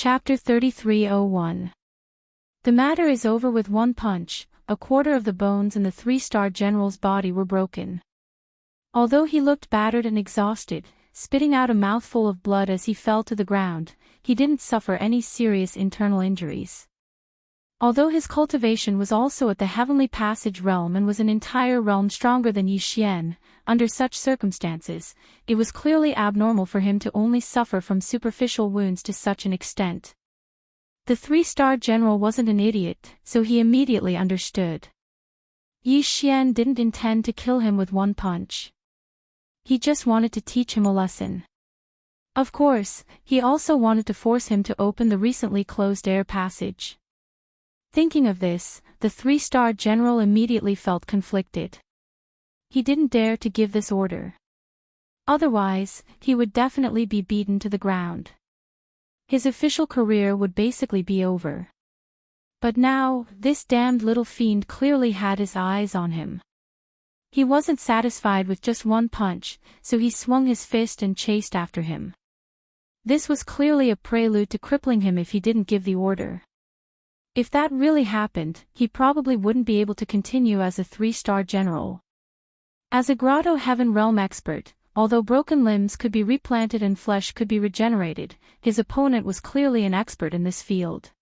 Chapter 3301. The matter is over with one punch. A quarter of the bones in the three-star general's body were broken. Although he looked battered and exhausted, spitting out a mouthful of blood as he fell to the ground, he didn't suffer any serious internal injuries. Although his cultivation was also at the Heavenly Passage realm and was an entire realm stronger than Yi Xian, under such circumstances, it was clearly abnormal for him to only suffer from superficial wounds to such an extent. The three-star general wasn't an idiot, so he immediately understood. Yi Xian didn't intend to kill him with one punch. He just wanted to teach him a lesson. Of course, he also wanted to force him to open the recently closed air passage. Thinking of this, the three-star general immediately felt conflicted. He didn't dare to give this order. Otherwise, he would definitely be beaten to the ground. His official career would basically be over. But now, this damned little fiend clearly had his eyes on him. He wasn't satisfied with just one punch, so he swung his fist and chased after him. This was clearly a prelude to crippling him if he didn't give the order. If that really happened, he probably wouldn't be able to continue as a three-star general. As a Grotto Heaven realm expert, although broken limbs could be replanted and flesh could be regenerated, his opponent was clearly an expert in this field.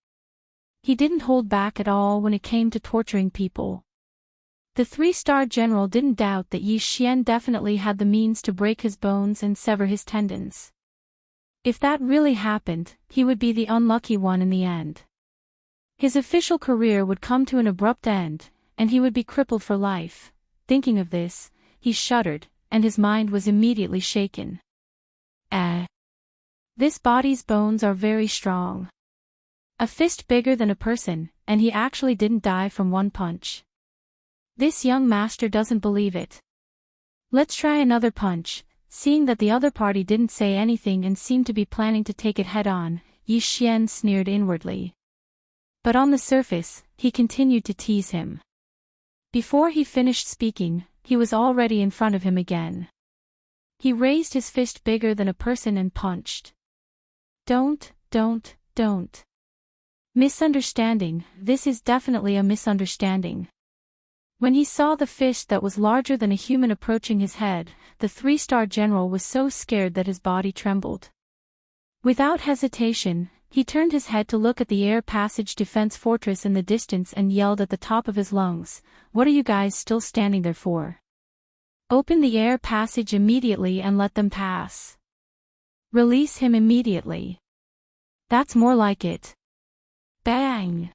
He didn't hold back at all when it came to torturing people. The three-star general didn't doubt that Yi Xian definitely had the means to break his bones and sever his tendons. If that really happened, he would be the unlucky one in the end. His official career would come to an abrupt end, and he would be crippled for life. Thinking of this, he shuddered, and his mind was immediately shaken. This body's bones are very strong. A fist bigger than a person, and he actually didn't die from one punch. This young master doesn't believe it. Let's try another punch. Seeing that the other party didn't say anything and seemed to be planning to take it head-on, Yi Xian sneered inwardly. But on the surface, he continued to tease him. Before he finished speaking, he was already in front of him again. He raised his fist bigger than a person and punched. Don't. Misunderstanding, this is definitely a misunderstanding. When he saw the fist that was larger than a human approaching his head, the three-star general was so scared that his body trembled. Without hesitation, he turned his head to look at the air passage defense fortress in the distance and yelled at the top of his lungs, "What are you guys still standing there for? Open the air passage immediately and let them pass. Release him immediately. That's more like it." Bang!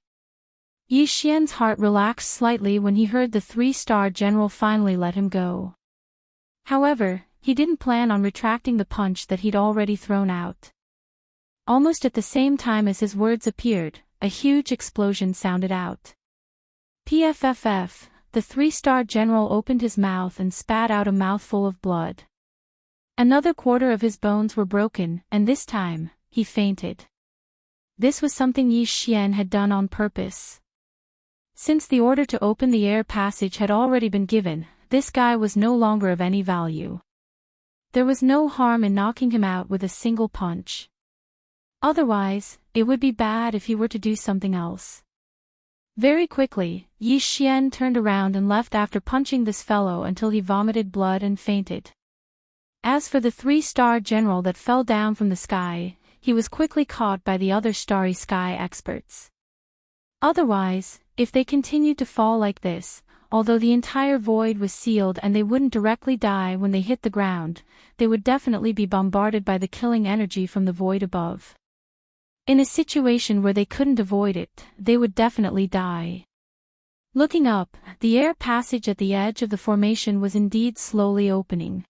Yi Xian's heart relaxed slightly when he heard the three-star general finally let him go. However, he didn't plan on retracting the punch that he'd already thrown out. Almost at the same time as his words appeared, a huge explosion sounded out. Pfff, the three-star general opened his mouth and spat out a mouthful of blood. Another quarter of his bones were broken, and this time, he fainted. This was something Yi Xian had done on purpose. Since the order to open the air passage had already been given, this guy was no longer of any value. There was no harm in knocking him out with a single punch. Otherwise, it would be bad if he were to do something else. Very quickly, Yi Xian turned around and left after punching this fellow until he vomited blood and fainted. As for the three-star general that fell down from the sky, he was quickly caught by the other starry sky experts. Otherwise, if they continued to fall like this, although the entire void was sealed and they wouldn't directly die when they hit the ground, they would definitely be bombarded by the killing energy from the void above. In a situation where they couldn't avoid it, they would definitely die. Looking up, the air passage at the edge of the formation was indeed slowly opening.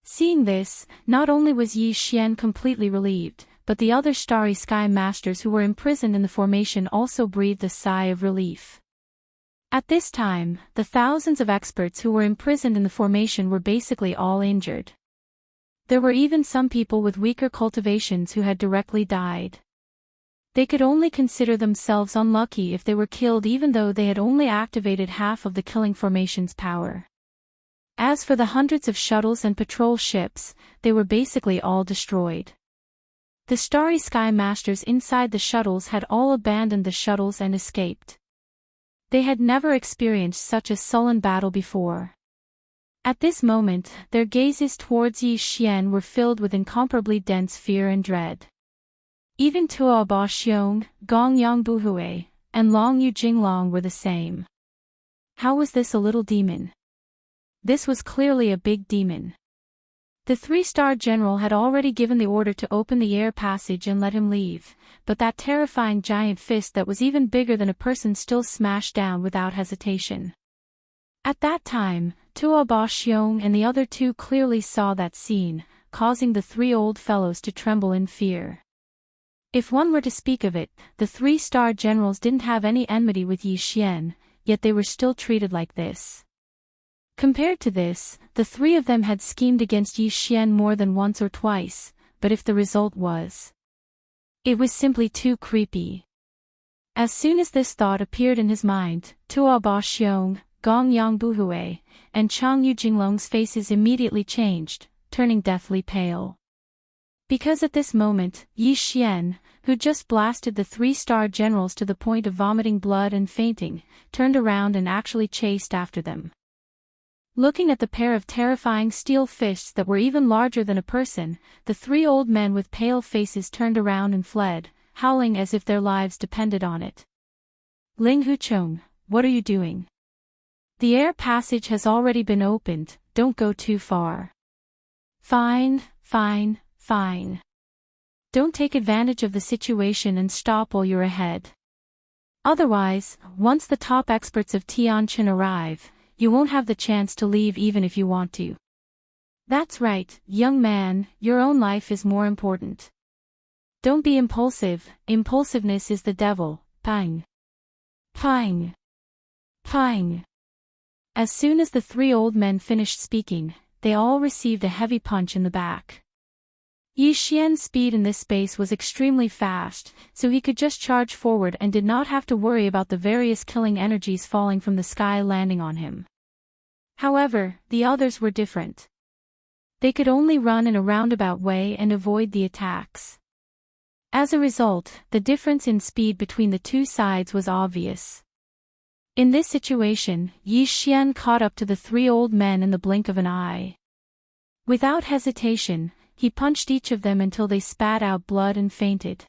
Seeing this, not only was Yi Xian completely relieved, but the other starry sky masters who were imprisoned in the formation also breathed a sigh of relief. At this time, the thousands of experts who were imprisoned in the formation were basically all injured. There were even some people with weaker cultivations who had directly died. They could only consider themselves unlucky if they were killed even though they had only activated half of the killing formation's power. As for the hundreds of shuttles and patrol ships, they were basically all destroyed. The Starry Sky Masters inside the shuttles had all abandoned the shuttles and escaped. They had never experienced such a sullen battle before. At this moment, their gazes towards Yi Xian were filled with incomparably dense fear and dread. Even Tuo Ba Xiong, Gong Yang Buhui, and Long Yu Jinglong were the same. How was this a little demon? This was clearly a big demon. The three-star general had already given the order to open the air passage and let him leave, but that terrifying giant fist that was even bigger than a person still smashed down without hesitation. At that time, Tuo Ba Xiong and the other two clearly saw that scene, causing the three old fellows to tremble in fear. If one were to speak of it, the three-star generals didn't have any enmity with Yi Xian, yet they were still treated like this. Compared to this, the three of them had schemed against Yi Xian more than once or twice, but if the result was... it was simply too creepy. As soon as this thought appeared in his mind, Tuo Ba Xiong, Gong Yang Buhui, and Chang Yu Jinglong's faces immediately changed, turning deathly pale. Because at this moment, Yi Xian, who just blasted the three-star generals to the point of vomiting blood and fainting, turned around and actually chased after them. Looking at the pair of terrifying steel fists that were even larger than a person, the three old men with pale faces turned around and fled, howling as if their lives depended on it. Ling Huchong, what are you doing? The air passage has already been opened, don't go too far. Fine. Don't take advantage of the situation and stop while you're ahead. Otherwise, once the top experts of Tianqin arrive, you won't have the chance to leave even if you want to. That's right, young man, your own life is more important. Don't be impulsive, impulsiveness is the devil, pang. As soon as the three old men finished speaking, they all received a heavy punch in the back. Yi Xian's speed in this space was extremely fast, so he could just charge forward and did not have to worry about the various killing energies falling from the sky landing on him. However, the others were different. They could only run in a roundabout way and avoid the attacks. As a result, the difference in speed between the two sides was obvious. In this situation, Yi Xian caught up to the three old men in the blink of an eye. Without hesitation, he punched each of them until they spat out blood and fainted.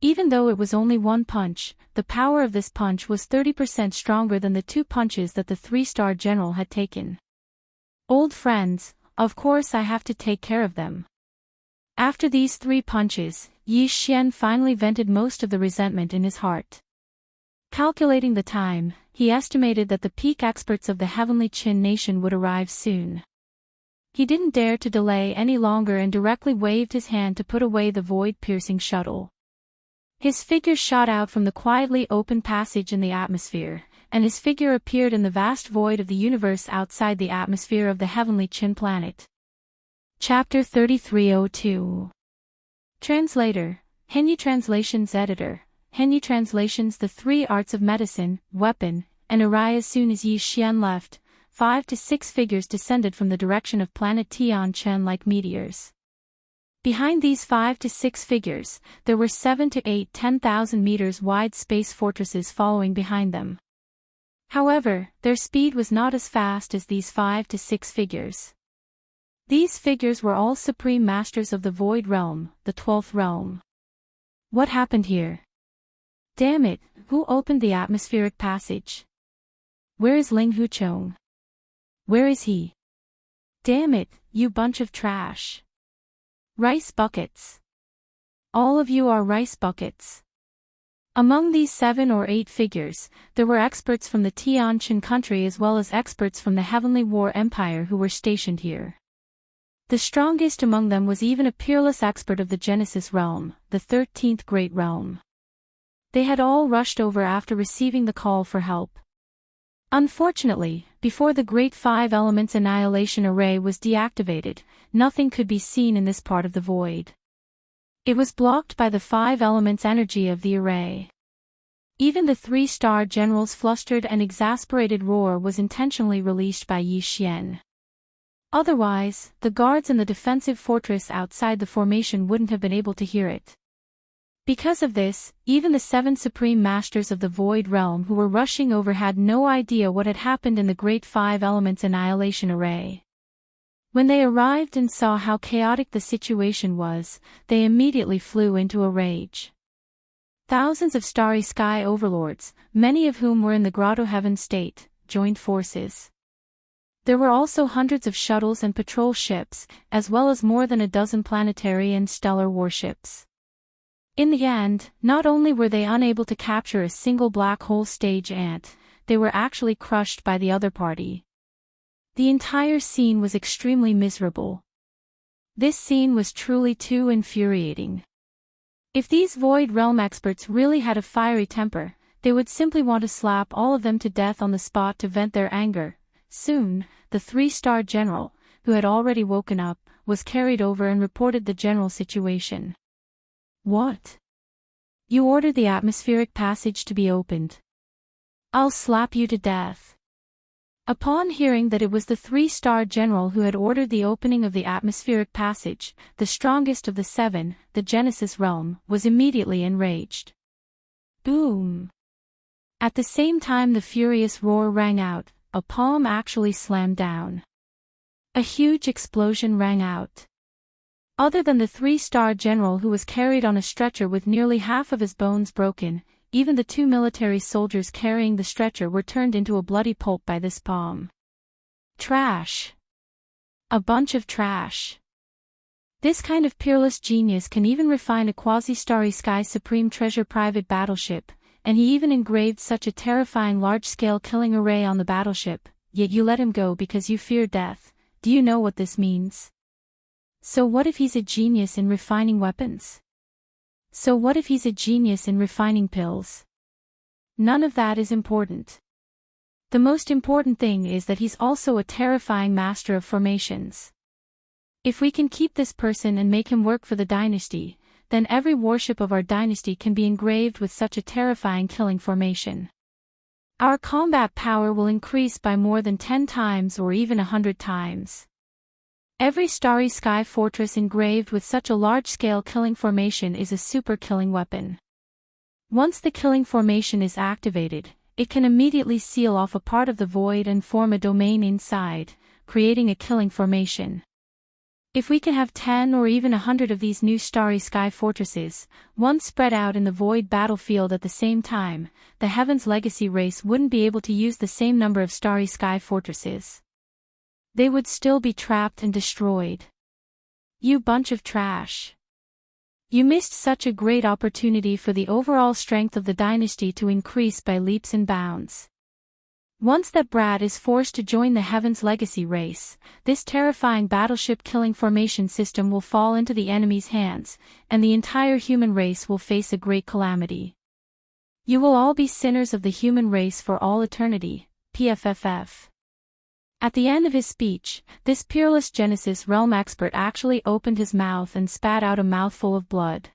Even though it was only one punch, the power of this punch was 30% stronger than the two punches that the three-star general had taken. Old friends, of course I have to take care of them. After these three punches, Yi Xian finally vented most of the resentment in his heart. Calculating the time, he estimated that the peak experts of the Heavenly Qin nation would arrive soon. He didn't dare to delay any longer and directly waved his hand to put away the void-piercing shuttle. His figure shot out from the quietly open passage in the atmosphere, and his figure appeared in the vast void of the universe outside the atmosphere of the Heavenly Qin planet. Chapter 3302. Translator, Henyi Translations Editor, Henyi Translations. The three arts of medicine, weapon, and array. As soon as Yi Xian left, 5 to 6 figures descended from the direction of planet Tianqin like meteors. Behind these 5 to 6 figures, there were 7 to 8 10,000 meters wide space fortresses following behind them. However, their speed was not as fast as these 5 to 6 figures. These figures were all supreme masters of the Void Realm, the 12th realm. What happened here? Damn it, who opened the atmospheric passage? Where is Ling Huchong? Where is he? Damn it, you bunch of trash. Rice buckets. All of you are rice buckets. Among these 7 or 8 figures, there were experts from the Tianqin country as well as experts from the Heavenly War Empire who were stationed here. The strongest among them was even a peerless expert of the Genesis realm, the 13th Great Realm. They had all rushed over after receiving the call for help. Unfortunately, before the Great Five Elements Annihilation Array was deactivated, nothing could be seen in this part of the void. It was blocked by the 5 elements energy of the array. Even the 3-star general's flustered and exasperated roar was intentionally released by Yi Xian. Otherwise, the guards in the defensive fortress outside the formation wouldn't have been able to hear it. Because of this, even the 7 supreme masters of the Void Realm who were rushing over had no idea what had happened in the Great 5 Elements Annihilation Array. When they arrived and saw how chaotic the situation was, they immediately flew into a rage. Thousands of Starry Sky overlords, many of whom were in the Grotto Heaven state, joined forces. There were also hundreds of shuttles and patrol ships, as well as more than a dozen planetary and stellar warships. In the end, not only were they unable to capture a single black hole stage ant, they were actually crushed by the other party. The entire scene was extremely miserable. This scene was truly too infuriating. If these Void Realm experts really had a fiery temper, they would simply want to slap all of them to death on the spot to vent their anger. Soon, the 3-star general, who had already woken up, was carried over and reported the general situation. What? You ordered the atmospheric passage to be opened. I'll slap you to death. Upon hearing that it was the 3-star general who had ordered the opening of the atmospheric passage, the strongest of the 7, the Genesis realm, was immediately enraged. Boom! At the same time the furious roar rang out, a palm actually slammed down. A huge explosion rang out. Other than the 3-star general who was carried on a stretcher with nearly half of his bones broken, even the 2 military soldiers carrying the stretcher were turned into a bloody pulp by this palm. Trash. A bunch of trash. This kind of peerless genius can even refine a quasi-starry sky supreme treasure private battleship, and he even engraved such a terrifying large-scale killing array on the battleship, yet you let him go because you fear death. Do you know what this means? So what if he's a genius in refining weapons? So what if he's a genius in refining pills? None of that is important. The most important thing is that he's also a terrifying master of formations. If we can keep this person and make him work for the dynasty, then every warship of our dynasty can be engraved with such a terrifying killing formation. Our combat power will increase by more than 10 times or even 100 times. Every starry sky fortress engraved with such a large-scale killing formation is a super killing weapon. Once the killing formation is activated, it can immediately seal off a part of the void and form a domain inside, creating a killing formation. If we can have 10 or even 100 of these new starry sky fortresses, one spread out in the void battlefield at the same time, the Heaven's Legacy race wouldn't be able to use the same number of starry sky fortresses. They would still be trapped and destroyed. You bunch of trash. You missed such a great opportunity for the overall strength of the dynasty to increase by leaps and bounds. Once that brat is forced to join the Heaven's Legacy race, this terrifying battleship killing formation system will fall into the enemy's hands, and the entire human race will face a great calamity. You will all be sinners of the human race for all eternity, PFFF. At the end of his speech, this peerless Genesis realm expert actually opened his mouth and spat out a mouthful of blood.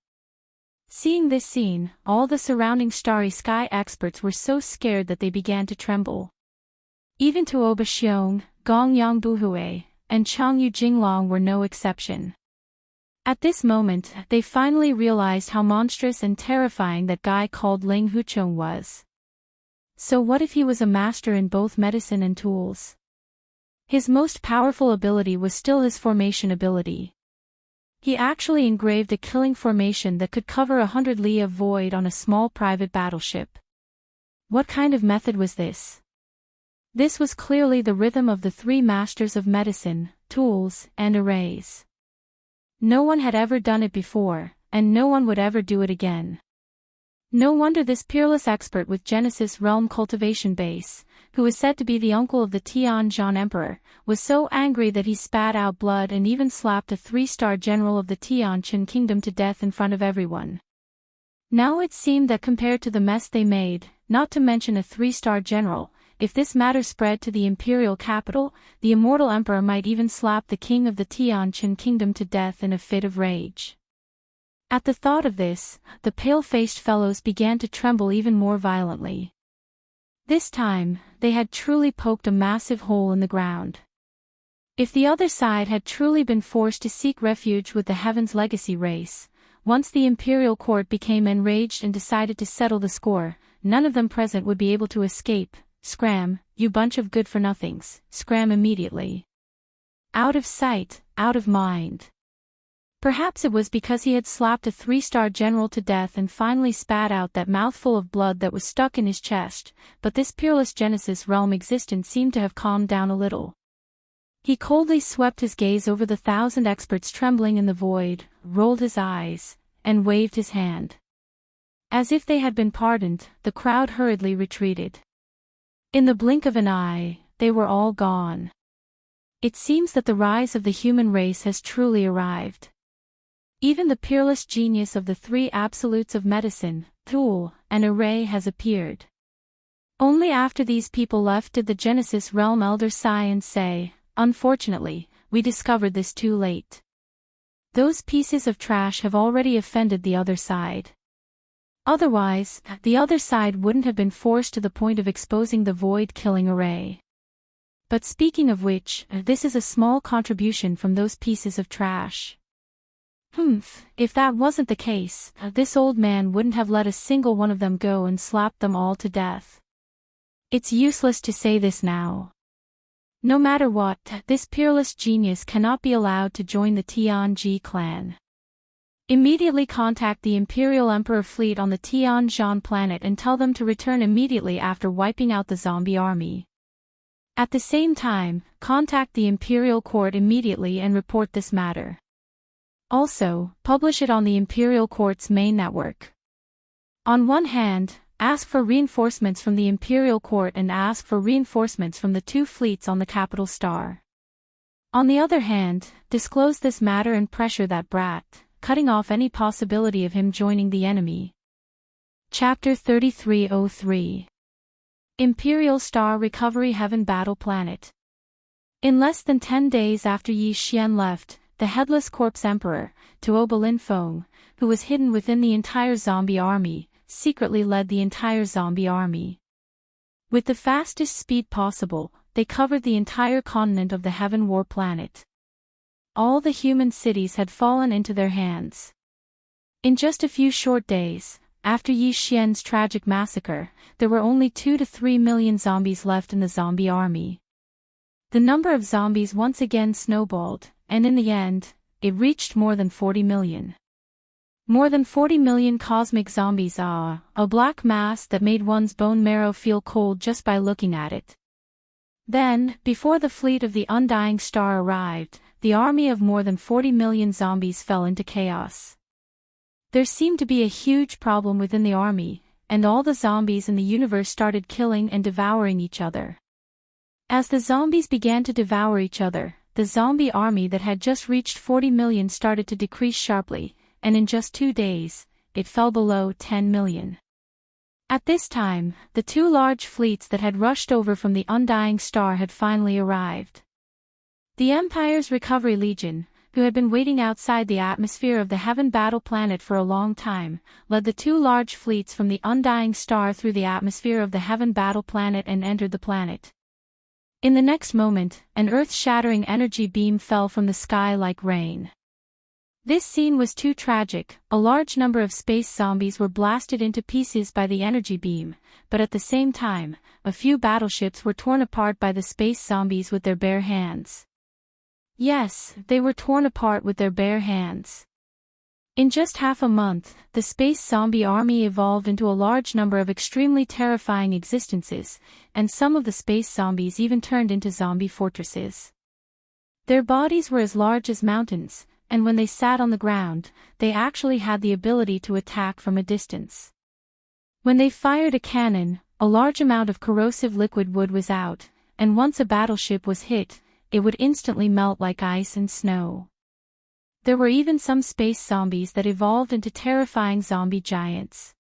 Seeing this scene, all the surrounding starry sky experts were so scared that they began to tremble. Even Tuoba Xiong, Gong Yang Buhui, and Changyu Jinglong were no exception. At this moment, they finally realized how monstrous and terrifying that guy called Ling Huchong was. So what if he was a master in both medicine and tools? His most powerful ability was still his formation ability. He actually engraved a killing formation that could cover 100 li of void on a small private battleship. What kind of method was this? This was clearly the rhythm of the 3 masters of medicine, tools, and arrays. No one had ever done it before, and no one would ever do it again. No wonder this peerless expert with Genesis Realm Cultivation Base, who is said to be the uncle of the Tianzhan Emperor, was so angry that he spat out blood and even slapped a 3-star general of the Tianqin Kingdom to death in front of everyone. Now it seemed that compared to the mess they made, not to mention a 3-star general, if this matter spread to the imperial capital, the immortal emperor might even slap the king of the Tianqin Kingdom to death in a fit of rage. At the thought of this, the pale-faced fellows began to tremble even more violently. This time, they had truly poked a massive hole in the ground. If the other side had truly been forced to seek refuge with the Heaven's legacy race, once the Imperial Court became enraged and decided to settle the score, none of them present would be able to escape. Scram, you bunch of good-for-nothings, scram immediately. Out of sight, out of mind. Perhaps it was because he had slapped a 3-star general to death and finally spat out that mouthful of blood that was stuck in his chest, but this peerless Genesis realm existence seemed to have calmed down a little. He coldly swept his gaze over the 1,000 experts trembling in the void, rolled his eyes, and waved his hand. As if they had been pardoned, the crowd hurriedly retreated. In the blink of an eye, they were all gone. It seems that the rise of the human race has truly arrived. Even the peerless genius of the 3 absolutes of medicine, Thule, and Array has appeared. Only after these people left did the Genesis realm elder sigh and say, "Unfortunately, we discovered this too late. Those pieces of trash have already offended the other side." Otherwise, the other side wouldn't have been forced to the point of exposing the void-killing Array. But speaking of which, this is a small contribution from those pieces of trash. If that wasn't the case, this old man wouldn't have let a single one of them go and slapped them all to death. It's useless to say this now. No matter what, this peerless genius cannot be allowed to join the Tianji clan. Immediately contact the Imperial Emperor fleet on the Tianzhan planet and tell them to return immediately after wiping out the zombie army. At the same time, contact the Imperial Court immediately and report this matter. Also, publish it on the Imperial Court's main network. On one hand, ask for reinforcements from the Imperial Court and ask for reinforcements from the 2 fleets on the capital star. On the other hand, disclose this matter and pressure that brat, cutting off any possibility of him joining the enemy. Chapter 3303. Imperial Star Recovery Heaven Battle Planet. In less than 10 days after Yi Xian left, the Headless Corpse Emperor, Tuo Lin Feng, who was hidden within the entire zombie army, secretly led the entire zombie army. With the fastest speed possible, they covered the entire continent of the Heaven War planet. All the human cities had fallen into their hands. In just a few short days, after Yi Xian's tragic massacre, there were only 2 to 3 million zombies left in the zombie army. The number of zombies once again snowballed, and in the end, it reached more than 40 million. More than 40 million cosmic zombies, a black mass that made one's bone marrow feel cold just by looking at it. Then, before the fleet of the Undying Star arrived, the army of more than 40 million zombies fell into chaos. There seemed to be a huge problem within the army, and all the zombies in the universe started killing and devouring each other. As the zombies began to devour each other, the zombie army that had just reached 40 million started to decrease sharply, and in just 2 days, it fell below 10 million. At this time, the 2 large fleets that had rushed over from the Undying Star had finally arrived. The Empire's Recovery Legion, who had been waiting outside the atmosphere of the Heaven Battle Planet for a long time, led the 2 large fleets from the Undying Star through the atmosphere of the Heaven Battle Planet and entered the planet. In the next moment, an earth-shattering energy beam fell from the sky like rain. This scene was too tragic. A large number of space zombies were blasted into pieces by the energy beam, but at the same time, a few battleships were torn apart by the space zombies with their bare hands. Yes, they were torn apart with their bare hands. In just half a month, the space zombie army evolved into a large number of extremely terrifying existences, and some of the space zombies even turned into zombie fortresses. Their bodies were as large as mountains, and when they sat on the ground, they actually had the ability to attack from a distance. When they fired a cannon, a large amount of corrosive liquid wood was out, and once a battleship was hit, it would instantly melt like ice and snow. There were even some space zombies that evolved into terrifying zombie giants.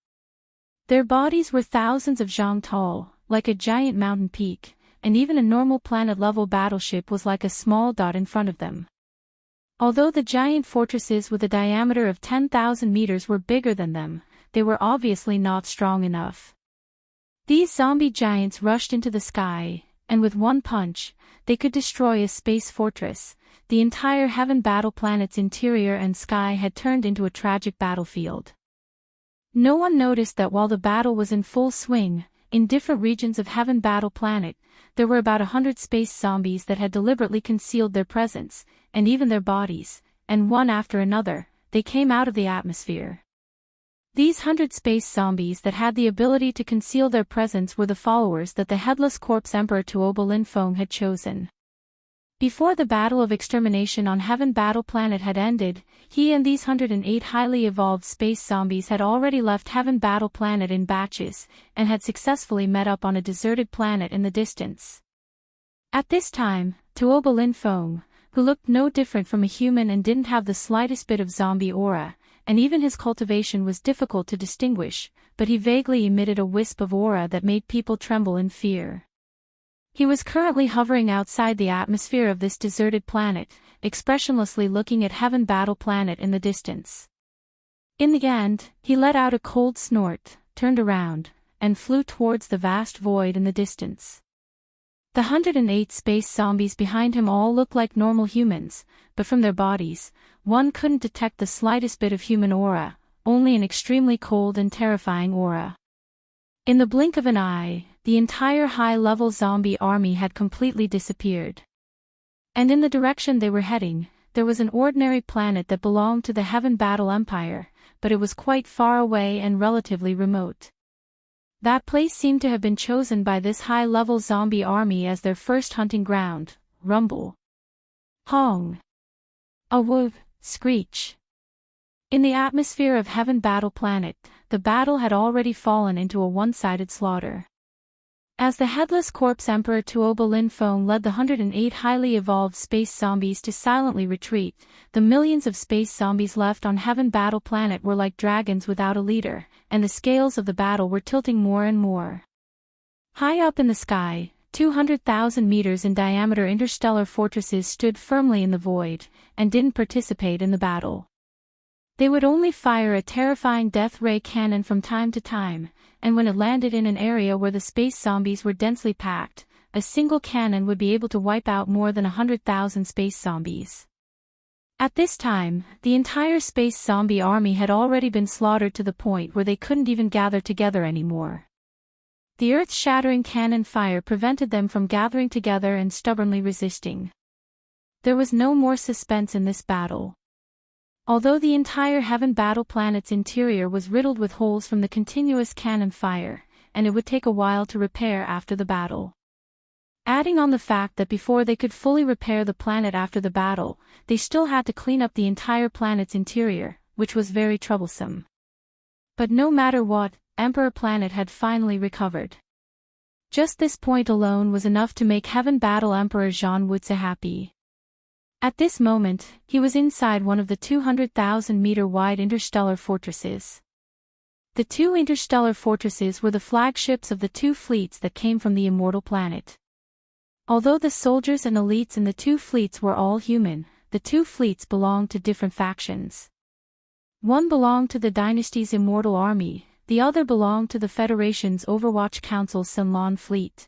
Their bodies were thousands of zhang tall, like a giant mountain peak, and even a normal planet-level battleship was like a small dot in front of them. Although the giant fortresses with a diameter of 10,000 meters were bigger than them, they were obviously not strong enough. These zombie giants rushed into the sky, and with one punch, they could destroy a space fortress. The entire Heaven Battle planet's interior and sky had turned into a tragic battlefield. No one noticed that while the battle was in full swing, in different regions of Heaven Battle Planet, there were about 100 space zombies that had deliberately concealed their presence, and even their bodies, and one after another, they came out of the atmosphere. These 100 space zombies that had the ability to conceal their presence were the followers that the Headless Corpse Emperor Tuoba Linfeng had chosen. Before the battle of extermination on Heaven Battle Planet had ended, he and these 108 highly evolved space zombies had already left Heaven Battle Planet in batches, and had successfully met up on a deserted planet in the distance. At this time, Tuoba Linfeng, who looked no different from a human and didn't have the slightest bit of zombie aura, and even his cultivation was difficult to distinguish, but he vaguely emitted a wisp of aura that made people tremble in fear. He was currently hovering outside the atmosphere of this deserted planet, expressionlessly looking at Heaven Battle Planet in the distance. In the end, he let out a cold snort, turned around, and flew towards the vast void in the distance. The 108 space zombies behind him all looked like normal humans, but from their bodies, one couldn't detect the slightest bit of human aura, only an extremely cold and terrifying aura. In the blink of an eye, the entire high-level zombie army had completely disappeared. And in the direction they were heading, there was an ordinary planet that belonged to the Heaven Battle Empire, but it was quite far away and relatively remote. That place seemed to have been chosen by this high-level zombie army as their first hunting ground. Rumble. Hong. A whoop, screech. In the atmosphere of Heaven Battle Planet, the battle had already fallen into a one-sided slaughter. As the Headless Corpse Emperor Tuoba Linfeng led the 108 highly evolved space zombies to silently retreat, the millions of space zombies left on Heaven Battle Planet were like dragons without a leader, and the scales of the battle were tilting more and more. High up in the sky, 200,000 meters in diameter interstellar fortresses stood firmly in the void, and didn't participate in the battle. They would only fire a terrifying death ray cannon from time to time, and when it landed in an area where the space zombies were densely packed, a single cannon would be able to wipe out more than 100,000 space zombies. At this time, the entire space zombie army had already been slaughtered to the point where they couldn't even gather together anymore. The earth-shattering cannon fire prevented them from gathering together and stubbornly resisting. There was no more suspense in this battle. Although the entire Heaven Battle Planet's interior was riddled with holes from the continuous cannon fire, and it would take a while to repair after the battle. Adding on the fact that before they could fully repair the planet after the battle, they still had to clean up the entire planet's interior, which was very troublesome. But no matter what, Emperor Planet had finally recovered. Just this point alone was enough to make Heaven Battle Emperor Zhang Wutze happy. At this moment, he was inside one of the 200,000-meter-wide interstellar fortresses. The two interstellar fortresses were the flagships of the two fleets that came from the immortal planet. Although the soldiers and elites in the two fleets were all human, the two fleets belonged to different factions. One belonged to the dynasty's immortal army, the other belonged to the Federation's Overwatch Council Sunlan fleet.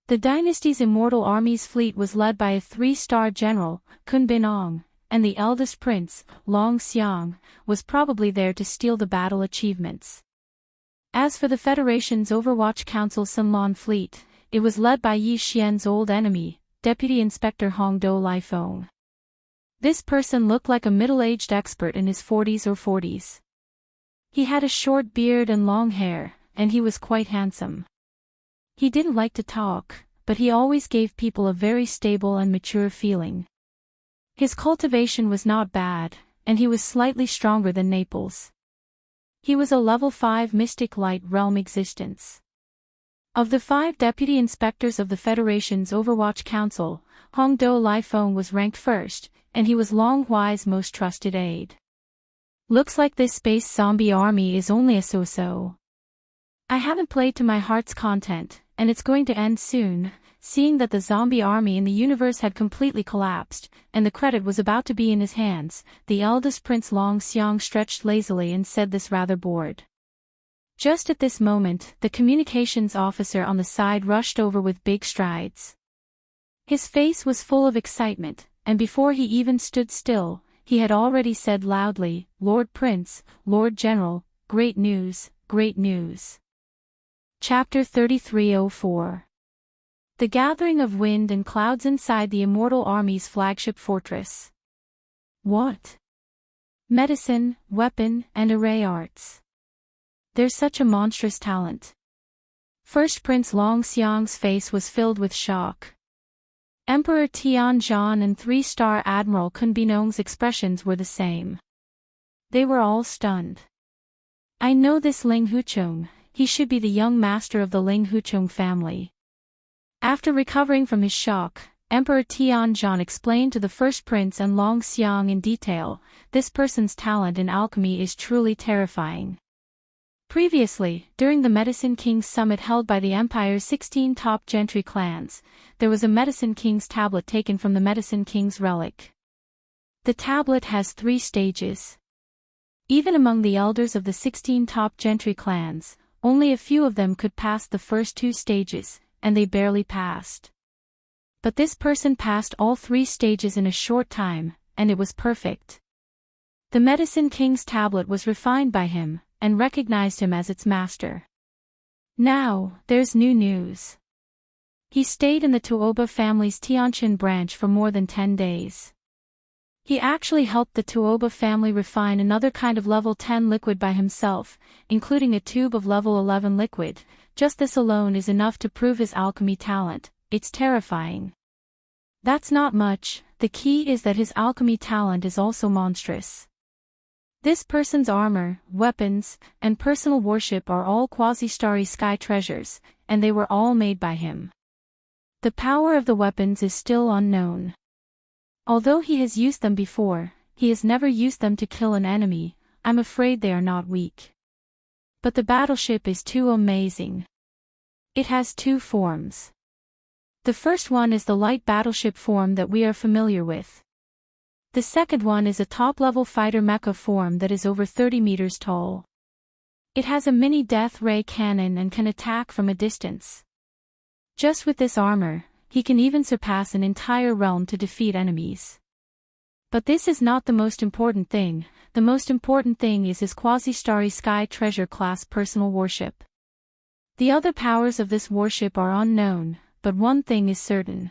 The dynasty's immortal army's fleet was led by a 3-star general, Kun Binong, and the eldest prince, Long Xiang, was probably there to steal the battle achievements. As for the Federation's Overwatch Council Sunlan fleet, it was led by Yi Xian's old enemy, Deputy Inspector Hongdou Lifeng. This person looked like a middle-aged expert in his 40s or 40s. He had a short beard and long hair, and he was quite handsome. He didn't like to talk, but he always gave people a very stable and mature feeling. His cultivation was not bad, and he was slightly stronger than Naples. He was a level 5 Mystic Light Realm existence. Of the 5 deputy inspectors of the Federation's Overwatch Council, Hongdou Lifeng was ranked first, and he was Long Huai's most trusted aide. Looks like this space zombie army is only a so-so. I haven't played to my heart's content, and it's going to end soon. Seeing that the zombie army in the universe had completely collapsed, and the credit was about to be in his hands, the eldest prince Long Xiang stretched lazily and said this rather bored. Just at this moment, the communications officer on the side rushed over with big strides. His face was full of excitement, and before he even stood still, he had already said loudly, "Lord Prince, Lord General, great news, great news." Chapter 3304. The gathering of wind and clouds inside the Immortal Army's flagship fortress. What? Medicine, weapon, and array arts. There's such a monstrous talent. First Prince Long Xiang's face was filled with shock. Emperor Tianzhan and 3-star Admiral Kun Binong's expressions were the same. They were all stunned. I know this Ling Huchong, he should be the young master of the Ling Huchong family. After recovering from his shock, Emperor Tianzhan explained to the first prince and Long Xiang in detail, this person's talent in alchemy is truly terrifying. Previously, during the Medicine King's summit held by the Empire's 16 top gentry clans, there was a Medicine King's tablet taken from the Medicine King's relic. The tablet has 3 stages. Even among the elders of the 16 top gentry clans, only a few of them could pass the first 2 stages, and they barely passed. But this person passed all 3 stages in a short time, and it was perfect. The Medicine King's tablet was refined by him, and recognized him as its master. Now, there's new news. He stayed in the Tuoba family's Tianqin branch for more than 10 days. He actually helped the Tuoba family refine another kind of level 10 liquid by himself, including a tube of level 11 liquid. Just this alone is enough to prove his alchemy talent. It's terrifying. That's not much, the key is that his alchemy talent is also monstrous. This person's armor, weapons, and personal worship are all quasi-starry sky treasures, and they were all made by him. The power of the weapons is still unknown. Although he has used them before, he has never used them to kill an enemy. I'm afraid they are not weak. But the battleship is too amazing. It has 2 forms. The first one is the light battleship form that we are familiar with. The second one is a top-level fighter mecha form that is over 30 meters tall. It has a mini death ray cannon and can attack from a distance. Just with this armor, he can even surpass an entire realm to defeat enemies. But this is not the most important thing. The most important thing is his quasi-starry sky treasure class personal worship. The other powers of this worship are unknown, but one thing is certain.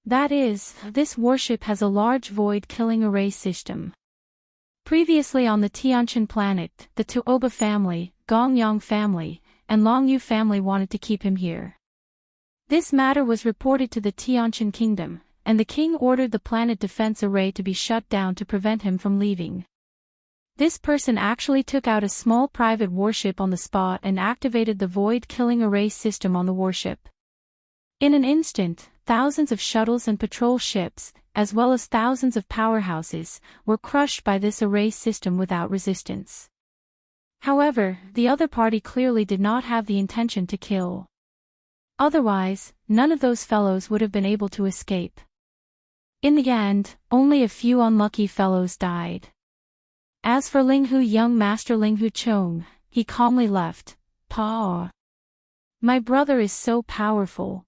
That is, this worship has a large void-killing array system. Previously on the Tianqin planet, the Tuoba family, Gongyang family, and Longyu family wanted to keep him here. This matter was reported to the Tianqin kingdom, and the king ordered the planet defense array to be shut down to prevent him from leaving. This person actually took out a small private warship on the spot and activated the void-killing array system on the warship. In an instant, thousands of shuttles and patrol ships, as well as thousands of powerhouses, were crushed by this array system without resistance. However, the other party clearly did not have the intention to kill. Otherwise, none of those fellows would have been able to escape. In the end, only a few unlucky fellows died. As for Linghu young master Linghu Chong, he calmly left. Pa. My brother is so powerful.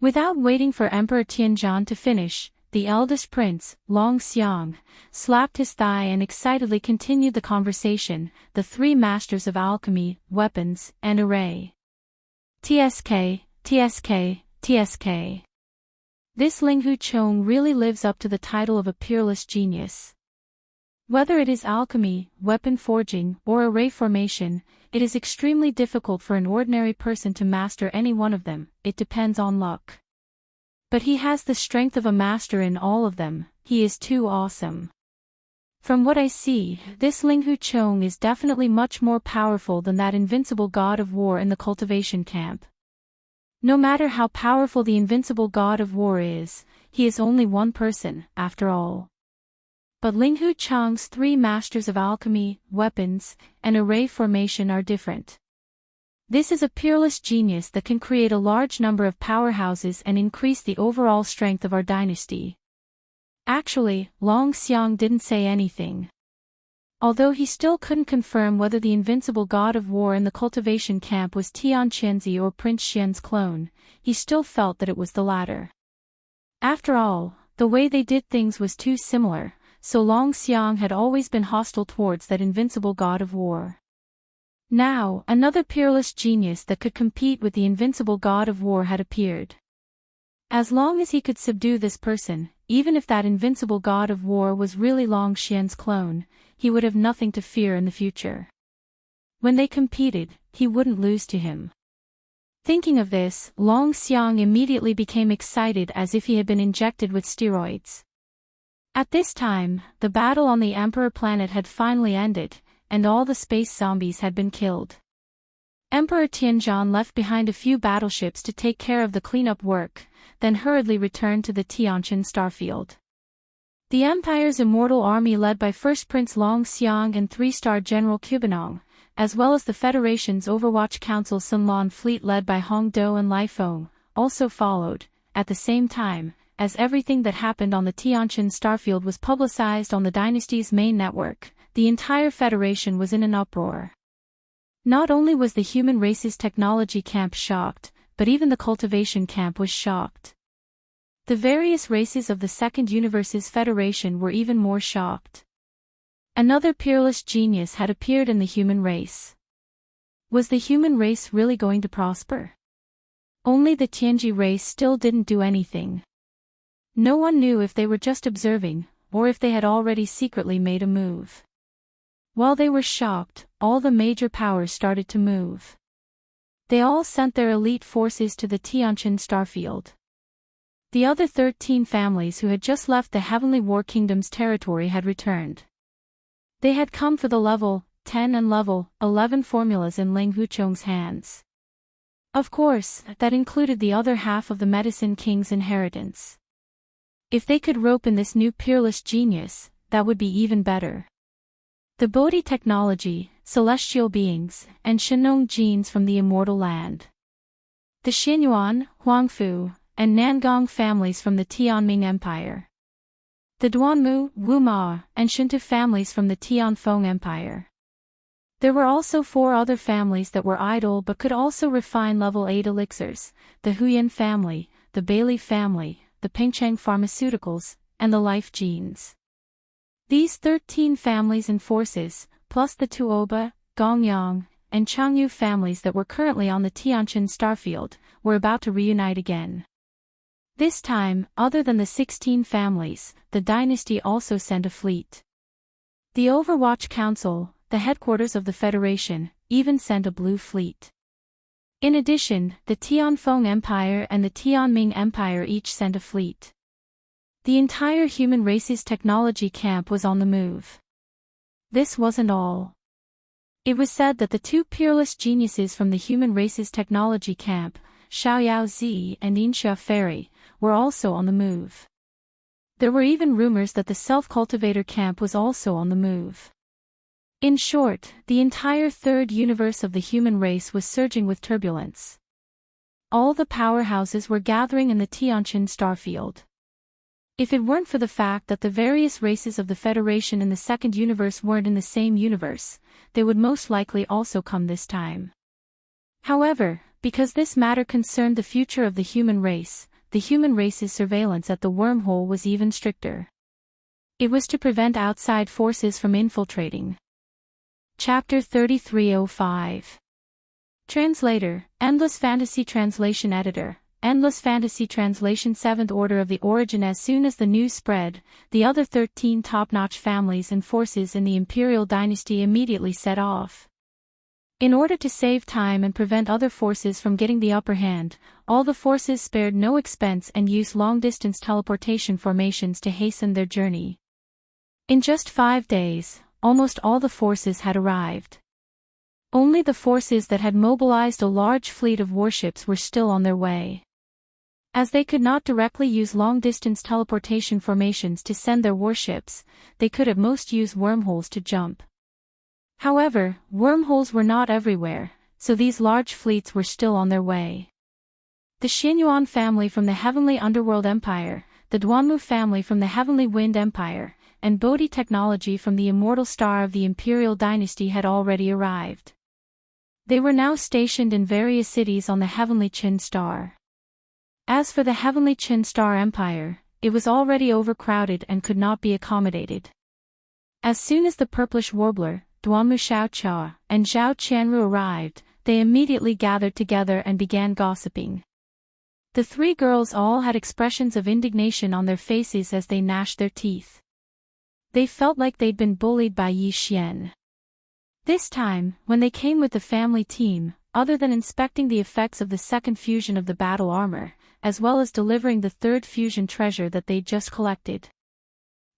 Without waiting for Emperor Tianzhan to finish, the eldest prince, Long Xiang, slapped his thigh and excitedly continued the conversation, the 3 masters of alchemy, weapons, and array. TSK, TSK, TSK. This Linghu Chong really lives up to the title of a peerless genius. Whether it is alchemy, weapon forging, or array formation, it is extremely difficult for an ordinary person to master any one of them, it depends on luck. But he has the strength of a master in all of them, he is too awesome. From what I see, this Linghu Chong is definitely much more powerful than that invincible god of war in the cultivation camp. No matter how powerful the invincible god of war is, he is only one person, after all. But Linghu Chong's 3 masters of alchemy, weapons, and array formation are different. This is a peerless genius that can create a large number of powerhouses and increase the overall strength of our dynasty. Actually, Long Xiang didn't say anything. Although he still couldn't confirm whether the invincible god of war in the cultivation camp was Tian Qianzi or Prince Xian's clone, he still felt that it was the latter. After all, the way they did things was too similar, so Long Xiang had always been hostile towards that invincible god of war. Now, another peerless genius that could compete with the invincible god of war had appeared. As long as he could subdue this person, even if that invincible god of war was really Long Xian's clone, he would have nothing to fear in the future. When they competed, he wouldn't lose to him. Thinking of this, Long Xiang immediately became excited as if he had been injected with steroids. At this time, the battle on the Emperor planet had finally ended, and all the space zombies had been killed. Emperor Tianzhan left behind a few battleships to take care of the cleanup work, then hurriedly returned to the Tianjin starfield. The Empire's immortal army led by First Prince Long Xiang and 3-star General Cubanong, as well as the Federation's Overwatch Council Sunlan fleet led by Hong Do and Lai Feng, also followed. At the same time, as everything that happened on the Tianjin starfield was publicized on the dynasty's main network, the entire Federation was in an uproar. Not only was the human race's technology camp shocked, but even the cultivation camp was shocked. The various races of the Second Universe's Federation were even more shocked. Another peerless genius had appeared in the human race. Was the human race really going to prosper? Only the Tianji race still didn't do anything. No one knew if they were just observing, or if they had already secretly made a move. While they were shocked, all the major powers started to move. They all sent their elite forces to the Tianjin starfield. The other 13 families who had just left the Heavenly War Kingdom's territory had returned. They had come for the level 10 and level 11 formulas in Ling Huchong's hands. Of course, that included the other half of the Medicine King's inheritance. If they could rope in this new peerless genius, that would be even better. The Bodhi technology, celestial beings, and Shenong genes from the immortal land. The Xinyuan, Huangfu, and Nangong families from the Tianming Empire. The Duanmu, Wuma, and Shintu families from the Tianfeng Empire. There were also 4 other families that were idle but could also refine level 8 elixirs, the Huyan family, the Bailey family, the Pingcheng Pharmaceuticals, and the Life Genes. These 13 families and forces, plus the Tuoba, Gongyang, and Changyu families that were currently on the Tianjin starfield, were about to reunite again. This time, other than the 16 families, the dynasty also sent a fleet. The Overwatch Council, the headquarters of the Federation, even sent a blue fleet. In addition, the Tianfeng Empire and the Tianming Empire each sent a fleet. The entire human race's technology camp was on the move. This wasn't all. It was said that the 2 peerless geniuses from the human race's technology camp, Xiaoyao Zi and Insha Fairy, were also on the move. There were even rumors that the self-cultivator camp was also on the move. In short, the entire third universe of the human race was surging with turbulence. All the powerhouses were gathering in the Tianjin starfield. If it weren't for the fact that the various races of the Federation in the second universe weren't in the same universe, they would most likely also come this time. However, because this matter concerned the future of the human race's surveillance at the wormhole was even stricter. It was to prevent outside forces from infiltrating. Chapter 3305. Translator, Endless Fantasy Translation Editor, Endless Fantasy Translation 7th Order of the Origin. As soon as the news spread, the other 13 top-notch families and forces in the Imperial Dynasty immediately set off. In order to save time and prevent other forces from getting the upper hand, all the forces spared no expense and used long-distance teleportation formations to hasten their journey. In just 5 days, almost all the forces had arrived. Only the forces that had mobilized a large fleet of warships were still on their way. As they could not directly use long-distance teleportation formations to send their warships, they could at most use wormholes to jump. However, wormholes were not everywhere, so these large fleets were still on their way. The Xinyuan family from the Heavenly Underworld Empire, the Duanmu family from the Heavenly Wind Empire, and Bodhi technology from the immortal star of the imperial dynasty had already arrived. They were now stationed in various cities on the heavenly Qin star. As for the heavenly Qin star empire, it was already overcrowded and could not be accommodated. As soon as the purplish warbler, Duanmu Xiaoqia, and Zhao Qianru arrived, they immediately gathered together and began gossiping. The three girls all had expressions of indignation on their faces as they gnashed their teeth. They felt like they'd been bullied by Yi Xian. This time, when they came with the family team, other than inspecting the effects of the second fusion of the battle armor, as well as delivering the third fusion treasure that they'd just collected.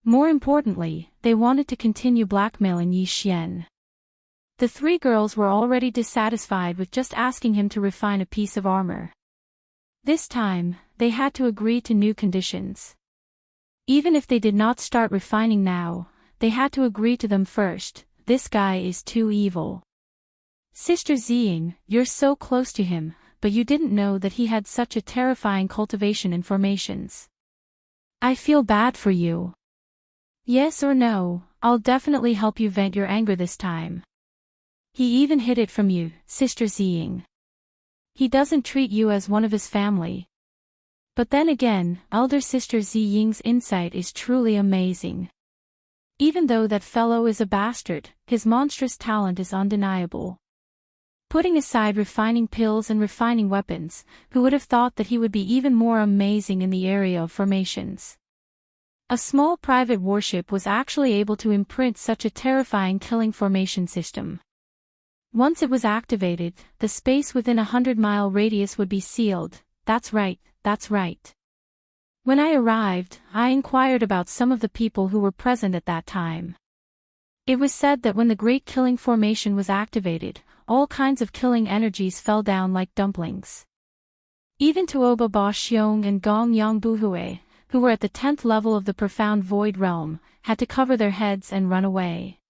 More importantly, they wanted to continue blackmailing Yi Xian. The three girls were already dissatisfied with just asking him to refine a piece of armor. This time, they had to agree to new conditions. Even if they did not start refining now, they had to agree to them first. This guy is too evil. Sister Ziying, you're so close to him, but you didn't know that he had such a terrifying cultivation in formations. I feel bad for you. Yes or no, I'll definitely help you vent your anger this time. He even hid it from you, Sister Ziying. He doesn't treat you as one of his family. But then again, elder sister Ziying's insight is truly amazing. Even though that fellow is a bastard, his monstrous talent is undeniable. Putting aside refining pills and refining weapons, who would have thought that he would be even more amazing in the area of formations? A small private warship was actually able to imprint such a terrifying killing formation system. Once it was activated, the space within a 100-mile radius would be sealed. That's right, that's right. When I arrived, I inquired about some of the people who were present at that time. It was said that when the Great Killing Formation was activated, all kinds of killing energies fell down like dumplings. Even Tuoba Ba Xiong and Gong Yang Buhui, who were at the 10th level of the Profound Void Realm, had to cover their heads and run away.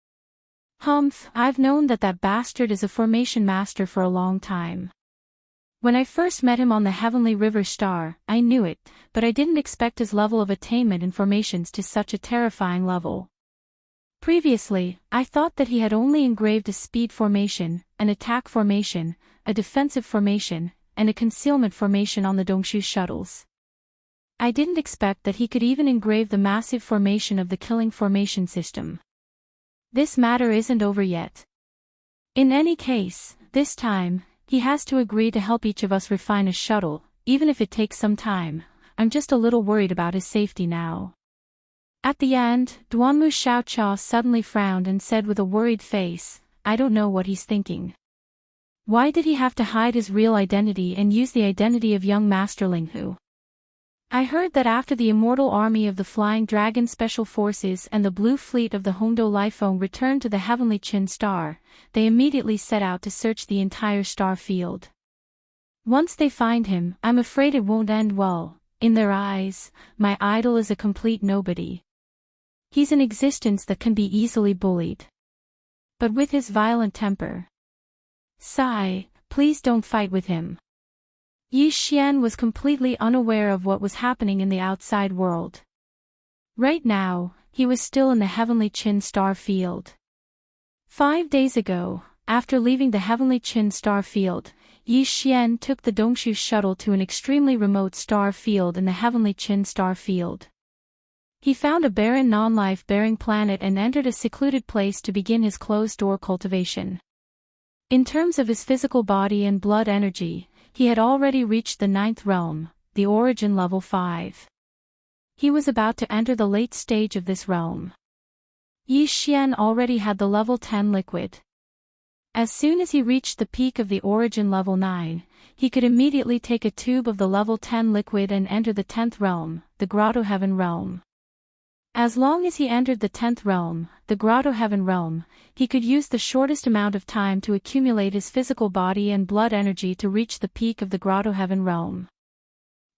Humph, I've known that bastard is a formation master for a long time. When I first met him on the Heavenly River Star, I knew it, but I didn't expect his level of attainment in formations to such a terrifying level. Previously, I thought that he had only engraved a speed formation, an attack formation, a defensive formation, and a concealment formation on the Dongshu shuttles. I didn't expect that he could even engrave the massive formation of the killing formation system. This matter isn't over yet. In any case, this time, he has to agree to help each of us refine a shuttle, even if it takes some time. I'm just a little worried about his safety now. At the end, Duanmu Xiaoqia suddenly frowned and said with a worried face, I don't know what he's thinking. Why did he have to hide his real identity and use the identity of young Master Linghu? I heard that after the immortal army of the Flying Dragon Special Forces and the Blue Fleet of the Hongdou Lifeng returned to the Heavenly Qin Star, they immediately set out to search the entire star field. Once they find him, I'm afraid it won't end well. In their eyes, my idol is a complete nobody. He's an existence that can be easily bullied. But with his violent temper. Sigh, please don't fight with him. Yi Xian was completely unaware of what was happening in the outside world. Right now, he was still in the Heavenly Qin Star Field. 5 days ago, after leaving the Heavenly Qin Star Field, Yi Xian took the Dongshu shuttle to an extremely remote star field in the Heavenly Qin Star Field. He found a barren non-life-bearing planet and entered a secluded place to begin his closed-door cultivation. In terms of his physical body and blood energy, he had already reached the 9th realm, the origin level 5. He was about to enter the late stage of this realm. Yi Xian already had the level 10 liquid. As soon as he reached the peak of the origin level 9, he could immediately take a tube of the level 10 liquid and enter the 10th realm, the Grotto Heaven realm. As long as he entered the 10th realm, the Grotto Heaven realm, he could use the shortest amount of time to accumulate his physical body and blood energy to reach the peak of the Grotto Heaven realm.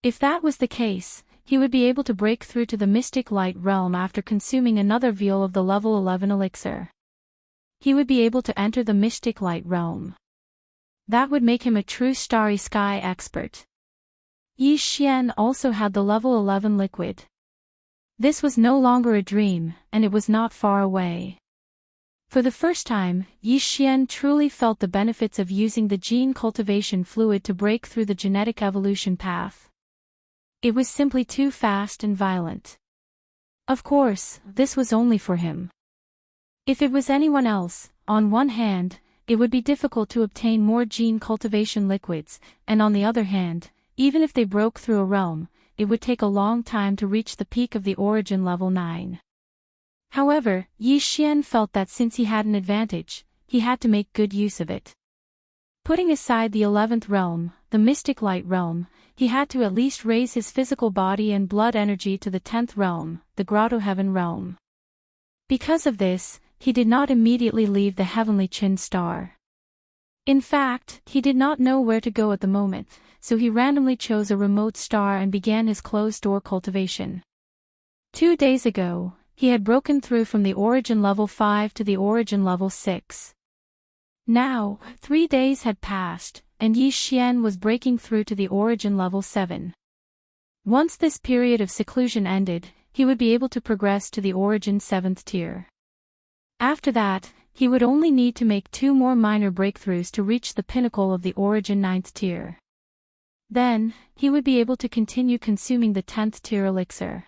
If that was the case, he would be able to break through to the Mystic Light realm after consuming another vial of the level 11 elixir. He would be able to enter the Mystic Light realm. That would make him a true Starry Sky expert. Yi Xian also had the level 11 liquid. This was no longer a dream, and it was not far away. For the first time, Yi Xian truly felt the benefits of using the gene cultivation fluid to break through the genetic evolution path. It was simply too fast and violent. Of course, this was only for him. If it was anyone else, on one hand, it would be difficult to obtain more gene cultivation liquids, and on the other hand, even if they broke through a realm, it would take a long time to reach the peak of the origin level 9. However, Yi Xian felt that since he had an advantage, he had to make good use of it. Putting aside the 11th realm, the mystic light realm, he had to at least raise his physical body and blood energy to the 10th realm, the grotto heaven realm. Because of this, he did not immediately leave the heavenly Qin star. In fact, he did not know where to go at the moment, so he randomly chose a remote star and began his closed-door cultivation. 2 days ago, he had broken through from the origin level 5 to the origin level 6. Now, 3 days had passed, and Yi Xian was breaking through to the origin level 7. Once this period of seclusion ended, he would be able to progress to the origin 7th tier. After that, he would only need to make 2 more minor breakthroughs to reach the pinnacle of the origin 9th tier. Then, he would be able to continue consuming the 10th tier elixir.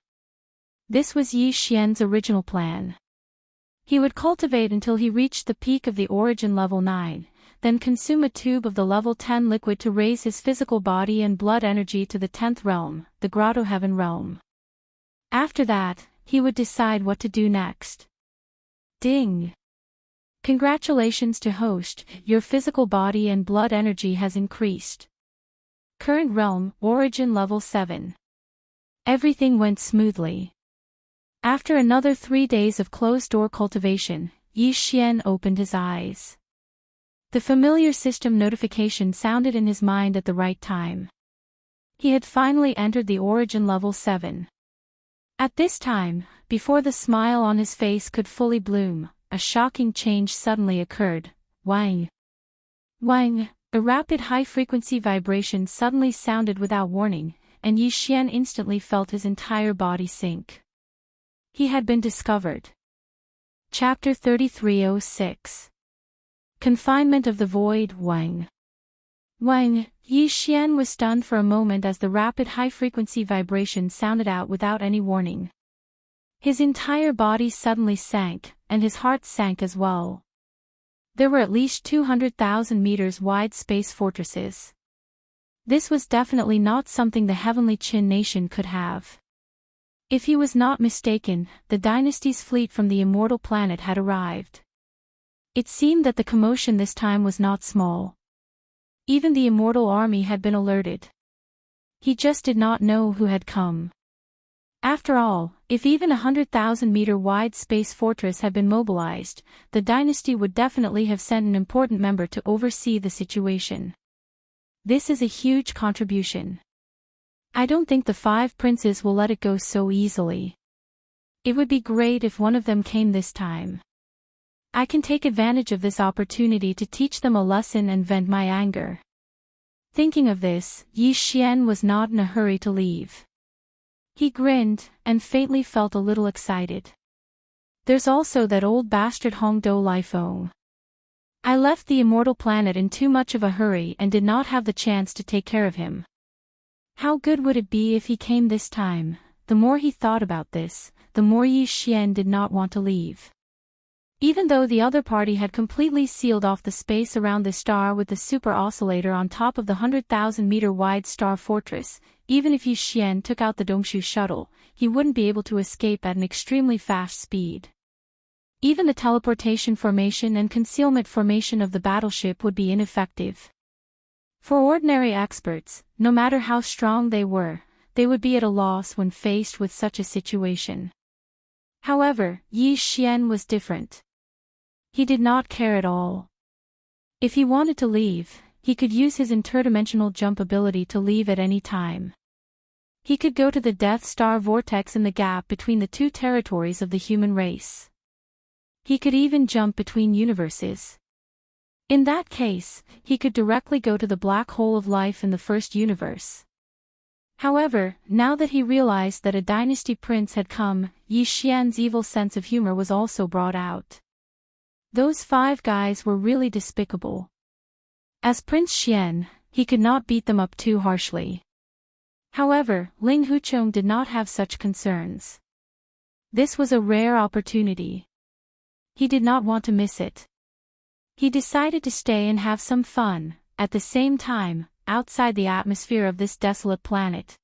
This was Yi Xian's original plan. He would cultivate until he reached the peak of the origin level 9, then consume a tube of the level 10 liquid to raise his physical body and blood energy to the 10th realm, the grotto heaven realm. After that, he would decide what to do next. Ding! Congratulations to host, your physical body and blood energy has increased. Current realm, origin level 7. Everything went smoothly. After another 3 days of closed-door cultivation, Yi Xian opened his eyes. The familiar system notification sounded in his mind at the right time. He had finally entered the origin level 7. At this time, before the smile on his face could fully bloom, a shocking change suddenly occurred. Wang! Wang! A rapid high-frequency vibration suddenly sounded without warning, and Yi Xian instantly felt his entire body sink. He had been discovered. Chapter 3306. Confinement of the Void. Wang! Wang! Yi Xian was stunned for a moment as the rapid high-frequency vibration sounded out without any warning. His entire body suddenly sank, and his heart sank as well. There were at least 200,000 meters wide space fortresses. This was definitely not something the heavenly Qin nation could have. If he was not mistaken, the dynasty's fleet from the immortal planet had arrived. It seemed that the commotion this time was not small. Even the immortal army had been alerted. He just did not know who had come. After all, if even a 100,000-meter wide space fortress had been mobilized, the dynasty would definitely have sent an important member to oversee the situation. This is a huge contribution. I don't think the 5 princes will let it go so easily. It would be great if one of them came this time. I can take advantage of this opportunity to teach them a lesson and vent my anger. Thinking of this, Yi Xian was not in a hurry to leave. He grinned, and faintly felt a little excited. There's also that old bastard Hongdou Lifeng. I left the immortal planet in too much of a hurry and did not have the chance to take care of him. How good would it be if he came this time? The more he thought about this, the more Yi Xian did not want to leave. Even though the other party had completely sealed off the space around the star with the super oscillator on top of the 100,000-meter wide star fortress, even if Yi Xian took out the Dongshu shuttle, he wouldn't be able to escape at an extremely fast speed. Even the teleportation formation and concealment formation of the battleship would be ineffective. For ordinary experts, no matter how strong they were, they would be at a loss when faced with such a situation. However, Yi Xian was different. He did not care at all. If he wanted to leave, he could use his interdimensional jump ability to leave at any time. He could go to the Death Star vortex in the gap between the 2 territories of the human race. He could even jump between universes. In that case, he could directly go to the black hole of life in the first universe. However, now that he realized that a dynasty prince had come, Yi Xian's evil sense of humor was also brought out. Those 5 guys were really despicable. As Prince Xian, he could not beat them up too harshly. However, Ling Huchong did not have such concerns. This was a rare opportunity. He did not want to miss it. He decided to stay and have some fun, at the same time, outside the atmosphere of this desolate planet.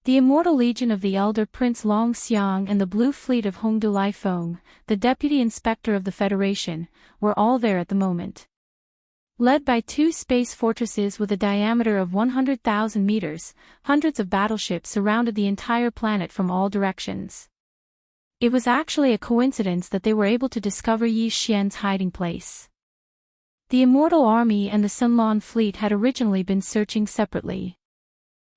The immortal legion of the elder Prince Long Xiang and the Blue Fleet of Hongdu Laifeng, the deputy inspector of the Federation, were all there at the moment. Led by 2 space fortresses with a diameter of 100,000 meters, hundreds of battleships surrounded the entire planet from all directions. It was actually a coincidence that they were able to discover Yi Xian's hiding place. The Immortal Army and the Sunlan Fleet had originally been searching separately.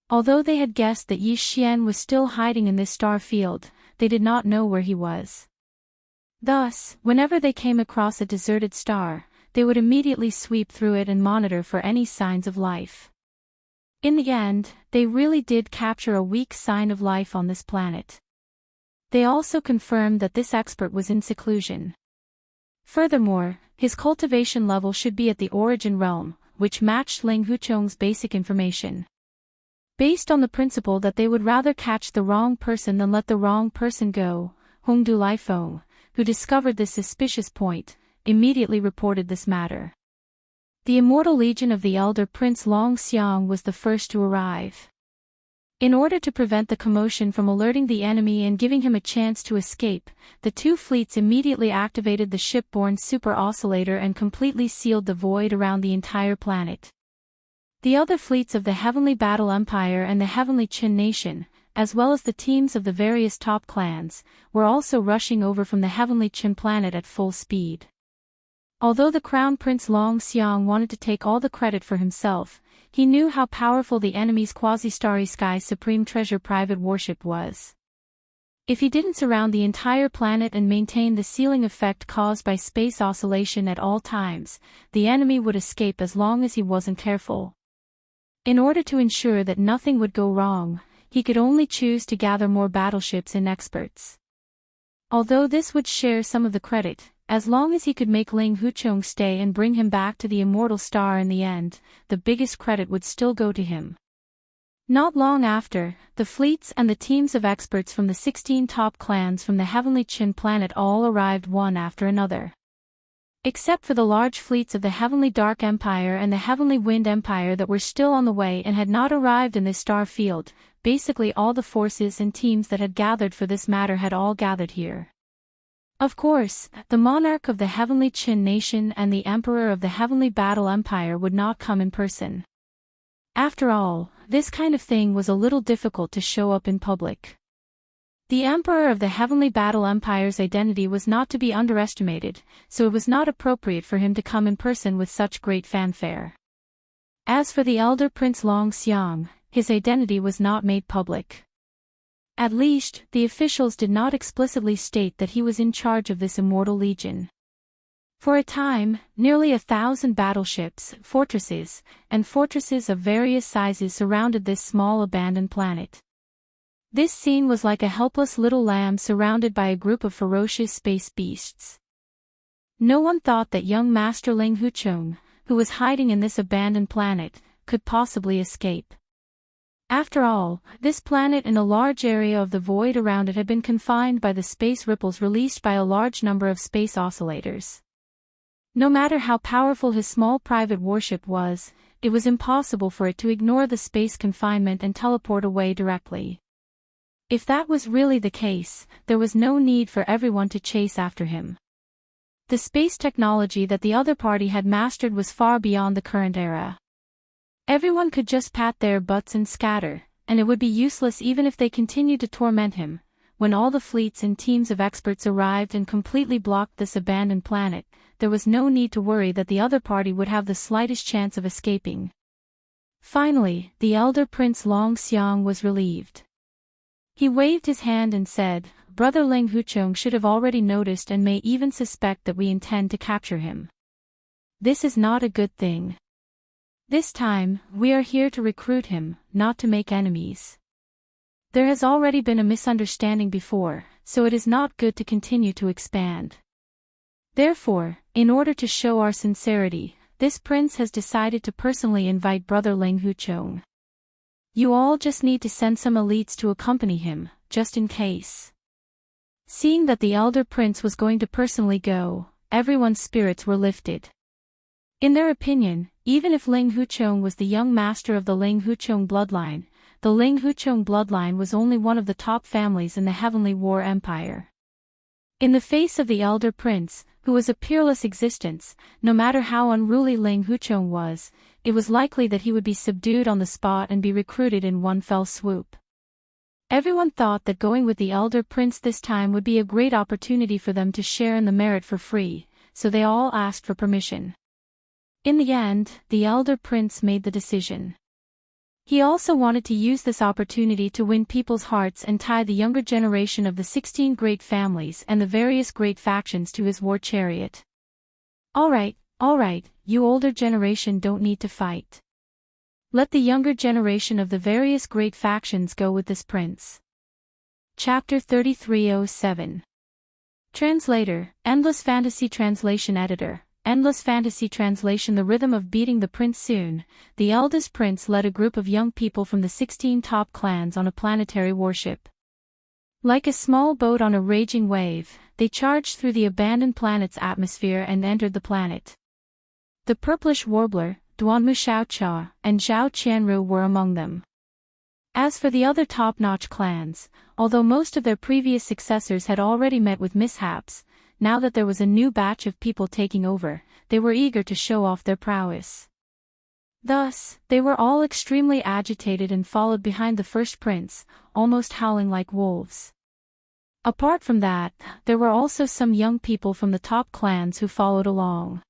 Although they had guessed that Yi Xian was still hiding in this star field, they did not know where he was. Thus, whenever they came across a deserted star, they would immediately sweep through it and monitor for any signs of life. In the end, they really did capture a weak sign of life on this planet. They also confirmed that this expert was in seclusion. Furthermore, his cultivation level should be at the origin realm, which matched Ling Huchong's basic information. Based on the principle that they would rather catch the wrong person than let the wrong person go, Hongdu Laifeng, who discovered this suspicious point, immediately reported this matter. The immortal legion of the elder Prince Long Xiang was the first to arrive. In order to prevent the commotion from alerting the enemy and giving him a chance to escape, the 2 fleets immediately activated the shipborne super oscillator and completely sealed the void around the entire planet. The other fleets of the Heavenly Battle Empire and the Heavenly Qin Nation, as well as the teams of the various top clans, were also rushing over from the Heavenly Qin planet at full speed. Although the Crown Prince Long Xiang wanted to take all the credit for himself, he knew how powerful the enemy's Quasi-Starry Sky's Supreme Treasure private warship was. If he didn't surround the entire planet and maintain the sealing effect caused by space oscillation at all times, the enemy would escape as long as he wasn't careful. In order to ensure that nothing would go wrong, he could only choose to gather more battleships and experts. Although this would share some of the credit, as long as he could make Ling Huchong stay and bring him back to the immortal star in the end, the biggest credit would still go to him. Not long after, the fleets and the teams of experts from the 16 top clans from the Heavenly Qin planet all arrived one after another. Except for the large fleets of the Heavenly Dark Empire and the Heavenly Wind Empire that were still on the way and had not arrived in this star field, basically all the forces and teams that had gathered for this matter had all gathered here. Of course, the monarch of the Heavenly Qin Nation and the emperor of the Heavenly Battle Empire would not come in person. After all, this kind of thing was a little difficult to show up in public. The emperor of the Heavenly Battle Empire's identity was not to be underestimated, so it was not appropriate for him to come in person with such great fanfare. As for the elder Prince Long Xiang, his identity was not made public. At least, the officials did not explicitly state that he was in charge of this immortal legion. For a time, nearly 1,000 battleships, fortresses, and fortresses of various sizes surrounded this small abandoned planet. This scene was like a helpless little lamb surrounded by a group of ferocious space beasts. No one thought that young Master Ling Huchong, who was hiding in this abandoned planet, could possibly escape. After all, this planet and a large area of the void around it had been confined by the space ripples released by a large number of space oscillators. No matter how powerful his small private warship was, it was impossible for it to ignore the space confinement and teleport away directly. If that was really the case, there was no need for everyone to chase after him. The space technology that the other party had mastered was far beyond the current era. Everyone could just pat their butts and scatter, and it would be useless even if they continued to torment him. When all the fleets and teams of experts arrived and completely blocked this abandoned planet, there was no need to worry that the other party would have the slightest chance of escaping. Finally, the elder Prince Long Xiang was relieved. He waved his hand and said, "Brother Ling Huchong should have already noticed and may even suspect that we intend to capture him. This is not a good thing. This time, we are here to recruit him, not to make enemies. There has already been a misunderstanding before, so it is not good to continue to expand. Therefore, in order to show our sincerity, this prince has decided to personally invite Brother Ling Huchong. You all just need to send some elites to accompany him, just in case. Seeing that the elder prince was going to personally go, everyone's spirits were lifted. In their opinion, even if Ling Huchong was the young master of the Ling Huchong bloodline, the Ling Huchong bloodline was only one of the top families in the Heavenly War Empire. In the face of the elder prince, who was a peerless existence, no matter how unruly Ling Huchong was, it was likely that he would be subdued on the spot and be recruited in one fell swoop. Everyone thought that going with the elder prince this time would be a great opportunity for them to share in the merit for free, so they all asked for permission. In the end, the elder prince made the decision. He also wanted to use this opportunity to win people's hearts and tie the younger generation of the 16 great families and the various great factions to his war chariot. Alright, you older generation don't need to fight. Let the younger generation of the various great factions go with this prince. Chapter 3307. Translator, Endless Fantasy Translation Editor. Endless Fantasy Translation. The rhythm of beating the prince. Soon, the eldest prince led a group of young people from the 16 top clans on a planetary warship. Like a small boat on a raging wave, they charged through the abandoned planet's atmosphere and entered the planet. The purplish warbler, Duanmu Xiaocha, and Zhao Qianru were among them. As for the other top-notch clans, although most of their previous successors had already met with mishaps, now that there was a new batch of people taking over, they were eager to show off their prowess. Thus, they were all extremely agitated and followed behind the first prince, almost howling like wolves. Apart from that, there were also some young people from the top clans who followed along.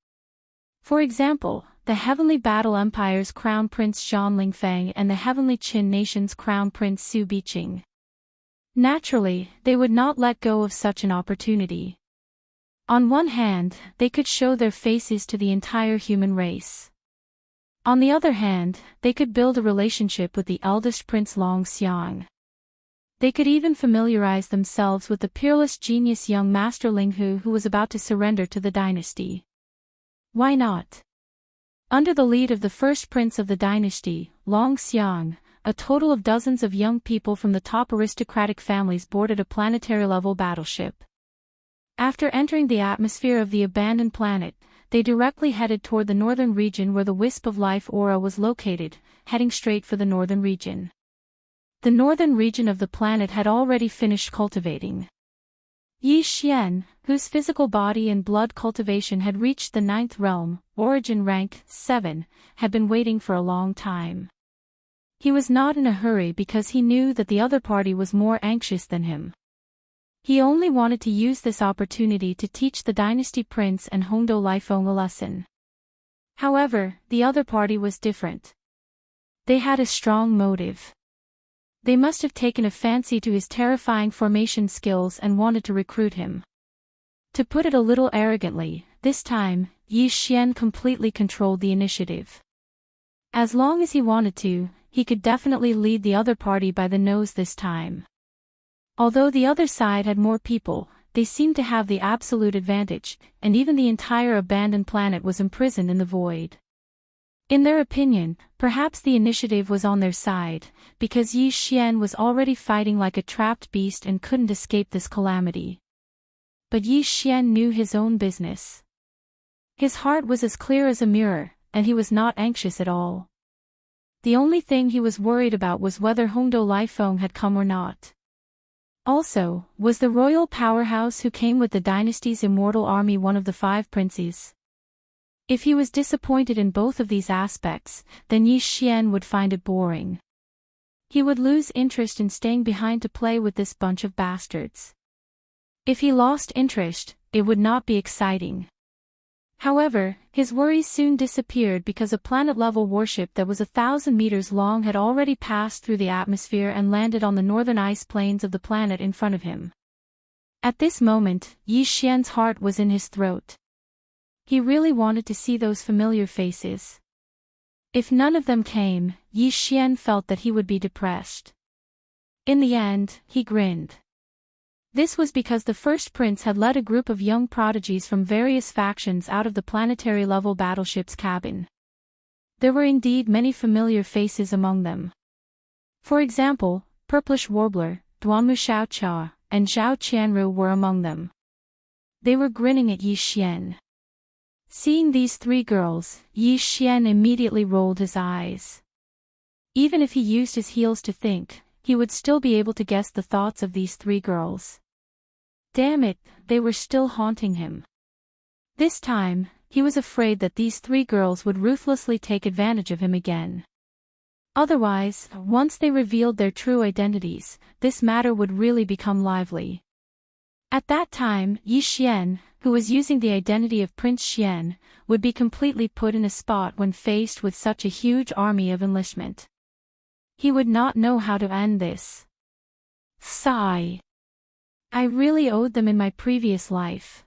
For example, the Heavenly Battle Empire's Crown Prince Zhang Lingfeng and the Heavenly Qin Nation's Crown Prince Su Biqing. Naturally, they would not let go of such an opportunity. On one hand, they could show their faces to the entire human race. On the other hand, they could build a relationship with the eldest Prince Long Xiang. They could even familiarize themselves with the peerless genius young Master Linghu who was about to surrender to the dynasty. Why not? Under the lead of the first prince of the dynasty, Long Xiang, a total of dozens of young people from the top aristocratic families boarded a planetary-level battleship. After entering the atmosphere of the abandoned planet, they directly headed toward the northern region where the Wisp of Life aura was located, heading straight for the northern region. The northern region of the planet had already finished cultivating. Yi Xian, whose physical body and blood cultivation had reached the 9th realm, origin rank 7, had been waiting for a long time. He was not in a hurry because he knew that the other party was more anxious than him. He only wanted to use this opportunity to teach the dynasty prince and Hongdou Lifeng a lesson. However, the other party was different. They had a strong motive. They must have taken a fancy to his terrifying formation skills and wanted to recruit him. To put it a little arrogantly, this time, Yi Xian completely controlled the initiative. As long as he wanted to, he could definitely lead the other party by the nose this time. Although the other side had more people, they seemed to have the absolute advantage, and even the entire abandoned planet was imprisoned in the void. In their opinion, perhaps the initiative was on their side, because Yi Xian was already fighting like a trapped beast and couldn't escape this calamity. But Yi Xian knew his own business. His heart was as clear as a mirror, and he was not anxious at all. The only thing he was worried about was whether Hongdou Lifeng had come or not. Also, was the royal powerhouse who came with the dynasty's immortal army one of the 5 princes? If he was disappointed in both of these aspects, then Yi Xian would find it boring. He would lose interest in staying behind to play with this bunch of bastards. If he lost interest, it would not be exciting. However, his worries soon disappeared because a planet-level warship that was 1,000 meters long had already passed through the atmosphere and landed on the northern ice plains of the planet in front of him. At this moment, Yi Xian's heart was in his throat. He really wanted to see those familiar faces. If none of them came, Yi Xian felt that he would be depressed. In the end, he grinned. This was because the first prince had led a group of young prodigies from various factions out of the planetary-level battleship's cabin. There were indeed many familiar faces among them. For example, Purplish Warbler, Duanmu Xiaocha, and Zhao Qianru were among them. They were grinning at Yi Xian. Seeing these three girls, Yi Xian immediately rolled his eyes. Even if he used his heels to think, he would still be able to guess the thoughts of these three girls. Damn it, they were still haunting him. This time, he was afraid that these three girls would ruthlessly take advantage of him again. Otherwise, once they revealed their true identities, this matter would really become lively. At that time, Yi Xian, who was using the identity of Prince Xian, would be completely put in a spot when faced with such a huge army of enlistment. He would not know how to end this. Sigh. I really owed them in my previous life.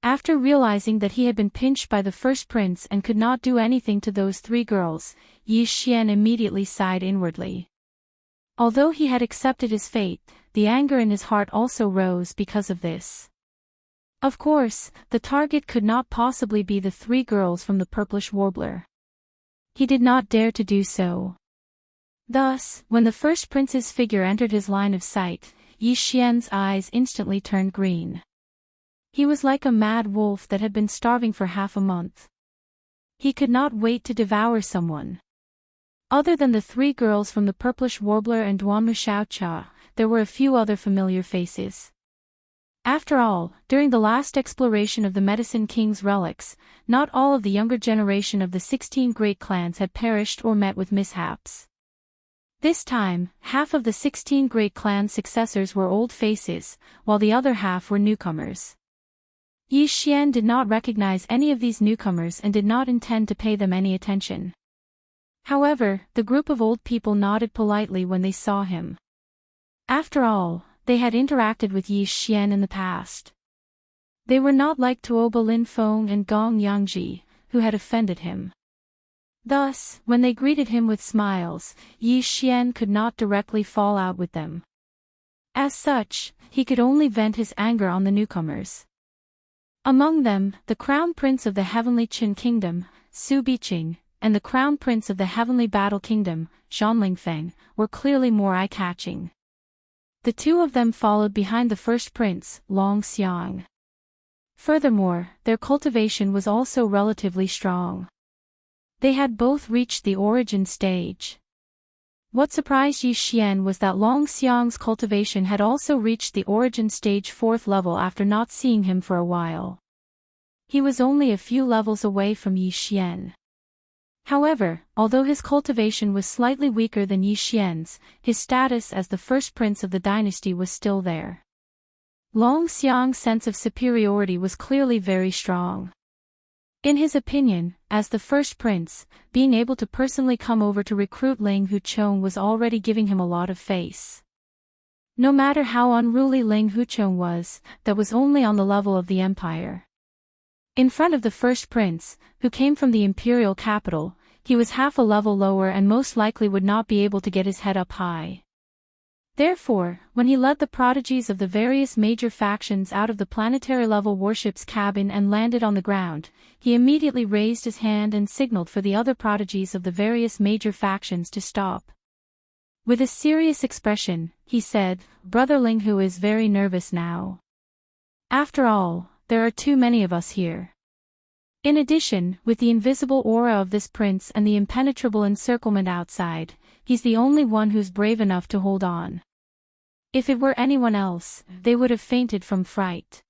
After realizing that he had been pinched by the first prince and could not do anything to those three girls, Yi Xian immediately sighed inwardly. Although he had accepted his fate, the anger in his heart also rose because of this. Of course, the target could not possibly be the three girls from the Purplish Warbler. He did not dare to do so. Thus, when the first prince's figure entered his line of sight, Yi Xian's eyes instantly turned green. He was like a mad wolf that had been starving for half a month. He could not wait to devour someone. Other than the three girls from the Purplish Warbler and Duanmu Xiaocha, there were a few other familiar faces. After all, during the last exploration of the Medicine King's relics, not all of the younger generation of the 16 great clans had perished or met with mishaps. This time, half of the 16 great clan successors were old faces, while the other half were newcomers. Yi Xian did not recognize any of these newcomers and did not intend to pay them any attention. However, the group of old people nodded politely when they saw him. After all, they had interacted with Yi Xian in the past. They were not like Tuoba Lin Feng and Gong Yangji, who had offended him. Thus, when they greeted him with smiles, Yi Xian could not directly fall out with them. As such, he could only vent his anger on the newcomers. Among them, the Crown Prince of the Heavenly Qin Kingdom, Su Biqing, and the Crown Prince of the Heavenly Battle Kingdom, Zhanling Feng, were clearly more eye-catching. The two of them followed behind the first prince, Long Xiang. Furthermore, their cultivation was also relatively strong. They had both reached the origin stage. What surprised Yi Xian was that Long Xiang's cultivation had also reached the origin stage 4th level after not seeing him for a while. He was only a few levels away from Yi Xian. However, although his cultivation was slightly weaker than Yi Xian's, his status as the first prince of the dynasty was still there. Long Xiang's sense of superiority was clearly very strong. In his opinion, as the first prince, being able to personally come over to recruit Ling Huchong was already giving him a lot of face. No matter how unruly Ling Huchong was, that was only on the level of the empire. In front of the first prince, who came from the imperial capital, he was half a level lower and most likely would not be able to get his head up high. Therefore, when he led the prodigies of the various major factions out of the planetary-level warship's cabin and landed on the ground, he immediately raised his hand and signaled for the other prodigies of the various major factions to stop. With a serious expression, he said, "Brother Linghu is very nervous now. After all, there are too many of us here." In addition, with the invisible aura of this prince and the impenetrable encirclement outside, he's the only one who's brave enough to hold on. If it were anyone else, they would have fainted from fright.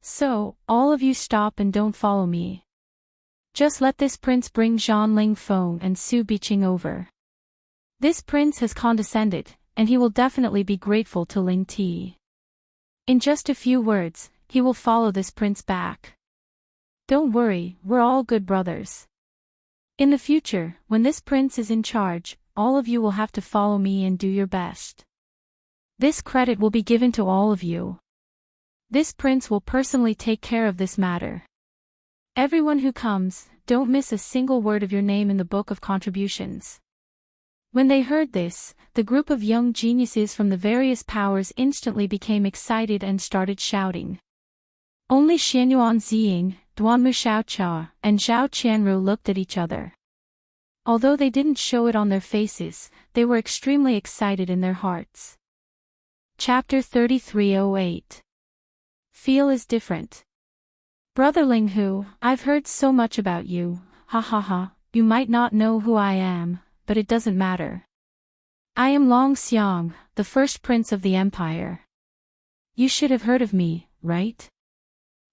So, all of you stop and don't follow me. Just let this prince bring Zhanling Feng and Su Biqing over. This prince has condescended, and he will definitely be grateful to Ling Ti. In just a few words, he will follow this prince back. Don't worry, we're all good brothers. In the future, when this prince is in charge, all of you will have to follow me and do your best. This credit will be given to all of you. This prince will personally take care of this matter. Everyone who comes, don't miss a single word of your name in the book of contributions." When they heard this, the group of young geniuses from the various powers instantly became excited and started shouting. Only Xianyuan Ziying, Duanmu Xiaocha, and Zhao Qianru looked at each other. Although they didn't show it on their faces, they were extremely excited in their hearts. Chapter 3308. Feel is different. Brother Linghu, I've heard so much about you, ha ha ha, you might not know who I am, but it doesn't matter. I am Long Xiang, the first prince of the empire. You should have heard of me, right?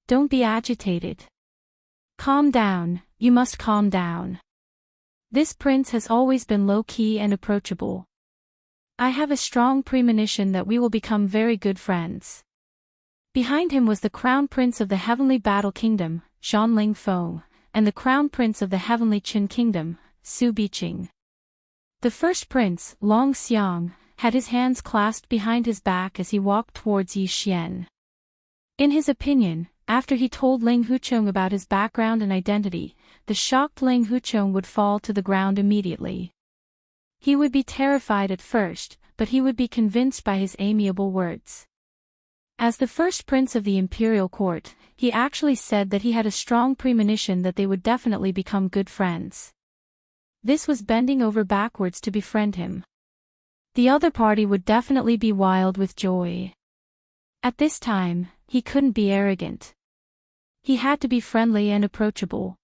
Don't be agitated. Calm down, you must calm down. This prince has always been low-key and approachable. I have a strong premonition that we will become very good friends. Behind him was the crown prince of the heavenly battle kingdom, Zhanling Feng, and the crown prince of the heavenly Qin kingdom, Su Biqing. The first prince, Long Xiang, had his hands clasped behind his back as he walked towards Yi Xian. In his opinion, after he told Ling Hucheng about his background and identity, the shocked Ling Hucheng would fall to the ground immediately. He would be terrified at first, but he would be convinced by his amiable words. As the first prince of the imperial court, he actually said that he had a strong premonition that they would definitely become good friends. This was bending over backwards to befriend him. The other party would definitely be wild with joy. At this time, he couldn't be arrogant. He had to be friendly and approachable.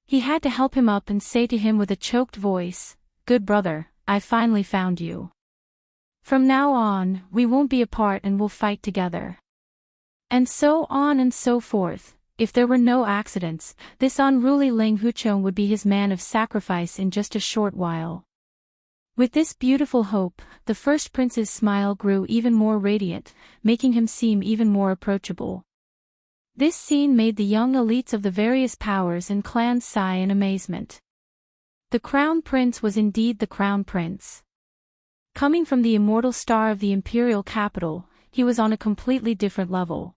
He had to help him up and say to him with a choked voice, "Good brother, I finally found you. From now on, we won't be apart and we'll fight together." And so on and so forth. If there were no accidents, this unruly Ling Hucheng would be his man of sacrifice in just a short while. With this beautiful hope, the first prince's smile grew even more radiant, making him seem even more approachable. This scene made the young elites of the various powers and clans sigh in amazement. The crown prince was indeed the crown prince. Coming from the immortal star of the imperial capital, he was on a completely different level.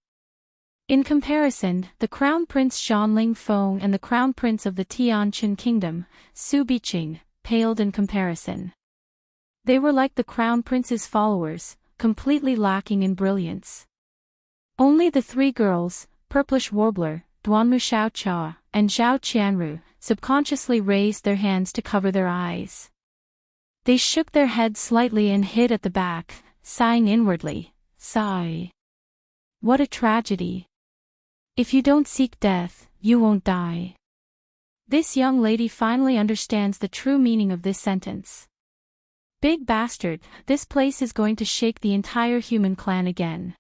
In comparison, the crown prince Zhanling Feng and the crown prince of the Tianqin kingdom, Su Biqing, paled in comparison. They were like the crown prince's followers, completely lacking in brilliance. Only the three girls, Purplish Warbler, Duanmu Xiaocha, and Zhao Qianru, subconsciously raised their hands to cover their eyes. They shook their heads slightly and hid at the back, sighing inwardly, "Sigh. What a tragedy. If you don't seek death, you won't die." This young lady finally understands the true meaning of this sentence. Big bastard, this place is going to shake the entire human clan again.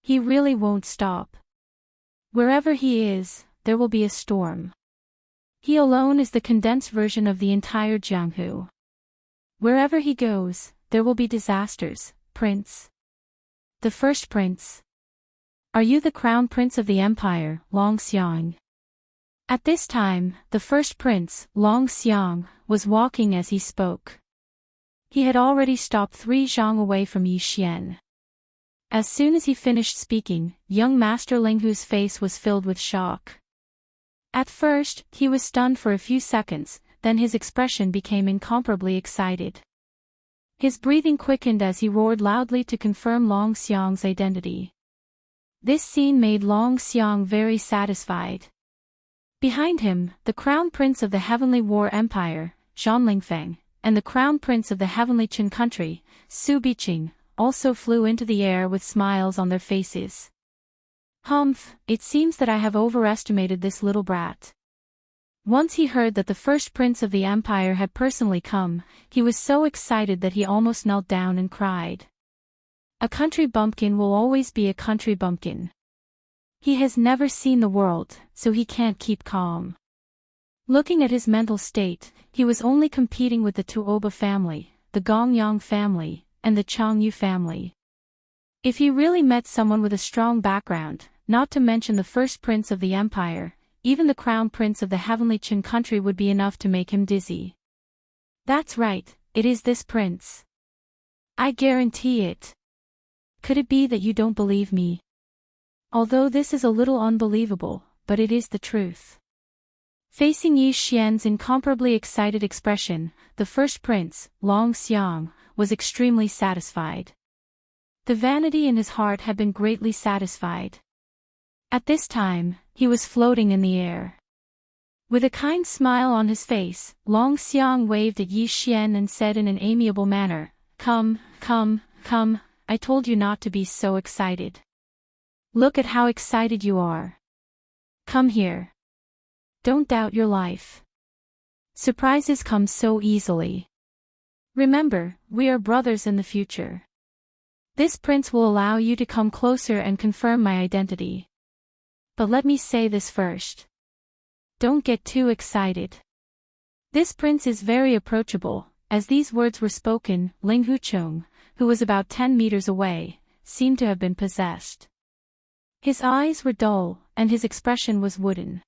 He really won't stop. Wherever he is, there will be a storm. He alone is the condensed version of the entire Jianghu. Wherever he goes, there will be disasters, Prince. The first prince. Are you the crown prince of the empire, Long Xiang? At this time, the first prince, Long Xiang, was walking as he spoke. He had already stopped 3 zhang away from Yi Xian. As soon as he finished speaking, young Master Linghu's face was filled with shock. At first, he was stunned for a few seconds, then his expression became incomparably excited. His breathing quickened as he roared loudly to confirm Long Xiang's identity. This scene made Long Xiang very satisfied. Behind him, the crown prince of the heavenly war empire, Zhanling Feng, and the crown prince of the heavenly Qin country, Su Biqing, also flew into the air with smiles on their faces. Humph, it seems that I have overestimated this little brat. Once he heard that the first prince of the empire had personally come, he was so excited that he almost knelt down and cried. A country bumpkin will always be a country bumpkin. He has never seen the world, so he can't keep calm. Looking at his mental state, he was only competing with the Tuoba family, the Gongyang family, and the Changyu family. If he really met someone with a strong background, not to mention the first prince of the empire, even the crown prince of the heavenly Qin country would be enough to make him dizzy. That's right, it is this prince. I guarantee it. Could it be that you don't believe me? Although this is a little unbelievable, but it is the truth. Facing Yi Xian's incomparably excited expression, the first prince, Long Xiang, was extremely satisfied. The vanity in his heart had been greatly satisfied. At this time, he was floating in the air. With a kind smile on his face, Long Xiang waved at Yi Xian and said in an amiable manner, "Come, come, come, I told you not to be so excited. Look at how excited you are. Come here. Don't doubt your life. Surprises come so easily. Remember, we are brothers in the future. This prince will allow you to come closer and confirm my identity. But let me say this first. Don't get too excited. This prince is very approachable." As these words were spoken, Ling Hucheng, who was about 10 meters away, seemed to have been possessed. His eyes were dull, and his expression was wooden.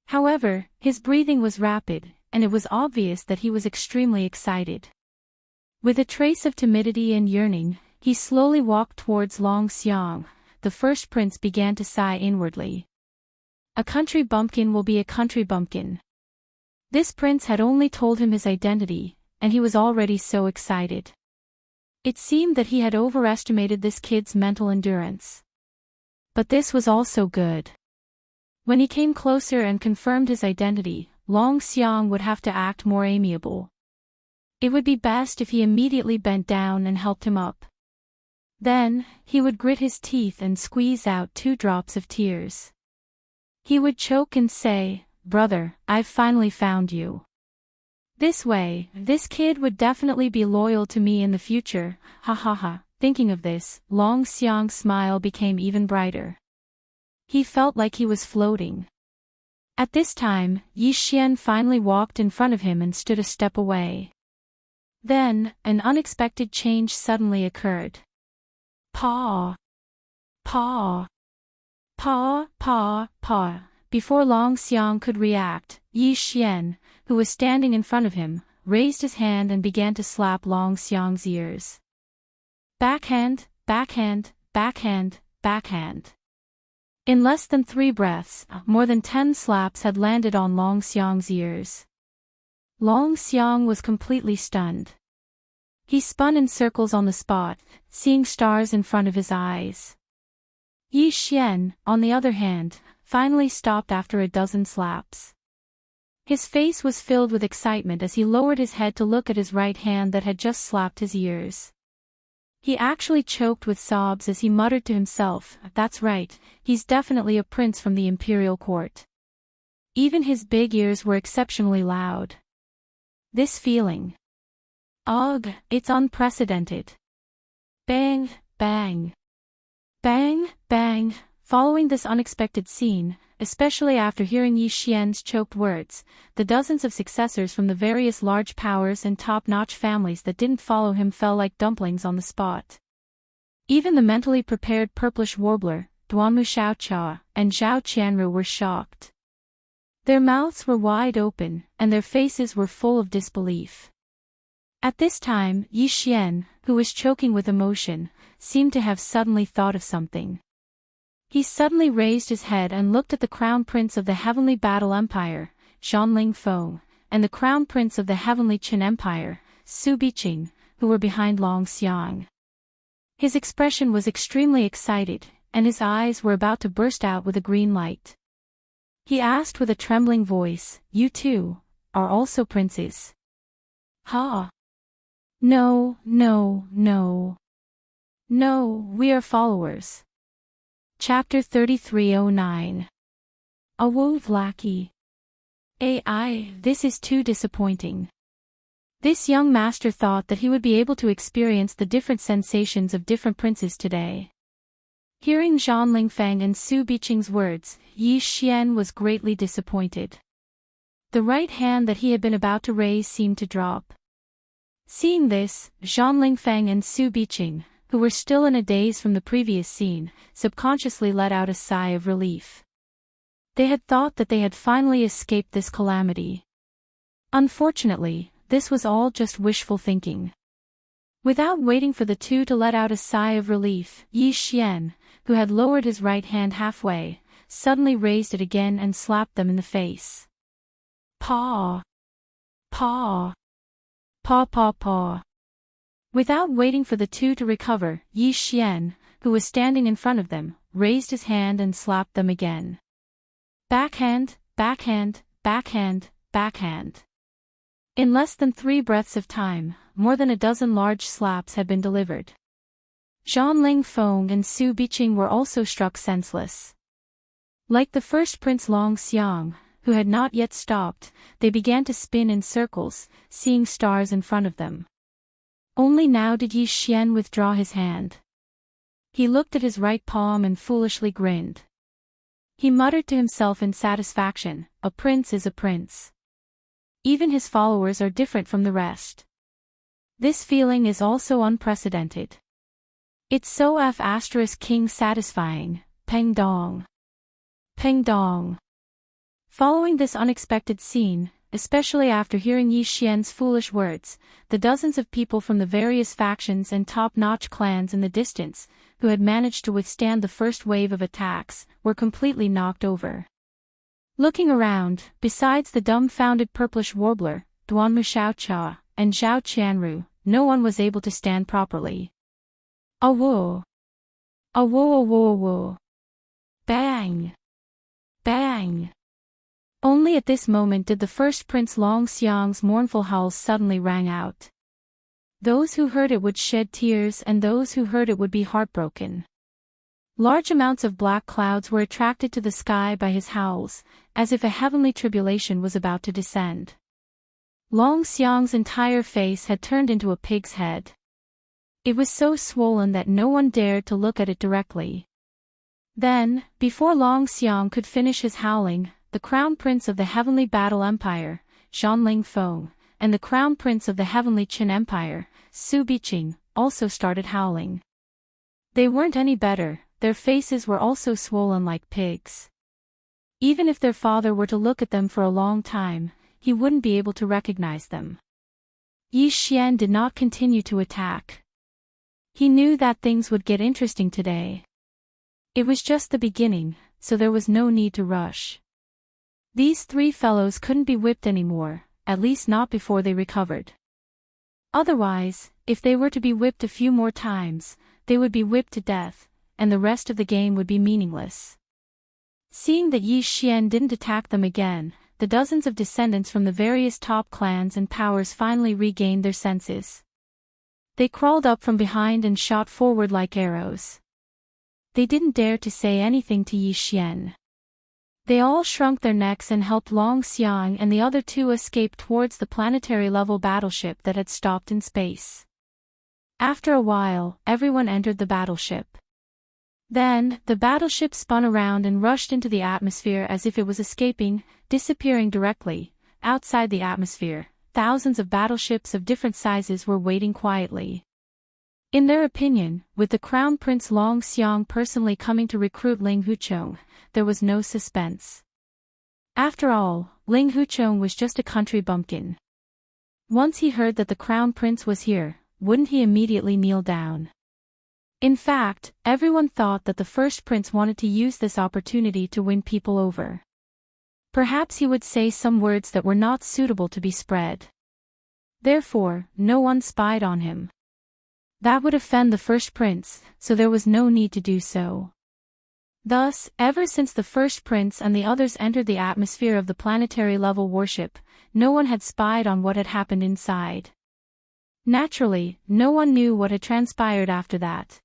However, his breathing was rapid, and it was obvious that he was extremely excited. With a trace of timidity and yearning, he slowly walked towards Long Xiang. The first prince began to sigh inwardly. A country bumpkin will be a country bumpkin. This prince had only told him his identity, and he was already so excited. It seemed that he had overestimated this kid's mental endurance. But this was also good. When he came closer and confirmed his identity, Long Xiang would have to act more amiable. It would be best if he immediately bent down and helped him up. Then, he would grit his teeth and squeeze out 2 drops of tears. He would choke and say, "Brother, I've finally found you. This way, this kid would definitely be loyal to me in the future, ha ha ha." Thinking of this, Long Xiang's smile became even brighter. He felt like he was floating. At this time, Yi Xian finally walked in front of him and stood a step away. Then, an unexpected change suddenly occurred. Paw! Paw! Paw, paw, paw. Before Long Xiang could react, Yi Xian, who was standing in front of him, raised his hand and began to slap Long Xiang's ears. Backhand, backhand, backhand, backhand. In less than 3 breaths, more than 10 slaps had landed on Long Xiang's ears. Long Xiang was completely stunned. He spun in circles on the spot, seeing stars in front of his eyes. Yi Xian, on the other hand, finally stopped after a dozen slaps. His face was filled with excitement as he lowered his head to look at his right hand that had just slapped his ears. He actually choked with sobs as he muttered to himself, "That's right, he's definitely a prince from the imperial court." Even his big ears were exceptionally loud. This feeling. Ugh, it's unprecedented. Bang, bang. Bang, bang. Following this unexpected scene, especially after hearing Yi Xian's choked words, the dozens of successors from the various large powers and top-notch families that didn't follow him fell like dumplings on the spot. Even the mentally prepared purplish warbler, Duanmu Xiaocha, and Zhao Qianru were shocked. Their mouths were wide open, and their faces were full of disbelief. At this time, Yi Xian, who was choking with emotion, seemed to have suddenly thought of something. He suddenly raised his head and looked at the Crown Prince of the Heavenly Battle Empire, Zhanling Feng, and the Crown Prince of the Heavenly Qin Empire, Su Biqing, who were behind Long Xiang. His expression was extremely excited, and his eyes were about to burst out with a green light. He asked with a trembling voice, "You too, are also princes?" "Ha! No, no, no. No, we are followers." Chapter 3309. A Wolf Lackey. AI, this is too disappointing. This young master thought that he would be able to experience the different sensations of different princes today. Hearing Zhan Lingfang and Su Biqing's words, Yi Xian was greatly disappointed. The right hand that he had been about to raise seemed to drop. Seeing this, Zhan Lingfang and Su Biqing, who were still in a daze from the previous scene, subconsciously let out a sigh of relief. They had thought that they had finally escaped this calamity. Unfortunately, this was all just wishful thinking. Without waiting for the two to let out a sigh of relief, Yi Xian, who had lowered his right hand halfway, suddenly raised it again and slapped them in the face. Paw! Paw! Paw paw paw! Without waiting for the two to recover, Yi Xian, who was standing in front of them, raised his hand and slapped them again. Backhand, backhand, backhand, backhand. In less than 3 breaths of time, more than a dozen large slaps had been delivered. Zhang Lingfeng and Su Biqing were also struck senseless. Like the first Prince Long Xiang, who had not yet stopped, they began to spin in circles, seeing stars in front of them. Only now did Yi Xian withdraw his hand. He looked at his right palm and foolishly grinned. He muttered to himself in satisfaction, "A prince is a prince. Even his followers are different from the rest. This feeling is also unprecedented. It's so King satisfying, Peng Dong. Peng Dong." Following this unexpected scene, especially after hearing Yi Xian's foolish words, the dozens of people from the various factions and top-notch clans in the distance, who had managed to withstand the first wave of attacks, were completely knocked over. Looking around, besides the dumbfounded purplish warbler, Duanmu Xiaocha, and Zhao Qianru, no one was able to stand properly. Awo! Awo awo awo! Bang! Bang! Only at this moment did the first Prince Long Xiang's mournful howls suddenly rang out. Those who heard it would shed tears and those who heard it would be heartbroken. Large amounts of black clouds were attracted to the sky by his howls, as if a heavenly tribulation was about to descend. Long Xiang's entire face had turned into a pig's head. It was so swollen that no one dared to look at it directly. Then, before Long Xiang could finish his howling, the Crown Prince of the Heavenly Battle Empire, Zhang Lingfeng, and the Crown Prince of the Heavenly Qin Empire, Su Biqing, also started howling. They weren't any better, their faces were also swollen like pigs. Even if their father were to look at them for a long time, he wouldn't be able to recognize them. Yi Xian did not continue to attack. He knew that things would get interesting today. It was just the beginning, so there was no need to rush. These 3 fellows couldn't be whipped anymore, at least not before they recovered. Otherwise, if they were to be whipped a few more times, they would be whipped to death, and the rest of the game would be meaningless. Seeing that Yi Xian didn't attack them again, the dozens of descendants from the various top clans and powers finally regained their senses. They crawled up from behind and shot forward like arrows. They didn't dare to say anything to Yi Xian. They all shrunk their necks and helped Long Xiang and the other 2 escape towards the planetary-level battleship that had stopped in space. After a while, everyone entered the battleship. Then, the battleship spun around and rushed into the atmosphere as if it was escaping, disappearing directly. Outside the atmosphere, thousands of battleships of different sizes were waiting quietly. In their opinion, with the Crown Prince Long Xiang personally coming to recruit Ling Huchong, there was no suspense. After all, Ling Huchong was just a country bumpkin. Once he heard that the Crown Prince was here, wouldn't he immediately kneel down? In fact, everyone thought that the first prince wanted to use this opportunity to win people over. Perhaps he would say some words that were not suitable to be spread. Therefore, no one spied on him. That would offend the first prince, so there was no need to do so. Thus, ever since the first prince and the others entered the atmosphere of the planetary-level warship, no one had spied on what had happened inside. Naturally, no one knew what had transpired after that.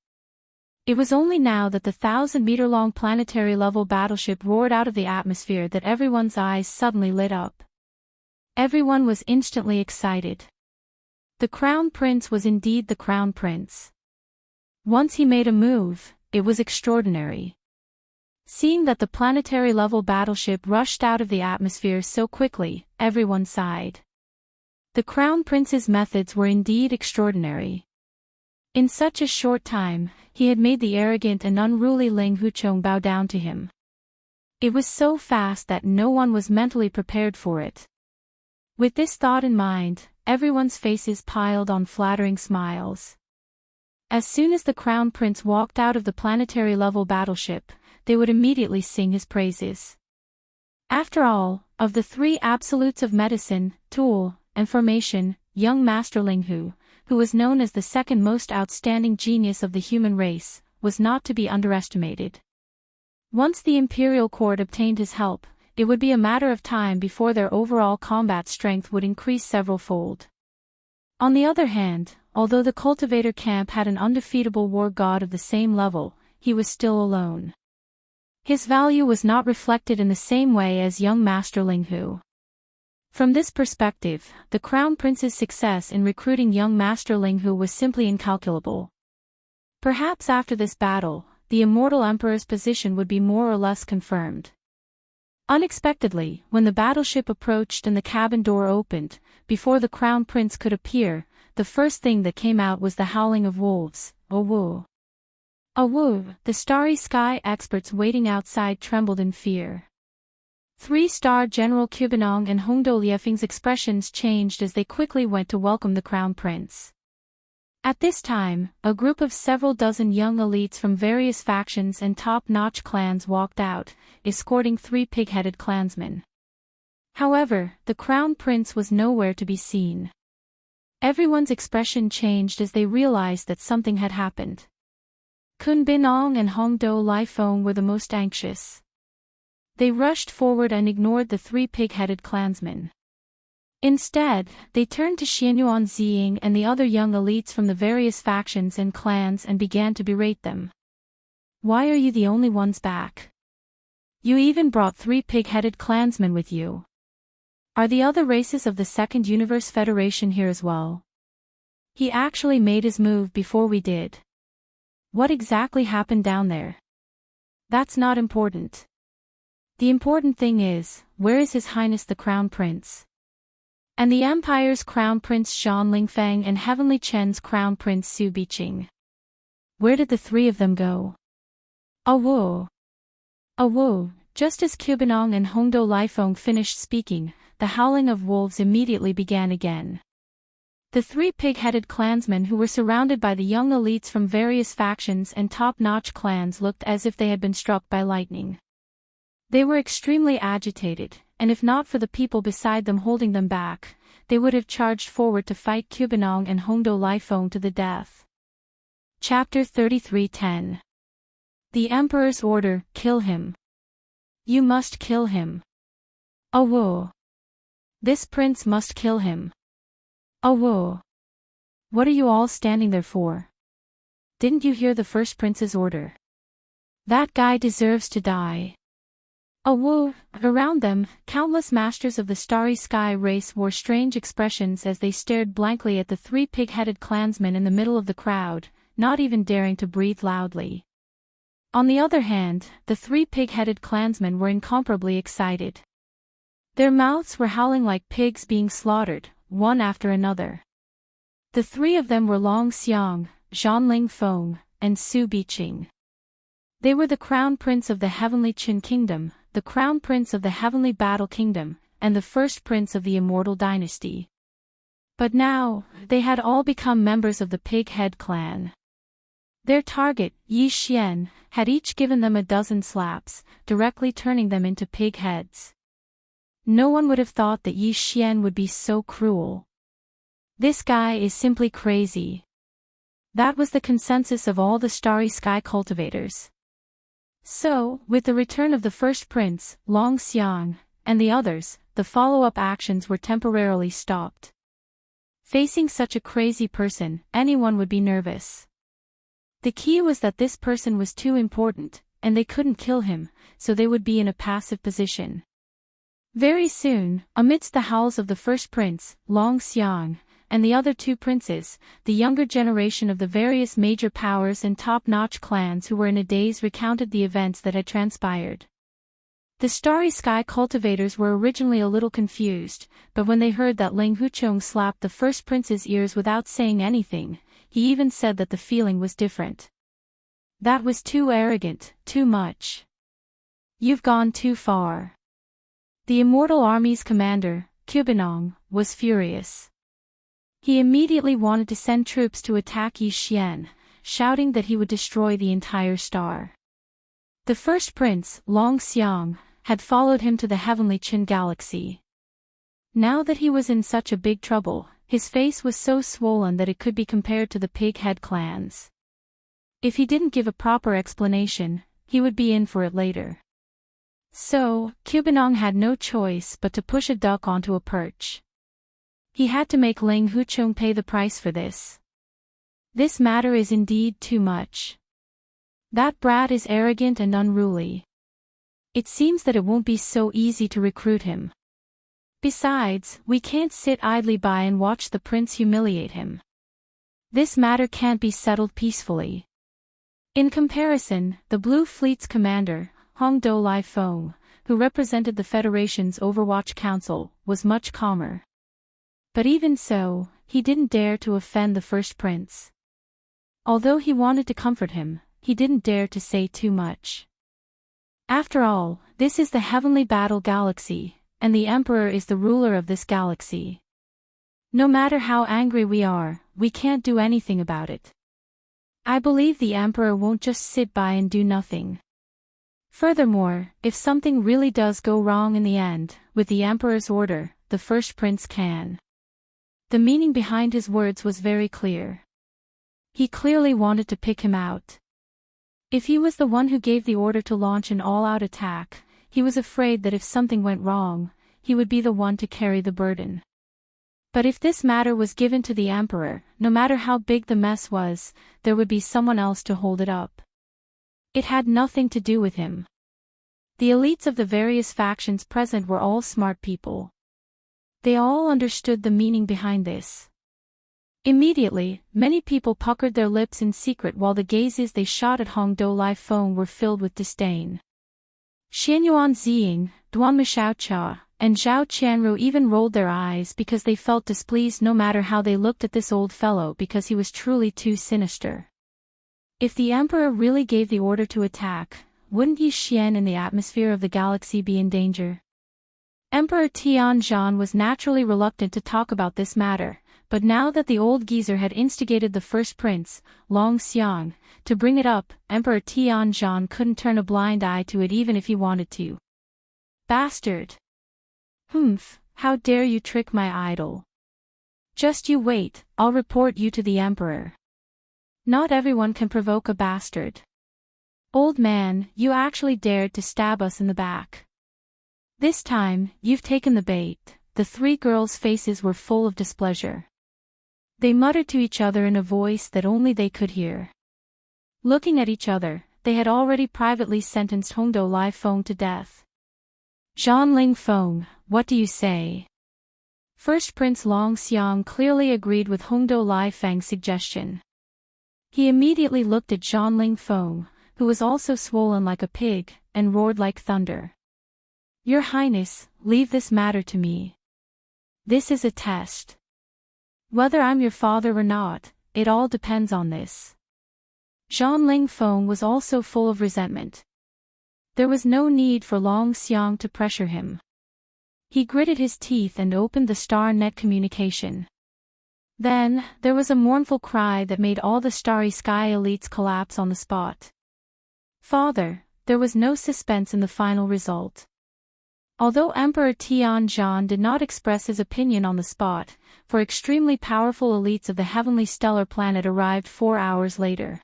It was only now that the 1,000-meter-long planetary-level battleship roared out of the atmosphere that everyone's eyes suddenly lit up. Everyone was instantly excited. The Crown Prince was indeed the Crown Prince. Once he made a move, it was extraordinary. Seeing that the planetary-level battleship rushed out of the atmosphere so quickly, everyone sighed. The Crown Prince's methods were indeed extraordinary. In such a short time, he had made the arrogant and unruly Ling Huchong bow down to him. It was so fast that no one was mentally prepared for it. With this thought in mind, everyone's faces piled on flattering smiles. As soon as the Crown Prince walked out of the planetary-level battleship, they would immediately sing his praises. After all, of the three absolutes of medicine, tool, and formation, young Master Linghu, who was known as the second most outstanding genius of the human race, was not to be underestimated. Once the imperial court obtained his help, it would be a matter of time before their overall combat strength would increase several-fold. On the other hand, although the cultivator camp had an undefeatable war god of the same level, he was still alone. His value was not reflected in the same way as young Master Linghu. From this perspective, the Crown Prince's success in recruiting young Master Linghu was simply incalculable. Perhaps after this battle, the immortal emperor's position would be more or less confirmed. Unexpectedly, when the battleship approached and the cabin door opened, before the Crown Prince could appear, the first thing that came out was the howling of wolves. Oh woo! Oh woo! The starry sky experts waiting outside trembled in fear. 3-star General Cubanong and Hongdo Liefeng's expressions changed as they quickly went to welcome the Crown Prince. At this time, a group of several dozen young elites from various factions and top-notch clans walked out, escorting 3 pig-headed clansmen. However, the Crown Prince was nowhere to be seen. Everyone's expression changed as they realized that something had happened. Kun Binong and Hongdo Liefeng were the most anxious. They rushed forward and ignored the 3 pig-headed clansmen. Instead, they turned to Xianyuan Ziying and the other young elites from the various factions and clans and began to berate them. Why are you the only ones back? You even brought 3 pig-headed clansmen with you. Are the other races of the Second Universe Federation here as well? He actually made his move before we did. What exactly happened down there? That's not important. The important thing is, where is His Highness the Crown Prince? And the Empire's Crown Prince Zhang Lingfeng and Heavenly Chen's Crown Prince Su Biqing. Where did the 3 of them go? Awoo! Awoo! Just as Cubanong and Hongdo Liefeng finished speaking, the howling of wolves immediately began again. The 3 pig-headed clansmen who were surrounded by the young elites from various factions and top-notch clans looked as if they had been struck by lightning. They were extremely agitated, and if not for the people beside them holding them back, they would have charged forward to fight Cubanong and Hongdo Liefeng to the death. Chapter 33:10. The Emperor's Order, Kill him. You must kill him. Awoo! This prince must kill him. Awoo! What are you all standing there for? Didn't you hear the first prince's order? That guy deserves to die. Awoo! Around them, countless masters of the Starry Sky race wore strange expressions as they stared blankly at the 3 pig-headed clansmen in the middle of the crowd, not even daring to breathe loudly. On the other hand, the 3 pig-headed clansmen were incomparably excited. Their mouths were howling like pigs being slaughtered, one after another. The 3 of them were Long Xiang, Zhang Lingfeng, and Su Biqing. They were the Crown Prince of the Heavenly Qin Kingdom, the Crown Prince of the Heavenly Battle Kingdom, and the first Prince of the Immortal Dynasty. But now, they had all become members of the Pig Head clan. Their target, Yi Xian, had each given them a dozen slaps, directly turning them into pig heads. No one would have thought that Yi Xian would be so cruel. This guy is simply crazy. That was the consensus of all the Starry Sky cultivators. So, with the return of the first prince, Long Xiang, and the others, the follow-up actions were temporarily stopped. Facing such a crazy person, anyone would be nervous. The key was that this person was too important, and they couldn't kill him, so they would be in a passive position. Very soon, amidst the howls of the first prince, Long Xiang, and the other 2 princes, the younger generation of the various major powers and top-notch clans who were in a daze recounted the events that had transpired. The Starry Sky cultivators were originally a little confused, but when they heard that Ling Huchong slapped the first prince's ears without saying anything, he even said that the feeling was different. That was too arrogant, too much. You've gone too far. The Immortal Army's commander, Cubanong, was furious. He immediately wanted to send troops to attack Yi Xian, shouting that he would destroy the entire star. The first prince, Long Xiang, had followed him to the heavenly Qin galaxy. Now that he was in such a big trouble, his face was so swollen that it could be compared to the pig head clans. If he didn't give a proper explanation, he would be in for it later. So, Cubanong had no choice but to push a duck onto a perch. He had to make Ling Huchong pay the price for this. This matter is indeed too much. That brat is arrogant and unruly. It seems that it won't be so easy to recruit him. Besides, we can't sit idly by and watch the prince humiliate him. This matter can't be settled peacefully. In comparison, the Blue Fleet's commander, Hongdo Lai Feng, who represented the Federation's Overwatch Council, was much calmer. But even so, he didn't dare to offend the first prince. Although he wanted to comfort him, he didn't dare to say too much. After all, this is the Heavenly Battle Galaxy, and the Emperor is the ruler of this galaxy. No matter how angry we are, we can't do anything about it. I believe the Emperor won't just sit by and do nothing. Furthermore, if something really does go wrong in the end, with the Emperor's order, the first prince can. The meaning behind his words was very clear. He clearly wanted to pick him out. If he was the one who gave the order to launch an all-out attack, he was afraid that if something went wrong, he would be the one to carry the burden. But if this matter was given to the Emperor, no matter how big the mess was, there would be someone else to hold it up. It had nothing to do with him. The elites of the various factions present were all smart people. They all understood the meaning behind this. Immediately, many people puckered their lips in secret while the gazes they shot at Hongdo Lai Feng were filled with disdain. Xianyuan Ziying, Duan Mishaocha, and Zhao Qianru even rolled their eyes because they felt displeased no matter how they looked at this old fellow because he was truly too sinister. If the Emperor really gave the order to attack, wouldn't Yi Xian and the atmosphere of the galaxy be in danger? Emperor Tianzhan was naturally reluctant to talk about this matter, but now that the old geezer had instigated the first prince, Long Xiang, to bring it up, Emperor Tianzhan couldn't turn a blind eye to it even if he wanted to. Bastard! Humph, how dare you trick my idol? Just you wait, I'll report you to the Emperor. Not everyone can provoke a bastard. Old man, you actually dared to stab us in the back. This time, you've taken the bait. The three girls' faces were full of displeasure. They muttered to each other in a voice that only they could hear. Looking at each other, they had already privately sentenced Hongdo Lai Feng to death. Zhanling Feng, what do you say? First Prince Long Xiang clearly agreed with Hongdo Lai Feng's suggestion. He immediately looked at Zhanling Feng, who was also swollen like a pig, and roared like thunder. Your Highness, leave this matter to me. This is a test. Whether I'm your father or not, it all depends on this. Zhanling Feng was also full of resentment. There was no need for Long Xiang to pressure him. He gritted his teeth and opened the star net communication. Then, there was a mournful cry that made all the Starry Sky elites collapse on the spot. Father, there was no suspense in the final result. Although Emperor Tianzhan did not express his opinion on the spot, for extremely powerful elites of the heavenly stellar planet arrived 4 hours later.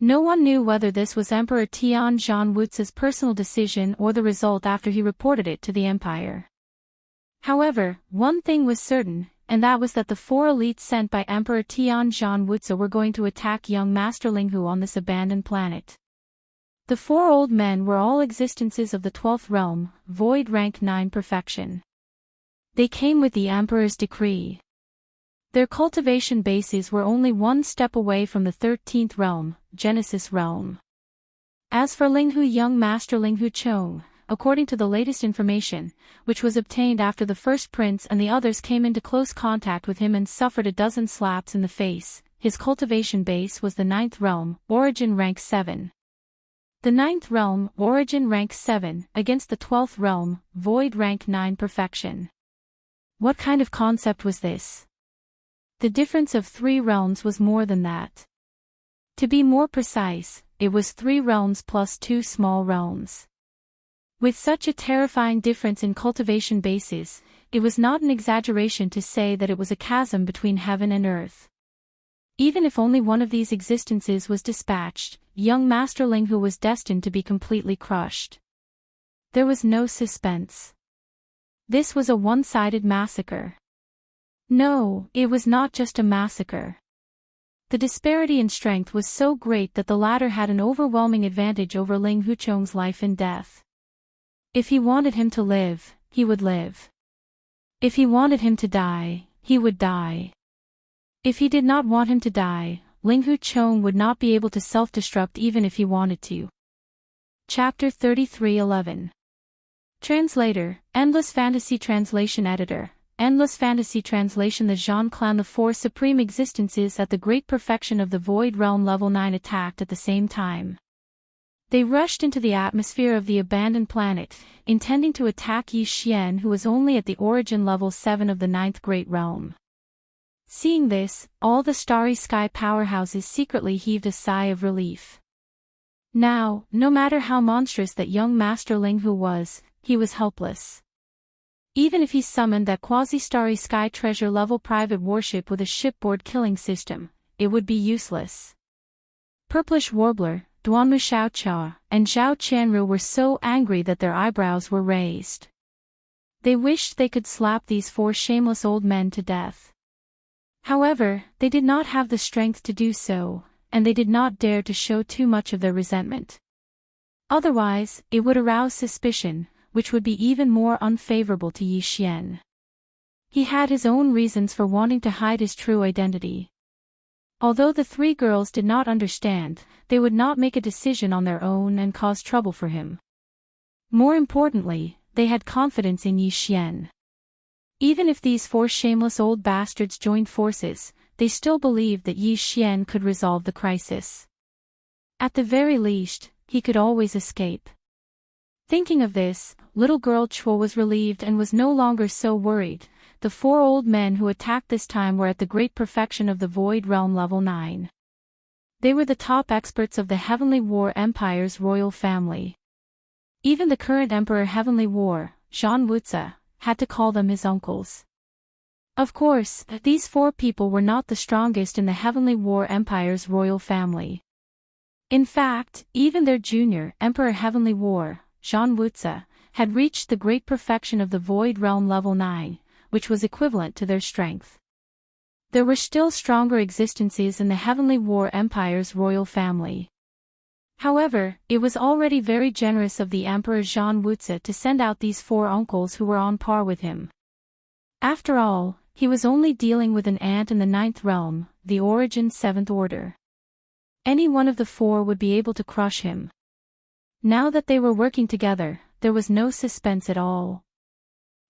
No one knew whether this was Emperor Tianzhan Wuzi's personal decision or the result after he reported it to the Empire. However, one thing was certain, and that was that the 4 elites sent by Emperor Tianzhan Wuzi were going to attack young Master Linghu on this abandoned planet. The 4 old men were all existences of the 12th realm, void rank 9 perfection. They came with the Emperor's decree. Their cultivation bases were only 1 step away from the 13th realm, Genesis realm. As for Linghu, young Master Linghu Chong, according to the latest information, which was obtained after the first prince and the others came into close contact with him and suffered a dozen slaps in the face, his cultivation base was the 9th realm, origin rank 7. The 9th realm, origin rank 7, against the 12th realm, void rank 9 perfection. What kind of concept was this? The difference of 3 realms was more than that. To be more precise, it was 3 realms plus 2 small realms. With such a terrifying difference in cultivation bases, it was not an exaggeration to say that it was a chasm between heaven and earth. Even if only one of these existences was dispatched, young Master Linghu was destined to be completely crushed. There was no suspense. This was a one-sided massacre. No, it was not just a massacre. The disparity in strength was so great that the latter had an overwhelming advantage over Ling Huchong's life and death. If he wanted him to live, he would live. If he wanted him to die, he would die. If he did not want him to die, Ling Huchong would not be able to self-destruct even if he wanted to. Chapter 33:11. Translator, Endless Fantasy Translation Editor. Endless Fantasy Translation. The Zhan clan, the 4 supreme existences at the great perfection of the Void Realm level 9 attacked at the same time. They rushed into the atmosphere of the abandoned planet, intending to attack Yi Xian, who was only at the origin level 7 of the 9th Great Realm. Seeing this, all the Starry Sky powerhouses secretly heaved a sigh of relief. Now, no matter how monstrous that young Master Linghu was, he was helpless. Even if he summoned that quasi-Starry Sky treasure-level private warship with a shipboard killing system, it would be useless. Purplish Warbler, Duanmu Xiaochua, and Zhao Qianru were so angry that their eyebrows were raised. They wished they could slap these 4 shameless old men to death. However, they did not have the strength to do so, and they did not dare to show too much of their resentment. Otherwise, it would arouse suspicion, which would be even more unfavorable to Yi Xian. He had his own reasons for wanting to hide his true identity. Although the 3 girls did not understand, they would not make a decision on their own and cause trouble for him. More importantly, they had confidence in Yi Xian. Even if these 4 shameless old bastards joined forces, they still believed that Yi Xian could resolve the crisis. At the very least, he could always escape. Thinking of this, little girl Chua was relieved and was no longer so worried. The 4 old men who attacked this time were at the great perfection of the Void Realm level 9. They were the top experts of the Heavenly War Empire's royal family. Even the current Emperor Heavenly War, Zhan Wuzi, had to call them his uncles. Of course, these 4 people were not the strongest in the Heavenly War Empire's royal family. In fact, even their junior Emperor Heavenly War, Zhan Wuzi, had reached the great perfection of the Void Realm level 9, which was equivalent to their strength. There were still stronger existences in the Heavenly War Empire's royal family. However, it was already very generous of the Emperor Zhan Wuzi to send out these 4 uncles who were on par with him. After all, he was only dealing with an ant in the 9th realm, the origin 7th order. Any one of the 4 would be able to crush him. Now that they were working together, there was no suspense at all.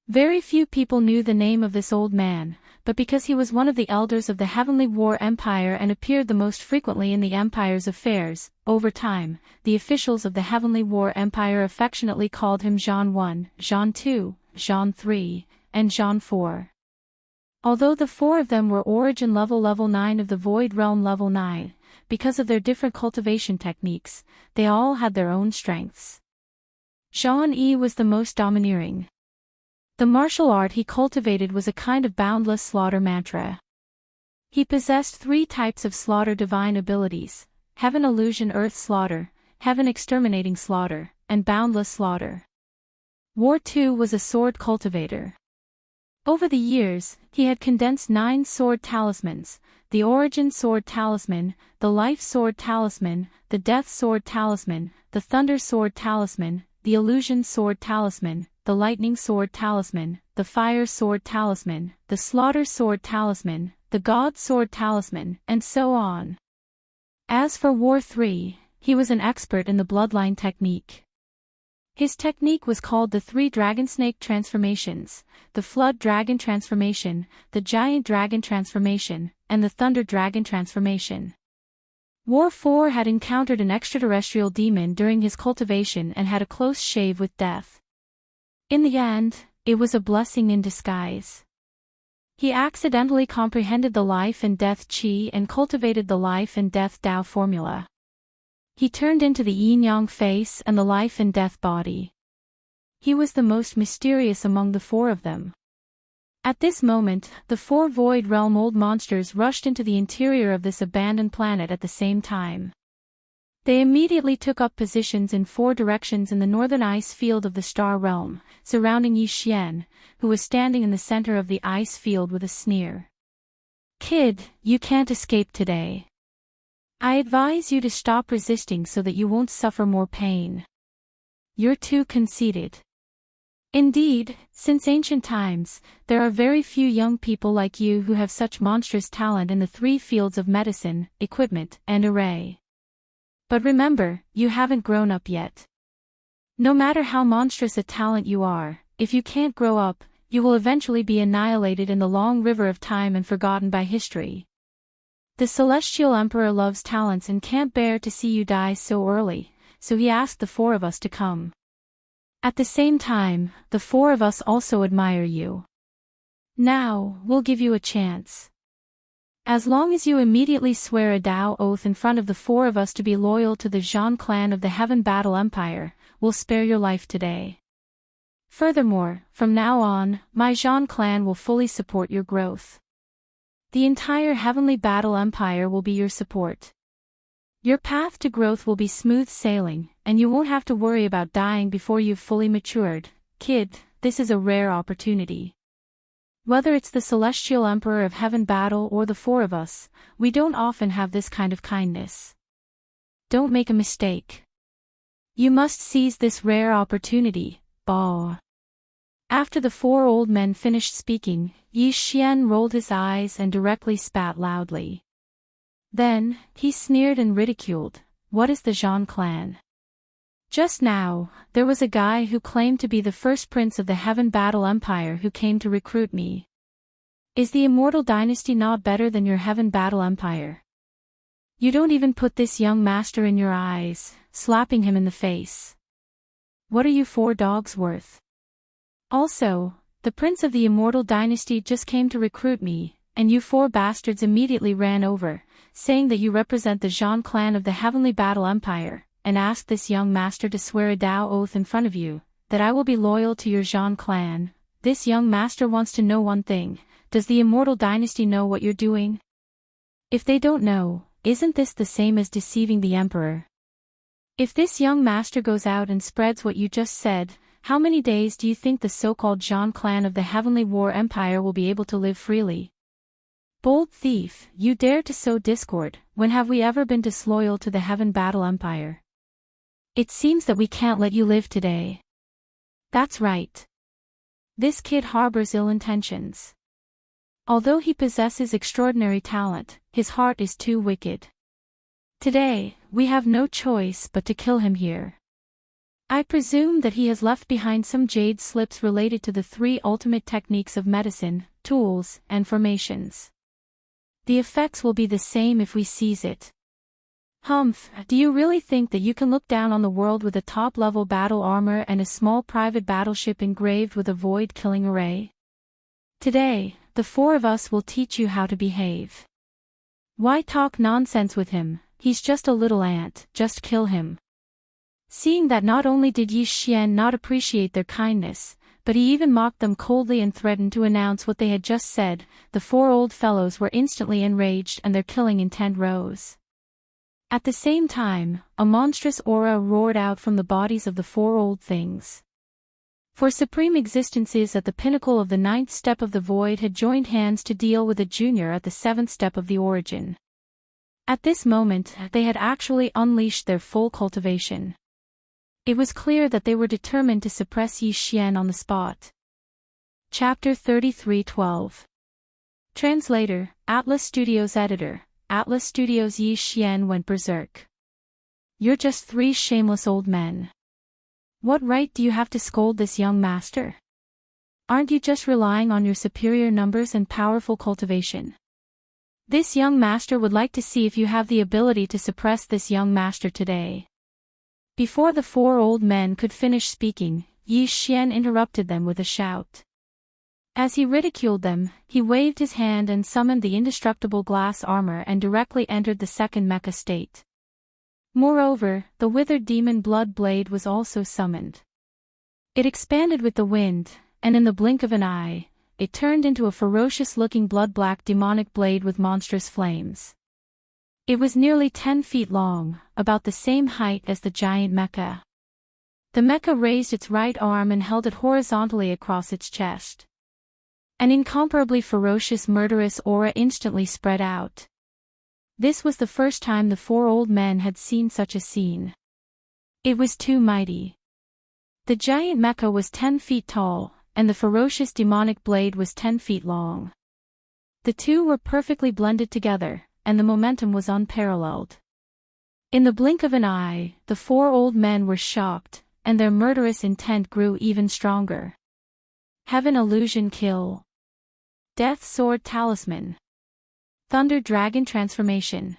Very few people knew the name of this old man, but because he was one of the elders of the Heavenly War Empire and appeared the most frequently in the Empire's affairs, over time, the officials of the Heavenly War Empire affectionately called him Zhan 1, Zhan 2, Zhan 3, and Zhan 4. Although the 4 of them were origin level 9 of the Void Realm level 9, because of their different cultivation techniques, they all had their own strengths. Zhan Yi was the most domineering. The martial art he cultivated was a kind of boundless slaughter mantra. He possessed 3 types of slaughter divine abilities: Heaven Illusion Earth Slaughter, Heaven Exterminating Slaughter, and Boundless Slaughter. War 2 was a sword cultivator. Over the years, he had condensed 9 sword talismans: the Origin Sword Talisman, the Life Sword Talisman, the Death Sword Talisman, the Thunder Sword Talisman, the Illusion Sword Talisman, the Lightning Sword Talisman, the Fire Sword Talisman, the Slaughter Sword Talisman, the God Sword Talisman, and so on. As for War 3, he was an expert in the Bloodline technique. His technique was called the 3 Dragon Snake Transformations, the Flood Dragon Transformation, the Giant Dragon Transformation, and the Thunder Dragon Transformation. War 4 had encountered an extraterrestrial demon during his cultivation and had a close shave with death. In the end, it was a blessing in disguise. He accidentally comprehended the life and death qi and cultivated the life and death Tao formula. He turned into the yin-yang face and the life and death body. He was the most mysterious among the four of them. At this moment, the four Void Realm old monsters rushed into the interior of this abandoned planet at the same time. They immediately took up positions in four directions in the northern ice field of the Star Realm, surrounding Yi Xian, who was standing in the center of the ice field with a sneer. "Kid, you can't escape today. I advise you to stop resisting so that you won't suffer more pain. You're too conceited. Indeed, since ancient times, there are very few young people like you who have such monstrous talent in the three fields of medicine, equipment, and array. But remember, you haven't grown up yet. No matter how monstrous a talent you are, if you can't grow up, you will eventually be annihilated in the long river of time and forgotten by history. The Celestial Emperor loves talents and can't bear to see you die so early, so he asked the four of us to come. At the same time, the four of us also admire you. Now, we'll give you a chance. As long as you immediately swear a Dao oath in front of the four of us to be loyal to the Zhan clan of the Heaven Battle Empire, we'll spare your life today. Furthermore, from now on, my Zhan clan will fully support your growth. The entire Heavenly Battle Empire will be your support. Your path to growth will be smooth sailing, and you won't have to worry about dying before you've fully matured. Kid, this is a rare opportunity. Whether it's the Celestial Emperor of Heaven Battle or the four of us, we don't often have this kind of kindness. Don't make a mistake. You must seize this rare opportunity, Bao." After the four old men finished speaking, Yi Xian rolled his eyes and directly spat loudly. Then, he sneered and ridiculed, "What is the Zhan clan? Just now, there was a guy who claimed to be the first prince of the Heaven Battle Empire who came to recruit me. Is the Immortal Dynasty not better than your Heaven Battle Empire? You don't even put this young master in your eyes," slapping him in the face. "What are you four dogs worth? Also, the prince of the Immortal Dynasty just came to recruit me, and you four bastards immediately ran over, saying that you represent the Zhan clan of the Heavenly Battle Empire, and asked this young master to swear a Dao oath in front of you, that I will be loyal to your Zhan clan. This young master wants to know one thing: does the Immortal Dynasty know what you're doing? If they don't know, isn't this the same as deceiving the Emperor? If this young master goes out and spreads what you just said, how many days do you think the so-called Zhan clan of the Heavenly War Empire will be able to live freely? Bold thief, you dare to sow discord. When have we ever been disloyal to the Heaven Battle Empire? It seems that we can't let you live today." "That's right. This kid harbors ill intentions. Although he possesses extraordinary talent, his heart is too wicked. Today, we have no choice but to kill him here. I presume that he has left behind some jade slips related to the three ultimate techniques of medicine, tools, and formations. The effects will be the same if we seize it. Humph, do you really think that you can look down on the world with a top-level battle armor and a small private battleship engraved with a void-killing array? Today, the four of us will teach you how to behave. Why talk nonsense with him? He's just a little ant, just kill him." Seeing that not only did Yi Xian not appreciate their kindness, but he even mocked them coldly and threatened to announce what they had just said, the four old fellows were instantly enraged and their killing intent rose. At the same time, a monstrous aura roared out from the bodies of the four old things. For supreme existences at the pinnacle of the 9th step of the void had joined hands to deal with a junior at the 7th step of the origin. At this moment, they had actually unleashed their full cultivation. It was clear that they were determined to suppress Yi Xian on the spot. Chapter 33:12. Translator, Atlas Studios Editor, Atlas Studios. Yi Xian went berserk. "You're just three shameless old men. What right do you have to scold this young master? Aren't you just relying on your superior numbers and powerful cultivation? This young master would like to see if you have the ability to suppress this young master today." Before the four old men could finish speaking, Yi Xian interrupted them with a shout. As he ridiculed them, he waved his hand and summoned the indestructible glass armor and directly entered the second mecha state. Moreover, the withered demon blood blade was also summoned. It expanded with the wind, and in the blink of an eye, it turned into a ferocious-looking blood-black demonic blade with monstrous flames. It was nearly 10 feet long, about the same height as the giant mecha. The mecha raised its right arm and held it horizontally across its chest. An incomparably ferocious murderous aura instantly spread out. This was the first time the four old men had seen such a scene. It was too mighty. The giant mecha was 10 feet tall, and the ferocious demonic blade was 10 feet long. The two were perfectly blended together, and the momentum was unparalleled. In the blink of an eye, the four old men were shocked, and their murderous intent grew even stronger. Heaven Illusion Kill. Death Sword Talisman. Thunder Dragon Transformation.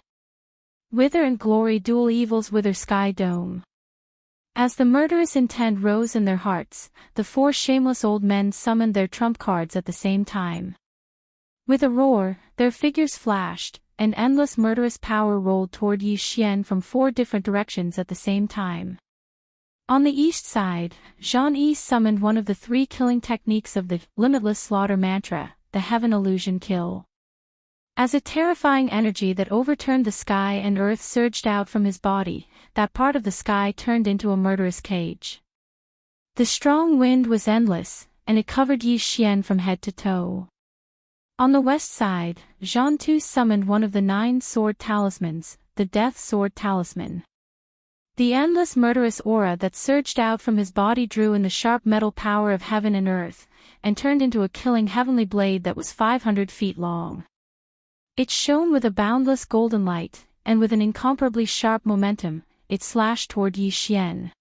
Wither and Glory Dual Evils Wither Sky Dome. As the murderous intent rose in their hearts, the four shameless old men summoned their trump cards at the same time. With a roar, their figures flashed, and endless murderous power rolled toward Yi Xian from 4 different directions at the same time. On the east side, Zhang Yi summoned one of the 3 killing techniques of the Limitless Slaughter Mantra, the Heaven Illusion Kill. As a terrifying energy that overturned the sky and earth surged out from his body, that part of the sky turned into a murderous cage. The strong wind was endless, and it covered Yi Xian from head to toe. On the west side, Zhang Tu summoned one of the 9 sword talismans, the Death Sword Talisman. The endless murderous aura that surged out from his body drew in the sharp metal power of heaven and earth, and turned into a killing heavenly blade that was 500 feet long. It shone with a boundless golden light, and with an incomparably sharp momentum, it slashed toward Yi Xian.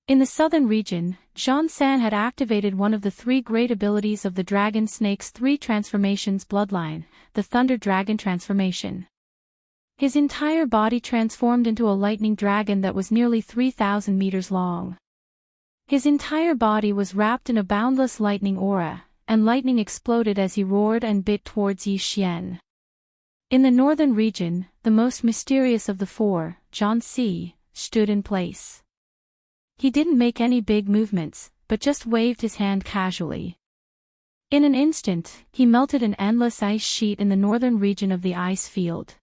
In the southern region, Zhang San had activated one of the 3 great abilities of the Dragon Snake's 3 transformations bloodline, the Thunder Dragon Transformation. His entire body transformed into a lightning dragon that was nearly 3,000 meters long. His entire body was wrapped in a boundless lightning aura, and lightning exploded as he roared and bit towards Yi Xian. In the northern region, the most mysterious of the 4, Zhang Si, stood in place. He didn't make any big movements, but just waved his hand casually. In an instant, he melted an endless ice sheet in the northern region of the ice field.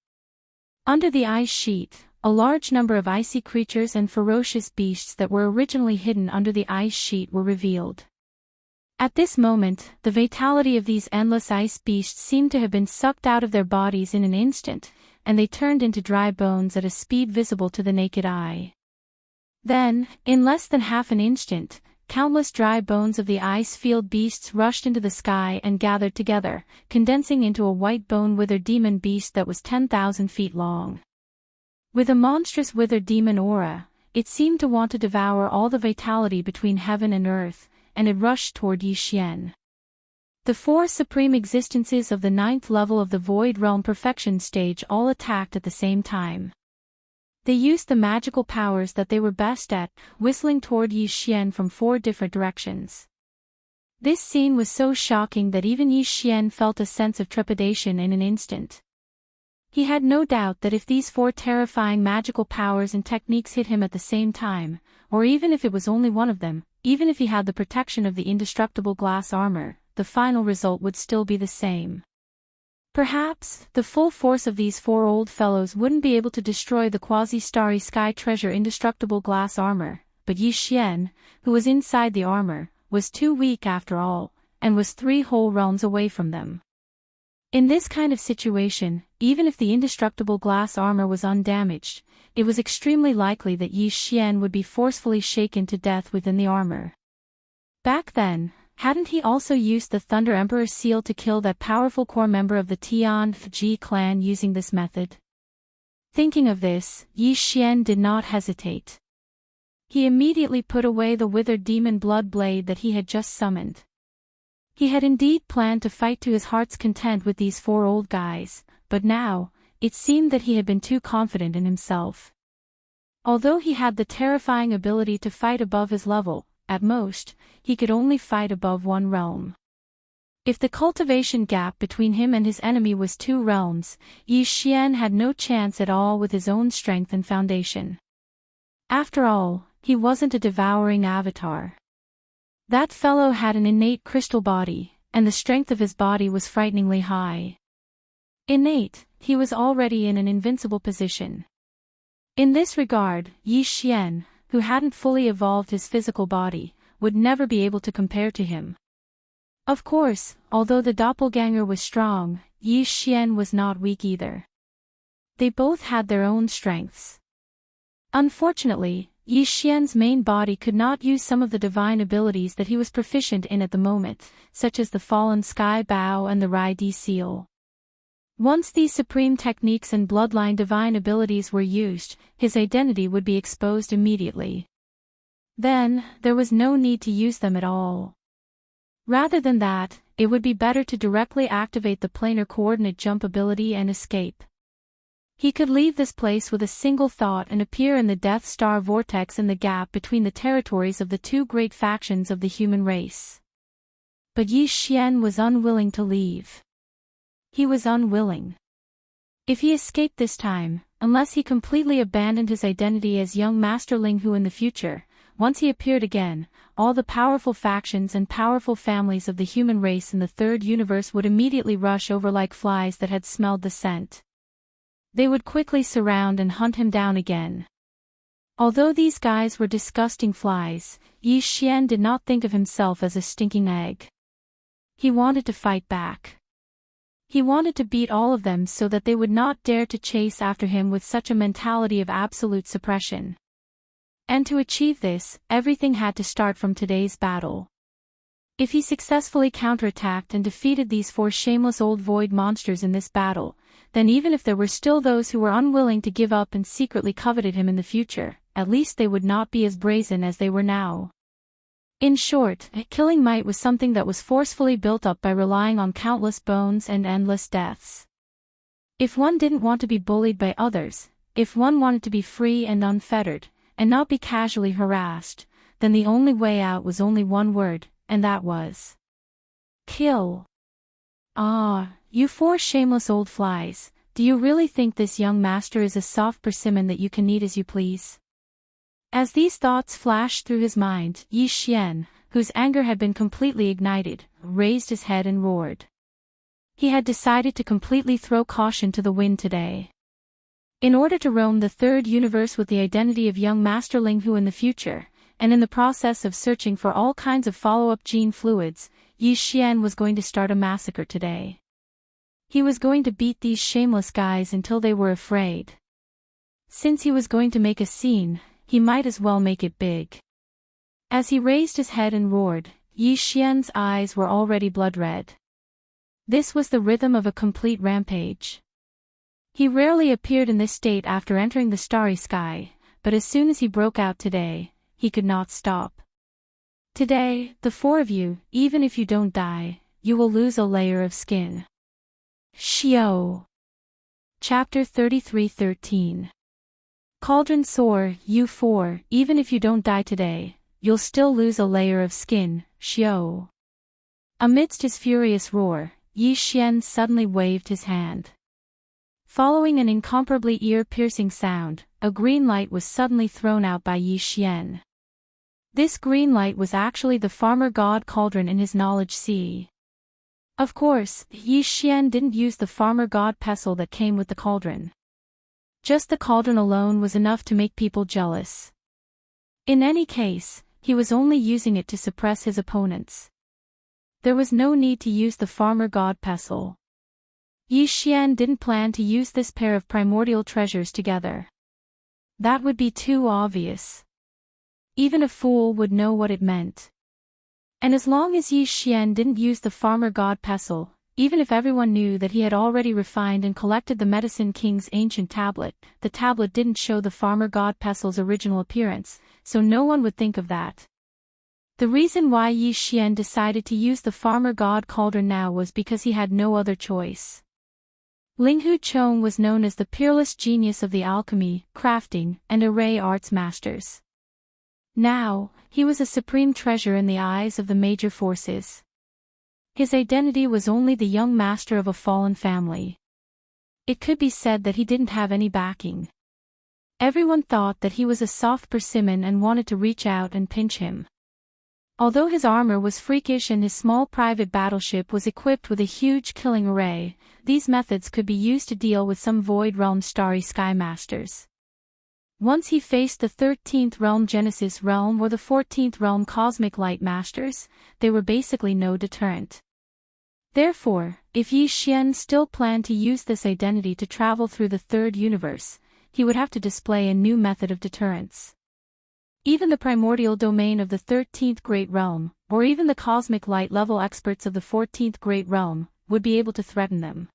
Under the ice sheet, a large number of icy creatures and ferocious beasts that were originally hidden under the ice sheet were revealed. At this moment, the vitality of these endless ice beasts seemed to have been sucked out of their bodies in an instant, and they turned into dry bones at a speed visible to the naked eye. Then, in less than half an instant, countless dry bones of the ice field beasts rushed into the sky and gathered together, condensing into a white bone withered demon beast that was 10,000 feet long. With a monstrous withered demon aura, it seemed to want to devour all the vitality between heaven and earth, and it rushed toward Yi Xian. The 4 supreme existences of the 9th level of the Void Realm Perfection stage all attacked at the same time. They used the magical powers that they were best at, whistling toward Yi Xian from 4 different directions. This scene was so shocking that even Yi Xian felt a sense of trepidation in an instant. He had no doubt that if these 4 terrifying magical powers and techniques hit him at the same time, or even if it was only one of them, even if he had the protection of the indestructible glass armor, the final result would still be the same. Perhaps, the full force of these 4 old fellows wouldn't be able to destroy the quasi-starry sky treasure indestructible glass armor, but Yi Xian, who was inside the armor, was too weak after all, and was 3 whole realms away from them. In this kind of situation, even if the indestructible glass armor was undamaged, it was extremely likely that Yi Xian would be forcefully shaken to death within the armor. Back then, hadn't he also used the Thunder Emperor seal to kill that powerful core member of the Tianji clan using this method? Thinking of this, Yi Xian did not hesitate. He immediately put away the withered demon blood blade that he had just summoned. He had indeed planned to fight to his heart's content with these 4 old guys, but now, it seemed that he had been too confident in himself. Although he had the terrifying ability to fight above his level, at most, he could only fight above 1 realm. If the cultivation gap between him and his enemy was 2 realms, Yi Xian had no chance at all with his own strength and foundation. After all, he wasn't a devouring avatar. That fellow had an innate crystal body, and the strength of his body was frighteningly high. Innate, he was already in an invincible position. In this regard, Yi Xian, who hadn't fully evolved his physical body, would never be able to compare to him. Of course, although the doppelganger was strong, Yi Xian was not weak either. They both had their own strengths. Unfortunately, Yi Xian's main body could not use some of the divine abilities that he was proficient in at the moment, such as the Fallen Sky Bow and the Rai Di Seal. Once these supreme techniques and bloodline divine abilities were used, his identity would be exposed immediately. Then, there was no need to use them at all. Rather than that, it would be better to directly activate the planar coordinate jump ability and escape. He could leave this place with a single thought and appear in the Death Star vortex in the gap between the territories of the 2 great factions of the human race. But Yi Xian was unwilling to leave. He was unwilling. If he escaped this time, unless he completely abandoned his identity as young Master Ling Hu in the future, once he appeared again, all the powerful factions and powerful families of the human race in the 3rd universe would immediately rush over like flies that had smelled the scent. They would quickly surround and hunt him down again. Although these guys were disgusting flies, Yi Xian did not think of himself as a stinking egg. He wanted to fight back. He wanted to beat all of them so that they would not dare to chase after him with such a mentality of absolute suppression. And to achieve this, everything had to start from today's battle. If he successfully counterattacked and defeated these 4 shameless old void monsters in this battle, then even if there were still those who were unwilling to give up and secretly coveted him in the future, at least they would not be as brazen as they were now. In short, killing might was something that was forcefully built up by relying on countless bones and endless deaths. If one didn't want to be bullied by others, if one wanted to be free and unfettered, and not be casually harassed, then the only way out was only one word, and that was kill. Ah, you 4 shameless old flies, do you really think this young master is a soft persimmon that you can eat as you please? As these thoughts flashed through his mind, Yi Xian, whose anger had been completely ignited, raised his head and roared. He had decided to completely throw caution to the wind today. In order to roam the 3rd universe with the identity of young Master Ling Hu in the future, and in the process of searching for all kinds of follow-up gene fluids, Yi Xian was going to start a massacre today. He was going to beat these shameless guys until they were afraid. Since he was going to make a scene, he might as well make it big. As he raised his head and roared, Yi Xian's eyes were already blood-red. This was the rhythm of a complete rampage. He rarely appeared in this state after entering the starry sky, but as soon as he broke out today, he could not stop. Today, the 4 of you, even if you don't die, you will lose a layer of skin. Xiao. Chapter 33:13. Cauldron Soar, you 4, even if you don't die today, you'll still lose a layer of skin, Xiao. Amidst his furious roar, Yi Xian suddenly waved his hand. Following an incomparably ear-piercing sound, a green light was suddenly thrown out by Yi Xian. This green light was actually the farmer god cauldron in his knowledge sea. Of course, Yi Xian didn't use the farmer god pestle that came with the cauldron. Just the cauldron alone was enough to make people jealous. In any case, he was only using it to suppress his opponents. There was no need to use the farmer god pestle. Yi Xian didn't plan to use this pair of primordial treasures together. That would be too obvious. Even a fool would know what it meant. And as long as Yi Xian didn't use the farmer god pestle, even if everyone knew that he had already refined and collected the Medicine King's ancient tablet, the tablet didn't show the farmer god pestle's original appearance, so no one would think of that. The reason why Yi Xian decided to use the farmer god cauldron now was because he had no other choice. Ling Hu Chong was known as the peerless genius of the alchemy, crafting, and array arts masters. Now, he was a supreme treasure in the eyes of the major forces. His identity was only the young master of a fallen family. It could be said that he didn't have any backing. Everyone thought that he was a soft persimmon and wanted to reach out and pinch him. Although his armor was freakish and his small private battleship was equipped with a huge killing array, these methods could be used to deal with some Void Realm Starry Sky Masters. Once he faced the 13th Realm Genesis Realm or the 14th Realm Cosmic Light Masters, they were basically no deterrent. Therefore, if Yi Xian still planned to use this identity to travel through the third universe, he would have to display a new method of deterrence. Even the primordial domain of the 13th Great Realm, or even the cosmic light level experts of the 14th Great Realm, would be able to threaten them.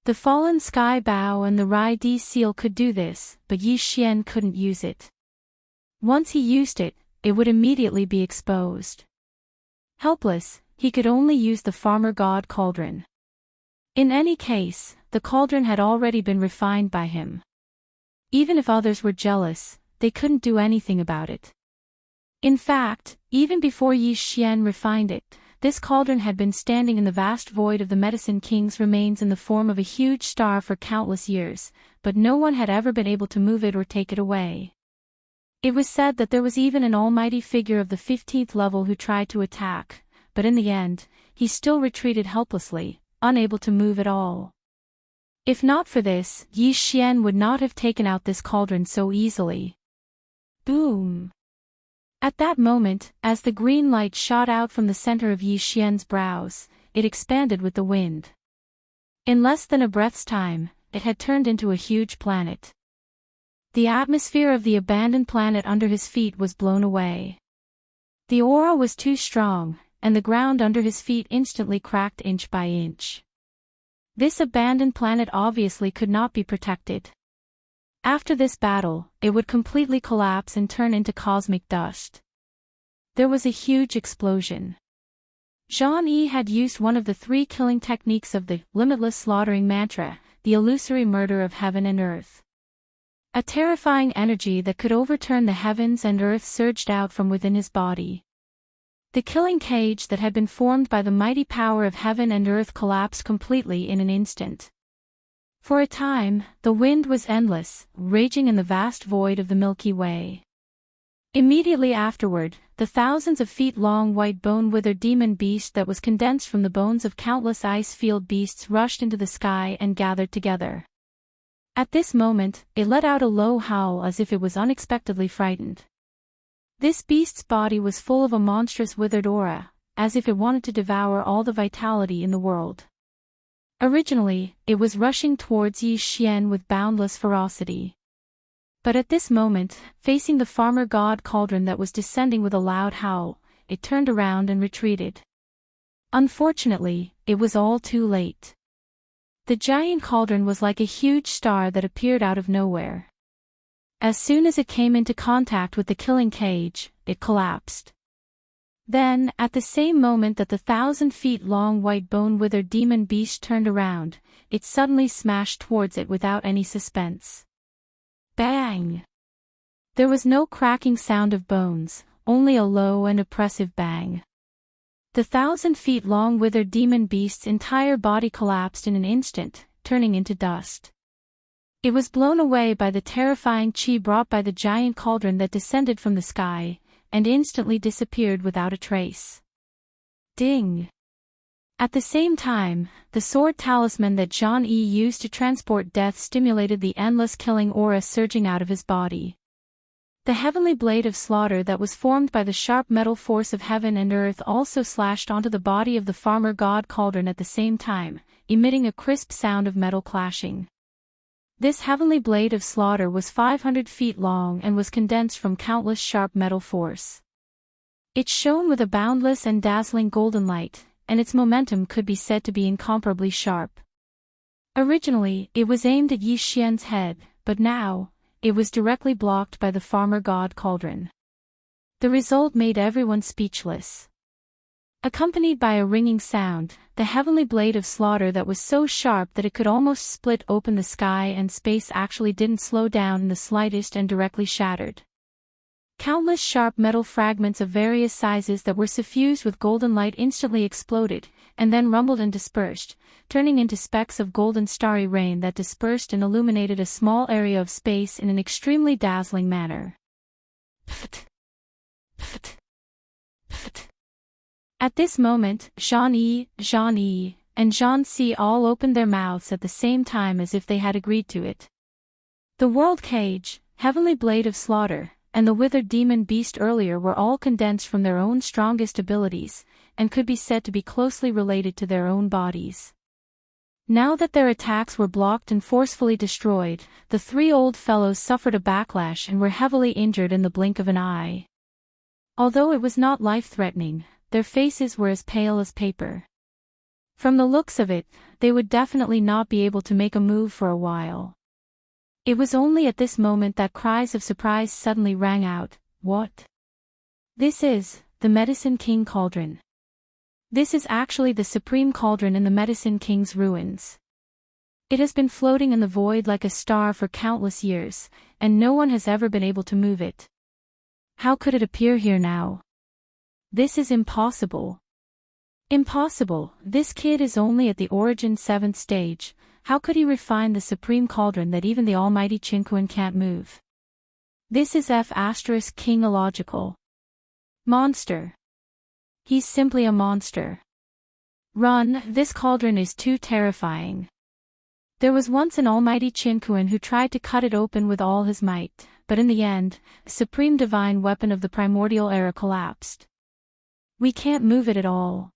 The fallen Sky Bow and the Rai Di Seal could do this, but Yi Xian couldn't use it. Once he used it, it would immediately be exposed. Helpless, he could only use the Farmer God Cauldron. In any case, the cauldron had already been refined by him. Even if others were jealous, they couldn't do anything about it. In fact, even before Yi Xian refined it, this cauldron had been standing in the vast void of the Medicine King's remains in the form of a huge star for countless years, but no one had ever been able to move it or take it away. It was said that there was even an almighty figure of the 15th level who tried to attack, but in the end, he still retreated helplessly, unable to move at all. If not for this, Yi Xian would not have taken out this cauldron so easily. Boom! At that moment, as the green light shot out from the center of Yi Xian's brows, it expanded with the wind. In less than a breath's time, it had turned into a huge planet. The atmosphere of the abandoned planet under his feet was blown away. The aura was too strong, and the ground under his feet instantly cracked inch by inch. This abandoned planet obviously could not be protected. After this battle, it would completely collapse and turn into cosmic dust. There was a huge explosion. Zhang Yi had used one of the 3 killing techniques of the limitless slaughtering mantra, the illusory murder of heaven and earth. A terrifying energy that could overturn the heavens and earth surged out from within his body. The killing cage that had been formed by the mighty power of heaven and earth collapsed completely in an instant. For a time, the wind was endless, raging in the vast void of the Milky Way. Immediately afterward, the thousands of feet-long white bone-withered demon beast that was condensed from the bones of countless ice-field beasts rushed into the sky and gathered together. At this moment, it let out a low howl as if it was unexpectedly frightened. This beast's body was full of a monstrous withered aura, as if it wanted to devour all the vitality in the world. Originally, it was rushing towards Yi Xian with boundless ferocity. But at this moment, facing the farmer god cauldron that was descending with a loud howl, it turned around and retreated. Unfortunately, it was all too late. The giant cauldron was like a huge star that appeared out of nowhere. As soon as it came into contact with the killing cage, it collapsed. Then, at the same moment that the 1,000-feet-long white bone-withered demon beast turned around, it suddenly smashed towards it without any suspense. Bang! There was no cracking sound of bones, only a low and oppressive bang. The 1,000-feet-long withered demon beast's entire body collapsed in an instant, turning into dust. It was blown away by the terrifying chi brought by the giant cauldron that descended from the sky, and instantly disappeared without a trace. Ding! At the same time, the sword talisman that Zhang Yi used to transport death stimulated the endless killing aura surging out of his body. The heavenly blade of slaughter that was formed by the sharp metal force of heaven and earth also slashed onto the body of the farmer god cauldron at the same time, emitting a crisp sound of metal clashing. This heavenly blade of slaughter was 500 feet long and was condensed from countless sharp metal force. It shone with a boundless and dazzling golden light, and its momentum could be said to be incomparably sharp. Originally, it was aimed at Yi Xian's head, but now, it was directly blocked by the farmer god cauldron. The result made everyone speechless. Accompanied by a ringing sound, the heavenly blade of slaughter that was so sharp that it could almost split open the sky and space actually didn't slow down in the slightest and directly shattered. Countless sharp metal fragments of various sizes that were suffused with golden light instantly exploded, and then rumbled and dispersed, turning into specks of golden starry rain that dispersed and illuminated a small area of space in an extremely dazzling manner. Pft! Pft! Pft! At this moment, Jean-E, and Jean-C all opened their mouths at the same time as if they had agreed to it. The World Cage, Heavenly Blade of Slaughter, and the Withered Demon Beast earlier were all condensed from their own strongest abilities, and could be said to be closely related to their own bodies. Now that their attacks were blocked and forcefully destroyed, the three old fellows suffered a backlash and were heavily injured in the blink of an eye. Although it was not life-threatening, their faces were as pale as paper. From the looks of it, they would definitely not be able to make a move for a while. It was only at this moment that cries of surprise suddenly rang out. What? This is the Medicine King Cauldron. This is actually the supreme cauldron in the Medicine King's ruins. It has been floating in the void like a star for countless years, and no one has ever been able to move it. How could it appear here now? This is impossible. Impossible, this kid is only at the origin 7th stage. How could he refine the supreme cauldron that even the almighty Chinquan can't move? This is King illogical. Monster. He's simply a monster. Run, this cauldron is too terrifying. There was once an almighty Chinquan who tried to cut it open with all his might, but in the end, the supreme divine weapon of the primordial era collapsed. We can't move it at all.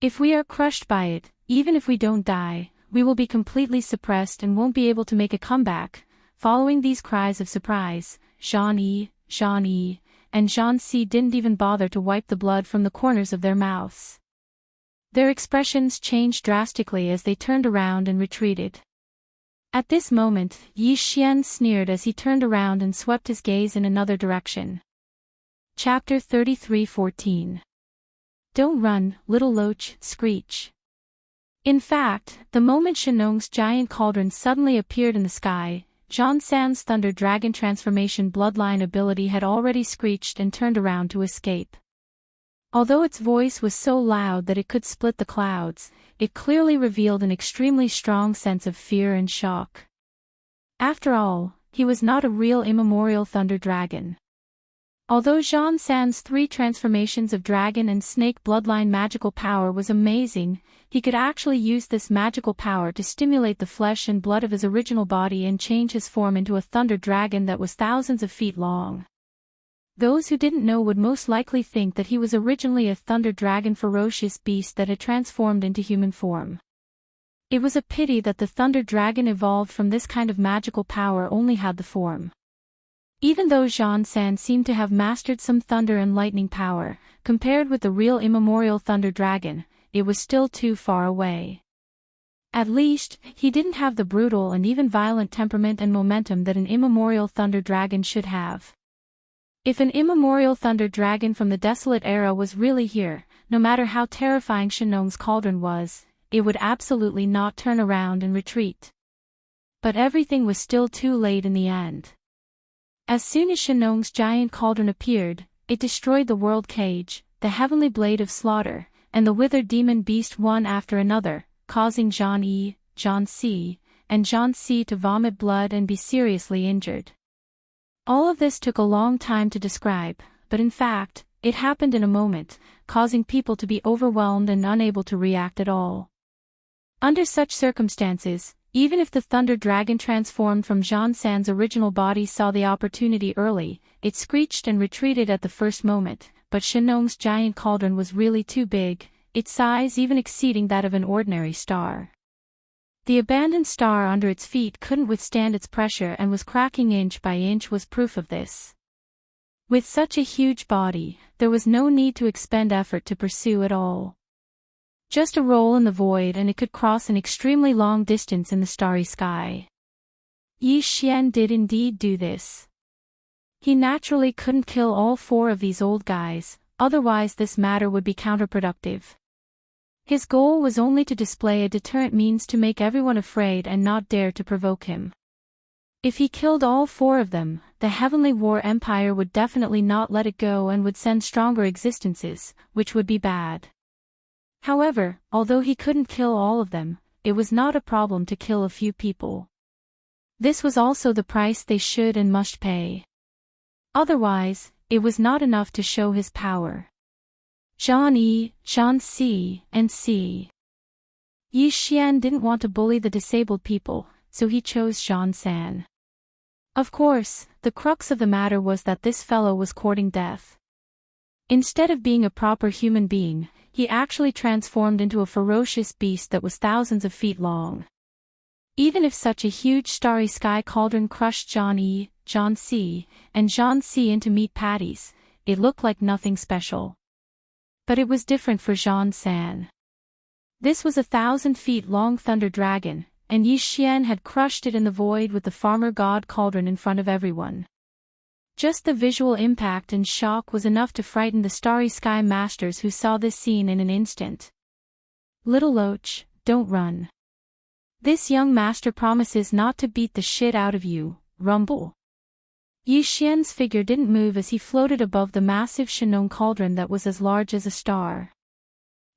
If we are crushed by it, even if we don't die, we will be completely suppressed and won't be able to make a comeback. Following these cries of surprise, Jean-E, and Jean-C didn't even bother to wipe the blood from the corners of their mouths. Their expressions changed drastically as they turned around and retreated. At this moment, Yi Xian sneered as he turned around and swept his gaze in another direction. Chapter 33:14. Don't run, little loach, screech. In fact, the moment Shenong's giant cauldron suddenly appeared in the sky, Zhang San's Thunder Dragon transformation bloodline ability had already screeched and turned around to escape. Although its voice was so loud that it could split the clouds, it clearly revealed an extremely strong sense of fear and shock. After all, he was not a real immemorial Thunder Dragon. Although Zhang San's 3 transformations of dragon and snake bloodline magical power was amazing, he could actually use this magical power to stimulate the flesh and blood of his original body and change his form into a thunder dragon that was thousands of feet long. Those who didn't know would most likely think that he was originally a thunder dragon ferocious beast that had transformed into human form. It was a pity that the thunder dragon evolved from this kind of magical power only had the form. Even though Zhang San seemed to have mastered some thunder and lightning power, compared with the real immemorial thunder dragon, it was still too far away. At least, he didn't have the brutal and even violent temperament and momentum that an immemorial thunder dragon should have. If an immemorial thunder dragon from the desolate era was really here, no matter how terrifying Shenong's cauldron was, it would absolutely not turn around and retreat. But everything was still too late in the end. As soon as Shenong's giant cauldron appeared, it destroyed the World Cage, the Heavenly Blade of Slaughter, and the Withered Demon Beast one after another, causing Jean-E, Jean-C, and Jean-C to vomit blood and be seriously injured. All of this took a long time to describe, but in fact, it happened in a moment, causing people to be overwhelmed and unable to react at all. Under such circumstances, even if the Thunder Dragon transformed from Zhang San's original body saw the opportunity early, it screeched and retreated at the first moment, but Shenong's giant cauldron was really too big, its size even exceeding that of an ordinary star. The abandoned star under its feet couldn't withstand its pressure and was cracking inch by inch was proof of this. With such a huge body, there was no need to expend effort to pursue at all. Just a roll in the void and it could cross an extremely long distance in the starry sky. Yi Xian did indeed do this. He naturally couldn't kill all 4 of these old guys, otherwise this matter would be counterproductive. His goal was only to display a deterrent means to make everyone afraid and not dare to provoke him. If he killed all 4 of them, the Heavenly War Empire would definitely not let it go and would send stronger existences, which would be bad. However, although he couldn't kill all of them, it was not a problem to kill a few people. This was also the price they should and must pay. Otherwise, it was not enough to show his power. Zhang Yi, Zhang Si, and Si. Yi Xian didn't want to bully the disabled people, so he chose Zhang San. Of course, the crux of the matter was that this fellow was courting death. Instead of being a proper human being, he actually transformed into a ferocious beast that was thousands of feet long. Even if such a huge starry sky cauldron crushed Zhang Yi, Zhang Si, and Zhang Si into meat patties, it looked like nothing special. But it was different for Zhang San. This was 1,000 feet long thunder dragon, and Yi Xian had crushed it in the void with the farmer god cauldron in front of everyone. Just the visual impact and shock was enough to frighten the Starry Sky Masters who saw this scene in an instant. Little Loach, don't run. This young master promises not to beat the shit out of you, rumble. Yi Xian's figure didn't move as he floated above the massive Shenong cauldron that was as large as a star.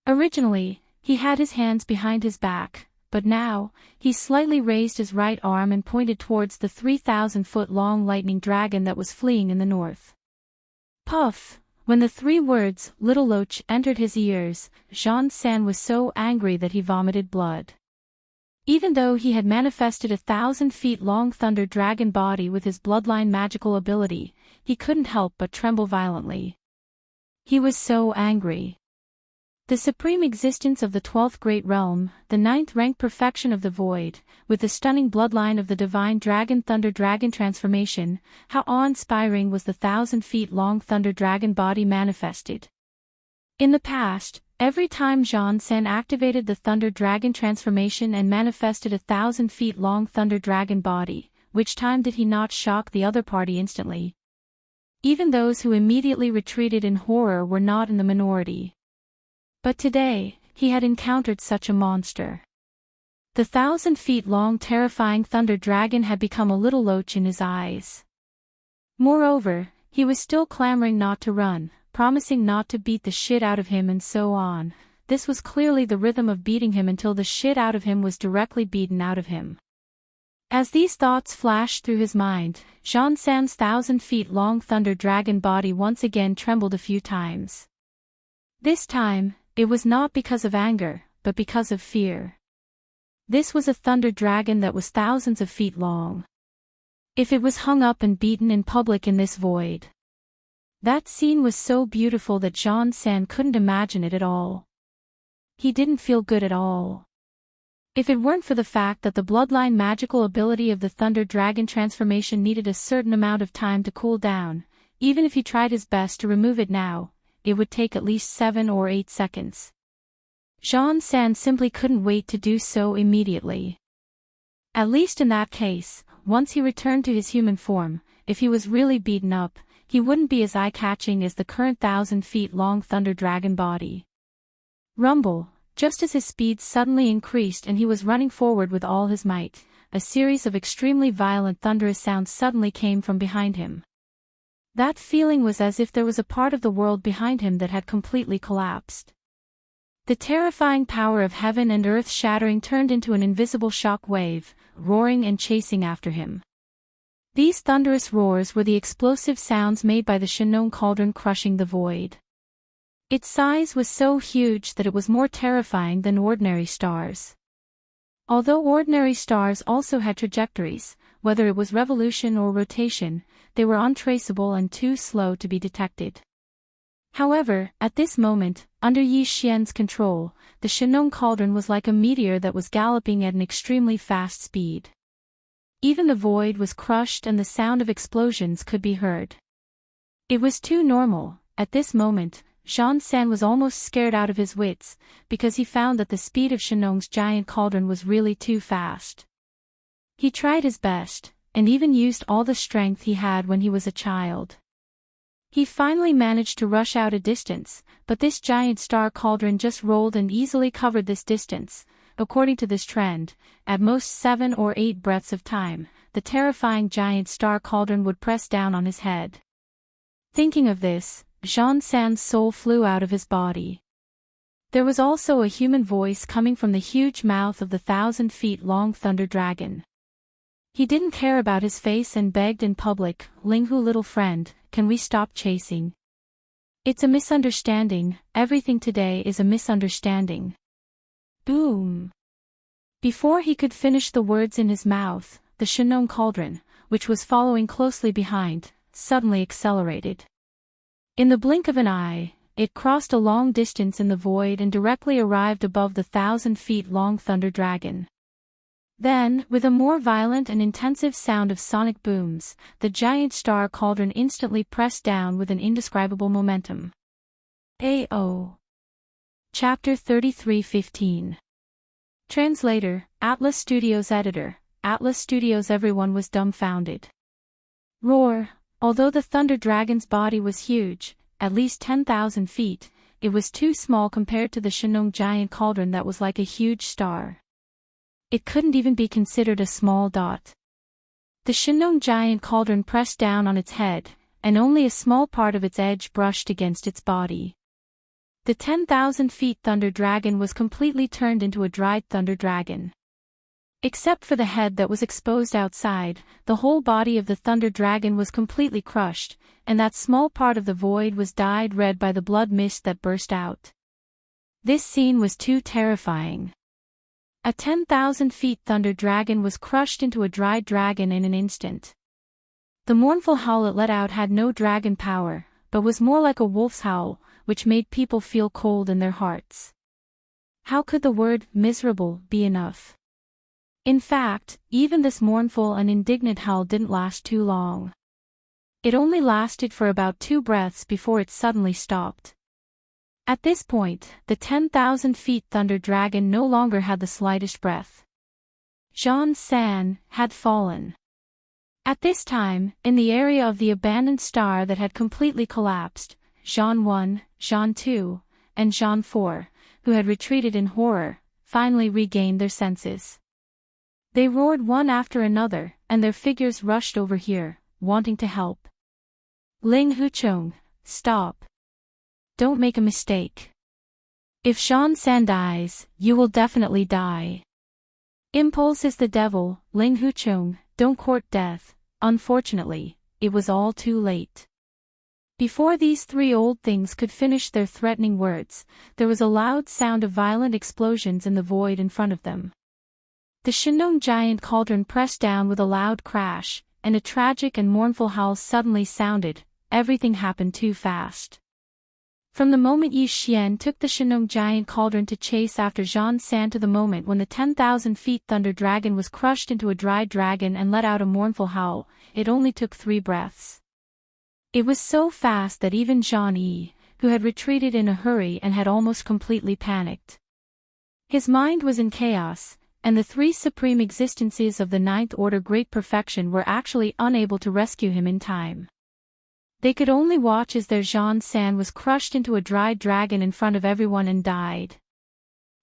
Originally, he had his hands behind his back, but now, he slightly raised his right arm and pointed towards the 3,000-foot-long lightning dragon that was fleeing in the north. Puff! When the 3 words, Little Loach, entered his ears, Zhang San was so angry that he vomited blood. Even though he had manifested 1,000-feet-long thunder dragon body with his bloodline magical ability, he couldn't help but tremble violently. He was so angry. The supreme existence of the 12th Great Realm, the 9th rank perfection of the Void, with the stunning bloodline of the divine dragon Thunder Dragon transformation, how awe-inspiring was the 1,000-feet-long Thunder Dragon body manifested. In the past, every time Zhang San activated the Thunder Dragon transformation and manifested 1,000-feet-long Thunder Dragon body, which time did he not shock the other party instantly? Even those who immediately retreated in horror were not in the minority. But today, he had encountered such a monster. The 1,000-feet-long terrifying thunder dragon had become a little loach in his eyes. Moreover, he was still clamoring not to run, promising not to beat the shit out of him and so on. This was clearly the rhythm of beating him until the shit out of him was directly beaten out of him. As these thoughts flashed through his mind, Zhang San's 1,000-feet-long thunder dragon body once again trembled a few times. This time, it was not because of anger, but because of fear. This was a thunder dragon that was thousands of feet long. If it was hung up and beaten in public in this void. That scene was so beautiful that Zhang San couldn't imagine it at all. He didn't feel good at all. If it weren't for the fact that the bloodline magical ability of the thunder dragon transformation needed a certain amount of time to cool down, even if he tried his best to remove it now, it would take at least 7 or 8 seconds. Zhang San simply couldn't wait to do so immediately. At least in that case, once he returned to his human form, if he was really beaten up, he wouldn't be as eye-catching as the current 1,000-feet-long thunder dragon body. Rumble, just as his speed suddenly increased and he was running forward with all his might, a series of extremely violent thunderous sounds suddenly came from behind him. That feeling was as if there was a part of the world behind him that had completely collapsed. The terrifying power of heaven and earth shattering turned into an invisible shock wave, roaring and chasing after him. These thunderous roars were the explosive sounds made by the Shenong cauldron crushing the void. Its size was so huge that it was more terrifying than ordinary stars. Although ordinary stars also had trajectories, whether it was revolution or rotation, they were untraceable and too slow to be detected. However, at this moment, under Yi Xian's control, the Shenong cauldron was like a meteor that was galloping at an extremely fast speed. Even the void was crushed and the sound of explosions could be heard. It was too normal. At this moment, Zhang San was almost scared out of his wits, because he found that the speed of Shenong's giant cauldron was really too fast. He tried his best, and even used all the strength he had when he was a child. He finally managed to rush out a distance, but this giant star cauldron just rolled and easily covered this distance, according to this trend, at most 7 or 8 breaths of time, the terrifying giant star cauldron would press down on his head. Thinking of this, Jean San's soul flew out of his body. There was also a human voice coming from the huge mouth of the 1,000-feet-long thunder dragon. He didn't care about his face and begged in public, "Linghu, little friend, can we stop chasing? It's a misunderstanding, everything today is a misunderstanding." Boom! Before he could finish the words in his mouth, the Shinong cauldron, which was following closely behind, suddenly accelerated. In the blink of an eye, it crossed a long distance in the void and directly arrived above the 1,000-feet-long thunder dragon. Then, with a more violent and intensive sound of sonic booms, the giant star cauldron instantly pressed down with an indescribable momentum. A.O. Chapter 33:15. Translator, Atlas Studios Editor, Atlas Studios. Everyone was dumbfounded. Roar! Although the thunder dragon's body was huge, at least 10,000 feet, it was too small compared to the Shinong giant cauldron that was like a huge star. It couldn't even be considered a small dot. The Shinong giant cauldron pressed down on its head, and only a small part of its edge brushed against its body. The 10,000-feet thunder dragon was completely turned into a dried thunder dragon. Except for the head that was exposed outside, the whole body of the thunder dragon was completely crushed, and that small part of the void was dyed red by the blood mist that burst out. This scene was too terrifying. A 10,000-feet thunder dragon was crushed into a dried dragon in an instant. The mournful howl it let out had no dragon power, but was more like a wolf's howl, which made people feel cold in their hearts. How could the word miserable be enough? In fact, even this mournful and indignant howl didn't last too long. It only lasted for about 2 breaths before it suddenly stopped. At this point, the 10,000-feet thunder dragon no longer had the slightest breath. Jean San had fallen. At this time, in the area of the abandoned star that had completely collapsed, Jean 1, Jean 2, and Jean 4, who had retreated in horror, finally regained their senses. They roared one after another, and their figures rushed over here, wanting to help. Ling Huchong, stop. Don't make a mistake. If Jean San dies, you will definitely die. Impulse is the devil, Ling Huchong, don't court death. Unfortunately, it was all too late. Before these 3 old things could finish their threatening words, there was a loud sound of violent explosions in the void in front of them. The Shinong giant cauldron pressed down with a loud crash, and a tragic and mournful howl suddenly sounded. Everything happened too fast. From the moment Yi Xian took the Shinong giant cauldron to chase after Jean San to the moment when the 10,000-feet thunder dragon was crushed into a dried dragon and let out a mournful howl, it only took 3 breaths. It was so fast that even Jean Yi, who had retreated in a hurry and had almost completely panicked. His mind was in chaos, and the 3 supreme existences of the 9th order great perfection were actually unable to rescue him in time. They could only watch as their Jean San was crushed into a dried dragon in front of everyone and died.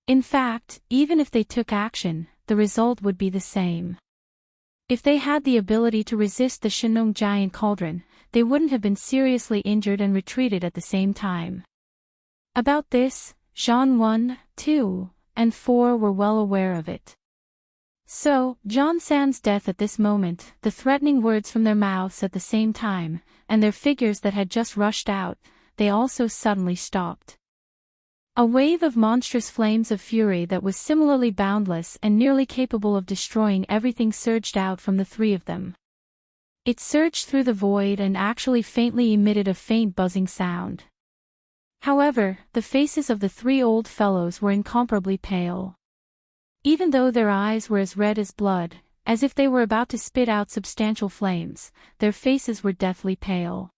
In fact, even if they took action, the result would be the same. If they had the ability to resist the Shinong giant cauldron, they wouldn't have been seriously injured and retreated at the same time. About this, Jean 1, 2, and 4 were well aware of it. So, Jean San's death at this moment, the threatening words from their mouths at the same time, and their figures that had just rushed out, they also suddenly stopped. A wave of monstrous flames of fury that was similarly boundless and nearly capable of destroying everything surged out from the 3 of them. It surged through the void and actually faintly emitted a faint buzzing sound. However, the faces of the 3 old fellows were incomparably pale. Even though their eyes were as red as blood, as if they were about to spit out substantial flames, their faces were deathly pale.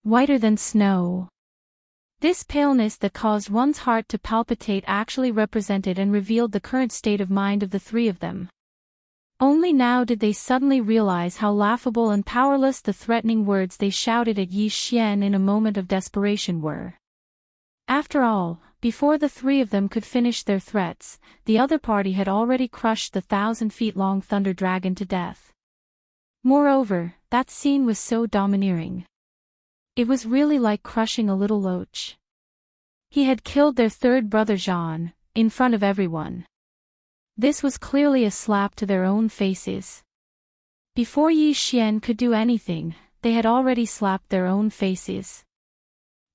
Whiter than snow. This paleness that caused one's heart to palpitate actually represented and revealed the current state of mind of the 3 of them. Only now did they suddenly realize how laughable and powerless the threatening words they shouted at Yi Xian in a moment of desperation were. After all, Before the three of them could finish their threats, the other party had already crushed the 1,000-feet-long thunder dragon to death. Moreover, that scene was so domineering. It was really like crushing a little loach. He had killed their third brother Jean, in front of everyone. This was clearly a slap to their own faces. Before Yi Xian could do anything, they had already slapped their own faces.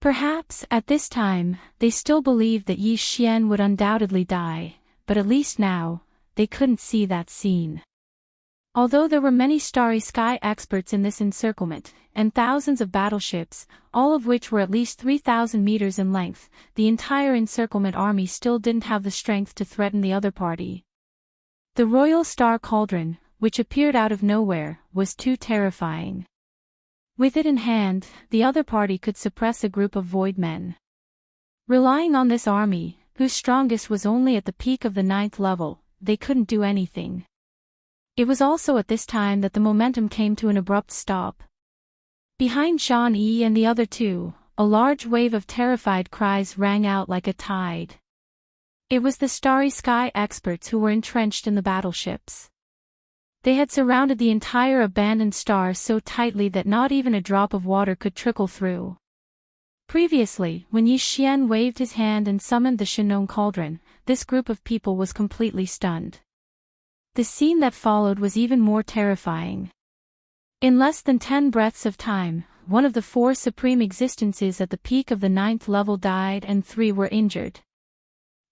Perhaps, at this time, they still believed that Yi Xian would undoubtedly die, but at least now, they couldn't see that scene. Although there were many starry sky experts in this encirclement, and thousands of battleships, all of which were at least 3,000 meters in length, the entire encirclement army still didn't have the strength to threaten the other party. The Royal Star Cauldron, which appeared out of nowhere, was too terrifying. With it in hand, the other party could suppress a group of void men. Relying on this army, whose strongest was only at the peak of the 9th level, they couldn't do anything. It was also at this time that the momentum came to an abrupt stop. Behind Zhang Yi and the other two, a large wave of terrified cries rang out like a tide. It was the Starry Sky experts who were entrenched in the battleships. They had surrounded the entire abandoned star so tightly that not even a drop of water could trickle through. Previously, when Yi Xian waved his hand and summoned the Shinong Cauldron, this group of people was completely stunned. The scene that followed was even more terrifying. In less than 10 breaths of time, one of the 4 supreme existences at the peak of the 9th level died and 3 were injured.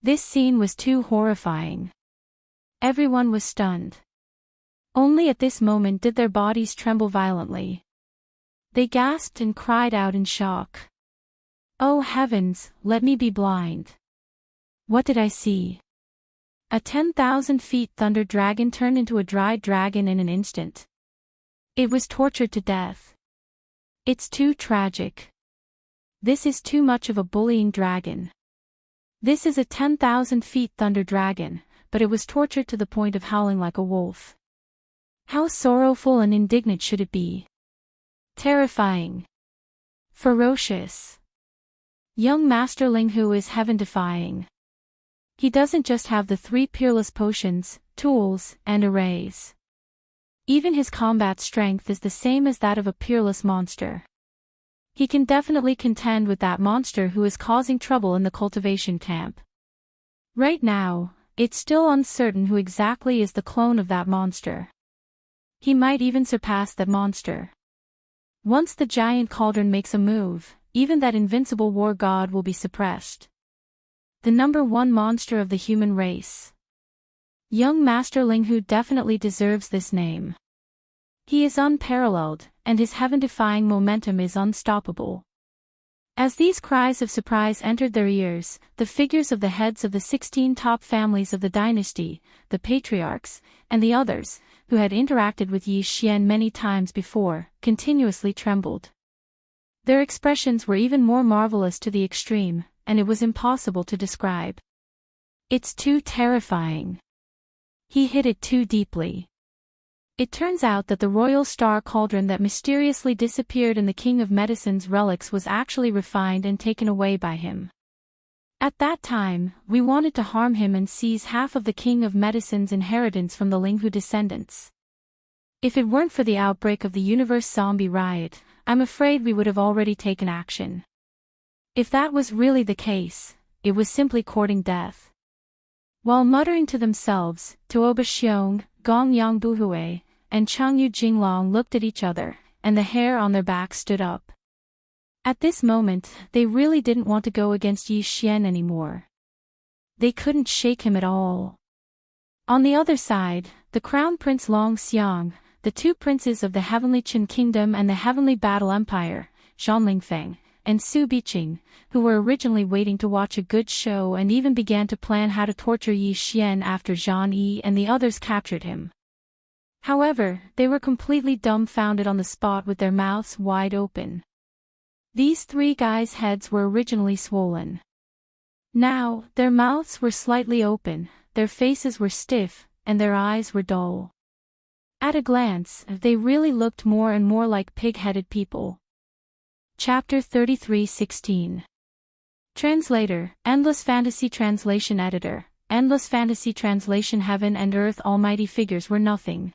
This scene was too horrifying. Everyone was stunned. Only at this moment did their bodies tremble violently. They gasped and cried out in shock. "Oh heavens, let me be blind. What did I see?" A 10,000 feet thunder dragon turned into a dry dragon in an instant. It was tortured to death. It's too tragic. This is too much of a bullying dragon. This is a 10,000 feet thunder dragon, but it was tortured to the point of howling like a wolf. How sorrowful and indignant should it be? Terrifying. Ferocious. Young Master Linghu is heaven-defying. He doesn't just have the 3 peerless potions, tools, and arrays. Even his combat strength is the same as that of a peerless monster. He can definitely contend with that monster who is causing trouble in the cultivation camp. Right now, it's still uncertain who exactly is the clone of that monster. He might even surpass that monster. Once the giant cauldron makes a move, even that invincible war god will be suppressed. The number 1 monster of the human race. Young Master Linghu definitely deserves this name. He is unparalleled, and his heaven-defying momentum is unstoppable. As these cries of surprise entered their ears, the figures of the heads of the 16 top families of the dynasty, the patriarchs, and the others, who had interacted with Yi Xian many times before, continuously trembled. Their expressions were even more marvelous to the extreme, and it was impossible to describe. It's too terrifying. He hit it too deeply. It turns out that the Royal Star Cauldron that mysteriously disappeared in the King of Medicine's relics was actually refined and taken away by him. At that time, we wanted to harm him and seize half of the King of Medicine's inheritance from the Linghu descendants. If it weren't for the outbreak of the universe zombie riot, I'm afraid we would have already taken action. If that was really the case, it was simply courting death. While muttering to themselves, Tuoba Xiong, Gong Yang Buhui, and Changyu Jinglong looked at each other, and the hair on their backs stood up. At this moment, they really didn't want to go against Yi Xian anymore. They couldn't shake him at all. On the other side, the Crown Prince Long Xiang, the 2 princes of the Heavenly Qin Kingdom and the Heavenly Battle Empire, Zhang Lingfeng, and Su Biqing, who were originally waiting to watch a good show and even began to plan how to torture Yi Xian after Zhang Yi and the others captured him. However, they were completely dumbfounded on the spot with their mouths wide open. These 3 guys' heads were originally swollen. Now, their mouths were slightly open, their faces were stiff, and their eyes were dull. At a glance, they really looked more and more like pig-headed people. Chapter 33:16. Translator, Endless Fantasy Translation Editor, Endless Fantasy Translation. Heaven and earth almighty figures were nothing.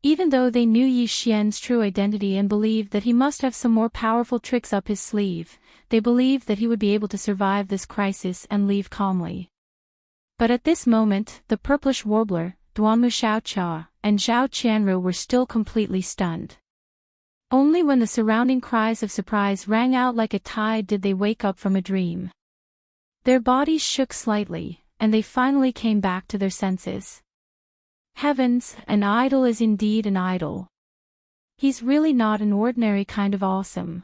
Even though they knew Yi Xian's true identity and believed that he must have some more powerful tricks up his sleeve, they believed that he would be able to survive this crisis and leave calmly. But at this moment, the purplish warbler, Duanmu Xiaoqia, and Zhao Qianru were still completely stunned. Only when the surrounding cries of surprise rang out like a tide did they wake up from a dream. Their bodies shook slightly, and they finally came back to their senses. Heavens, an idol is indeed an idol. He's really not an ordinary kind of awesome.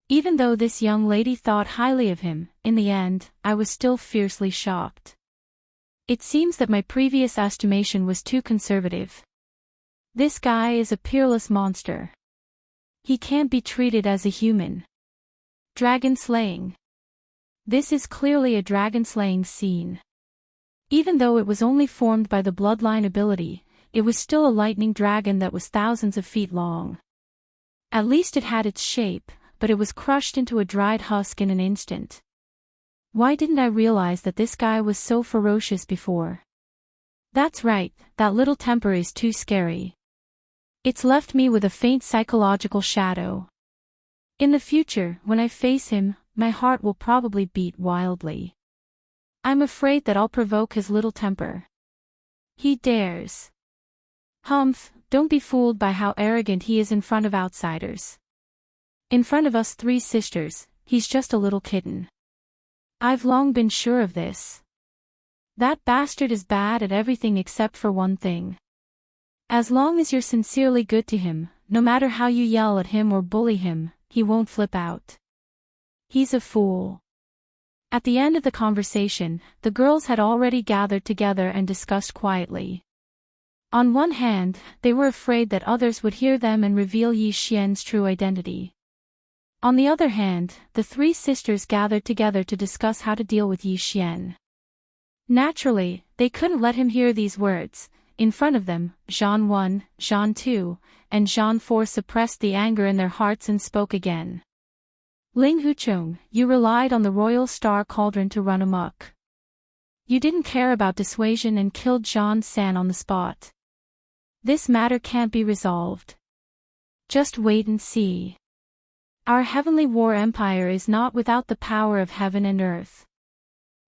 Even though this young lady thought highly of him, in the end, I was still fiercely shocked. It seems that my previous estimation was too conservative. This guy is a peerless monster. He can't be treated as a human. Dragon slaying. This is clearly a dragon slaying scene. Even though it was only formed by the bloodline ability, it was still a lightning dragon that was thousands of feet long. At least it had its shape, but it was crushed into a dried husk in an instant. Why didn't I realize that this guy was so ferocious before? That's right, that little temper is too scary. It's left me with a faint psychological shadow. In the future, when I face him, my heart will probably beat wildly. I'm afraid that I'll provoke his little temper. He dares. Humph, don't be fooled by how arrogant he is in front of outsiders. In front of us three sisters, he's just a little kitten. I've long been sure of this. That bastard is bad at everything except for one thing. As long as you're sincerely good to him, no matter how you yell at him or bully him, he won't flip out. He's a fool. At the end of the conversation, the girls had already gathered together and discussed quietly. On one hand, they were afraid that others would hear them and reveal Yi Xian's true identity. On the other hand, the three sisters gathered together to discuss how to deal with Yi Xian. Naturally, they couldn't let him hear these words. In front of them, Zhan 1, Zhan 2, and Zhan 4 suppressed the anger in their hearts and spoke again. Ling Huchong, you relied on the royal star cauldron to run amok. You didn't care about dissuasion and killed Zhan San on the spot. This matter can't be resolved. Just wait and see. Our heavenly war empire is not without the power of heaven and earth.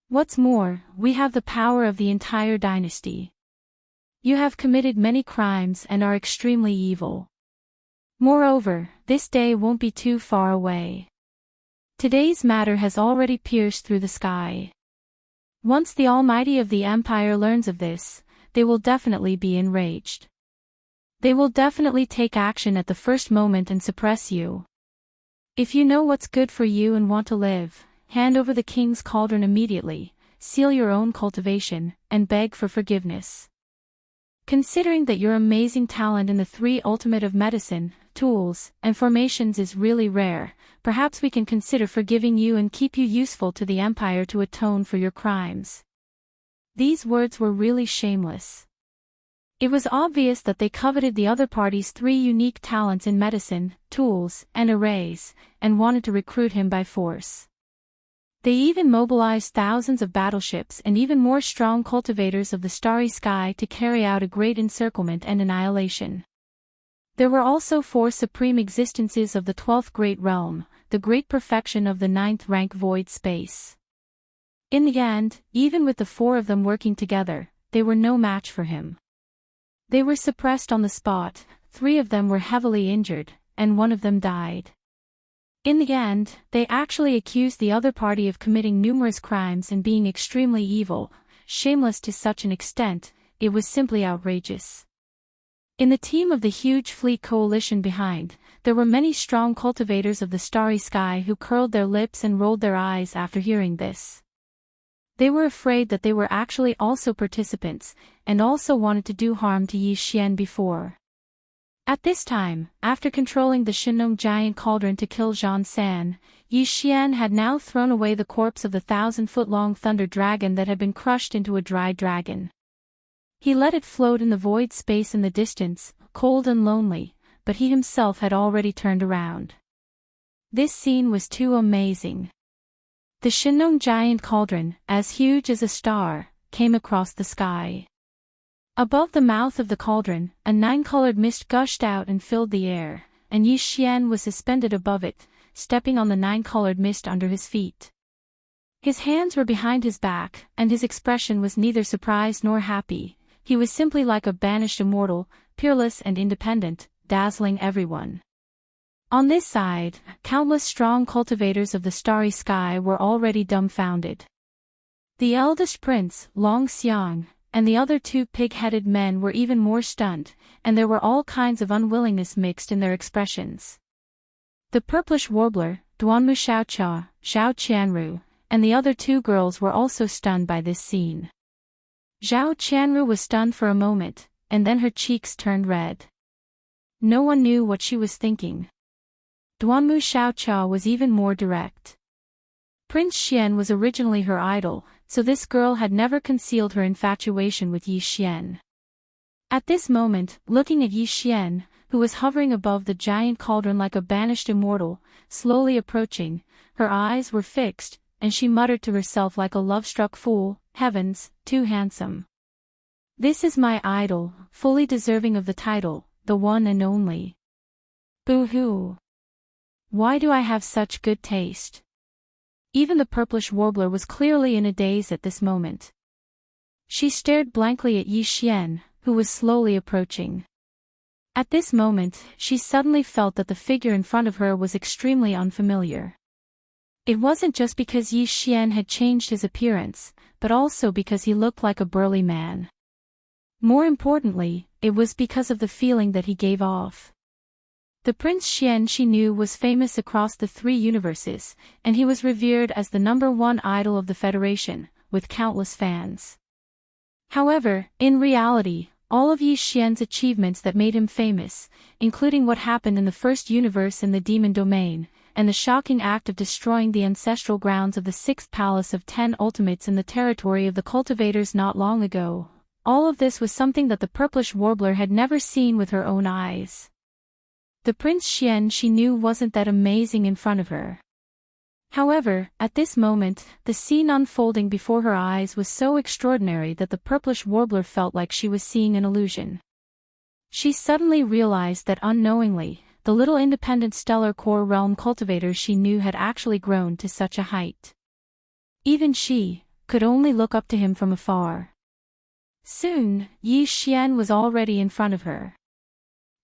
What's more, we have the power of the entire dynasty. You have committed many crimes and are extremely evil. Moreover, this day won't be too far away. Today's matter has already pierced through the sky. Once the Almighty of the Empire learns of this, they will definitely be enraged. They will definitely take action at the first moment and suppress you. If you know what's good for you and want to live, hand over the king's cauldron immediately, seal your own cultivation, and beg for forgiveness. Considering that your amazing talent in the three ultimate of medicine, tools, and formations is really rare, perhaps we can consider forgiving you and keep you useful to the Empire to atone for your crimes. These words were really shameless. It was obvious that they coveted the other party's three unique talents in medicine, tools, and arrays, and wanted to recruit him by force. They even mobilized thousands of battleships and even more strong cultivators of the starry sky to carry out a great encirclement and annihilation. There were also 4 supreme existences of the 12th great realm, the great perfection of the 9th rank void space. In the end, even with the 4 of them working together, they were no match for him. They were suppressed on the spot, 3 of them were heavily injured, and 1 of them died. In the end, they actually accused the other party of committing numerous crimes and being extremely evil, shameless to such an extent, it was simply outrageous. In the team of the huge fleet coalition behind, there were many strong cultivators of the starry sky who curled their lips and rolled their eyes after hearing this. They were afraid that they were actually also participants, and also wanted to do harm to Yi Xian before. At this time, after controlling the Shinong giant cauldron to kill Zhan San, Yi Xian had now thrown away the corpse of the 1,000-foot-long thunder dragon that had been crushed into a dry dragon. He let it float in the void space in the distance, cold and lonely, but he himself had already turned around. This scene was too amazing. The Shinnon giant cauldron, as huge as a star, came across the sky. Above the mouth of the cauldron, a nine-colored mist gushed out and filled the air, and Yi Xian was suspended above it, stepping on the nine-colored mist under his feet. His hands were behind his back, and his expression was neither surprised nor happy. He was simply like a banished immortal, peerless and independent, dazzling everyone. On this side, countless strong cultivators of the starry sky were already dumbfounded. The eldest prince, Long Xiang, and the other two pig-headed men were even more stunned, and there were all kinds of unwillingness mixed in their expressions. The purplish warbler, Duanmu Xiaoqia, Zhao Qianru, and the other two girls were also stunned by this scene. Zhao Qianru was stunned for a moment, and then her cheeks turned red. No one knew what she was thinking. Duanmu Xiaoqia was even more direct. Prince Xian was originally her idol, so this girl had never concealed her infatuation with Yi Xian. At this moment, looking at Yi Xian, who was hovering above the giant cauldron like a banished immortal, slowly approaching, her eyes were fixed, and she muttered to herself like a love-struck fool, "Heavens, too handsome. This is my idol, fully deserving of the title, the one and only. Boo-hoo. Why do I have such good taste?" Even the purplish warbler was clearly in a daze at this moment. She stared blankly at Yi Xian, who was slowly approaching. At this moment, she suddenly felt that the figure in front of her was extremely unfamiliar. It wasn't just because Yi Xian had changed his appearance, but also because he looked like a burly man. More importantly, it was because of the feeling that he gave off. The Prince Xian she knew was famous across the three universes, and he was revered as the #1 idol of the Federation, with countless fans. However, in reality, all of Yi Xian's achievements that made him famous, including what happened in the first universe in the Demon Domain, and the shocking act of destroying the ancestral grounds of the 6th Palace of 10 Ultimates in the territory of the cultivators not long ago, all of this was something that the purplish warbler had never seen with her own eyes. The Prince Xian she knew wasn't that amazing in front of her. However, at this moment, the scene unfolding before her eyes was so extraordinary that the purplish warbler felt like she was seeing an illusion. She suddenly realized that unknowingly, the little independent stellar core realm cultivators she knew had actually grown to such a height. Even she could only look up to him from afar. Soon, Yi Xian was already in front of her.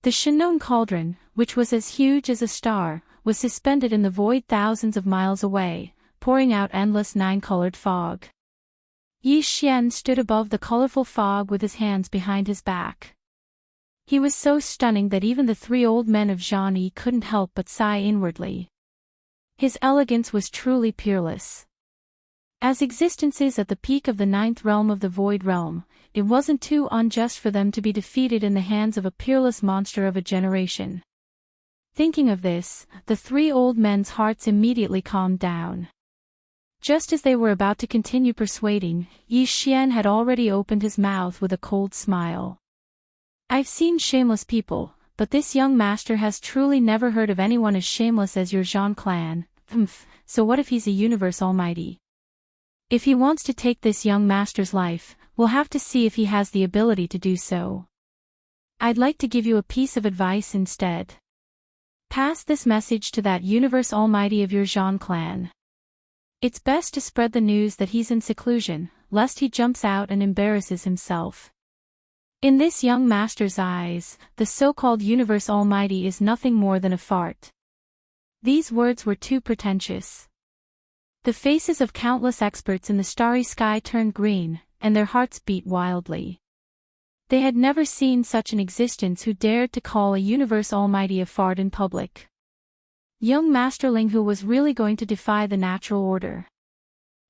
The Shinnon cauldron, which was as huge as a star, was suspended in the void thousands of miles away, pouring out endless nine-colored fog. Yi Xian stood above the colorful fog with his hands behind his back. He was so stunning that even the three old men of Zhani couldn't help but sigh inwardly. His elegance was truly peerless. As existences at the peak of the 9th realm of the Void Realm, it wasn't too unjust for them to be defeated in the hands of a peerless monster of a generation. Thinking of this, the three old men's hearts immediately calmed down. Just as they were about to continue persuading, Yi Xian had already opened his mouth with a cold smile. "I've seen shameless people, but this young master has truly never heard of anyone as shameless as your Zhan clan. So what if he's a universe almighty? If he wants to take this young master's life, we'll have to see if he has the ability to do so. I'd like to give you a piece of advice instead. Pass this message to that universe almighty of your Zhan clan. It's best to spread the news that he's in seclusion, lest he jumps out and embarrasses himself. In this young master's eyes, the so-called universe almighty is nothing more than a fart." These words were too pretentious. The faces of countless experts in the starry sky turned green, and their hearts beat wildly. They had never seen such an existence who dared to call a universe almighty a fart in public. Young Masterling who was really going to defy the natural order.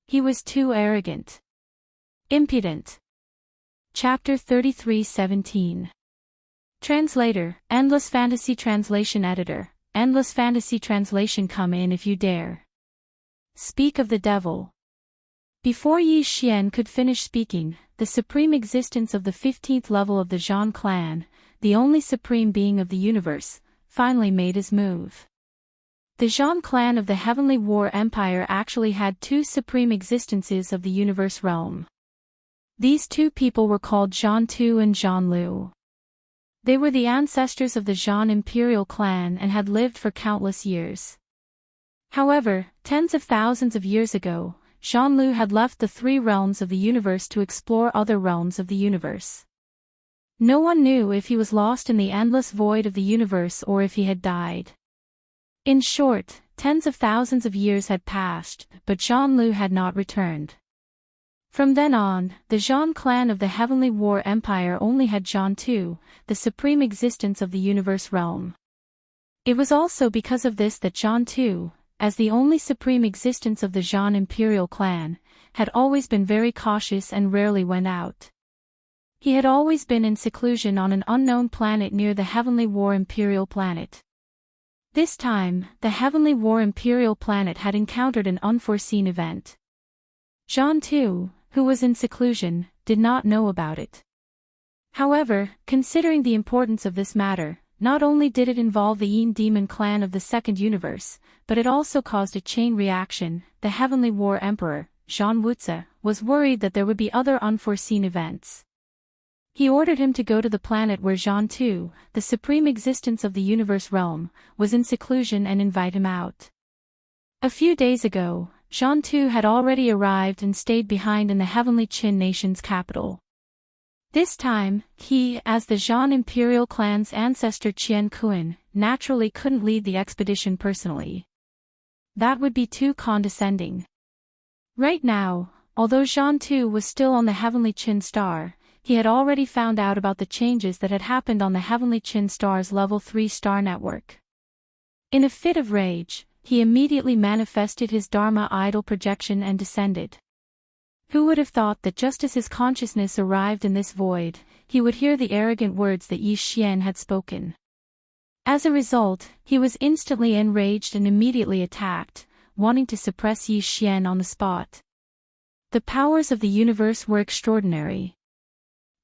He was too arrogant. Impudent. Chapter 33:17. Translator, Endless Fantasy Translation Editor, Endless Fantasy Translation. Come in if you dare. Speak of the devil. Before Yi Xian could finish speaking, the supreme existence of the 15th level of the Zhan clan, the only supreme being of the universe, finally made his move. The Zhan clan of the Heavenly War Empire actually had two supreme existences of the universe realm. These two people were called Zhan Tu and Zhan Lu. They were the ancestors of the Zhan imperial clan and had lived for countless years. However, tens of thousands of years ago, Zhan Lu had left the three realms of the universe to explore other realms of the universe. No one knew if he was lost in the endless void of the universe or if he had died. In short, tens of thousands of years had passed, but Zhan Lu had not returned. From then on, the Zhan clan of the Heavenly War Empire only had Zhan Tu, the supreme existence of the universe realm. It was also because of this that Zhan Tu, as the only supreme existence of the Zhan imperial clan, had always been very cautious and rarely went out. He had always been in seclusion on an unknown planet near the Heavenly War imperial planet. This time, the Heavenly War imperial planet had encountered an unforeseen event. Zhan Tu, who was in seclusion, did not know about it. However, considering the importance of this matter, not only did it involve the Yin demon clan of the second universe, but it also caused a chain reaction. The Heavenly War Emperor, Zhan Wuzi, was worried that there would be other unforeseen events. He ordered him to go to the planet where Zhan Tu, the supreme existence of the universe realm, was in seclusion and invite him out. A few days ago, Zhan Tu had already arrived and stayed behind in the Heavenly Qin nation's capital. This time, he, as the Zhan imperial clan's ancestor Qian Kun, naturally couldn't lead the expedition personally. That would be too condescending. Right now, although Zhan Tu was still on the Heavenly Qin star, he had already found out about the changes that had happened on the Heavenly Qin star's level 3 star network. In a fit of rage, he immediately manifested his Dharma idol projection and descended. Who would have thought that just as his consciousness arrived in this void, he would hear the arrogant words that Yi Xian had spoken. As a result, he was instantly enraged and immediately attacked, wanting to suppress Yi Xian on the spot. The powers of the universe were extraordinary.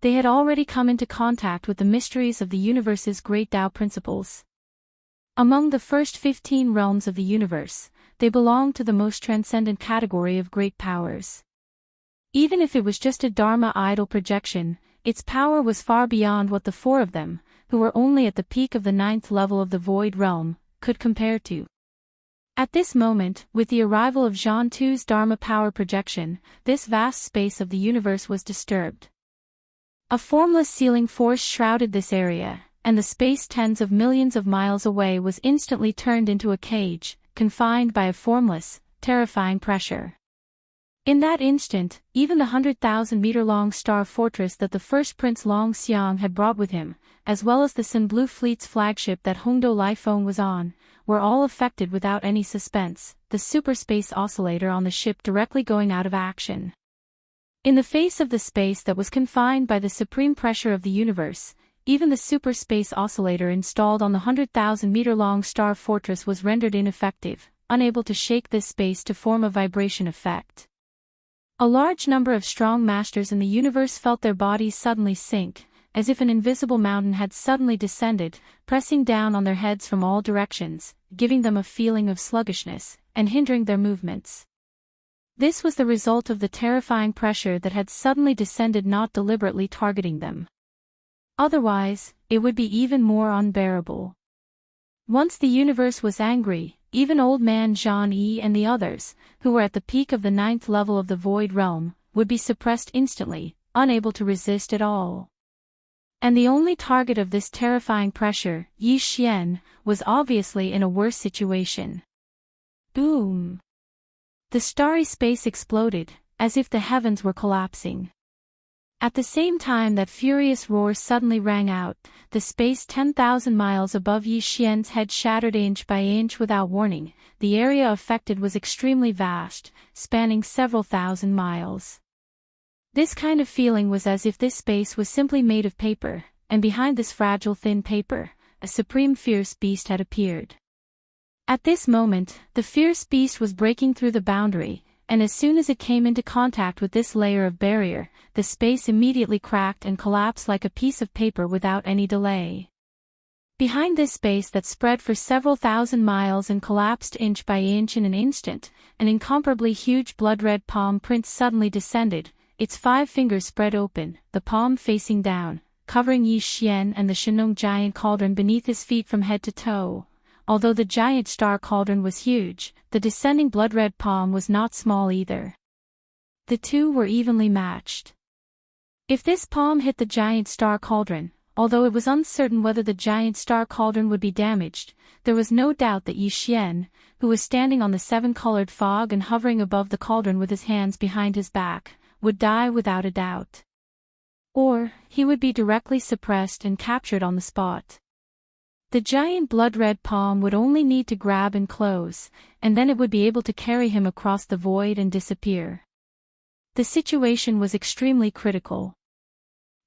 They had already come into contact with the mysteries of the universe's great Tao principles. Among the first 15 realms of the universe, they belonged to the most transcendent category of great powers. Even if it was just a Dharma idol projection, its power was far beyond what the four of them, who were only at the peak of the 9th level of the Void Realm, could compare to. At this moment, with the arrival of Zhan Tu's Dharma power projection, this vast space of the universe was disturbed. A formless sealing force shrouded this area, and the space tens of millions of miles away was instantly turned into a cage, confined by a formless, terrifying pressure. In that instant, even the 100,000-meter-long star fortress that the first Prince Long Xiang had brought with him, as well as the Sun Blue Fleet's flagship that Hongdou Liphone was on, were all affected without any suspense, the superspace oscillator on the ship directly going out of action. In the face of the space that was confined by the supreme pressure of the universe, even the superspace oscillator installed on the 100,000-meter-long star fortress was rendered ineffective, unable to shake this space to form a vibration effect. A large number of strong masters in the universe felt their bodies suddenly sink, as if an invisible mountain had suddenly descended, pressing down on their heads from all directions, giving them a feeling of sluggishness, and hindering their movements. This was the result of the terrifying pressure that had suddenly descended, not deliberately targeting them. Otherwise, it would be even more unbearable. Once the universe was angry, even Old Man Zhan Yi and the others, who were at the peak of the 9th level of the Void Realm, would be suppressed instantly, unable to resist at all. And the only target of this terrifying pressure, Yi Xian, was obviously in a worse situation. Boom! The starry space exploded, as if the heavens were collapsing. At the same time that furious roar suddenly rang out, the space 10,000 miles above Yi Xian's head shattered inch by inch without warning. The area affected was extremely vast, spanning several thousand miles. This kind of feeling was as if this space was simply made of paper, and behind this fragile thin paper, a supreme fierce beast had appeared. At this moment, the fierce beast was breaking through the boundary, and as soon as it came into contact with this layer of barrier, the space immediately cracked and collapsed like a piece of paper without any delay. Behind this space that spread for several thousand miles and collapsed inch by inch in an instant, an incomparably huge blood-red palm print suddenly descended, its 5 fingers spread open, the palm facing down, covering Yi Xian and the Shenong giant cauldron beneath his feet from head to toe. Although the giant star cauldron was huge, the descending blood-red palm was not small either. The two were evenly matched. If this palm hit the giant star cauldron, although it was uncertain whether the giant star cauldron would be damaged, there was no doubt that Yi Xian, who was standing on the 7-colored fog and hovering above the cauldron with his hands behind his back, would die without a doubt. Or, he would be directly suppressed and captured on the spot. The giant blood-red palm would only need to grab and close, and then it would be able to carry him across the void and disappear. The situation was extremely critical.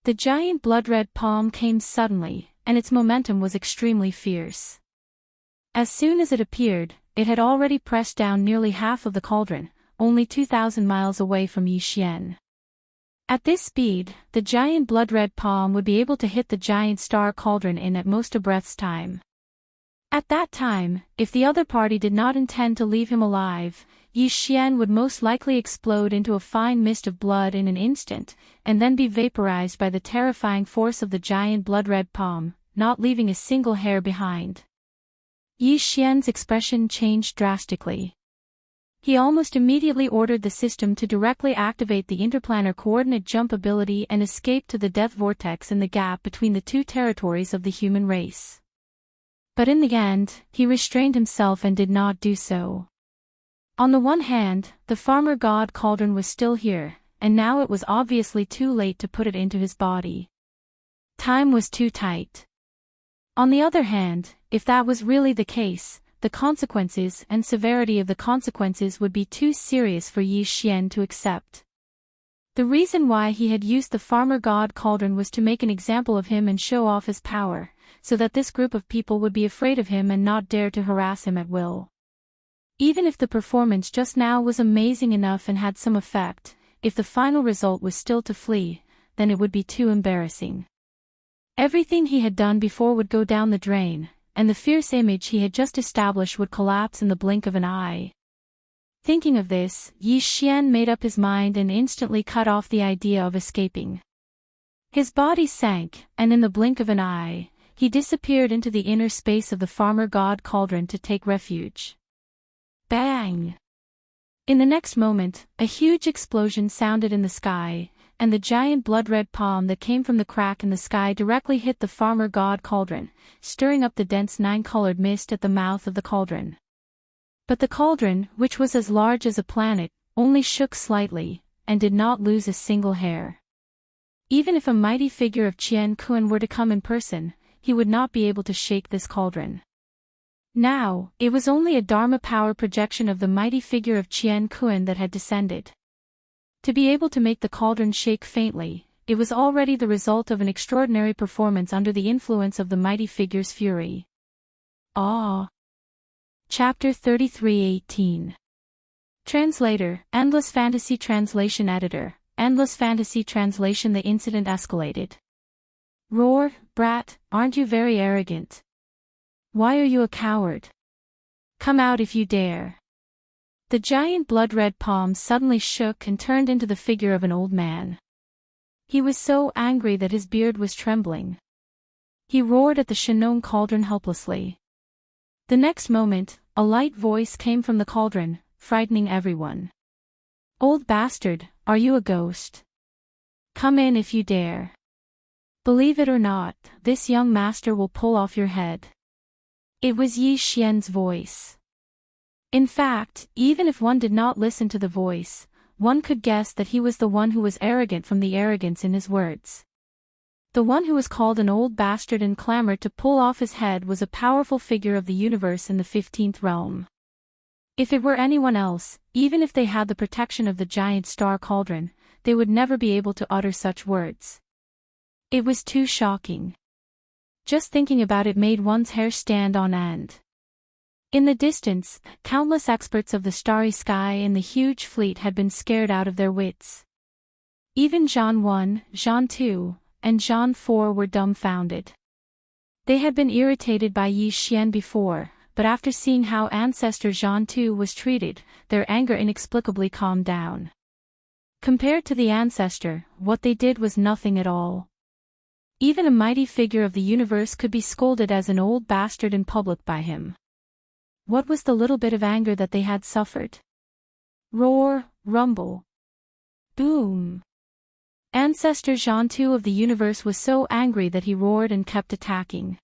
The giant blood-red palm came suddenly, and its momentum was extremely fierce. As soon as it appeared, it had already pressed down nearly half of the cauldron, only 2,000 miles away from Yi Xian. At this speed, the giant blood-red palm would be able to hit the giant star cauldron in at most a breath's time. At that time, if the other party did not intend to leave him alive, Yi Xian would most likely explode into a fine mist of blood in an instant, and then be vaporized by the terrifying force of the giant blood-red palm, not leaving a single hair behind. Yi Xian's expression changed drastically. He almost immediately ordered the system to directly activate the interplanar coordinate jump ability and escape to the death vortex in the gap between the two territories of the human race. But in the end, he restrained himself and did not do so. On the one hand, the farmer god cauldron was still here, and now it was obviously too late to put it into his body. Time was too tight. On the other hand, if that was really the case, the consequences and severity of the consequences would be too serious for Yi Xian to accept. The reason why he had used the farmer god cauldron was to make an example of him and show off his power, so that this group of people would be afraid of him and not dare to harass him at will. Even if the performance just now was amazing enough and had some effect, if the final result was still to flee, then it would be too embarrassing. Everything he had done before would go down the drain, and the fierce image he had just established would collapse in the blink of an eye. Thinking of this, Yi Xian made up his mind and instantly cut off the idea of escaping. His body sank, and in the blink of an eye, he disappeared into the inner space of the farmer god cauldron to take refuge. Bang! In the next moment, a huge explosion sounded in the sky, and the giant blood-red palm that came from the crack in the sky directly hit the farmer god cauldron, stirring up the dense 9-colored mist at the mouth of the cauldron. But the cauldron, which was as large as a planet, only shook slightly, and did not lose a single hair. Even if a mighty figure of Qian Kun were to come in person, he would not be able to shake this cauldron. Now, it was only a Dharma power projection of the mighty figure of Qian Kun that had descended. To be able to make the cauldron shake faintly, it was already the result of an extraordinary performance under the influence of the mighty figure's fury. Chapter 33:18. Translator, Endless Fantasy Translation Editor, Endless Fantasy Translation. The incident escalated. Roar, brat, aren't you very arrogant? Why are you a coward? Come out if you dare. The giant blood-red palm suddenly shook and turned into the figure of an old man. He was so angry that his beard was trembling. He roared at the Shenong cauldron helplessly. The next moment, a light voice came from the cauldron, frightening everyone. Old bastard, are you a ghost? Come in if you dare. Believe it or not, this young master will pull off your head. It was Yi Xian's voice. In fact, even if one did not listen to the voice, one could guess that he was the one who was arrogant from the arrogance in his words. The one who was called an old bastard and clamored to pull off his head was a powerful figure of the universe in the 15th realm. If it were anyone else, even if they had the protection of the giant star cauldron, they would never be able to utter such words. It was too shocking. Just thinking about it made one's hair stand on end. In the distance, countless experts of the starry sky and the huge fleet had been scared out of their wits. Even Zhan 1, Zhan 2, and Zhan 4 were dumbfounded. They had been irritated by Yi Xian before, but after seeing how Ancestor Zhan Tu was treated, their anger inexplicably calmed down. Compared to the ancestor, what they did was nothing at all. Even a mighty figure of the universe could be scolded as an old bastard in public by him. What was the little bit of anger that they had suffered? Roar, rumble. Boom. Ancestor Zhan Tu of the universe was so angry that he roared and kept attacking.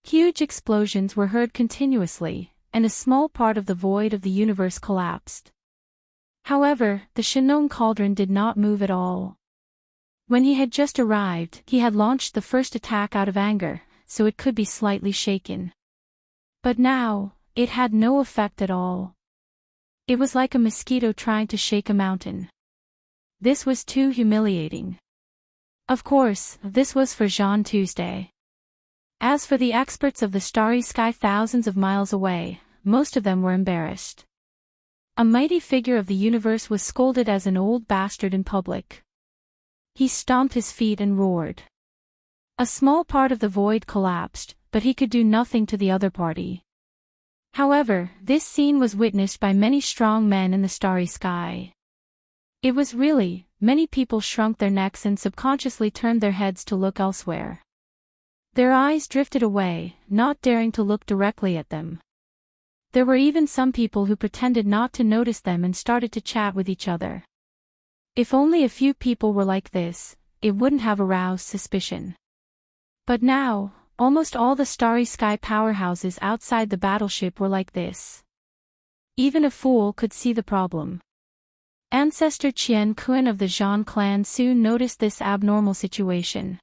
Huge explosions were heard continuously, and a small part of the void of the universe collapsed. However, the Shenong cauldron did not move at all. When he had just arrived, he had launched the first attack out of anger, so it could be slightly shaken. But now, it had no effect at all. It was like a mosquito trying to shake a mountain. This was too humiliating. Of course, this was for Zhan Tuesday. As for the experts of the starry sky thousands of miles away, most of them were embarrassed. A mighty figure of the universe was scolded as an old bastard in public. He stomped his feet and roared. A small part of the void collapsed, but he could do nothing to the other party. However, this scene was witnessed by many strong men in the starry sky. It was really, many people shrunk their necks and subconsciously turned their heads to look elsewhere. Their eyes drifted away, not daring to look directly at them. There were even some people who pretended not to notice them and started to chat with each other. If only a few people were like this, it wouldn't have aroused suspicion. But now, almost all the starry sky powerhouses outside the battleship were like this. Even a fool could see the problem. Ancestor Qian Kun of the Zhan clan soon noticed this abnormal situation.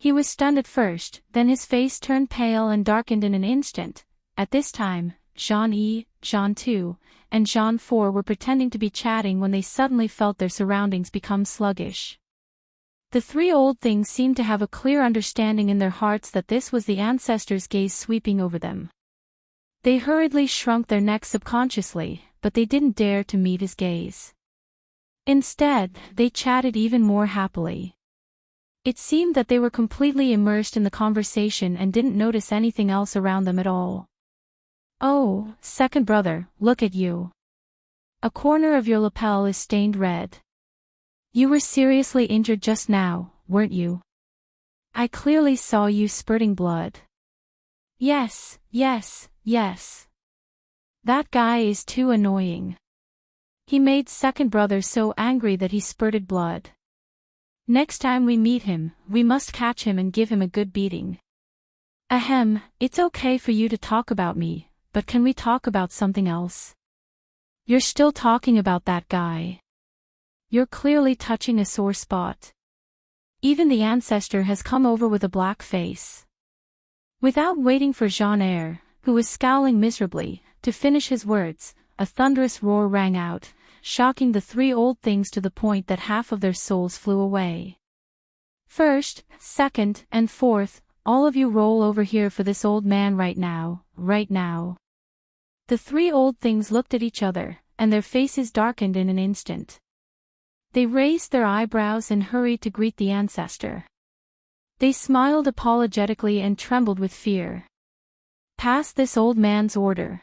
He was stunned at first, then his face turned pale and darkened in an instant. At this time, Zhan Yi, Zhan Tu, and Zhan 4 were pretending to be chatting when they suddenly felt their surroundings become sluggish. The three old things seemed to have a clear understanding in their hearts that this was the ancestor's gaze sweeping over them. They hurriedly shrunk their necks subconsciously, but they didn't dare to meet his gaze. Instead, they chatted even more happily. It seemed that they were completely immersed in the conversation and didn't notice anything else around them at all. Oh, second brother, look at you. A corner of your lapel is stained red. You were seriously injured just now, weren't you? I clearly saw you spurting blood. Yes, yes, yes. That guy is too annoying. He made second brother so angry that he spurted blood. Next time we meet him, we must catch him and give him a good beating. Ahem, it's okay for you to talk about me, but can we talk about something else? You're still talking about that guy. You're clearly touching a sore spot. Even the ancestor has come over with a black face. Without waiting for Zhan Er, who was scowling miserably, to finish his words, a thunderous roar rang out, shocking the three old things to the point that half of their souls flew away. First, second, and fourth, all of you roll over here for this old man right now, right now. The three old things looked at each other, and their faces darkened in an instant. They raised their eyebrows and hurried to greet the ancestor. They smiled apologetically and trembled with fear. Pass this old man's order.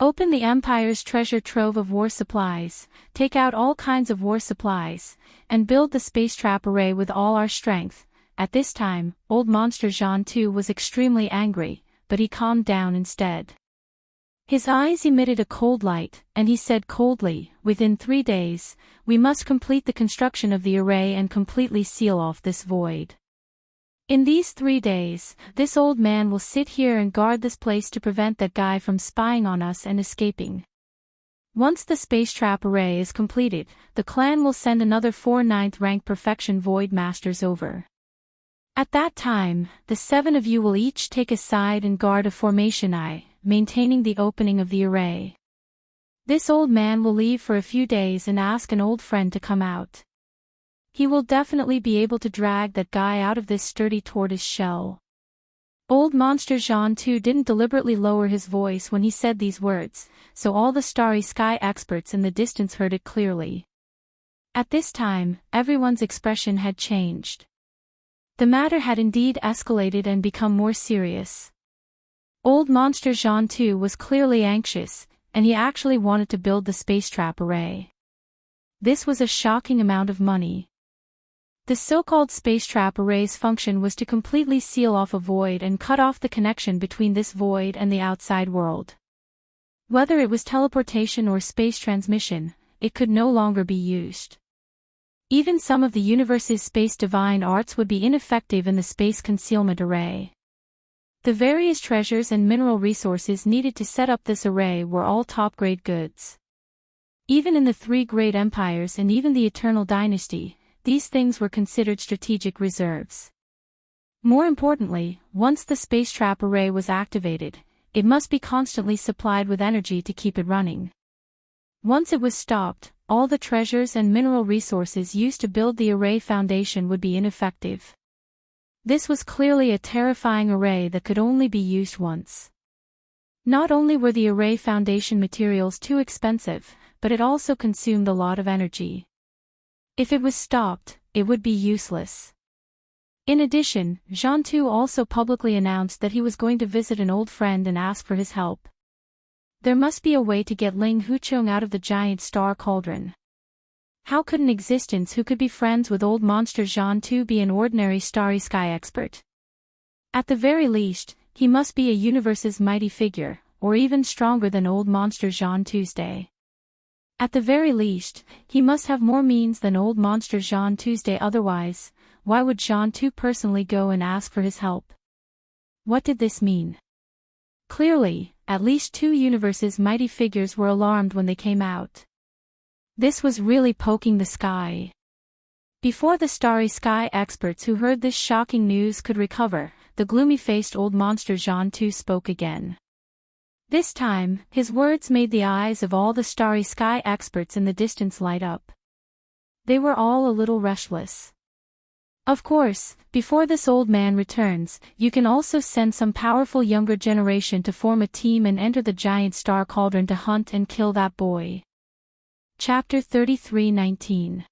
Open the Empire's treasure trove of war supplies, take out all kinds of war supplies, and build the space trap array with all our strength. At this time, old monster Zhan Tu was extremely angry, but he calmed down instead. His eyes emitted a cold light, and he said coldly, within 3 days, we must complete the construction of the array and completely seal off this void. In these 3 days, this old man will sit here and guard this place to prevent that guy from spying on us and escaping. Once the space trap array is completed, the clan will send another 4 9th rank perfection void masters over. At that time, the 7 of you will each take a side and guard a formation eye, maintaining the opening of the array. This old man will leave for a few days and ask an old friend to come out. He will definitely be able to drag that guy out of this sturdy tortoise shell. Old monster Zhan Tu didn't deliberately lower his voice when he said these words, so all the starry sky experts in the distance heard it clearly. At this time, everyone's expression had changed. The matter had indeed escalated and become more serious. Old Monster Jean 2 was clearly anxious, and he actually wanted to build the space trap array. This was a shocking amount of money. The so-called space trap array's function was to completely seal off a void and cut off the connection between this void and the outside world. Whether it was teleportation or space transmission, it could no longer be used. Even some of the universe's space divine arts would be ineffective in the space concealment array. The various treasures and mineral resources needed to set up this array were all top-grade goods. Even in the three great empires and even the Eternal Dynasty, these things were considered strategic reserves. More importantly, once the space trap array was activated, it must be constantly supplied with energy to keep it running. Once it was stopped, all the treasures and mineral resources used to build the array foundation would be ineffective. This was clearly a terrifying array that could only be used once. Not only were the array foundation materials too expensive, but it also consumed a lot of energy. If it was stopped, it would be useless. In addition, Jean 2 also publicly announced that he was going to visit an old friend and ask for his help. There must be a way to get Ling Hucheng out of the giant star cauldron. How could an existence who could be friends with old monster Jean 2 be an ordinary starry sky expert? At the very least, he must be a universe's mighty figure, or even stronger than old monster Jean Tuesday. At the very least, he must have more means than old monster Jean Tuesday, otherwise, why would Jean 2 personally go and ask for his help? What did this mean? Clearly, at least two universes' mighty figures were alarmed when they came out. This was really poking the sky. Before the starry sky experts who heard this shocking news could recover, the gloomy-faced old monster Jean 2 spoke again. This time, his words made the eyes of all the starry sky experts in the distance light up. They were all a little restless. Of course, before this old man returns, you can also send some powerful younger generation to form a team and enter the giant star cauldron to hunt and kill that boy. Chapter 33:19.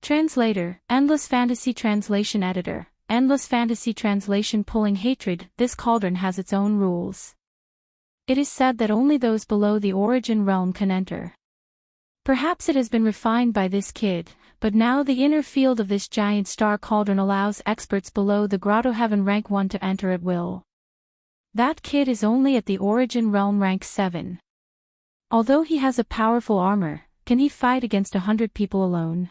Translator, Endless Fantasy Translation Editor, Endless Fantasy Translation. Pulling hatred. This cauldron has its own rules. It is said that only those below the origin realm can enter. Perhaps it has been refined by this kid, but now the inner field of this giant star cauldron allows experts below the Grotto Heaven rank 1 to enter at will. That kid is only at the origin realm rank 7. Although he has a powerful armor, can he fight against 100 people alone?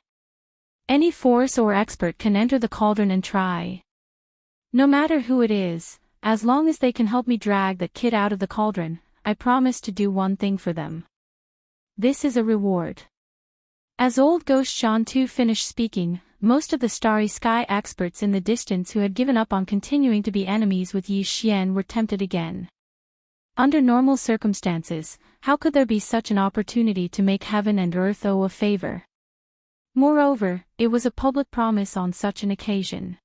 Any force or expert can enter the cauldron and try. No matter who it is, as long as they can help me drag that kid out of the cauldron, I promise to do one thing for them. This is a reward. As old Ghost Jean 2 finished speaking, most of the starry sky experts in the distance who had given up on continuing to be enemies with Yi Xian were tempted again. Under normal circumstances, how could there be such an opportunity to make heaven and earth owe a favor? Moreover, it was a public promise on such an occasion.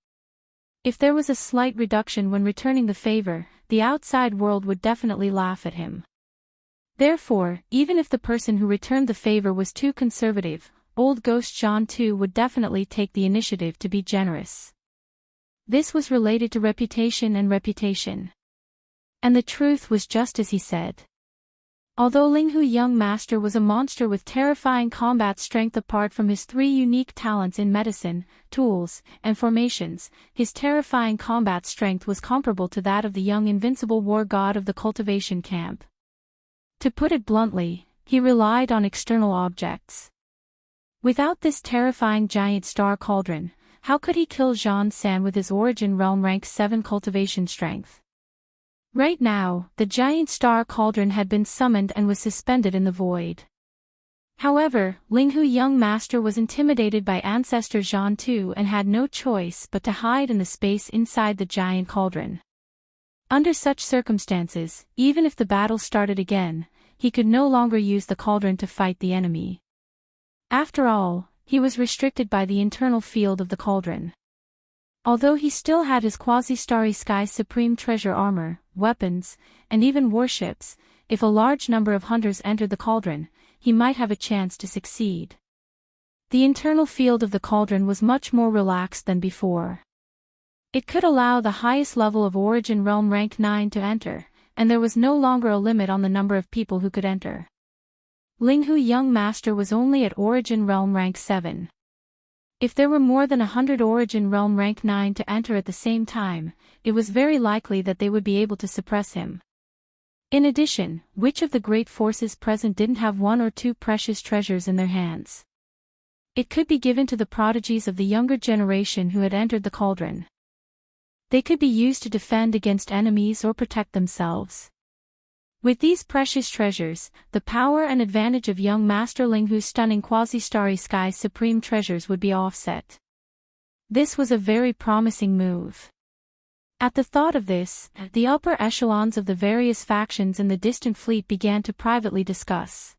If there was a slight reduction when returning the favor, the outside world would definitely laugh at him. Therefore, even if the person who returned the favor was too conservative, old Ghost Jean 2 would definitely take the initiative to be generous. This was related to reputation and reputation. And the truth was just as he said. Although Linghu Young Master was a monster with terrifying combat strength apart from his three unique talents in medicine, tools, and formations, his terrifying combat strength was comparable to that of the young invincible war god of the cultivation camp. To put it bluntly, he relied on external objects. Without this terrifying giant star cauldron, how could he kill Jean San with his origin realm rank 7 cultivation strength? Right now, the giant star cauldron had been summoned and was suspended in the void. However, Linghu Young Master was intimidated by Ancestor Jean 2 and had no choice but to hide in the space inside the giant cauldron. Under such circumstances, even if the battle started again, he could no longer use the cauldron to fight the enemy. After all, he was restricted by the internal field of the cauldron. Although he still had his quasi-starry sky supreme treasure armor, weapons, and even warships, if a large number of hunters entered the cauldron, he might have a chance to succeed. The internal field of the cauldron was much more relaxed than before. It could allow the highest level of Origin Realm rank 9 to enter, and there was no longer a limit on the number of people who could enter. Linghu Young Master was only at Origin Realm rank 7. If there were more than 100 Origin Realm rank 9 to enter at the same time, it was very likely that they would be able to suppress him. In addition, which of the great forces present didn't have one or two precious treasures in their hands? It could be given to the prodigies of the younger generation who had entered the cauldron. They could be used to defend against enemies or protect themselves. With these precious treasures, the power and advantage of young Master Linghu's stunning quasi-starry sky supreme treasures would be offset. This was a very promising move. At the thought of this, the upper echelons of the various factions in the distant fleet began to privately discuss.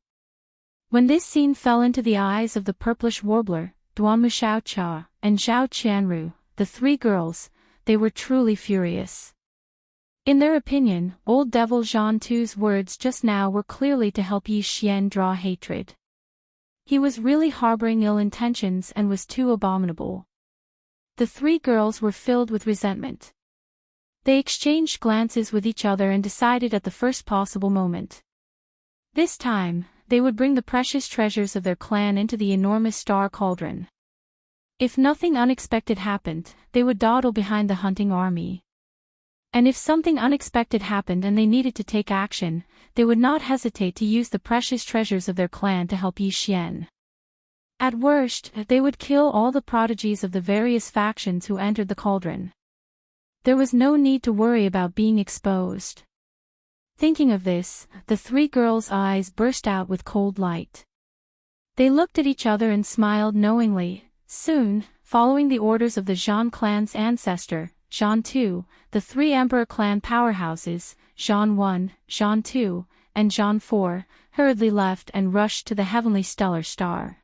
When this scene fell into the eyes of the purplish warbler, Duanmu Xiaocha, and Zhao Qianru, the three girls, they were truly furious. In their opinion, old devil Zhan Tu's words just now were clearly to help Yi Xian draw hatred. He was really harboring ill intentions and was too abominable. The three girls were filled with resentment. They exchanged glances with each other and decided at the first possible moment. This time, they would bring the precious treasures of their clan into the enormous star cauldron. If nothing unexpected happened, they would dawdle behind the hunting army. And if something unexpected happened and they needed to take action, they would not hesitate to use the precious treasures of their clan to help Yi Xian. At worst, they would kill all the prodigies of the various factions who entered the cauldron. There was no need to worry about being exposed. Thinking of this, the three girls' eyes burst out with cold light. They looked at each other and smiled knowingly. Soon, following the orders of the Zhan clan's ancestor, Zhan Tu, the three Emperor clan powerhouses, Zhan 1, Zhan 2, and Zhan 4, hurriedly left and rushed to the heavenly stellar star.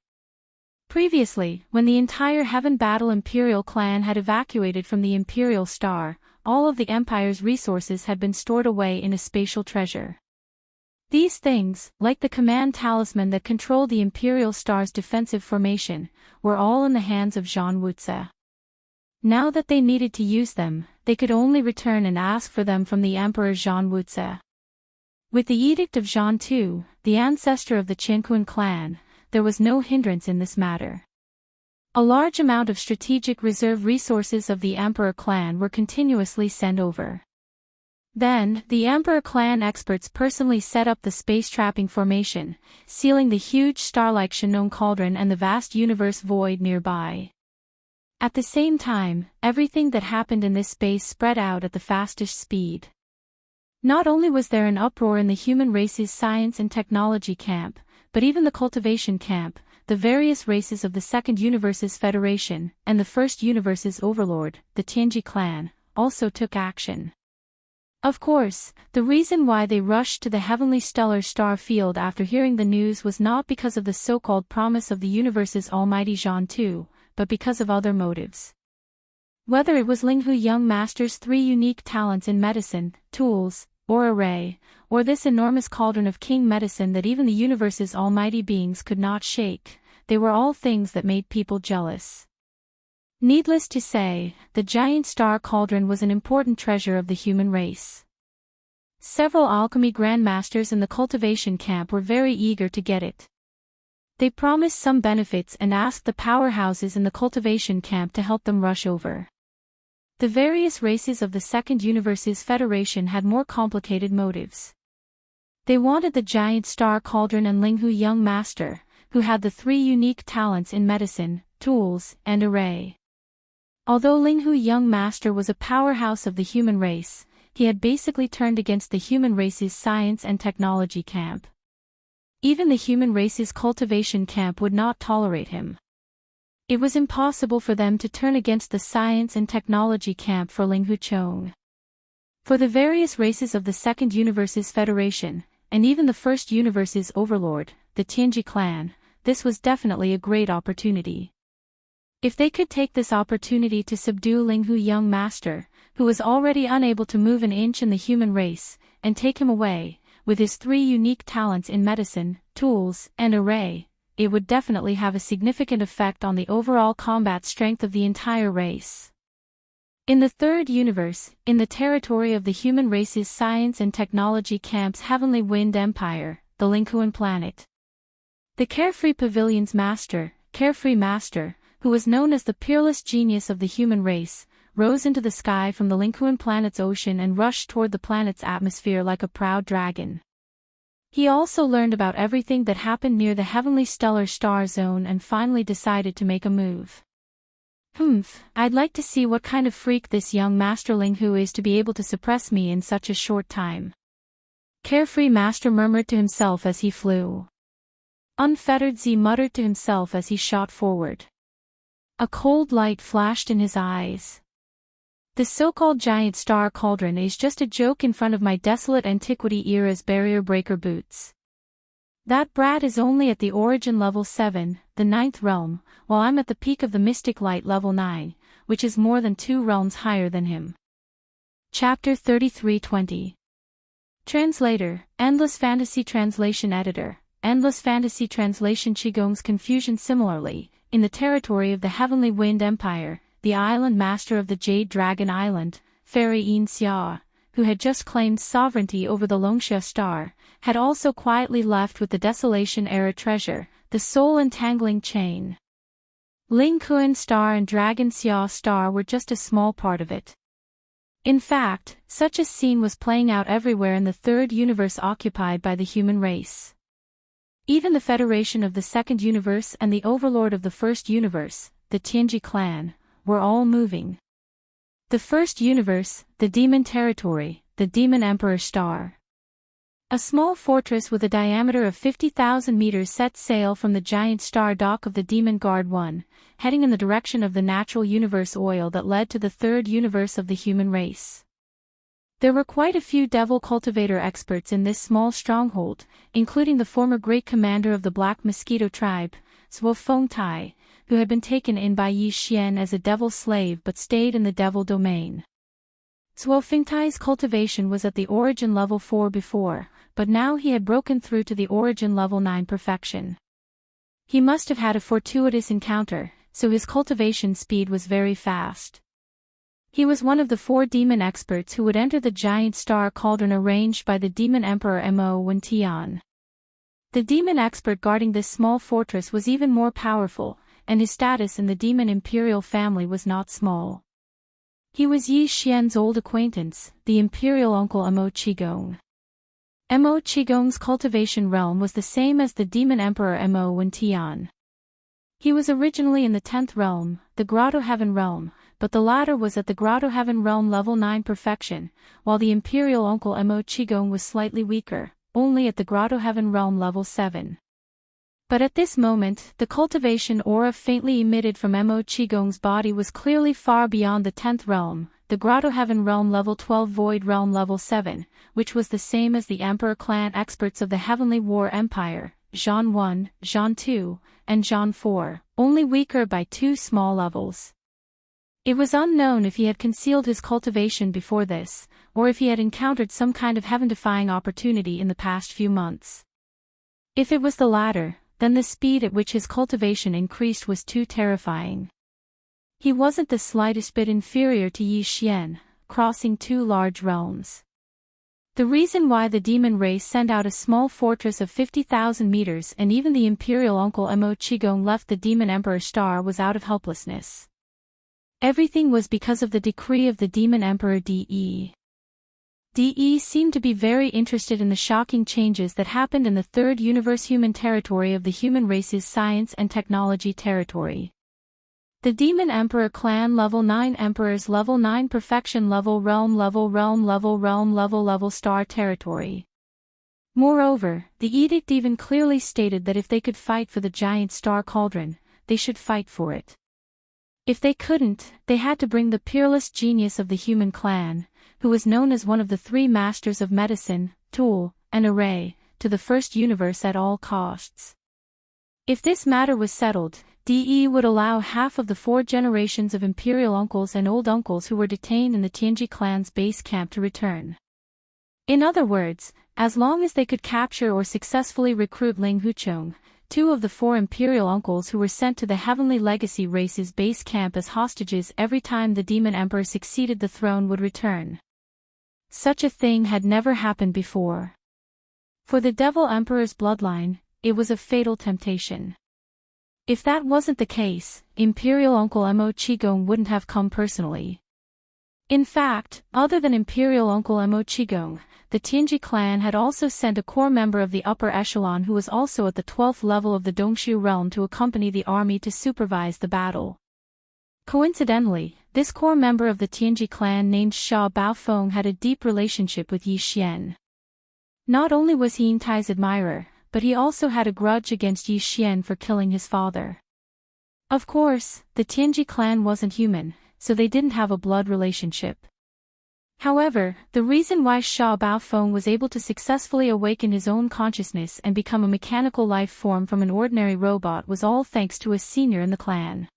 Previously, when the entire Heaven Battle Imperial clan had evacuated from the Imperial Star, all of the Empire's resources had been stored away in a spatial treasure. These things, like the command talisman that controlled the Imperial Star's defensive formation, were all in the hands of Zhan Wuzi. Now that they needed to use them, they could only return and ask for them from the Emperor Zhan Wuzi. With the edict of Zhan Tu, the ancestor of the Qianquan clan, there was no hindrance in this matter. A large amount of strategic reserve resources of the Emperor clan were continuously sent over. Then, the Emperor clan experts personally set up the space trapping formation, sealing the huge star-like Shanong cauldron and the vast universe void nearby. At the same time, everything that happened in this space spread out at the fastest speed. Not only was there an uproar in the human race's science and technology camp, but even the cultivation camp, the various races of the Second Universe's Federation, and the First Universe's Overlord, the Tianji clan, also took action. Of course, the reason why they rushed to the heavenly stellar star field after hearing the news was not because of the so-called promise of the universe's almighty Zhan Tu, but because of other motives. Whether it was Linghu Young Master's three unique talents in medicine, tools, or array, or this enormous cauldron of king medicine that even the universe's almighty beings could not shake, they were all things that made people jealous. Needless to say, the giant star cauldron was an important treasure of the human race. Several alchemy grandmasters in the cultivation camp were very eager to get it. They promised some benefits and asked the powerhouses in the cultivation camp to help them rush over. The various races of the Second Universe's Federation had more complicated motives. They wanted the giant star cauldron and Linghu Young Master, who had the three unique talents in medicine, tools, and array. Although Linghu Young Master was a powerhouse of the human race, he had basically turned against the human race's science and technology camp. Even the human race's cultivation camp would not tolerate him. It was impossible for them to turn against the science and technology camp for Linghu Chong. For the various races of the Second Universe's Federation, and even the First Universe's Overlord, the Tianji clan, this was definitely a great opportunity. If they could take this opportunity to subdue Linghu Young Master, who was already unable to move an inch in the human race, and take him away, with his three unique talents in medicine, tools, and array, it would definitely have a significant effect on the overall combat strength of the entire race. In the third universe, in the territory of the human race's science and technology camp's heavenly wind empire, the Linkuan planet. The Carefree Pavilion's master, Carefree Master, who was known as the peerless genius of the human race, rose into the sky from the Linkuan planet's ocean and rushed toward the planet's atmosphere like a proud dragon. He also learned about everything that happened near the heavenly stellar star zone and finally decided to make a move. I'd like to see what kind of freak this young masterling who is to be able to suppress me in such a short time. Carefree Master murmured to himself as he flew. Unfettered Z muttered to himself as he shot forward. A cold light flashed in his eyes. The so-called giant star cauldron is just a joke in front of my desolate antiquity era's barrier breaker boots. That brat is only at the origin level 7, the 9th realm, while I'm at the peak of the mystic light level 9, which is more than 2 realms higher than him. Chapter 33:20. Translator, Endless Fantasy Translation Editor, Endless Fantasy Translation Qigong's confusion. Similarly, in the territory of the Heavenly Wind Empire, the island master of the Jade Dragon Island, Fairy Yin Xia, who had just claimed sovereignty over the Longxia star, had also quietly left with the Desolation-era treasure, the soul-entangling chain. Ling Kuan star and Dragon Xia star were just a small part of it. In fact, such a scene was playing out everywhere in the third universe occupied by the human race. Even the Federation of the second universe and the Overlord of the first universe, the Tianji clan, were all moving. The first universe, the Demon Territory, the Demon Emperor Star. A small fortress with a diameter of 50,000 meters set sail from the giant star dock of the Demon Guard 1, heading in the direction of the natural universe oil that led to the third universe of the human race. There were quite a few devil cultivator experts in this small stronghold, including the former great commander of the Black Mosquito tribe, Zhuo Fengtai, who had been taken in by Yi Xian as a devil slave but stayed in the devil domain. Zhuo Fengtai's cultivation was at the origin level 4 before, but now he had broken through to the origin level 9 perfection. He must have had a fortuitous encounter, so his cultivation speed was very fast. He was one of the 4 demon experts who would enter the giant star cauldron arranged by the Demon Emperor Mo Wen Tian. The demon expert guarding this small fortress was even more powerful, and his status in the demon imperial family was not small. He was Yi Xian's old acquaintance, the imperial uncle Mo Qigong. Mo Qigong's cultivation realm was the same as the demon emperor Mo Wen Tian. He was originally in the 10th realm, the Grotto Heaven realm, but the latter was at the Grotto Heaven realm level 9 perfection, while the imperial uncle Mo Qigong was slightly weaker, only at the Grotto Heaven realm level 7. But at this moment, the cultivation aura faintly emitted from Mo Qigong's body was clearly far beyond the 10th realm, the Grotto Heaven realm level 12 Void realm level 7, which was the same as the Emperor clan experts of the Heavenly War Empire, Zhan 1, Zhan 2, and Zhan 4, only weaker by 2 small levels. It was unknown if he had concealed his cultivation before this, or if he had encountered some kind of heaven-defying opportunity in the past few months. If it was the latter, then the speed at which his cultivation increased was too terrifying. He wasn't the slightest bit inferior to Yi Xian, crossing 2 large realms. The reason why the demon race sent out a small fortress of 50,000 meters and even the imperial uncle Mo Qigong left the demon emperor star was out of helplessness. Everything was because of the decree of the demon emperor De. De seemed to be very interested in the shocking changes that happened in the third universe human territory of the human race's science and technology territory. The Demon Emperor clan level 9 emperors level 9 perfection level level star territory. Moreover, the edict even clearly stated that if they could fight for the giant star cauldron, they should fight for it. If they couldn't, they had to bring the peerless genius of the human clan, who was known as one of the 3 masters of medicine, tool, and array, to the first universe at all costs. If this matter was settled, De would allow half of the 4 generations of imperial uncles and old uncles who were detained in the Tianji clan's base camp to return. In other words, as long as they could capture or successfully recruit Ling Huchong, two of the four Imperial uncles who were sent to the Heavenly Legacy race's base camp as hostages every time the Demon Emperor succeeded the throne would return. Such a thing had never happened before. For the Devil Emperor's bloodline, it was a fatal temptation. If that wasn't the case, Imperial Uncle Mo Qigong wouldn't have come personally. In fact, other than Imperial Uncle Mo Qigong, the Tianji clan had also sent a core member of the upper echelon who was also at the 12th level of the Dongshu realm to accompany the army to supervise the battle. Coincidentally, this core member of the Tianji clan named Sha Baofeng had a deep relationship with Yi Xian. Not only was he Yingtai's admirer, but he also had a grudge against Yi Xian for killing his father. Of course, the Tianji clan wasn't human, so they didn't have a blood relationship. However, the reason why Sha Baofeng was able to successfully awaken his own consciousness and become a mechanical life form from an ordinary robot was all thanks to a senior in the clan.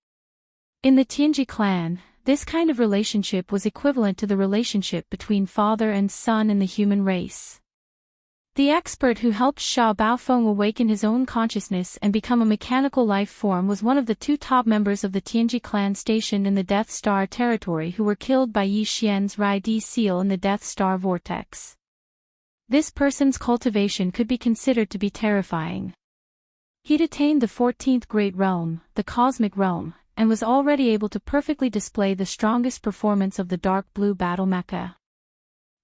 In the Tianji clan, this kind of relationship was equivalent to the relationship between father and son in the human race. The expert who helped Sha Baofeng awaken his own consciousness and become a mechanical life form was one of the two top members of the Tianji clan stationed in the Death Star territory who were killed by Yi Xian's Rai Di seal in the Death Star vortex. This person's cultivation could be considered to be terrifying. He'd attained the 14th Great Realm, the Cosmic Realm, and was already able to perfectly display the strongest performance of the dark blue battle mecha.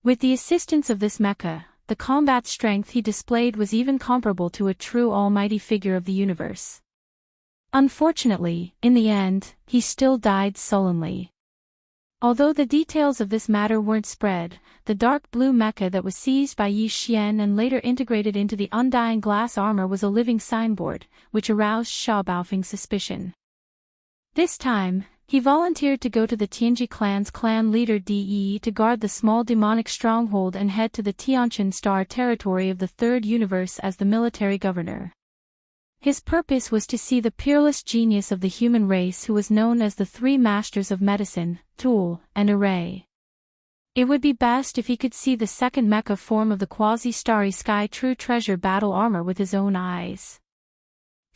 With the assistance of this mecha, the combat strength he displayed was even comparable to a true almighty figure of the universe. Unfortunately, in the end, he still died sullenly. Although the details of this matter weren't spread, the dark blue mecha that was seized by Yi Xian and later integrated into the undying glass armor was a living signboard, which aroused Sha Baofeng's suspicion. This time, he volunteered to go to the Tianji clan's clan leader De to guard the small demonic stronghold and head to the Tianqian Star territory of the Third Universe as the military governor. His purpose was to see the peerless genius of the human race who was known as the Three Masters of Medicine, Tool, and Array. It would be best if he could see the second mecha form of the quasi-starry sky true treasure battle armor with his own eyes.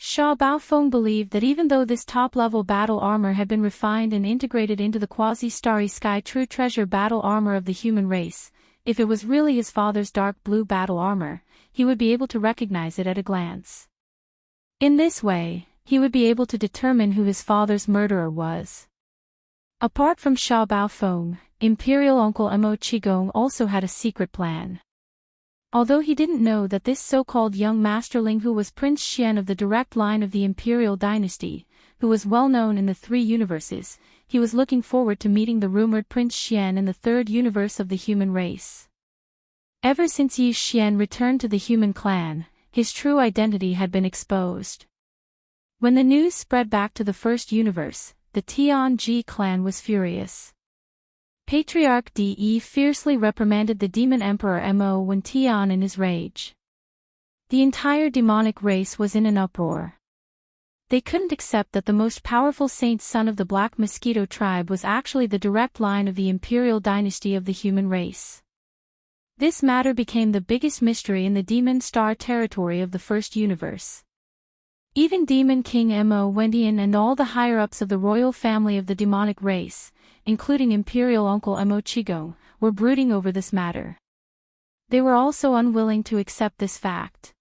Sha Baofeng believed that even though this top-level battle armor had been refined and integrated into the quasi-starry sky true treasure battle armor of the human race, if it was really his father's dark blue battle armor, he would be able to recognize it at a glance. In this way, he would be able to determine who his father's murderer was. Apart from Sha Baofeng, Imperial Uncle Mo Qigong also had a secret plan. Although he didn't know that this so-called young masterling who was Prince Xian of the direct line of the Imperial dynasty, who was well known in the three universes, he was looking forward to meeting the rumored Prince Xian in the third universe of the human race. Ever since Yi Xian returned to the human clan, his true identity had been exposed. When the news spread back to the first universe, the Tianji clan was furious. Patriarch De fiercely reprimanded the Demon Emperor Mo when Tian in his rage. The entire demonic race was in an uproar. They couldn't accept that the most powerful saint son of the Black Mosquito tribe was actually the direct line of the imperial dynasty of the human race. This matter became the biggest mystery in the Demon Star territory of the first universe. Even Demon King Mo Wendian and all the higher-ups of the royal family of the demonic race, including Imperial Uncle Mo Qigong, were brooding over this matter. They were also unwilling to accept this fact.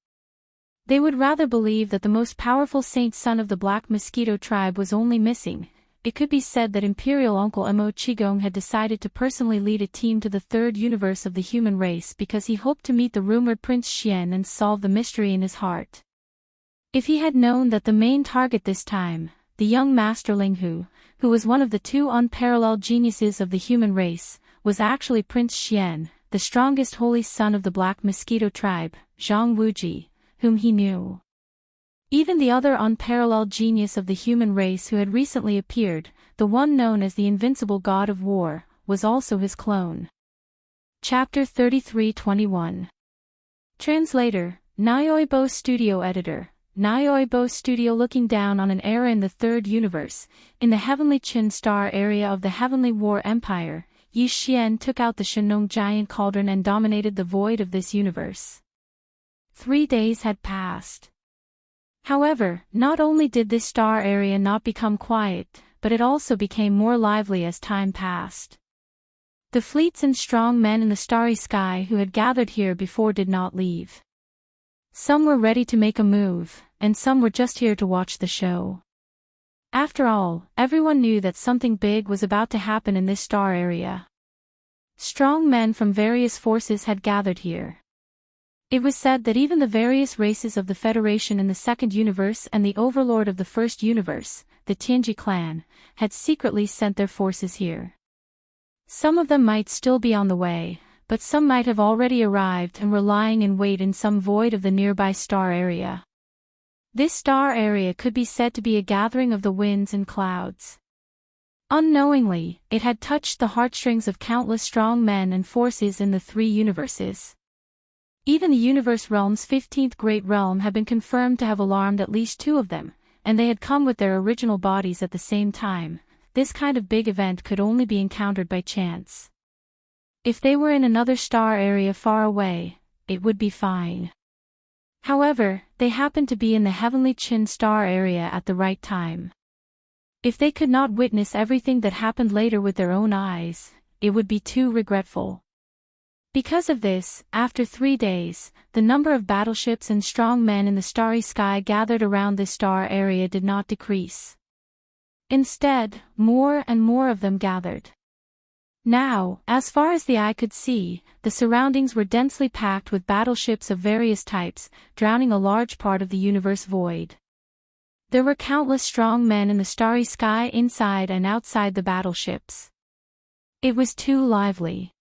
They would rather believe that the most powerful saint son of the Black Mosquito tribe was only missing. It could be said that Imperial Uncle Mo Qigong had decided to personally lead a team to the third universe of the human race because he hoped to meet the rumored Prince Xian and solve the mystery in his heart. If he had known that the main target this time, the young masterling who was one of the two unparalleled geniuses of the human race, was actually Prince Xian, the strongest holy son of the Black Mosquito tribe, Zhang Wuji, whom he knew. Even the other unparalleled genius of the human race who had recently appeared, the one known as the Invincible God of War, was also his clone. Chapter 33-21. Translator, Nyoibo Studio Editor. Nyoibo Studio. Looking down on an era in the third universe, in the heavenly Qin star area of the Heavenly War Empire, Yi Xian took out the Shenong giant cauldron and dominated the void of this universe. 3 days had passed. However, not only did this star area not become quiet, but it also became more lively as time passed. The fleets and strong men in the starry sky who had gathered here before did not leave. Some were ready to make a move, and some were just here to watch the show. After all, everyone knew that something big was about to happen in this star area. Strong men from various forces had gathered here. It was said that even the various races of the Federation in the Second Universe and the Overlord of the First Universe, the Tianji clan, had secretly sent their forces here. Some of them might still be on the way, but some might have already arrived and were lying in wait in some void of the nearby star area. This star area could be said to be a gathering of the winds and clouds. Unknowingly, it had touched the heartstrings of countless strong men and forces in the three universes. Even the universe realm's 15th great realm had been confirmed to have alarmed at least 2 of them, and they had come with their original bodies at the same time. This kind of big event could only be encountered by chance. If they were in another star area far away, it would be fine. However, they happened to be in the heavenly Chin star area at the right time. If they could not witness everything that happened later with their own eyes, it would be too regretful. Because of this, after 3 days, the number of battleships and strong men in the starry sky gathered around this star area did not decrease. Instead, more and more of them gathered. Now, as far as the eye could see, the surroundings were densely packed with battleships of various types, drowning a large part of the universe void. There were countless strong men in the starry sky inside and outside the battleships. It was too lively.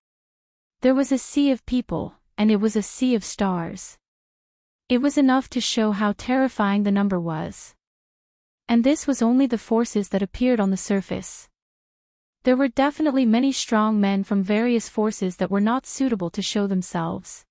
There was a sea of people, and it was a sea of stars. It was enough to show how terrifying the number was. And this was only the forces that appeared on the surface. There were definitely many strong men from various forces that were not suitable to show themselves.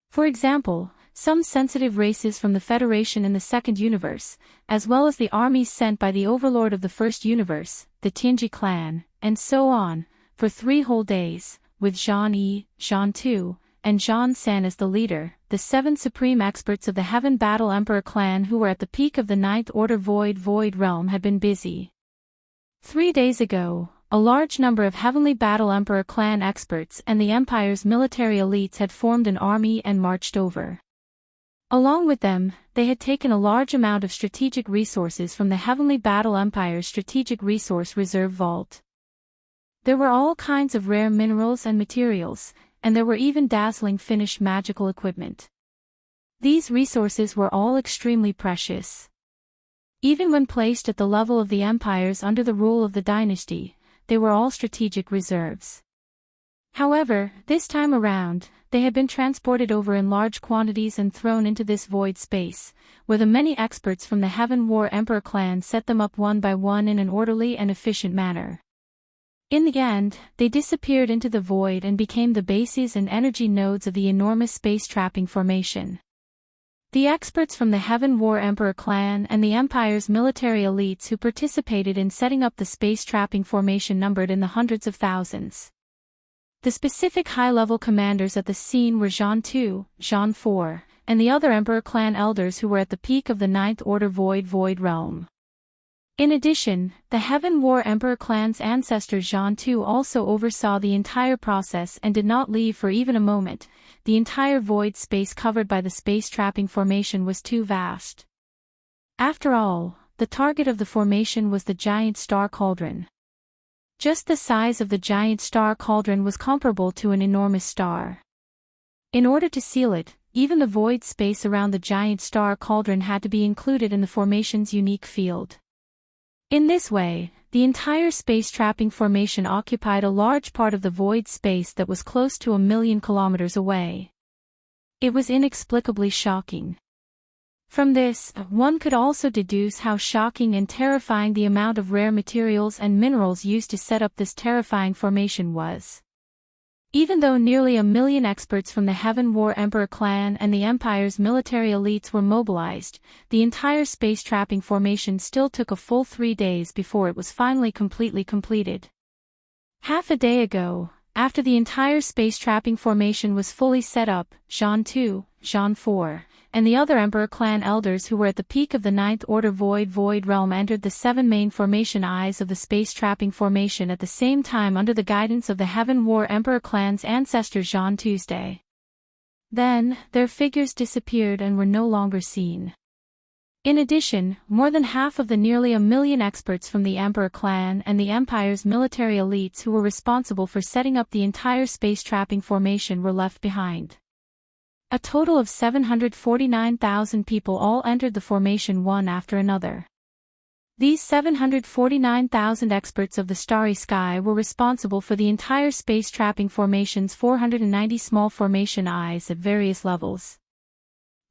For example, some sensitive races from the Federation in the Second Universe, as well as the armies sent by the Overlord of the First Universe, the Tianji clan, and so on, for 3 whole days, with Zhan Yi, Zhan Tu, and Zhan San as the leader, the 7 supreme experts of the Heaven Battle Emperor clan who were at the peak of the Ninth Order Void realm had been busy. 3 days ago, a large number of Heavenly Battle Emperor clan experts and the Empire's military elites had formed an army and marched over. Along with them, they had taken a large amount of strategic resources from the Heavenly Battle Empire's Strategic Resource Reserve Vault. There were all kinds of rare minerals and materials, and there were even dazzling finished magical equipment. These resources were all extremely precious. Even when placed at the level of the empires under the rule of the dynasty, they were all strategic reserves. However, this time around, they had been transported over in large quantities and thrown into this void space, where the many experts from the Heaven War Emperor clan set them up one by one in an orderly and efficient manner. In the end, they disappeared into the void and became the bases and energy nodes of the enormous space trapping formation. The experts from the Heaven War Emperor clan and the Empire's military elites who participated in setting up the space trapping formation numbered in the hundreds of thousands. The specific high-level commanders at the scene were Zhan Tu, Zhan 4, and the other Emperor clan elders who were at the peak of the Ninth Order Void realm. In addition, the Heaven War Emperor clan's ancestor Zhan Tu also oversaw the entire process and did not leave for even a moment. The entire void space covered by the space trapping formation was too vast. After all, the target of the formation was the giant star cauldron. Just the size of the giant star cauldron was comparable to an enormous star. In order to seal it, even the void space around the giant star cauldron had to be included in the formation's unique field. In this way, the entire space trapping formation occupied a large part of the void space that was close to 1,000,000 kilometers away. It was inexplicably shocking. From this, one could also deduce how shocking and terrifying the amount of rare materials and minerals used to set up this terrifying formation was. Even though nearly 1,000,000 experts from the Heaven War Emperor clan and the Empire's military elites were mobilized, the entire space trapping formation still took a full 3 days before it was finally completely completed. Half a day ago, after the entire space trapping formation was fully set up, Zhan Tu, Zhan 4, and the other Emperor clan elders who were at the peak of the Ninth Order Void Realm entered the 7 main formation eyes of the space trapping formation at the same time under the guidance of the Heaven War Emperor clan's ancestor Jean Tuesday. Then, their figures disappeared and were no longer seen. In addition, more than half of the nearly 1 million experts from the Emperor clan and the Empire's military elites who were responsible for setting up the entire space trapping formation were left behind. A total of 749,000 people all entered the formation one after another. These 749,000 experts of the starry sky were responsible for the entire space trapping formation's 490 small formation eyes at various levels.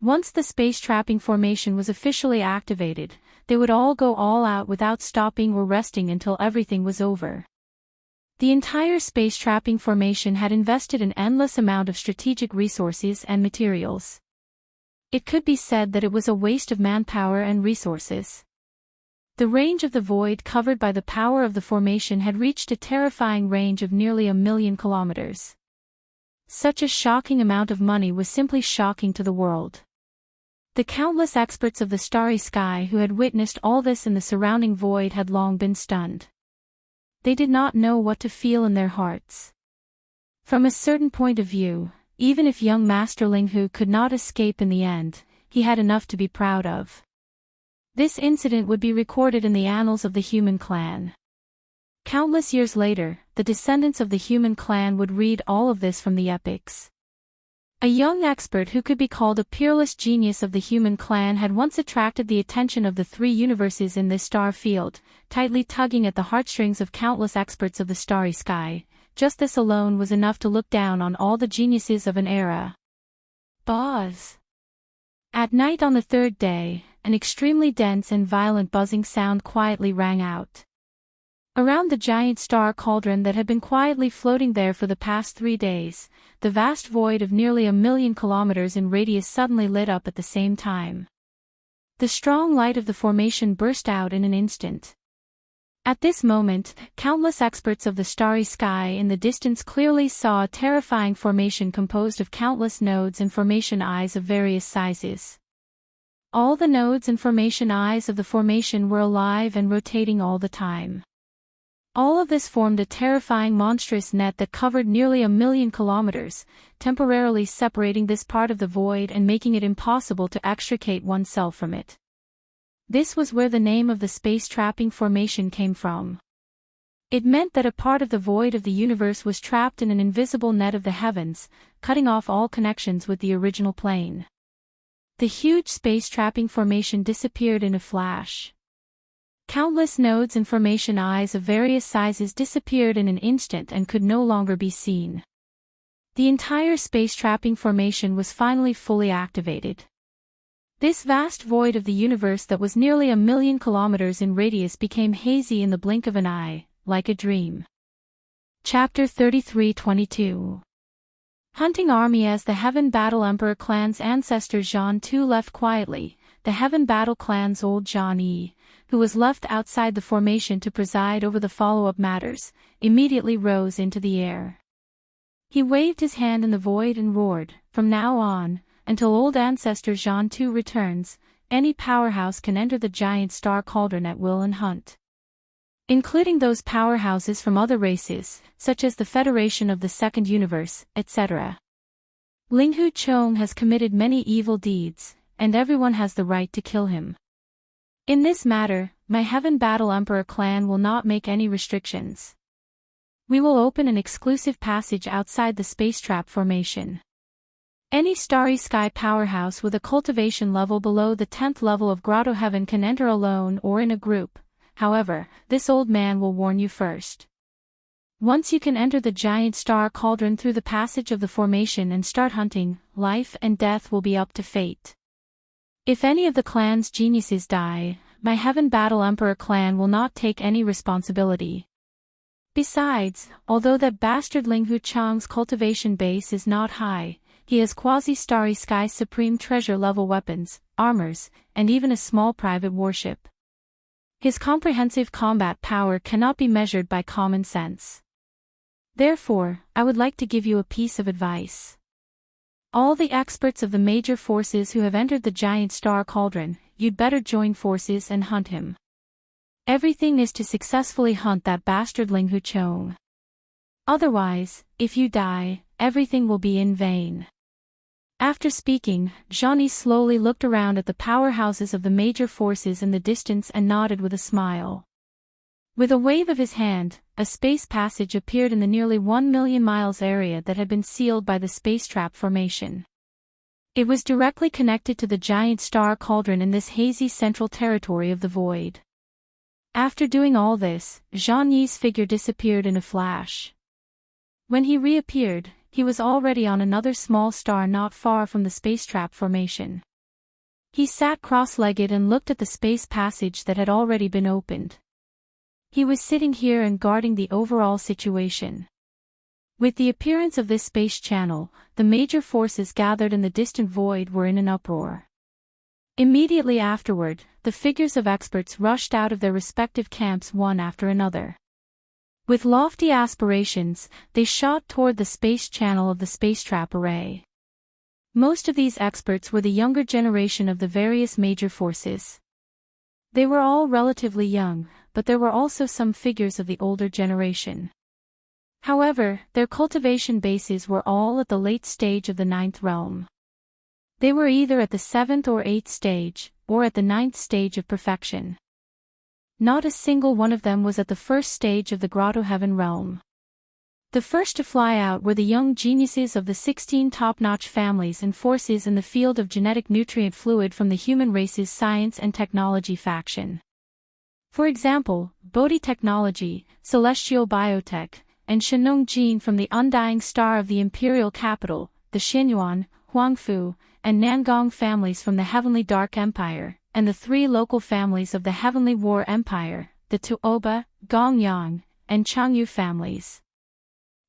Once the space trapping formation was officially activated, they would all go all out without stopping or resting until everything was over. The entire space trapping formation had invested an endless amount of strategic resources and materials. It could be said that it was a waste of manpower and resources. The range of the void covered by the power of the formation had reached a terrifying range of nearly 1 million kilometers. Such a shocking amount of money was simply shocking to the world. The countless experts of the starry sky who had witnessed all this in the surrounding void had long been stunned. They did not know what to feel in their hearts. From a certain point of view, even if young Master Linghu could not escape in the end, he had enough to be proud of. This incident would be recorded in the annals of the human clan. Countless years later, the descendants of the human clan would read all of this from the epics. A young expert who could be called a peerless genius of the human clan had once attracted the attention of the 3 universes in this star field, tightly tugging at the heartstrings of countless experts of the starry sky. Just this alone was enough to look down on all the geniuses of an era. Buzz. At night on the 3rd day, an extremely dense and violent buzzing sound quietly rang out. Around the giant star cauldron that had been quietly floating there for the past 3 days, the vast void of nearly 1 million kilometers in radius suddenly lit up at the same time. The strong light of the formation burst out in an instant. At this moment, countless experts of the starry sky in the distance clearly saw a terrifying formation composed of countless nodes and formation eyes of various sizes. All the nodes and formation eyes of the formation were alive and rotating all the time. All of this formed a terrifying monstrous net that covered nearly 1 million kilometers, temporarily separating this part of the void and making it impossible to extricate oneself from it. This was where the name of the space trapping formation came from. It meant that a part of the void of the universe was trapped in an invisible net of the heavens, cutting off all connections with the original plane. The huge space trapping formation disappeared in a flash. Countless nodes and formation eyes of various sizes disappeared in an instant and could no longer be seen. The entire space trapping formation was finally fully activated. This vast void of the universe that was nearly 1 million kilometers in radius became hazy in the blink of an eye, like a dream. Chapter 33-22. Hunting army. As the Heaven Battle Emperor clan's ancestor Jean Tu left quietly, the Heaven Battle clan's old Jean Yi, who was left outside the formation to preside over the follow-up matters, immediately rose into the air. He waved his hand in the void and roared, "From now on, until old ancestor Jean Tu returns, any powerhouse can enter the giant star cauldron at will and hunt. Including those powerhouses from other races, such as the Federation of the Second Universe, etc. Linghu Chong has committed many evil deeds, and everyone has the right to kill him. In this matter, my Heaven Battle Emperor clan will not make any restrictions. We will open an exclusive passage outside the space trap formation. Any starry sky powerhouse with a cultivation level below the 10th level of Grotto Heaven can enter alone or in a group. However, this old man will warn you first. Once you can enter the giant star cauldron through the passage of the formation and start hunting, life and death will be up to fate. If any of the clan's geniuses die, my Heaven Battle Emperor clan will not take any responsibility. Besides, although that bastard Linghu Chang's cultivation base is not high, he has quasi-starry sky supreme treasure level weapons, armors, and even a small private warship. His comprehensive combat power cannot be measured by common sense. Therefore, I would like to give you a piece of advice. All the experts of the major forces who have entered the giant star cauldron, you'd better join forces and hunt him. Everything is to successfully hunt that bastard Ling Hu Chong. Otherwise, if you die, everything will be in vain. After speaking, Johnny slowly looked around at the powerhouses of the major forces in the distance and nodded with a smile. With a wave of his hand, a space passage appeared in the nearly 1 million miles area that had been sealed by the space trap formation. It was directly connected to the giant star cauldron in this hazy central territory of the void. After doing all this, Zhang Yi's figure disappeared in a flash. When he reappeared, he was already on another small star not far from the space trap formation. He sat cross-legged and looked at the space passage that had already been opened. He was sitting here and guarding the overall situation. With the appearance of this space channel, the major forces gathered in the distant void were in an uproar. Immediately afterward, the figures of experts rushed out of their respective camps one after another. With lofty aspirations, they shot toward the space channel of the space trap array. Most of these experts were the younger generation of the various major forces. They were all relatively young, but there were also some figures of the older generation. However, their cultivation bases were all at the late stage of the 9th realm. They were either at the 7th or 8th stage, or at the 9th stage of perfection. Not a single one of them was at the first stage of the Grotto Heaven realm. The first to fly out were the young geniuses of the 16 top-notch families and forces in the field of genetic nutrient fluid from the human race's science and technology faction. For example, Bodhi Technology, Celestial Biotech, and Shenong Jin from the undying star of the imperial capital, the Xinyuan, Huangfu, and Nangong families from the Heavenly Dark Empire, and the 3 local families of the Heavenly War Empire, the Tuoba, Gongyang, and Changyu families.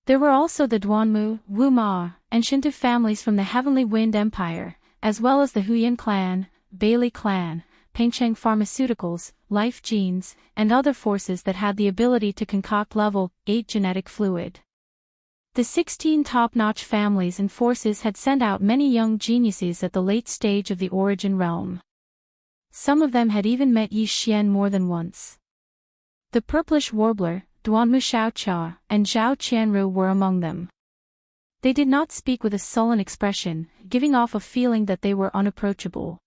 There were also the Duanmu, Wuma, and Shinto families from the Heavenly Wind Empire, as well as the Huyan clan, Bailey clan, Pengcheng Pharmaceuticals, Life Genes, and other forces that had the ability to concoct level 8 genetic fluid. The 16 top-notch families and forces had sent out many young geniuses at the late stage of the origin realm. Some of them had even met Yi Xian more than once. The purplish warbler, Duanmu Xiaocha, and Zhao Qianru were among them. They did not speak with a sullen expression, giving off a feeling that they were unapproachable.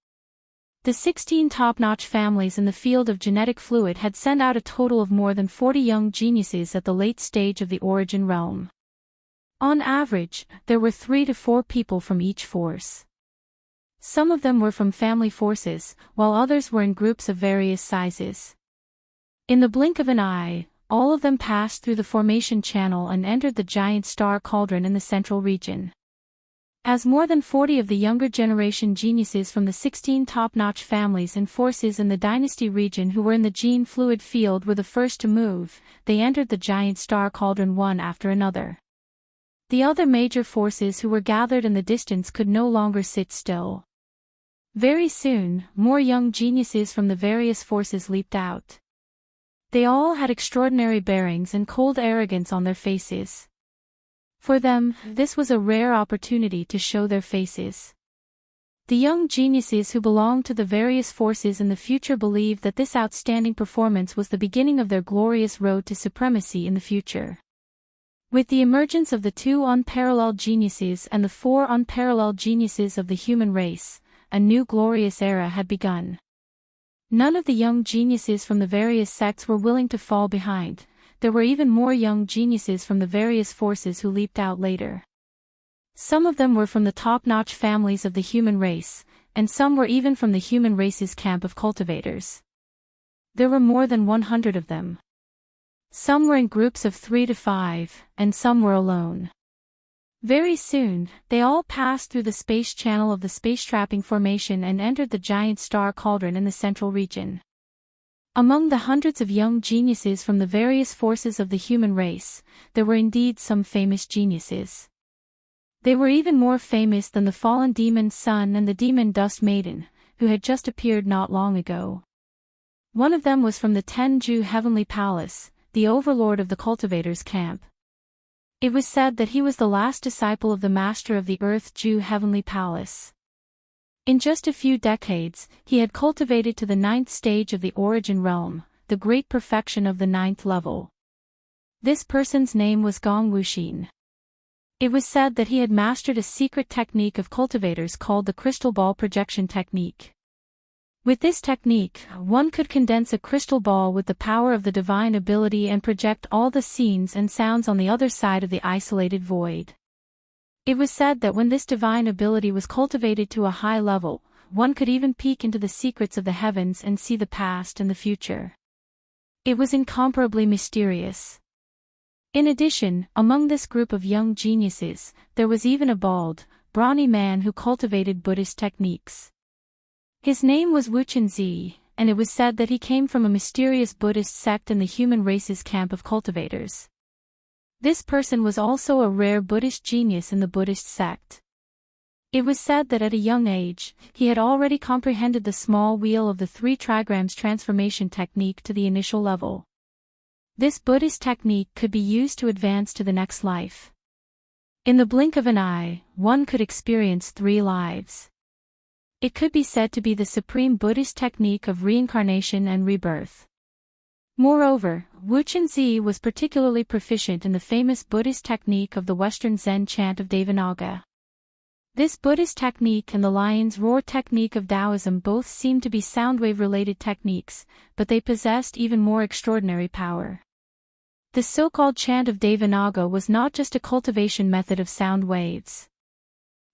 The 16 top-notch families in the field of genetic fluid had sent out a total of more than 40 young geniuses at the late stage of the origin realm. On average, there were 3 to 4 people from each force. Some of them were from family forces, while others were in groups of various sizes. In the blink of an eye, all of them passed through the formation channel and entered the giant star cauldron in the central region. As more than 40 of the younger generation geniuses from the 16 top-notch families and forces in the dynasty region who were in the gene fluid field were the first to move, they entered the giant star cauldron one after another. The other major forces who were gathered in the distance could no longer sit still. Very soon, more young geniuses from the various forces leaped out. They all had extraordinary bearings and cold arrogance on their faces. For them, this was a rare opportunity to show their faces. The young geniuses who belonged to the various forces in the future believed that this outstanding performance was the beginning of their glorious road to supremacy in the future. With the emergence of the 2 unparalleled geniuses and the 4 unparalleled geniuses of the human race, a new glorious era had begun. None of the young geniuses from the various sects were willing to fall behind. There were even more young geniuses from the various forces who leaped out later. Some of them were from the top-notch families of the human race, and some were even from the human race's camp of cultivators. There were more than 100 of them. Some were in groups of 3 to 5, and some were alone. Very soon, they all passed through the space channel of the space trapping formation and entered the giant star cauldron in the central region. Among the hundreds of young geniuses from the various forces of the human race, there were indeed some famous geniuses. They were even more famous than the fallen demon Sun and the demon Dust Maiden, who had just appeared not long ago. One of them was from the Tenju Heavenly Palace, the overlord of the cultivators' camp. It was said that he was the last disciple of the master of the Earth Jew Heavenly Palace. In just a few decades, he had cultivated to the 9th stage of the Origin Realm, the great perfection of the 9th level. This person's name was Gong Wuxin. It was said that he had mastered a secret technique of cultivators called the crystal ball projection technique. With this technique, one could condense a crystal ball with the power of the divine ability and project all the scenes and sounds on the other side of the isolated void. It was said that when this divine ability was cultivated to a high level, one could even peek into the secrets of the heavens and see the past and the future. It was incomparably mysterious. In addition, among this group of young geniuses, there was even a bald, brawny man who cultivated Buddhist techniques. His name was Wuchenzi, and it was said that he came from a mysterious Buddhist sect in the human race's camp of cultivators. This person was also a rare Buddhist genius in the Buddhist sect. It was said that at a young age, he had already comprehended the small wheel of the 3 trigrams transformation technique to the initial level. This Buddhist technique could be used to advance to the next life. In the blink of an eye, one could experience 3 lives. It could be said to be the supreme Buddhist technique of reincarnation and rebirth. Moreover, Wuchenzi was particularly proficient in the famous Buddhist technique of the Western Zen chant of Devourer. This Buddhist technique and the lion's roar technique of Taoism both seemed to be soundwave-related techniques, but they possessed even more extraordinary power. The so-called chant of Devanaga was not just a cultivation method of sound waves.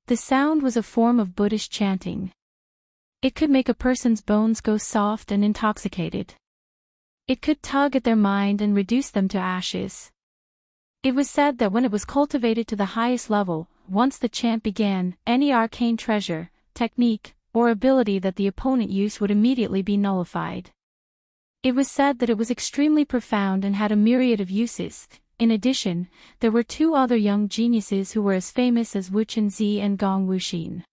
The sound was a form of Buddhist chanting. It could make a person's bones go soft and intoxicated. It could tug at their mind and reduce them to ashes. It was said that when it was cultivated to the highest level, once the chant began, any arcane treasure, technique, or ability that the opponent used would immediately be nullified. It was said that it was extremely profound and had a myriad of uses. In addition, there were 2 other young geniuses who were as famous as Wuchenzi and Gong Wuxin.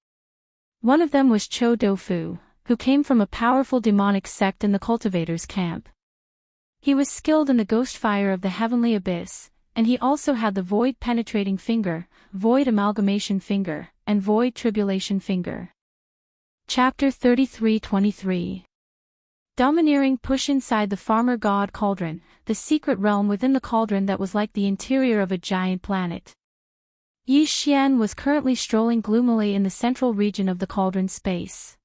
One of them was Cho Dofu, who came from a powerful demonic sect in the cultivators' camp. He was skilled in the ghost fire of the heavenly abyss, and he also had the void penetrating finger, void amalgamation finger, and void tribulation finger. Chapter 33-23. Domineering push inside the farmer god cauldron, the secret realm within the cauldron that was like the interior of a giant planet. Yi Xian was currently strolling gloomily in the central region of the cauldron space.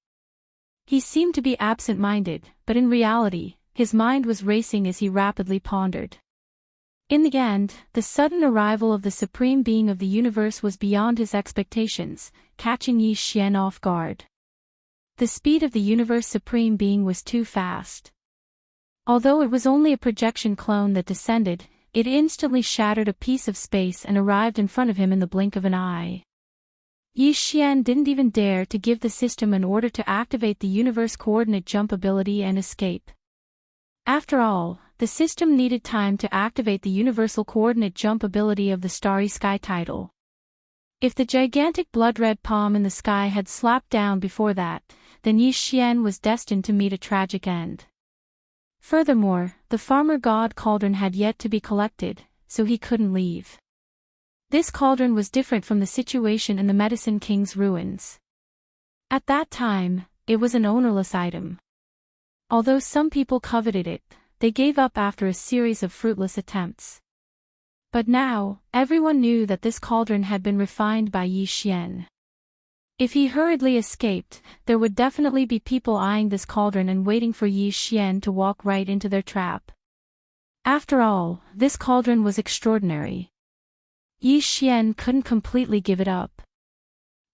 He seemed to be absent-minded, but in reality, his mind was racing as he rapidly pondered. In the end, the sudden arrival of the supreme being of the universe was beyond his expectations, catching Yi Xian off guard. The speed of the universe supreme being was too fast. Although it was only a projection clone that descended, it instantly shattered a piece of space and arrived in front of him in the blink of an eye. Yi Xian didn't even dare to give the system an order to activate the universe coordinate jump ability and escape. After all, the system needed time to activate the universal coordinate jump ability of the starry sky title. If the gigantic blood-red palm in the sky had slapped down before that, then Yi Xian was destined to meet a tragic end. Furthermore, the farmer god cauldron had yet to be collected, so he couldn't leave. This cauldron was different from the situation in the Medicine King's ruins. At that time, it was an ownerless item. Although some people coveted it, they gave up after a series of fruitless attempts. But now, everyone knew that this cauldron had been refined by Yi Xian. If he hurriedly escaped, there would definitely be people eyeing this cauldron and waiting for Yi Xian to walk right into their trap. After all, this cauldron was extraordinary. Yi Xian couldn't completely give it up.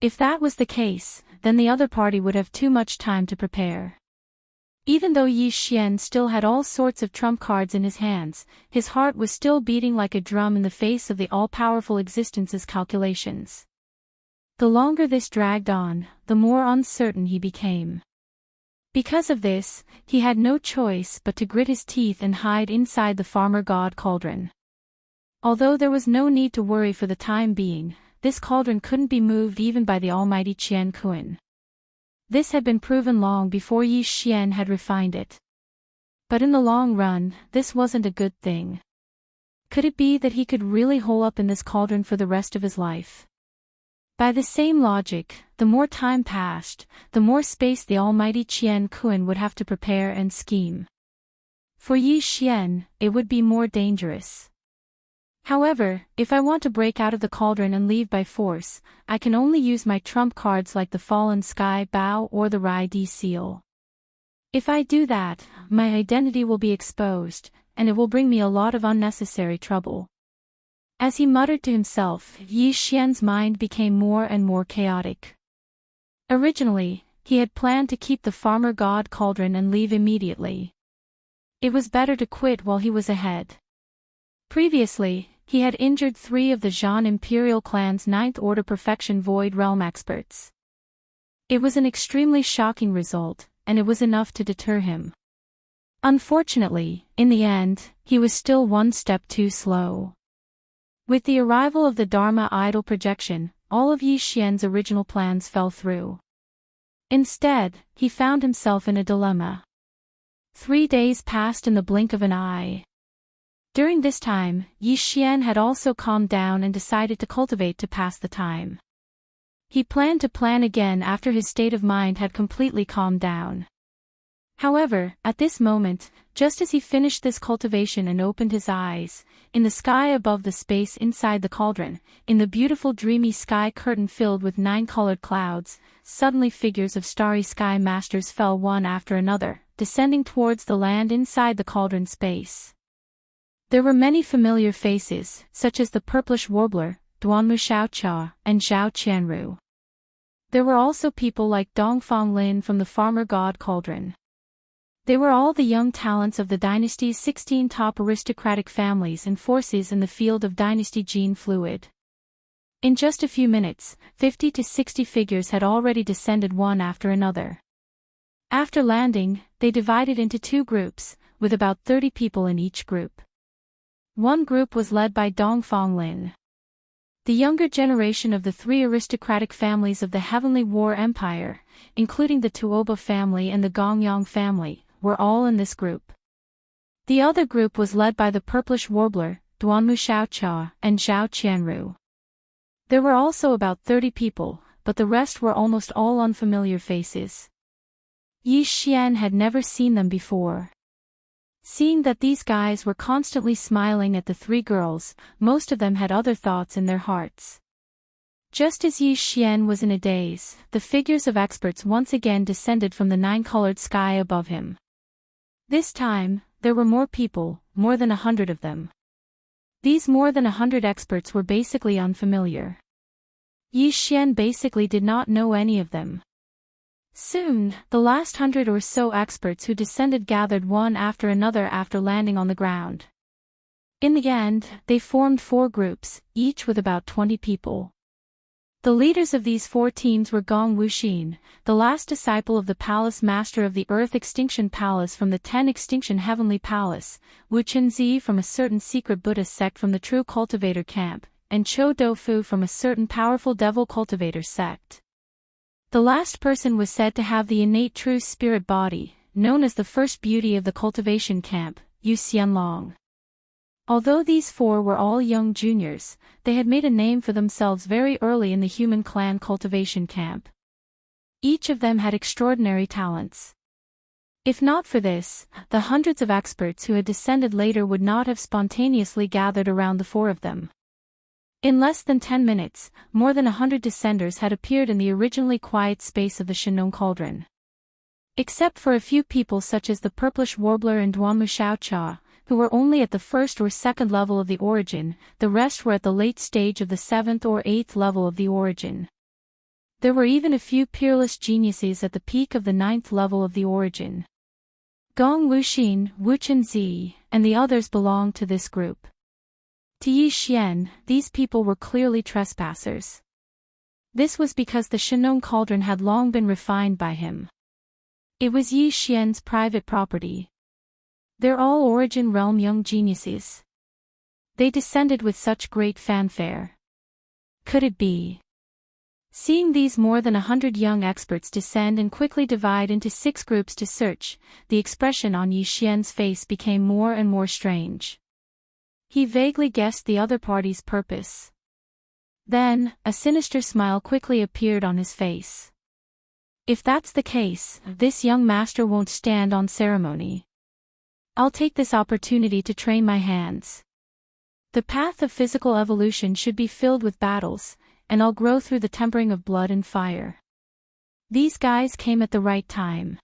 If that was the case, then the other party would have too much time to prepare. Even though Yi Xian still had all sorts of trump cards in his hands, his heart was still beating like a drum in the face of the all-powerful existence's calculations. The longer this dragged on, the more uncertain he became. Because of this, he had no choice but to grit his teeth and hide inside the farmer god cauldron. Although there was no need to worry for the time being, this cauldron couldn't be moved even by the almighty Qian Kun. This had been proven long before Yi Xian had refined it. But in the long run, this wasn't a good thing. Could it be that he could really hole up in this cauldron for the rest of his life? By the same logic, the more time passed, the more space the almighty Qian Kun would have to prepare and scheme. For Yi Xian, it would be more dangerous. However, if I want to break out of the cauldron and leave by force, I can only use my trump cards like the Fallen Sky Bow or the Rai Di Seal. If I do that, my identity will be exposed, and it will bring me a lot of unnecessary trouble. As he muttered to himself, Yi Xian's mind became more and more chaotic. Originally, he had planned to keep the farmer god cauldron and leave immediately. It was better to quit while he was ahead. Previously, he had injured 3 of the Zhan Imperial clan's 9th Order Perfection Void Realm experts. It was an extremely shocking result, and it was enough to deter him. Unfortunately, in the end, he was still one step too slow. With the arrival of the Dharma idol projection, all of Yi Xian's original plans fell through. Instead, he found himself in a dilemma. 3 days passed in the blink of an eye. During this time, Yi Xian had also calmed down and decided to cultivate to pass the time. He planned to plan again after his state of mind had completely calmed down. However, at this moment, just as he finished this cultivation and opened his eyes, in the sky above the space inside the cauldron, in the beautiful dreamy sky curtain filled with 9-colored clouds, suddenly figures of starry sky masters fell one after another, descending towards the land inside the cauldron space. There were many familiar faces, such as the purplish warbler, Duanmu Xiaocha, and Zhao Qianru. There were also people like Dongfang Lin from the farmer god cauldron. They were all the young talents of the dynasty's 16 top aristocratic families and forces in the field of dynasty gene fluid. In just a few minutes, 50 to 60 figures had already descended one after another. After landing, they divided into 2 groups, with about 30 people in each group. One group was led by Dongfang Lin. The younger generation of the 3 aristocratic families of the Heavenly War Empire, including the Tuoba family and the Gongyang family, were all in this group. The other group was led by the purplish warbler, Duanmu Xiaocha, and Zhao Qianru. There were also about 30 people, but the rest were almost all unfamiliar faces. Yi Xian had never seen them before. Seeing that these guys were constantly smiling at the 3 girls, most of them had other thoughts in their hearts. Just as Yi Xian was in a daze, the figures of experts once again descended from the 9-colored sky above him. This time, there were more people, more than 100 of them. These more than 100 experts were basically unfamiliar. Yi Xian basically did not know any of them. Soon, the last 100 or so experts who descended gathered one after another after landing on the ground. In the end, they formed 4 groups, each with about 20 people. The leaders of these 4 teams were Gong Wuxin, the last disciple of the Palace Master of the Earth Extinction Palace from the 10 Extinction Heavenly Palace, Wu Chenzi from a certain secret Buddhist sect from the True Cultivator Camp, and Chou Doufu from a certain powerful Devil Cultivator sect. The last person was said to have the innate true spirit body, known as the first beauty of the cultivation camp, Yu Xianlong. Although these 4 were all young juniors, they had made a name for themselves very early in the human clan cultivation camp. Each of them had extraordinary talents. If not for this, the hundreds of experts who had descended later would not have spontaneously gathered around the 4 of them. In less than 10 minutes, more than 100 descenders had appeared in the originally quiet space of the Shenong Cauldron. Except for a few people such as the purplish warbler and Duanmu Xiaocha, who were only at the 1st or 2nd level of the origin, the rest were at the late stage of the 7th or 8th level of the origin. There were even a few peerless geniuses at the peak of the 9th level of the origin. Gong Wuxin, Wu Chenzi, and the others belonged to this group. To Yi Xian, these people were clearly trespassers. This was because the Shenong Cauldron had long been refined by him. It was Yi Xian's private property. They're all Origin Realm young geniuses. They descended with such great fanfare. Could it be? Seeing these more than 100 young experts descend and quickly divide into 6 groups to search, the expression on Yi Xian's face became more and more strange. He vaguely guessed the other party's purpose. Then, a sinister smile quickly appeared on his face. If that's the case, this young master won't stand on ceremony. I'll take this opportunity to train my hands. The path of physical evolution should be filled with battles, and I'll grow through the tempering of blood and fire. These guys came at the right time.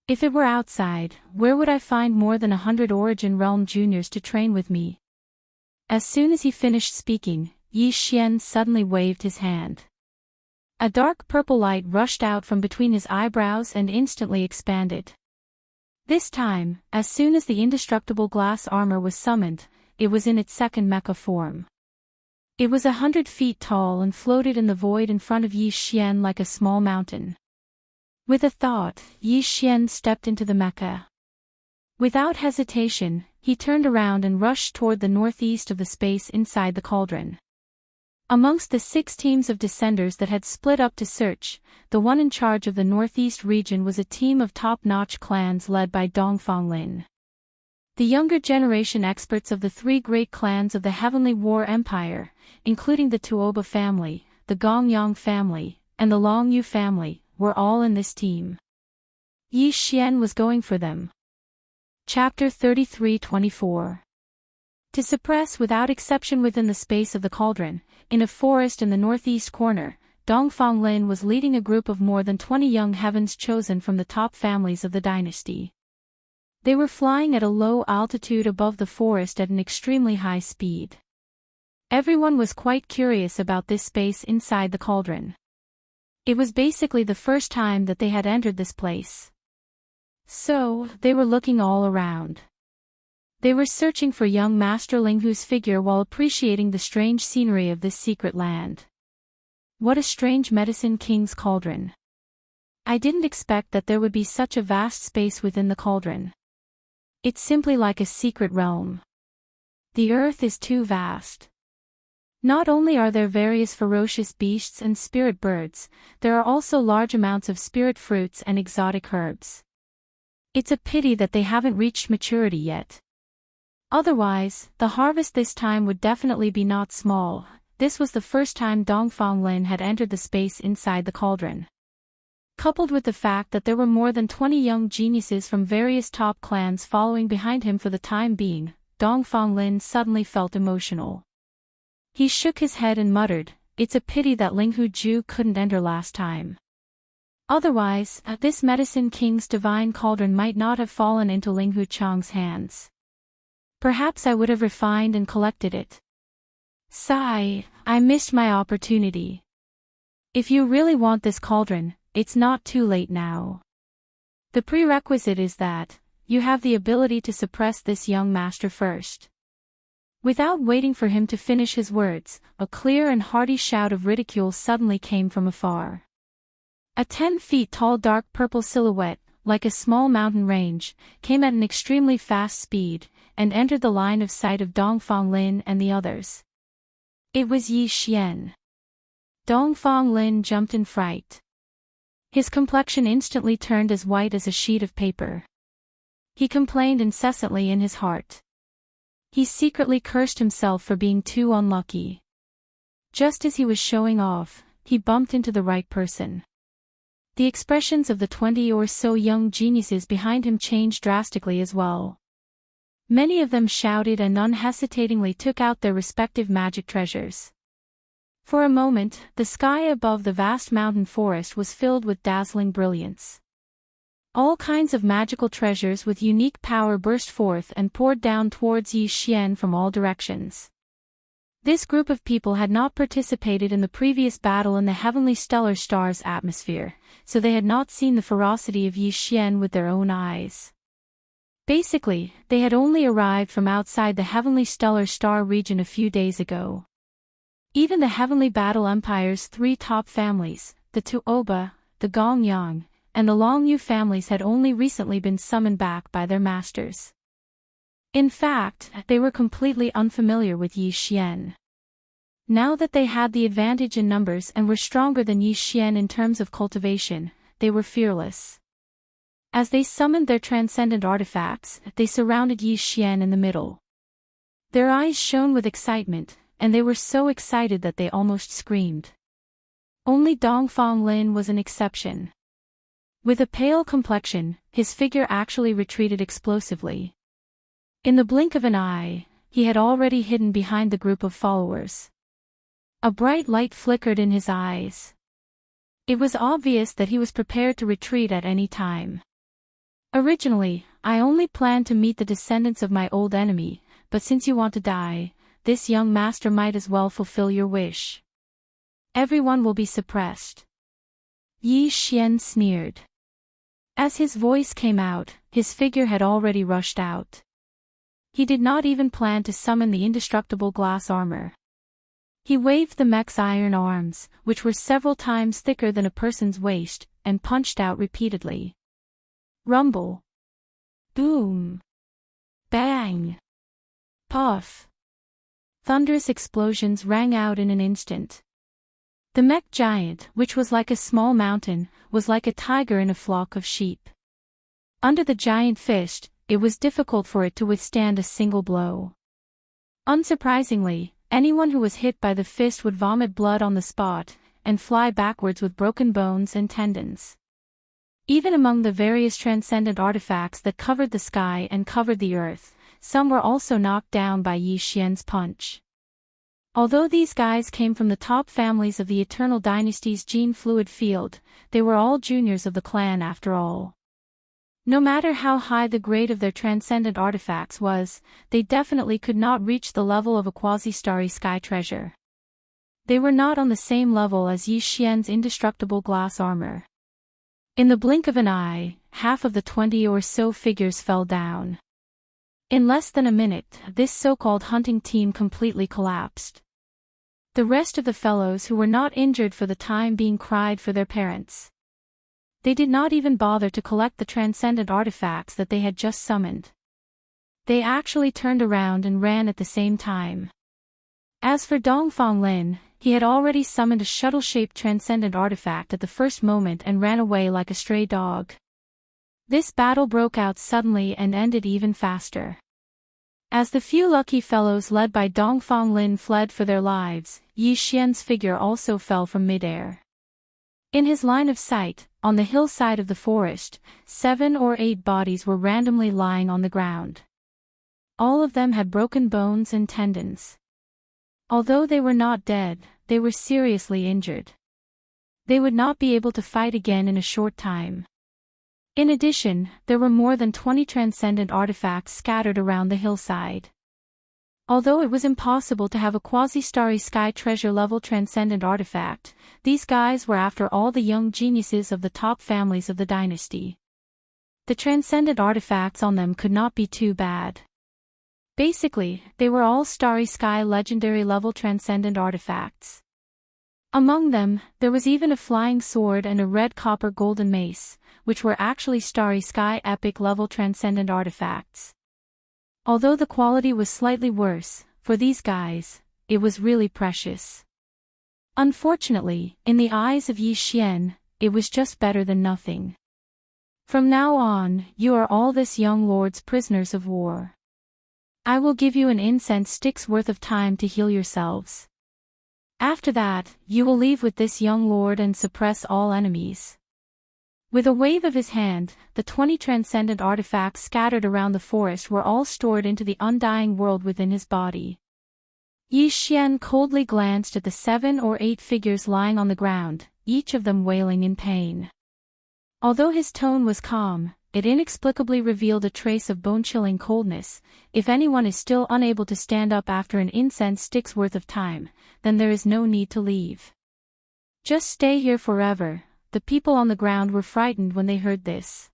If it were outside, where would I find more than 100 Origin Realm juniors to train with me? As soon as he finished speaking, Yi Xian suddenly waved his hand. A dark purple light rushed out from between his eyebrows and instantly expanded. This time, as soon as the indestructible glass armor was summoned, it was in its second mecha form. It was 100 feet tall and floated in the void in front of Yi Xian like a small mountain. With a thought, Yi Xian stepped into the mecha. Without hesitation, he turned around and rushed toward the northeast of the space inside the cauldron. Amongst the 6 teams of descenders that had split up to search, the one in charge of the northeast region was a team of top-notch clans led by Dongfang Lin. The younger generation experts of the 3 great clans of the Heavenly War Empire, including the Tuoba family, the Gongyang family, and the Longyu family, were all in this team. Yi Xian was going for them. Chapter 33-24. To suppress without exception within the space of the cauldron, in a forest in the northeast corner, Dongfang Lin was leading a group of more than 20 young heavens chosen from the top families of the dynasty. They were flying at a low altitude above the forest at an extremely high speed. Everyone was quite curious about this space inside the cauldron. It was basically the first time that they had entered this place. So, they were looking all around. They were searching for young Master Linghu's figure while appreciating the strange scenery of this secret land. What a strange Medicine King's cauldron. I didn't expect that there would be such a vast space within the cauldron. It's simply like a secret realm. The earth is too vast. Not only are there various ferocious beasts and spirit birds, there are also large amounts of spirit fruits and exotic herbs. It's a pity that they haven't reached maturity yet. Otherwise, the harvest this time would definitely be not small. This was the first time Dongfang Lin had entered the space inside the cauldron. Coupled with the fact that there were more than 20 young geniuses from various top clans following behind him for the time being, Dongfang Lin suddenly felt emotional. He shook his head and muttered, "It's a pity that Linghu Ju couldn't enter last time. Otherwise, this Medicine King's divine cauldron might not have fallen into Linghu Chang's hands. Perhaps I would have refined and collected it. Sigh, I missed my opportunity. If you really want this cauldron, it's not too late now. The prerequisite is that you have the ability to suppress this young master first." Without waiting for him to finish his words, a clear and hearty shout of ridicule suddenly came from afar. A 10 feet tall dark purple silhouette, like a small mountain range, came at an extremely fast speed, and entered the line of sight of Dongfang Lin and the others. It was Yi Xian. Dongfang Lin jumped in fright. His complexion instantly turned as white as a sheet of paper. He complained incessantly in his heart. He secretly cursed himself for being too unlucky. Just as he was showing off, he bumped into the right person. The expressions of the 20 or so young geniuses behind him changed drastically as well. Many of them shouted and unhesitatingly took out their respective magic treasures. For a moment, the sky above the vast mountain forest was filled with dazzling brilliance. All kinds of magical treasures with unique power burst forth and poured down towards Yi Xian from all directions. This group of people had not participated in the previous battle in the heavenly stellar star's atmosphere, so they had not seen the ferocity of Yi Xian with their own eyes. Basically, they had only arrived from outside the heavenly stellar star region a few days ago. Even the Heavenly Battle Empire's 3 top families, the Tuoba, the Gongyang, and the Longyu families had only recently been summoned back by their masters. In fact, they were completely unfamiliar with Yi Xian. Now that they had the advantage in numbers and were stronger than Yi Xian in terms of cultivation, they were fearless. As they summoned their transcendent artifacts, they surrounded Yi Xian in the middle. Their eyes shone with excitement, and they were so excited that they almost screamed. Only Dongfang Lin was an exception. With a pale complexion, his figure actually retreated explosively. In the blink of an eye, he had already hidden behind the group of followers. A bright light flickered in his eyes. It was obvious that he was prepared to retreat at any time. Originally, I only planned to meet the descendants of my old enemy, but since you want to die, this young master might as well fulfill your wish. Everyone will be suppressed. Yi Xian sneered. As his voice came out, his figure had already rushed out. He did not even plan to summon the indestructible glass armor. He waved the mech's iron arms, which were several times thicker than a person's waist, and punched out repeatedly. Rumble. Boom. Bang. Puff. Thunderous explosions rang out in an instant. The mech giant, which was like a small mountain, was like a tiger in a flock of sheep. Under the giant fist, it was difficult for it to withstand a single blow. Unsurprisingly, anyone who was hit by the fist would vomit blood on the spot, and fly backwards with broken bones and tendons. Even among the various transcendent artifacts that covered the sky and covered the earth, some were also knocked down by Yi Xian's punch. Although these guys came from the top families of the Eternal Dynasty's gene fluid field, they were all juniors of the clan after all. No matter how high the grade of their transcendent artifacts was, they definitely could not reach the level of a quasi-starry sky treasure. They were not on the same level as Yi Xian's indestructible glass armor. In the blink of an eye, half of the 20 or so figures fell down. In less than a minute, this so-called hunting team completely collapsed. The rest of the fellows who were not injured for the time being cried for their parents. They did not even bother to collect the transcendent artifacts that they had just summoned. They actually turned around and ran at the same time. As for Dongfang Lin, he had already summoned a shuttle-shaped transcendent artifact at the first moment and ran away like a stray dog. This battle broke out suddenly and ended even faster. As the few lucky fellows led by Dongfang Lin fled for their lives, Yi Xian's figure also fell from midair. In his line of sight, on the hillside of the forest, 7 or 8 bodies were randomly lying on the ground. All of them had broken bones and tendons. Although they were not dead, they were seriously injured. They would not be able to fight again in a short time. In addition, there were more than 20 transcendent artifacts scattered around the hillside. Although it was impossible to have a quasi-starry sky treasure-level transcendent artifact, these guys were after all the young geniuses of the top families of the dynasty. The transcendent artifacts on them could not be too bad. Basically, they were all starry sky legendary-level transcendent artifacts. Among them, there was even a flying sword and a red copper golden mace, which were actually starry sky epic level transcendent artifacts. Although the quality was slightly worse, for these guys, it was really precious. Unfortunately, in the eyes of Yi Xian, it was just better than nothing. From now on, you are all this young lord's prisoners of war. I will give you an incense stick's worth of time to heal yourselves. After that, you will leave with this young lord and suppress all enemies. With a wave of his hand, the 20 transcendent artifacts scattered around the forest were all stored into the undying world within his body. Yi Xian coldly glanced at the 7 or 8 figures lying on the ground, each of them wailing in pain. Although his tone was calm, it inexplicably revealed a trace of bone-chilling coldness. If anyone is still unable to stand up after an incense stick's worth of time, then there is no need to leave. Just stay here forever. The people on the ground were frightened when they heard this.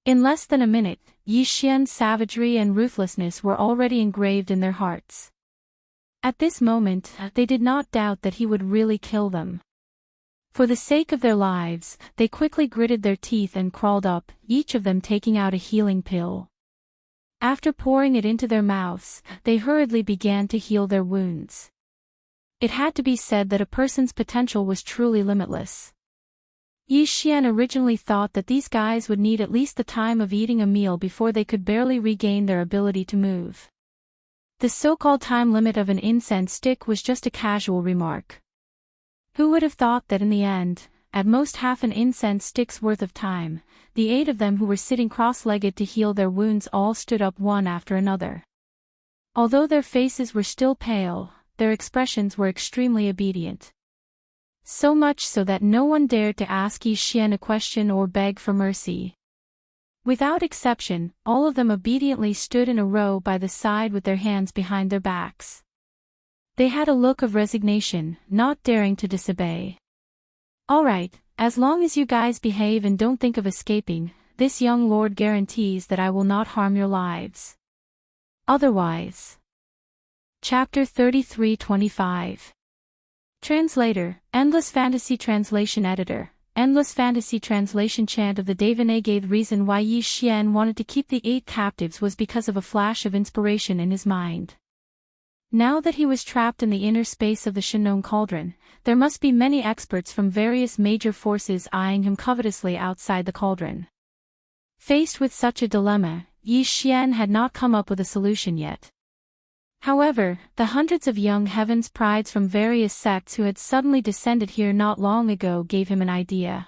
In less than a minute, Yi Xian's savagery and ruthlessness were already engraved in their hearts. At this moment, they did not doubt that he would really kill them. For the sake of their lives, they quickly gritted their teeth and crawled up, each of them taking out a healing pill. After pouring it into their mouths, they hurriedly began to heal their wounds. It had to be said that a person's potential was truly limitless. Yi Xian originally thought that these guys would need at least the time of eating a meal before they could barely regain their ability to move. The so-called time limit of an incense stick was just a casual remark. Who would have thought that in the end, at most half an incense stick's worth of time, the 8 of them who were sitting cross-legged to heal their wounds all stood up one after another. Although their faces were still pale, their expressions were extremely obedient. So much so that no one dared to ask Yi Xian a question or beg for mercy. Without exception, all of them obediently stood in a row by the side with their hands behind their backs. They had a look of resignation, not daring to disobey. "All right, as long as you guys behave and don't think of escaping, this young lord guarantees that I will not harm your lives. Otherwise." Chapter 33-25. Translator, Endless Fantasy Translation Editor. Endless Fantasy Translation Chant of the Devanagade. The reason why Yi Xian wanted to keep the 8 captives was because of a flash of inspiration in his mind. Now that he was trapped in the inner space of the Shinnon cauldron, there must be many experts from various major forces eyeing him covetously outside the cauldron. Faced with such a dilemma, Yi Xian had not come up with a solution yet. However, the hundreds of young heavens prides from various sects who had suddenly descended here not long ago gave him an idea.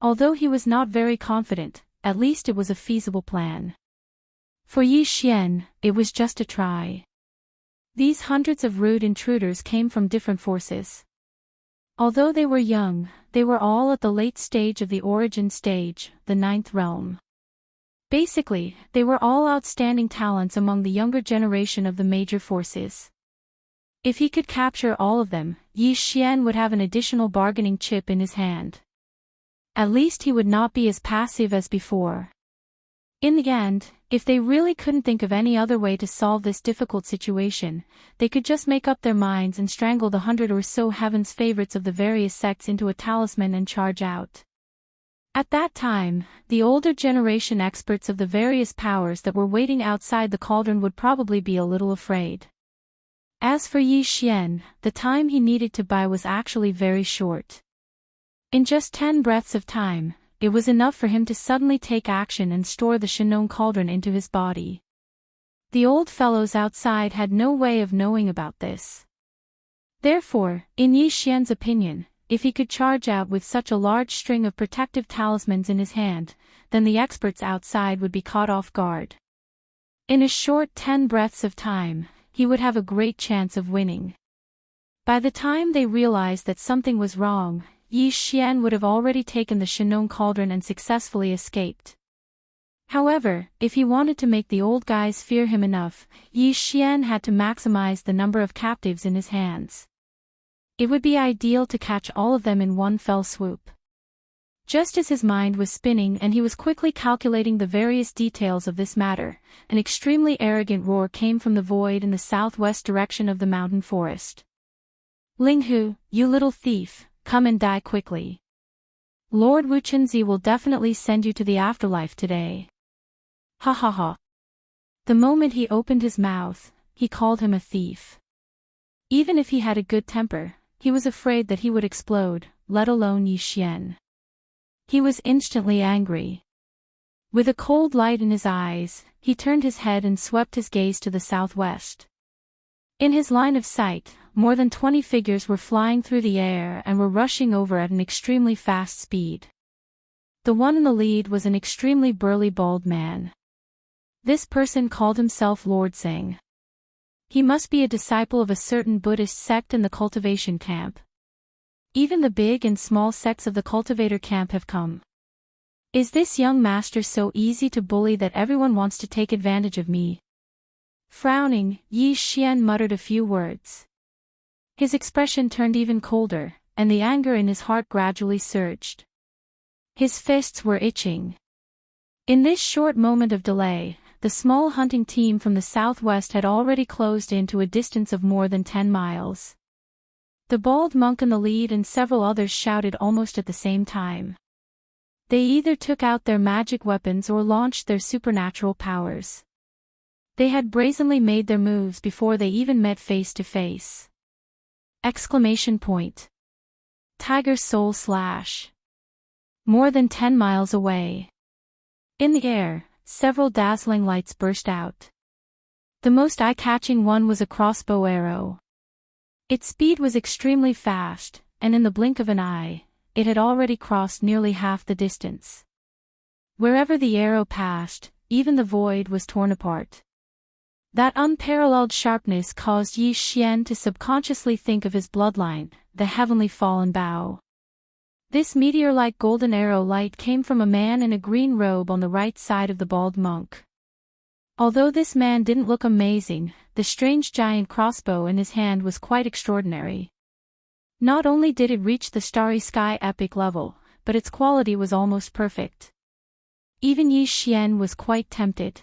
Although he was not very confident, at least it was a feasible plan. For Yi Xian, it was just a try. These hundreds of rude intruders came from different forces. Although they were young, they were all at the late stage of the origin stage, the 9th realm. Basically, they were all outstanding talents among the younger generation of the major forces. If he could capture all of them, Yi Xian would have an additional bargaining chip in his hand. At least he would not be as passive as before. In the end, if they really couldn't think of any other way to solve this difficult situation, they could just make up their minds and strangle the 100 or so heaven's favorites of the various sects into a talisman and charge out. At that time, the older generation experts of the various powers that were waiting outside the cauldron would probably be a little afraid. As for Yi Xian, the time he needed to buy was actually very short. In just 10 breaths of time, it was enough for him to suddenly take action and store the Shinnon cauldron into his body. The old fellows outside had no way of knowing about this. Therefore, in Yi Xian's opinion, if he could charge out with such a large string of protective talismans in his hand, then the experts outside would be caught off guard. In a short 10 breaths of time, he would have a great chance of winning. By the time they realized that something was wrong, Yi Xian would have already taken the Shinnon cauldron and successfully escaped. However, if he wanted to make the old guys fear him enough, Yi Xian had to maximize the number of captives in his hands. It would be ideal to catch all of them in one fell swoop. Just as his mind was spinning and he was quickly calculating the various details of this matter, an extremely arrogant roar came from the void in the southwest direction of the mountain forest. "Ling Hu, you little thief, come and die quickly. Lord Wuchenzi will definitely send you to the afterlife today." Ha ha ha. The moment he opened his mouth, he called him a thief. Even if he had a good temper, he was afraid that he would explode, let alone Yi Xian. He was instantly angry. With a cold light in his eyes, he turned his head and swept his gaze to the southwest. In his line of sight, more than 20 figures were flying through the air and were rushing over at an extremely fast speed. The one in the lead was an extremely burly bald man. This person called himself Lord Singh. He must be a disciple of a certain Buddhist sect in the cultivation camp. Even the big and small sects of the cultivator camp have come. Is this young master so easy to bully that everyone wants to take advantage of me? Frowning, Yi Xian muttered a few words. His expression turned even colder, and the anger in his heart gradually surged. His fists were itching. In this short moment of delay, the small hunting team from the southwest had already closed in to a distance of more than 10 miles. The bald monk in the lead and several others shouted almost at the same time. They either took out their magic weapons or launched their supernatural powers. They had brazenly made their moves before they even met face to face. Exclamation point. Tiger Soul Slash. More than 10 miles away. In the air, several dazzling lights burst out. The most eye-catching one was a crossbow arrow. Its speed was extremely fast, and in the blink of an eye, it had already crossed nearly half the distance. Wherever the arrow passed, even the void was torn apart. That unparalleled sharpness caused Yi Xian to subconsciously think of his bloodline, the heavenly fallen bow. This meteor-like golden arrow light came from a man in a green robe on the right side of the bald monk. Although this man didn't look amazing, the strange giant crossbow in his hand was quite extraordinary. Not only did it reach the starry sky epic level, but its quality was almost perfect. Even Yi Xian was quite tempted.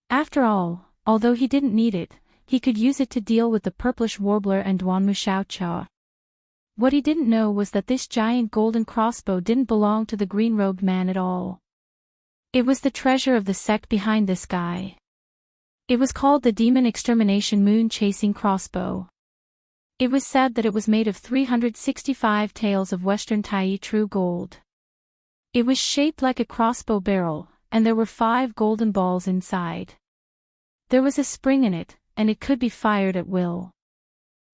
After all, although he didn't need it, he could use it to deal with the purplish warbler and Duanmu Xiaocha. What he didn't know was that this giant golden crossbow didn't belong to the green-robed man at all. It was the treasure of the sect behind this guy. It was called the Demon Extermination Moon-Chasing Crossbow. It was said that it was made of 365 taels of Western Tai true gold. It was shaped like a crossbow barrel, and there were 5 golden balls inside. There was a spring in it, and it could be fired at will.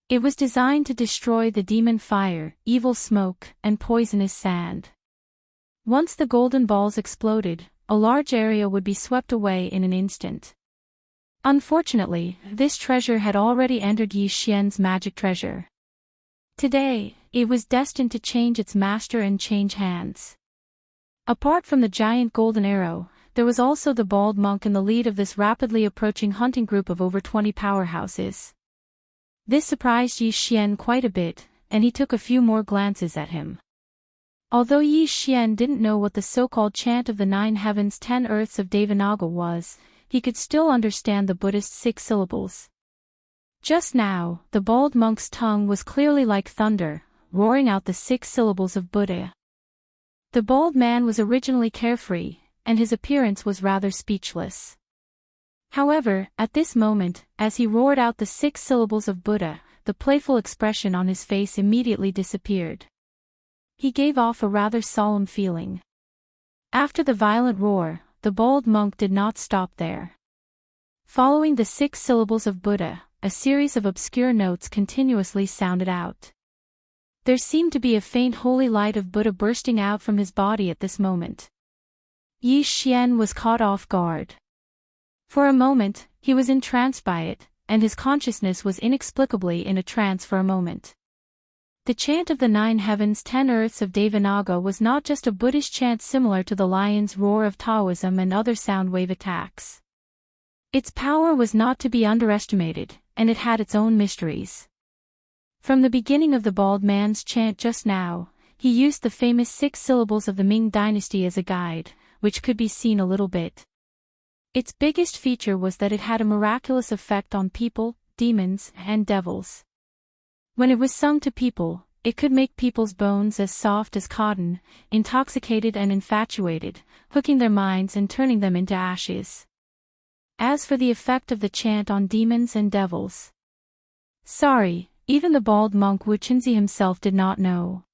It was designed to destroy the demon fire, evil smoke, and poisonous sand. Once the golden balls exploded, a large area would be swept away in an instant. Unfortunately, this treasure had already entered Yi Xian's magic treasure. Today, it was destined to change its master and change hands. Apart from the giant golden arrow, there was also the bald monk in the lead of this rapidly approaching hunting group of over 20 powerhouses. This surprised Yi Xian quite a bit, and he took a few more glances at him. Although Yi Xian didn't know what the so-called chant of the 9 heavens 10 earths of Devanaga was, he could still understand the Buddhist 6 syllables. Just now, the bald monk's tongue was clearly like thunder, roaring out the 6 syllables of Buddha. The bald man was originally carefree, and his appearance was rather speechless. However, at this moment, as he roared out the 6 syllables of Buddha, the playful expression on his face immediately disappeared. He gave off a rather solemn feeling. After the violent roar, the bald monk did not stop there. Following the 6 syllables of Buddha, a series of obscure notes continuously sounded out. There seemed to be a faint holy light of Buddha bursting out from his body at this moment. Yi Xian was caught off guard. For a moment, he was entranced by it, and his consciousness was inexplicably in a trance for a moment. The chant of the 9 heavens 10 earths of Devanaga was not just a Buddhist chant similar to the lion's roar of Taoism and other sound wave attacks. Its power was not to be underestimated, and it had its own mysteries. From the beginning of the bald man's chant just now, he used the famous 6 syllables of the Ming dynasty as a guide, which could be seen a little bit. Its biggest feature was that it had a miraculous effect on people, demons, and devils. When it was sung to people, it could make people's bones as soft as cotton, intoxicated and infatuated, hooking their minds and turning them into ashes. As for the effect of the chant on demons and devils, sorry, even the bald monk Wu Chinzi himself did not know.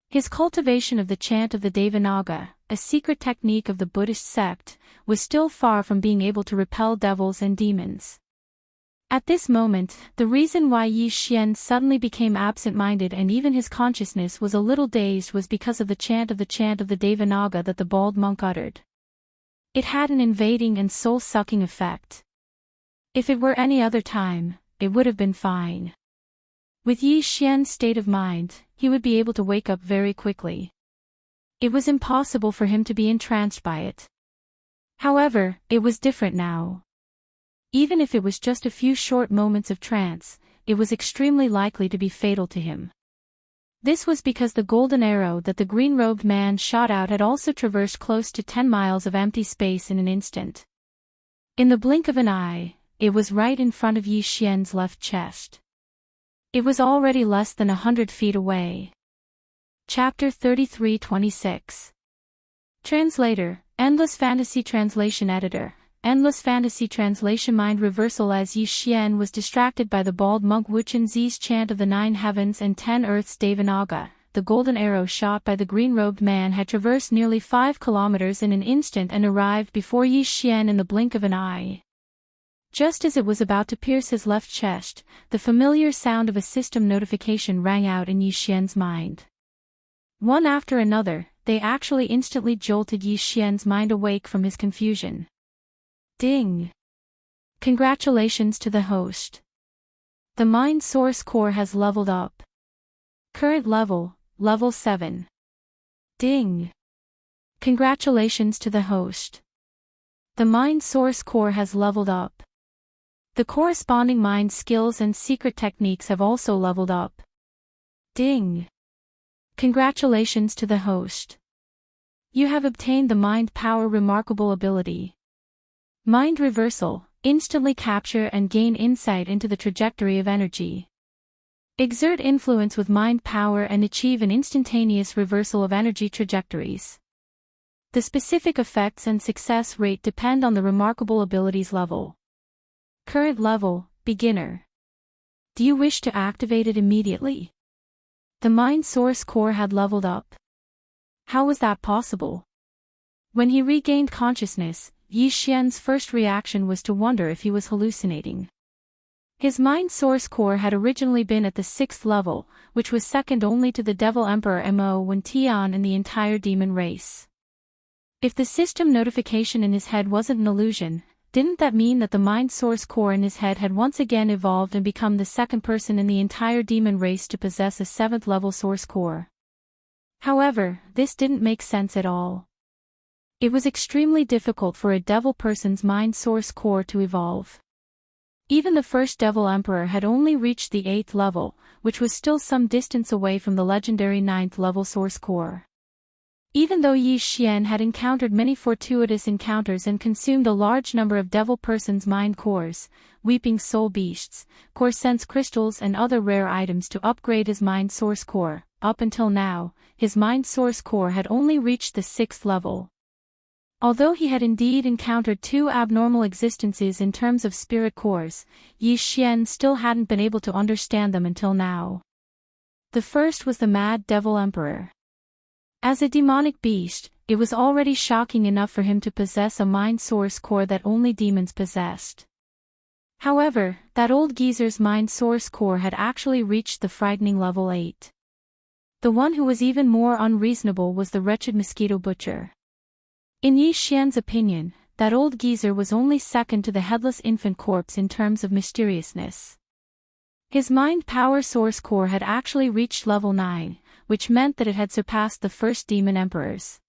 His cultivation of the chant of the Devanaga, a secret technique of the Buddhist sect, was still far from being able to repel devils and demons. At this moment, the reason why Yi Xian suddenly became absent-minded and even his consciousness was a little dazed was because of the chant of the Devanaga that the bald monk uttered. It had an invading and soul-sucking effect. If it were any other time, it would have been fine. With Yi Xian's state of mind, he would be able to wake up very quickly. It was impossible for him to be entranced by it. However, it was different now. Even if it was just a few short moments of trance, it was extremely likely to be fatal to him. This was because the golden arrow that the green-robed man shot out had also traversed close to 10 miles of empty space in an instant. In the blink of an eye, it was right in front of Yi Xian's left chest. It was already less than 100 feet away. Chapter 33-26. Translator, Endless Fantasy Translation Editor, Endless Fantasy Translation Mind Reversal. As Yi Xian was distracted by the bald monk Wu Chenzi's chant of the 9 heavens and 10 earths Devanaga, the golden arrow shot by the green-robed man had traversed nearly 5 kilometers in an instant and arrived before Yi Xian in the blink of an eye. Just as it was about to pierce his left chest, the familiar sound of a system notification rang out in Yi Xian's mind. One after another, they actually instantly jolted Yi Xian's mind awake from his confusion. Ding! Congratulations to the host. The Mind Source Core has leveled up. Current level, level 7. Ding! Congratulations to the host. The Mind Source Core has leveled up. The corresponding mind skills and secret techniques have also leveled up. Ding! Congratulations to the host. You have obtained the Mind Power Remarkable ability. Mind Reversal, instantly capture and gain insight into the trajectory of energy. Exert influence with mind power and achieve an instantaneous reversal of energy trajectories. The specific effects and success rate depend on the remarkable abilities level. Current level, beginner. Do you wish to activate it immediately? The Mind Source Core had leveled up. How was that possible? When he regained consciousness, Yi Xian's first reaction was to wonder if he was hallucinating. His Mind Source Core had originally been at the 6th level, which was second only to the Devil Emperor Mo Wen Tian and the entire demon race. If the system notification in his head wasn't an illusion, didn't that mean that the Mind Source Core in his head had once again evolved and become the second person in the entire demon race to possess a 7th level Source Core? However, this didn't make sense at all. It was extremely difficult for a devil person's Mind Source Core to evolve. Even the first Devil Emperor had only reached the 8th level, which was still some distance away from the legendary 9th level Source Core. Even though Yi Xian had encountered many fortuitous encounters and consumed a large number of devil person's mind cores, weeping soul beasts, core sense crystals and other rare items to upgrade his Mind Source Core, up until now, his Mind Source Core had only reached the 6th level. Although he had indeed encountered 2 abnormal existences in terms of spirit cores, Yi Xian still hadn't been able to understand them until now. The first was the Mad Devil Emperor. As a demonic beast, it was already shocking enough for him to possess a Mind Source Core that only demons possessed. However, that old geezer's Mind Source Core had actually reached the frightening level 8. The one who was even more unreasonable was the wretched Mosquito Butcher. In Yi Xian's opinion, that old geezer was only second to the headless infant corpse in terms of mysteriousness. His Mind Power Source Core had actually reached level 9, which meant that it had surpassed the first demon emperors.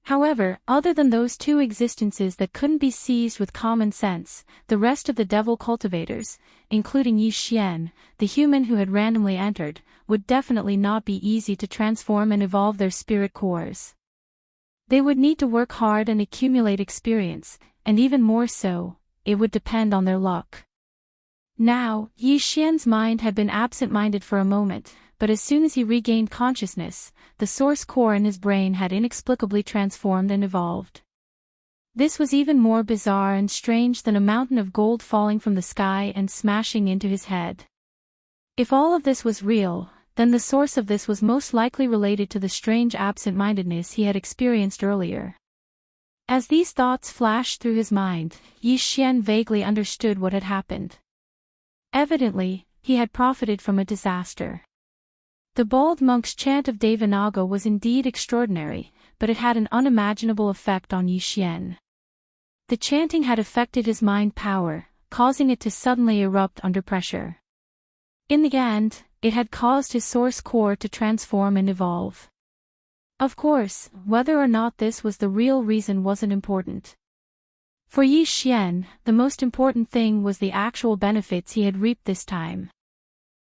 However, other than those 2 existences that couldn't be seized with common sense, the rest of the devil cultivators, including Yi Xian, the human who had randomly entered, would definitely not be easy to transform and evolve their spirit cores. They would need to work hard and accumulate experience, and even more so, it would depend on their luck. Now, Yi Xian's mind had been absent-minded for a moment, but as soon as he regained consciousness, the source core in his brain had inexplicably transformed and evolved. This was even more bizarre and strange than a mountain of gold falling from the sky and smashing into his head. If all of this was real, then the source of this was most likely related to the strange absent-mindedness he had experienced earlier. As these thoughts flashed through his mind, Yi Xian vaguely understood what had happened. Evidently, he had profited from a disaster. The bald monk's chant of Devanaga was indeed extraordinary, but it had an unimaginable effect on Yi Xian. The chanting had affected his mind power, causing it to suddenly erupt under pressure. In the end, it had caused his source core to transform and evolve. Of course, whether or not this was the real reason wasn't important. For Yi Xian, the most important thing was the actual benefits he had reaped this time.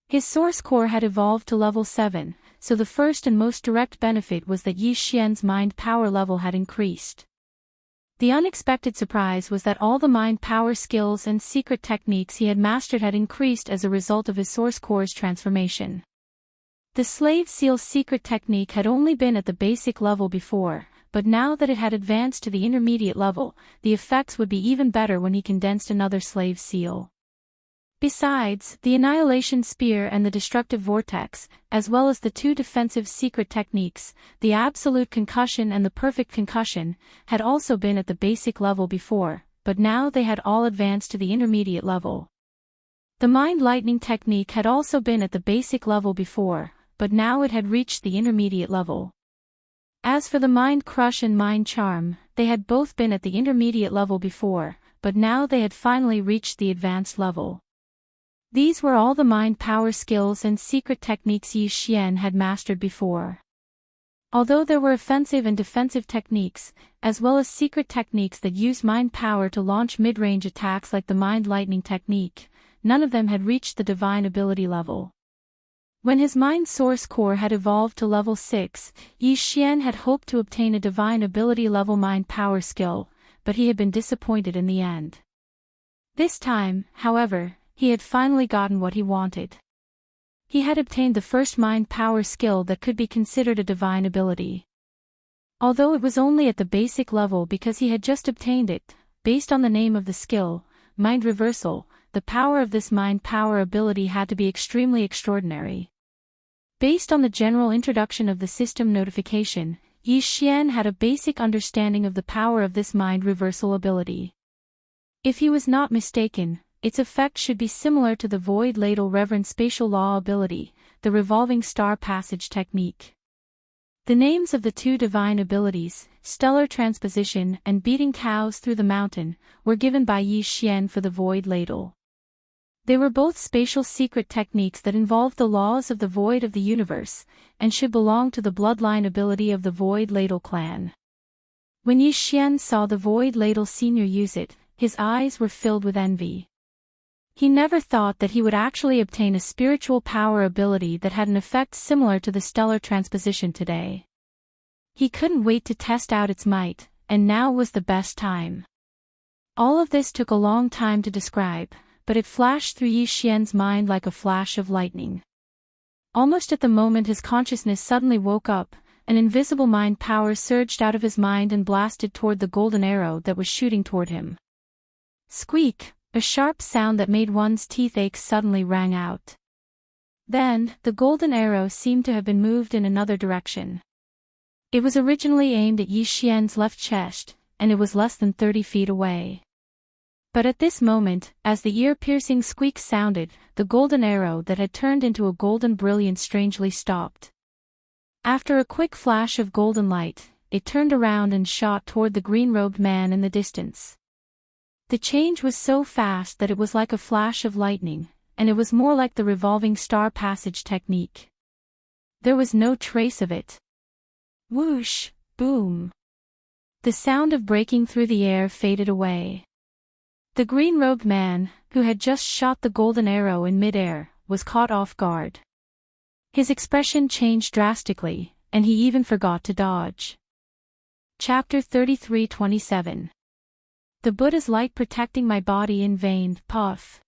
His source core had evolved to level 7, so the first and most direct benefit was that Yi Xian's mind power level had increased. The unexpected surprise was that all the mind power skills and secret techniques he had mastered had increased as a result of his source core's transformation. The slave seal secret technique had only been at the basic level before, but now that it had advanced to the intermediate level, the effects would be even better when he condensed another slave seal. Besides, the Annihilation Spear and the Destructive Vortex, as well as the 2 defensive secret techniques, the Absolute Concussion and the Perfect Concussion, had also been at the basic level before, but now they had all advanced to the intermediate level. The mind lightning technique had also been at the basic level before, but now it had reached the intermediate level. As for the mind crush and mind charm, they had both been at the intermediate level before, but now they had finally reached the advanced level. These were all the mind power skills and secret techniques Yi Xian had mastered before. Although there were offensive and defensive techniques, as well as secret techniques that used mind power to launch mid-range attacks like the mind lightning technique, none of them had reached the divine ability level. When his mind source core had evolved to level 6, Yi Xian had hoped to obtain a divine ability level mind power skill, but he had been disappointed in the end. This time, however, he had finally gotten what he wanted. He had obtained the first mind power skill that could be considered a divine ability. Although it was only at the basic level because he had just obtained it, based on the name of the skill, Mind Reversal, the power of this mind power ability had to be extremely extraordinary. Based on the general introduction of the system notification, Yi Xian had a basic understanding of the power of this mind reversal ability. If he was not mistaken, its effect should be similar to the Void Ladle Reverend Spatial Law ability, the Revolving Star Passage technique. The names of the two divine abilities, Stellar Transposition and Beating Cows Through the Mountain, were given by Yi Xian for the Void Ladle. They were both spatial secret techniques that involved the laws of the void of the universe, and should belong to the bloodline ability of the Void Ladle clan. When Yi Xian saw the Void Ladle Senior use it, his eyes were filled with envy. He never thought that he would actually obtain a spiritual power ability that had an effect similar to the Stellar Transposition today. He couldn't wait to test out its might, and now was the best time. All of this took a long time to describe, but it flashed through Yi Xian's mind like a flash of lightning. Almost at the moment his consciousness suddenly woke up, an invisible mind power surged out of his mind and blasted toward the golden arrow that was shooting toward him. Squeak, a sharp sound that made one's teeth ache suddenly rang out. Then, the golden arrow seemed to have been moved in another direction. It was originally aimed at Yi Xian's left chest, and it was less than 30 feet away. But at this moment, as the ear-piercing squeak sounded, the golden arrow that had turned into a golden brilliance strangely stopped. After a quick flash of golden light, it turned around and shot toward the green-robed man in the distance. The change was so fast that it was like a flash of lightning, and it was more like the revolving star passage technique. There was no trace of it. Whoosh, boom. The sound of breaking through the air faded away. The green-robed man, who had just shot the golden arrow in mid-air, was caught off guard. His expression changed drastically, and he even forgot to dodge. Chapter 33:27. The Buddha's light protecting my body in vain, puff.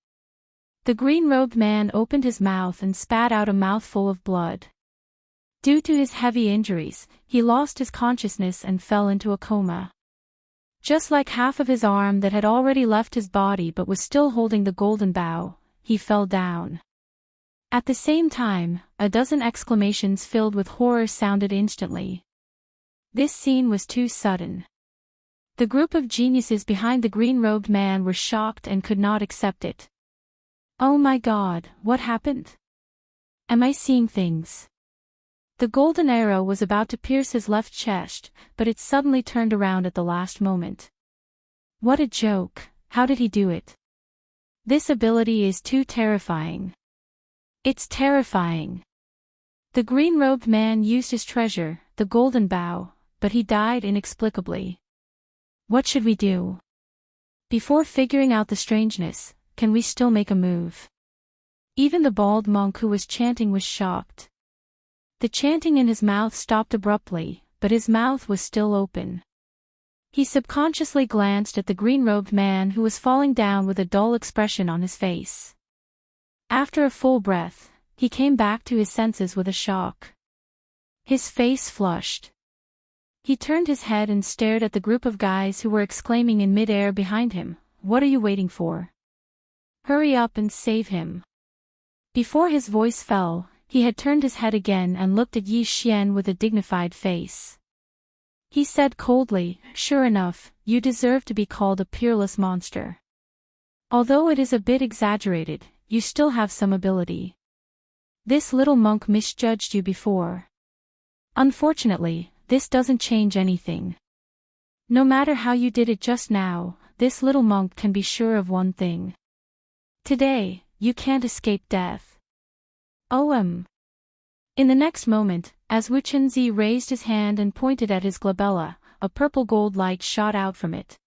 The green-robed man opened his mouth and spat out a mouthful of blood. Due to his heavy injuries, he lost his consciousness and fell into a coma. Just like half of his arm that had already left his body but was still holding the golden bow, he fell down. At the same time, a dozen exclamations filled with horror sounded instantly. This scene was too sudden. The group of geniuses behind the green-robed man were shocked and could not accept it. Oh my God, what happened? Am I seeing things? The golden arrow was about to pierce his left chest, but it suddenly turned around at the last moment. What a joke, how did he do it? This ability is too terrifying. It's terrifying. The green-robed man used his treasure, the golden bow, but he died inexplicably. What should we do? Before figuring out the strangeness, can we still make a move? Even the bald monk who was chanting was shocked. The chanting in his mouth stopped abruptly, but his mouth was still open. He subconsciously glanced at the green-robed man who was falling down with a dull expression on his face. After a full breath, he came back to his senses with a shock. His face flushed. He turned his head and stared at the group of guys who were exclaiming in mid-air behind him, "What are you waiting for? Hurry up and save him." Before his voice fell, he had turned his head again and looked at Yi Xian with a dignified face. He said coldly, "Sure enough, you deserve to be called a peerless monster. Although it is a bit exaggerated, you still have some ability. This little monk misjudged you before. Unfortunately, this doesn't change anything. No matter how you did it just now, this little monk can be sure of one thing. Today, you can't escape death. In the next moment, as Wu Chenzi raised his hand and pointed at his glabella, a purple gold light shot out from it.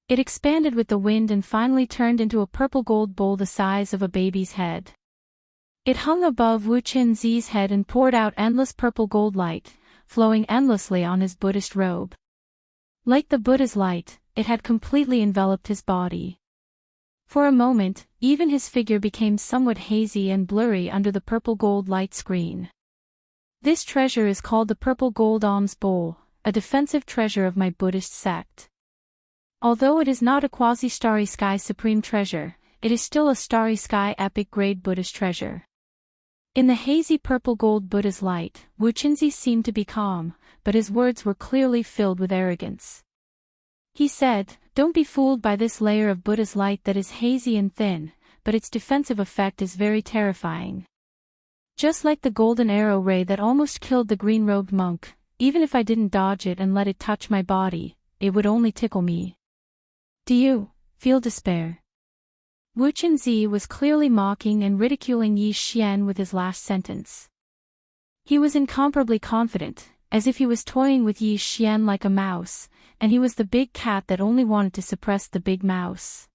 It expanded with the wind and finally turned into a purple gold bowl the size of a baby's head. It hung above Wu Chenzi's head and poured out endless purple gold light, flowing endlessly on his Buddhist robe. Like the Buddha's light, it had completely enveloped his body. For a moment, even his figure became somewhat hazy and blurry under the purple gold light screen. This treasure is called the Purple Gold Alms Bowl, a defensive treasure of my Buddhist sect. Although it is not a quasi-starry sky supreme treasure, it is still a starry sky epic grade Buddhist treasure. In the hazy purple gold Buddha's light, Wu Chenzi seemed to be calm, but his words were clearly filled with arrogance. He said, "Don't be fooled by this layer of Buddha's light that is hazy and thin, but its defensive effect is very terrifying. Just like the golden arrow ray that almost killed the green-robed monk, even if I didn't dodge it and let it touch my body, it would only tickle me. Do you feel despair?" Wu Chenzi was clearly mocking and ridiculing Yi Xian with his last sentence. He was incomparably confident, as if he was toying with Yi Xian like a mouse, and he was the big cat that only wanted to suppress the big mouse.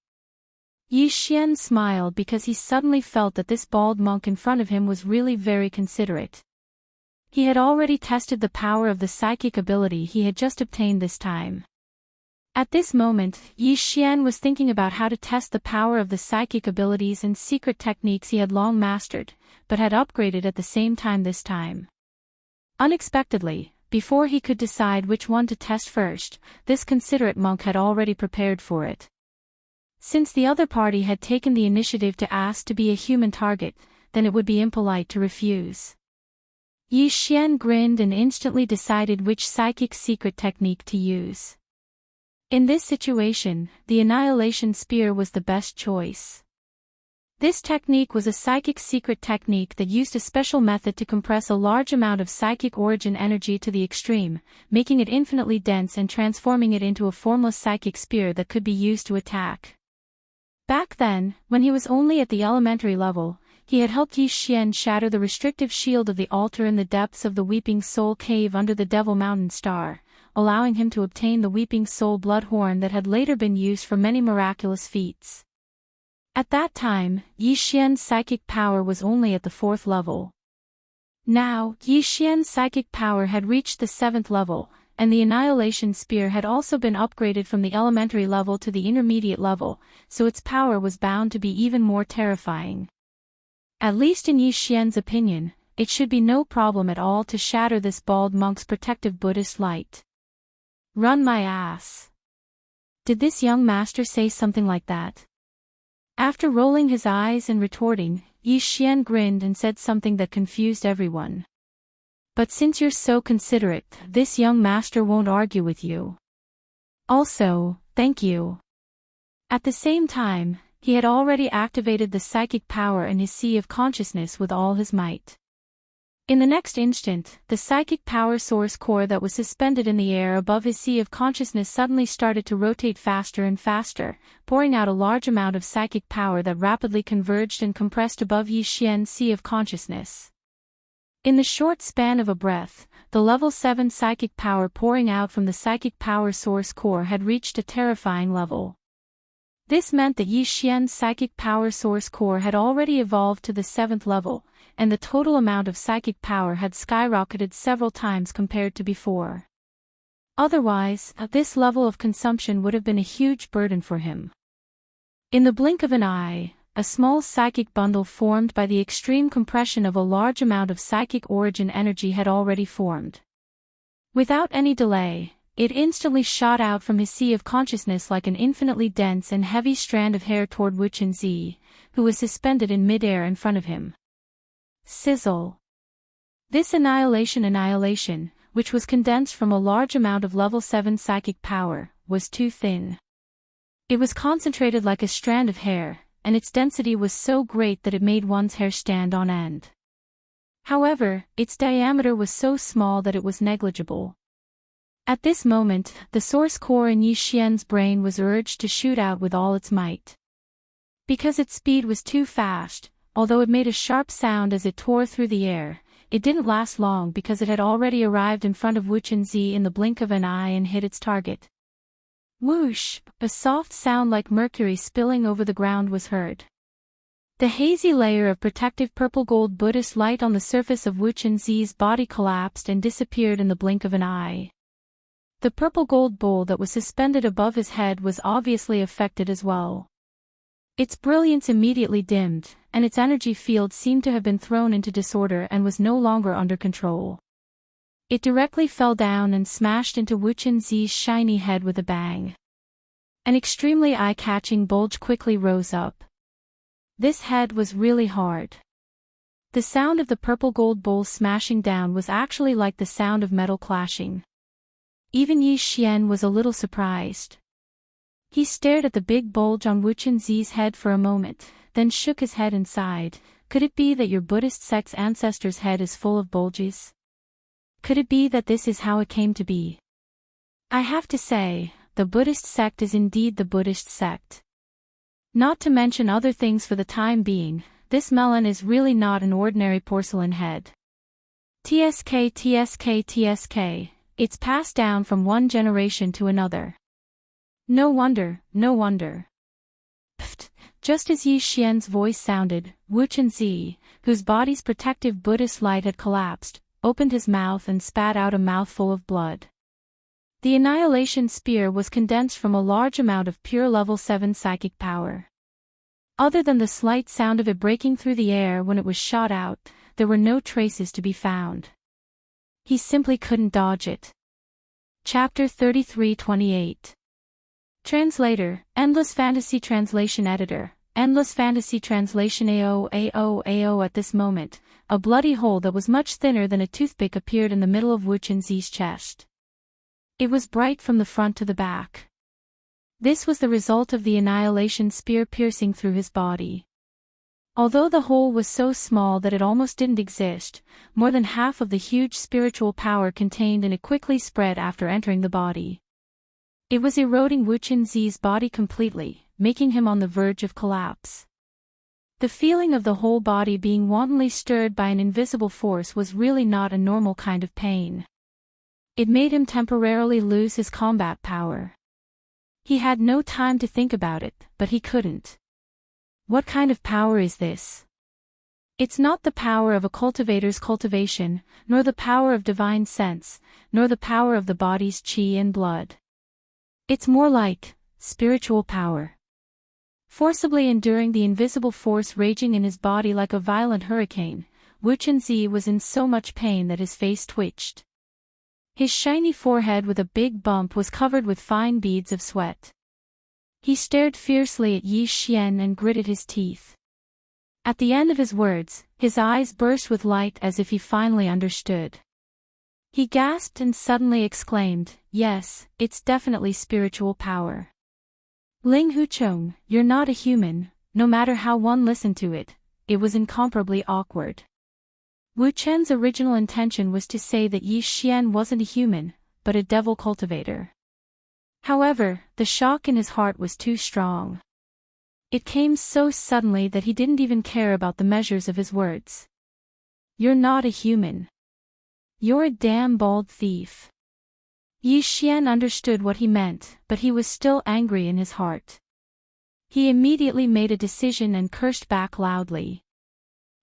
Yi Xian smiled because he suddenly felt that this bald monk in front of him was really very considerate. He had already tested the power of the psychic ability he had just obtained this time. At this moment, Yi Xian was thinking about how to test the power of the psychic abilities and secret techniques he had long mastered, but had upgraded at the same time this time. Unexpectedly, before he could decide which one to test first, this considerate monk had already prepared for it. Since the other party had taken the initiative to ask to be a human target, then it would be impolite to refuse. Yi Xian grinned and instantly decided which psychic secret technique to use. In this situation, the Annihilation Spear was the best choice. This technique was a psychic secret technique that used a special method to compress a large amount of psychic origin energy to the extreme, making it infinitely dense and transforming it into a formless psychic spear that could be used to attack. Back then, when he was only at the elementary level, he had helped Yi Xian shatter the restrictive shield of the altar in the depths of the Weeping Soul Cave under the Devil Mountain Star, allowing him to obtain the Weeping Soul Blood Horn that had later been used for many miraculous feats. At that time, Yi Xian's psychic power was only at the 4th level. Now, Yi Xian's psychic power had reached the 7th level, and the Annihilation Spear had also been upgraded from the elementary level to the intermediate level, so its power was bound to be even more terrifying. At least in Yi Xian's opinion, it should be no problem at all to shatter this bald monk's protective Buddhist light. Run my ass. Did this young master say something like that? After rolling his eyes and retorting, Yi Xian grinned and said something that confused everyone. But since you're so considerate, this young master won't argue with you. Also, thank you. At the same time, he had already activated the psychic power in his Sea of Consciousness with all his might. In the next instant, the psychic power source core that was suspended in the air above his Sea of Consciousness suddenly started to rotate faster and faster, pouring out a large amount of psychic power that rapidly converged and compressed above Yi Xian's Sea of Consciousness. In the short span of a breath, the level 7 psychic power pouring out from the psychic power source core had reached a terrifying level. This meant that Yi Xian's psychic power source core had already evolved to the 7th level, and the total amount of psychic power had skyrocketed several times compared to before. Otherwise, this level of consumption would have been a huge burden for him. In the blink of an eye, a small psychic bundle formed by the extreme compression of a large amount of psychic origin energy had already formed. Without any delay, it instantly shot out from his Sea of Consciousness like an infinitely dense and heavy strand of hair toward Wu Chenzi, who was suspended in midair in front of him. Sizzle. This annihilation, which was condensed from a large amount of level 7 psychic power, was too thin. It was concentrated like a strand of hair, and its density was so great that it made one's hair stand on end. However, its diameter was so small that it was negligible. At this moment, the source core in Yi Xian's brain was urged to shoot out with all its might. Because its speed was too fast, although it made a sharp sound as it tore through the air, it didn't last long because it had already arrived in front of Wu Chenzi in the blink of an eye and hit its target. Whoosh! A soft sound like mercury spilling over the ground was heard. The hazy layer of protective purple-gold Buddhist light on the surface of Wu Chenzi's body collapsed and disappeared in the blink of an eye. The purple-gold bowl that was suspended above his head was obviously affected as well. Its brilliance immediately dimmed, and its energy field seemed to have been thrown into disorder and was no longer under control. It directly fell down and smashed into Wu Chenzi's shiny head with a bang. An extremely eye-catching bulge quickly rose up. This head was really hard. The sound of the purple-gold bowl smashing down was actually like the sound of metal clashing. Even Yi Xian was a little surprised. He stared at the big bulge on Wu Chenzi's head for a moment, then shook his head and sighed. Could it be that your Buddhist sect's ancestor's head is full of bulges? Could it be that this is how it came to be? I have to say, the Buddhist sect is indeed the Buddhist sect. Not to mention other things for the time being, this melon is really not an ordinary porcelain head. TSK TSK TSK, it's passed down from one generation to another. No wonder, no wonder. Pfft, just as Yi Xian's voice sounded, Wu Chenzi, whose body's protective Buddhist light had collapsed, opened his mouth and spat out a mouthful of blood. The Annihilation Spear was condensed from a large amount of pure level 7 psychic power. Other than the slight sound of it breaking through the air when it was shot out, there were no traces to be found. He simply couldn't dodge it. Chapter 33-28. Translator, Endless Fantasy Translation Editor, Endless Fantasy Translation AO. At this moment, a bloody hole that was much thinner than a toothpick appeared in the middle of Wu Chenzi's chest. It was bright from the front to the back. This was the result of the Annihilation Spear piercing through his body. Although the hole was so small that it almost didn't exist, more than half of the huge spiritual power contained in it quickly spread after entering the body. It was eroding Wu Chenzi's body completely, making him on the verge of collapse. The feeling of the whole body being wantonly stirred by an invisible force was really not a normal kind of pain. It made him temporarily lose his combat power. He had no time to think about it, but he couldn't. What kind of power is this? It's not the power of a cultivator's cultivation, nor the power of divine sense, nor the power of the body's qi and blood. It's more like spiritual power. Forcibly enduring the invisible force raging in his body like a violent hurricane, Wu Chenzi was in so much pain that his face twitched. His shiny forehead with a big bump was covered with fine beads of sweat. He stared fiercely at Yi Xian and gritted his teeth. At the end of his words, his eyes burst with light as if he finally understood. He gasped and suddenly exclaimed, "Yes, it's definitely spiritual power. Ling Huchong, you're not a human." No matter how one listened to it, it was incomparably awkward. Wu Chen's original intention was to say that Yi Xian wasn't a human, but a devil cultivator. However, the shock in his heart was too strong. It came so suddenly that he didn't even care about the measures of his words. "You're not a human. You're a damn bald thief." Yi Xian understood what he meant, but he was still angry in his heart. He immediately made a decision and cursed back loudly.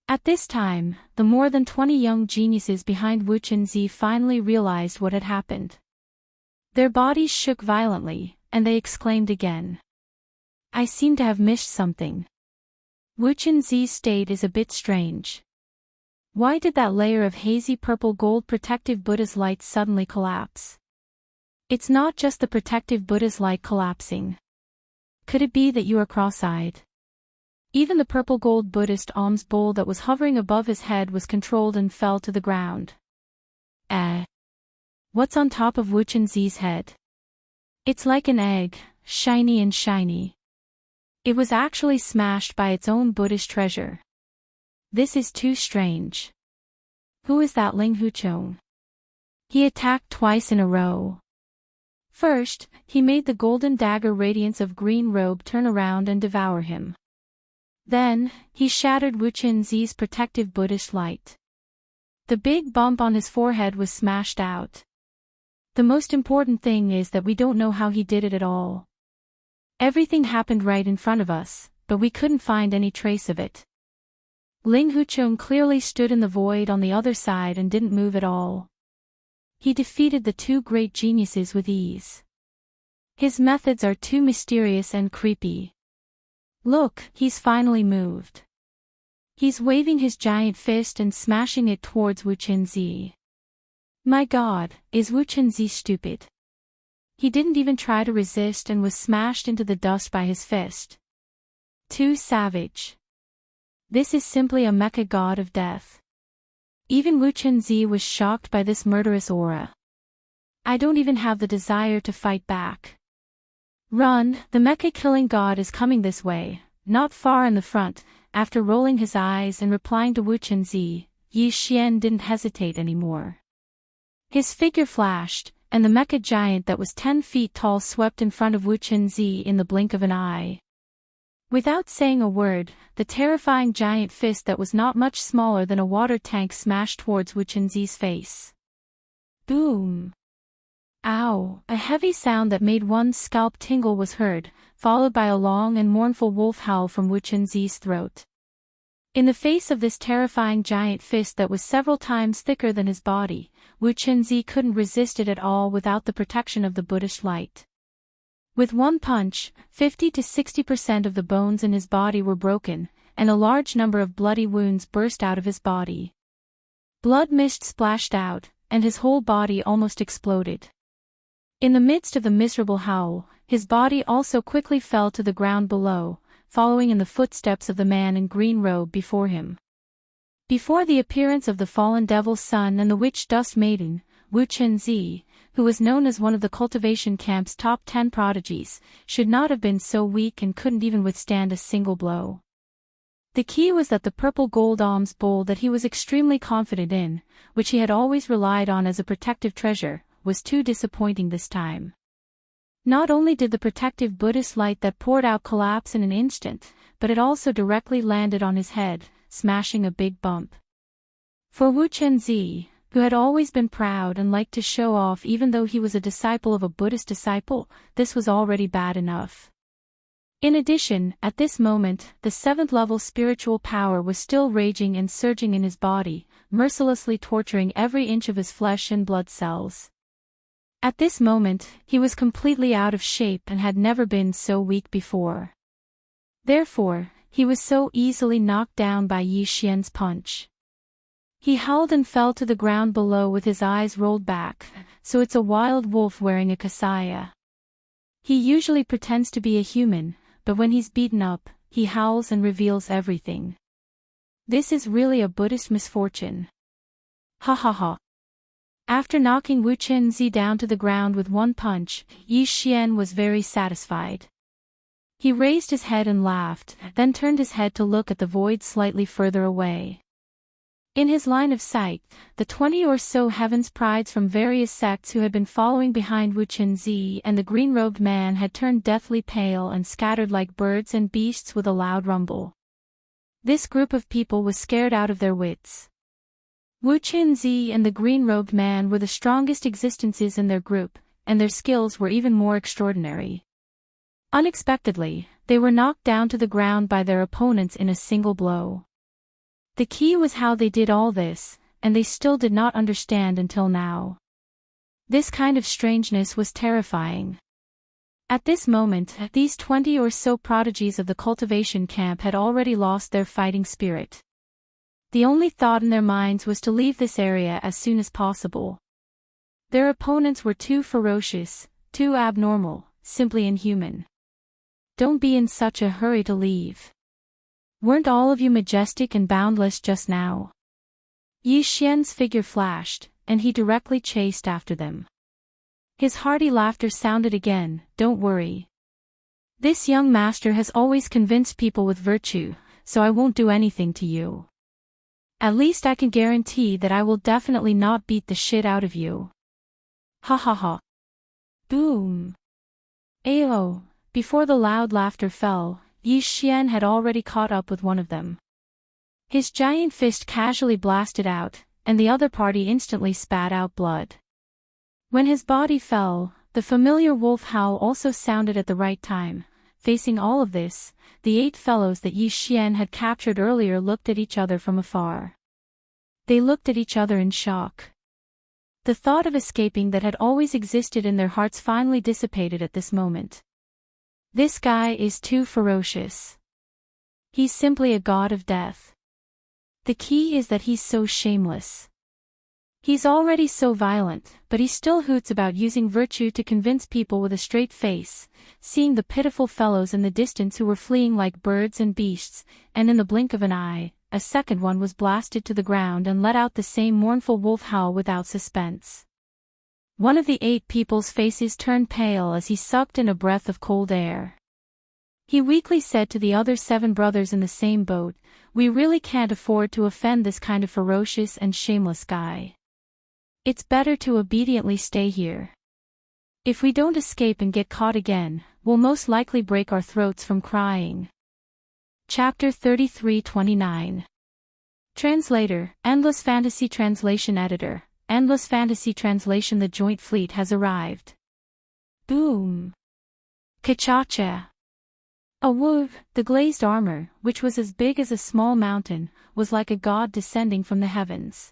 At this time, the more than 20 young geniuses behind Wu Chenzi finally realized what had happened. Their bodies shook violently, and they exclaimed again. "I seem to have missed something. Wu Chenzi's state is a bit strange. Why did that layer of hazy purple gold protective Buddha's light suddenly collapse? It's not just the protective Buddha's light collapsing. Could it be that you are cross-eyed?" Even the purple gold Buddhist alms bowl that was hovering above his head was controlled and fell to the ground. What's on top of Wu Chenzi's head? It's like an egg, shiny and shiny. It was actually smashed by its own Buddhist treasure. This is too strange. Who is that Ling Huchong? He attacked twice in a row. First, he made the golden dagger radiance of green robe turn around and devour him. Then, he shattered Wu Chenzi's protective Buddhist light. The big bump on his forehead was smashed out. The most important thing is that we don't know how he did it at all. Everything happened right in front of us, but we couldn't find any trace of it. Ling Huchong clearly stood in the void on the other side and didn't move at all. He defeated the two great geniuses with ease. His methods are too mysterious and creepy. Look, he's finally moved. He's waving his giant fist and smashing it towards Wu Chenzi. My God, is Wu Chenzi stupid? He didn't even try to resist and was smashed into the dust by his fist. Too savage. This is simply a mecha god of death. Even Wu Chenzi was shocked by this murderous aura. I don't even have the desire to fight back. Run, the mecha-killing god is coming this way, not far in the front. After rolling his eyes and replying to Wu Chenzi, Yi Xian didn't hesitate anymore. His figure flashed, and the mecha giant that was 10 feet tall swept in front of Wu Chenzi in the blink of an eye. Without saying a word, the terrifying giant fist that was not much smaller than a water tank smashed towards Wu Chenzi's face. Boom! Ow! A heavy sound that made one's scalp tingle was heard, followed by a long and mournful wolf howl from Wu Chenzi's throat. In the face of this terrifying giant fist that was several times thicker than his body, Wu Chenzi couldn't resist it at all without the protection of the Buddhist light. With one punch, 50 to 60% of the bones in his body were broken, and a large number of bloody wounds burst out of his body. Blood mist splashed out, and his whole body almost exploded. In the midst of the miserable howl, his body also quickly fell to the ground below, following in the footsteps of the man in green robe before him. Before the appearance of the fallen devil's son and the witch dust maiden, Wu Chenzi, who was known as one of the cultivation camp's top 10 prodigies, should not have been so weak and couldn't even withstand a single blow. The key was that the purple gold alms bowl that he was extremely confident in, which he had always relied on as a protective treasure, was too disappointing this time. Not only did the protective Buddhist light that poured out collapse in an instant, but it also directly landed on his head, smashing a big bump. For Wu Chenzi, who had always been proud and liked to show off even though he was a disciple of a Buddhist disciple, this was already bad enough. In addition, at this moment, the 7th level spiritual power was still raging and surging in his body, mercilessly torturing every inch of his flesh and blood cells. At this moment, he was completely out of shape and had never been so weak before. Therefore, he was so easily knocked down by Yi Xian's punch. He howled and fell to the ground below with his eyes rolled back, so it's a wild wolf wearing a kasaya. He usually pretends to be a human, but when he's beaten up, he howls and reveals everything. This is really a Buddhist misfortune. Ha ha ha. After knocking Wu Chenzi down to the ground with one punch, Yi Xian was very satisfied. He raised his head and laughed, then turned his head to look at the void slightly further away. In his line of sight, the 20 or so heaven's prides from various sects who had been following behind Wu Chenzi and the green-robed man had turned deathly pale and scattered like birds and beasts with a loud rumble. This group of people was scared out of their wits. Wu Chenzi and the green-robed man were the strongest existences in their group, and their skills were even more extraordinary. Unexpectedly, they were knocked down to the ground by their opponents in a single blow. The key was how they did all this, and they still did not understand until now. This kind of strangeness was terrifying. At this moment, these 20 or so prodigies of the cultivation camp had already lost their fighting spirit. The only thought in their minds was to leave this area as soon as possible. Their opponents were too ferocious, too abnormal, simply inhuman. Don't be in such a hurry to leave. Weren't all of you majestic and boundless just now? Yi Xian's figure flashed, and he directly chased after them. His hearty laughter sounded again. "Don't worry. This young master has always convinced people with virtue, so I won't do anything to you. At least I can guarantee that I will definitely not beat the shit out of you. Ha ha ha." Boom. Ayo. Before the loud laughter fell, Yi Xian had already caught up with one of them. His giant fist casually blasted out, and the other party instantly spat out blood. When his body fell, the familiar wolf howl also sounded at the right time. Facing all of this, the 8 fellows that Yi Xian had captured earlier looked at each other from afar. They looked at each other in shock. The thought of escaping that had always existed in their hearts finally dissipated at this moment. This guy is too ferocious. He's simply a god of death. The key is that he's so shameless. He's already so violent, but he still hoots about using virtue to convince people with a straight face, seeing the pitiful fellows in the distance who were fleeing like birds and beasts, and in the blink of an eye, a second one was blasted to the ground and let out the same mournful wolf howl without suspense. One of the 8 people's faces turned pale as he sucked in a breath of cold air. He weakly said to the other 7 brothers in the same boat, "We really can't afford to offend this kind of ferocious and shameless guy. It's better to obediently stay here. If we don't escape and get caught again, we'll most likely break our throats from crying." Chapter 33-29. Translator, Endless Fantasy Translation Editor, Endless Fantasy Translation. The Joint Fleet has arrived. Boom. Ka-cha-cha. A wolf, the glazed armor, which was as big as a small mountain, was like a god descending from the heavens.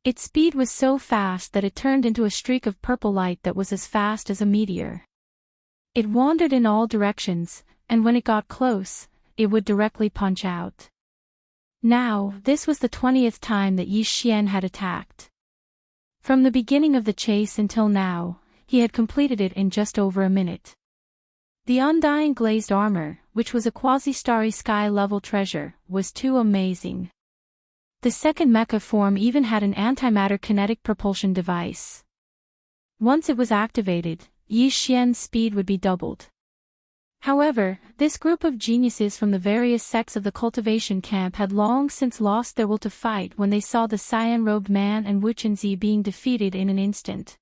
Its speed was so fast that it turned into a streak of purple light that was as fast as a meteor. It wandered in all directions, and when it got close, it would directly punch out. Now, this was the 20th time that Yi Xian had attacked. From the beginning of the chase until now, he had completed it in just over a minute. The undying glazed armor, which was a quasi-starry sky-level treasure, was too amazing. The second mecha form even had an antimatter kinetic propulsion device. Once it was activated, Yi Xian's speed would be doubled. However, this group of geniuses from the various sects of the cultivation camp had long since lost their will to fight when they saw the cyan-robed man and Wu Chenzi being defeated in an instant.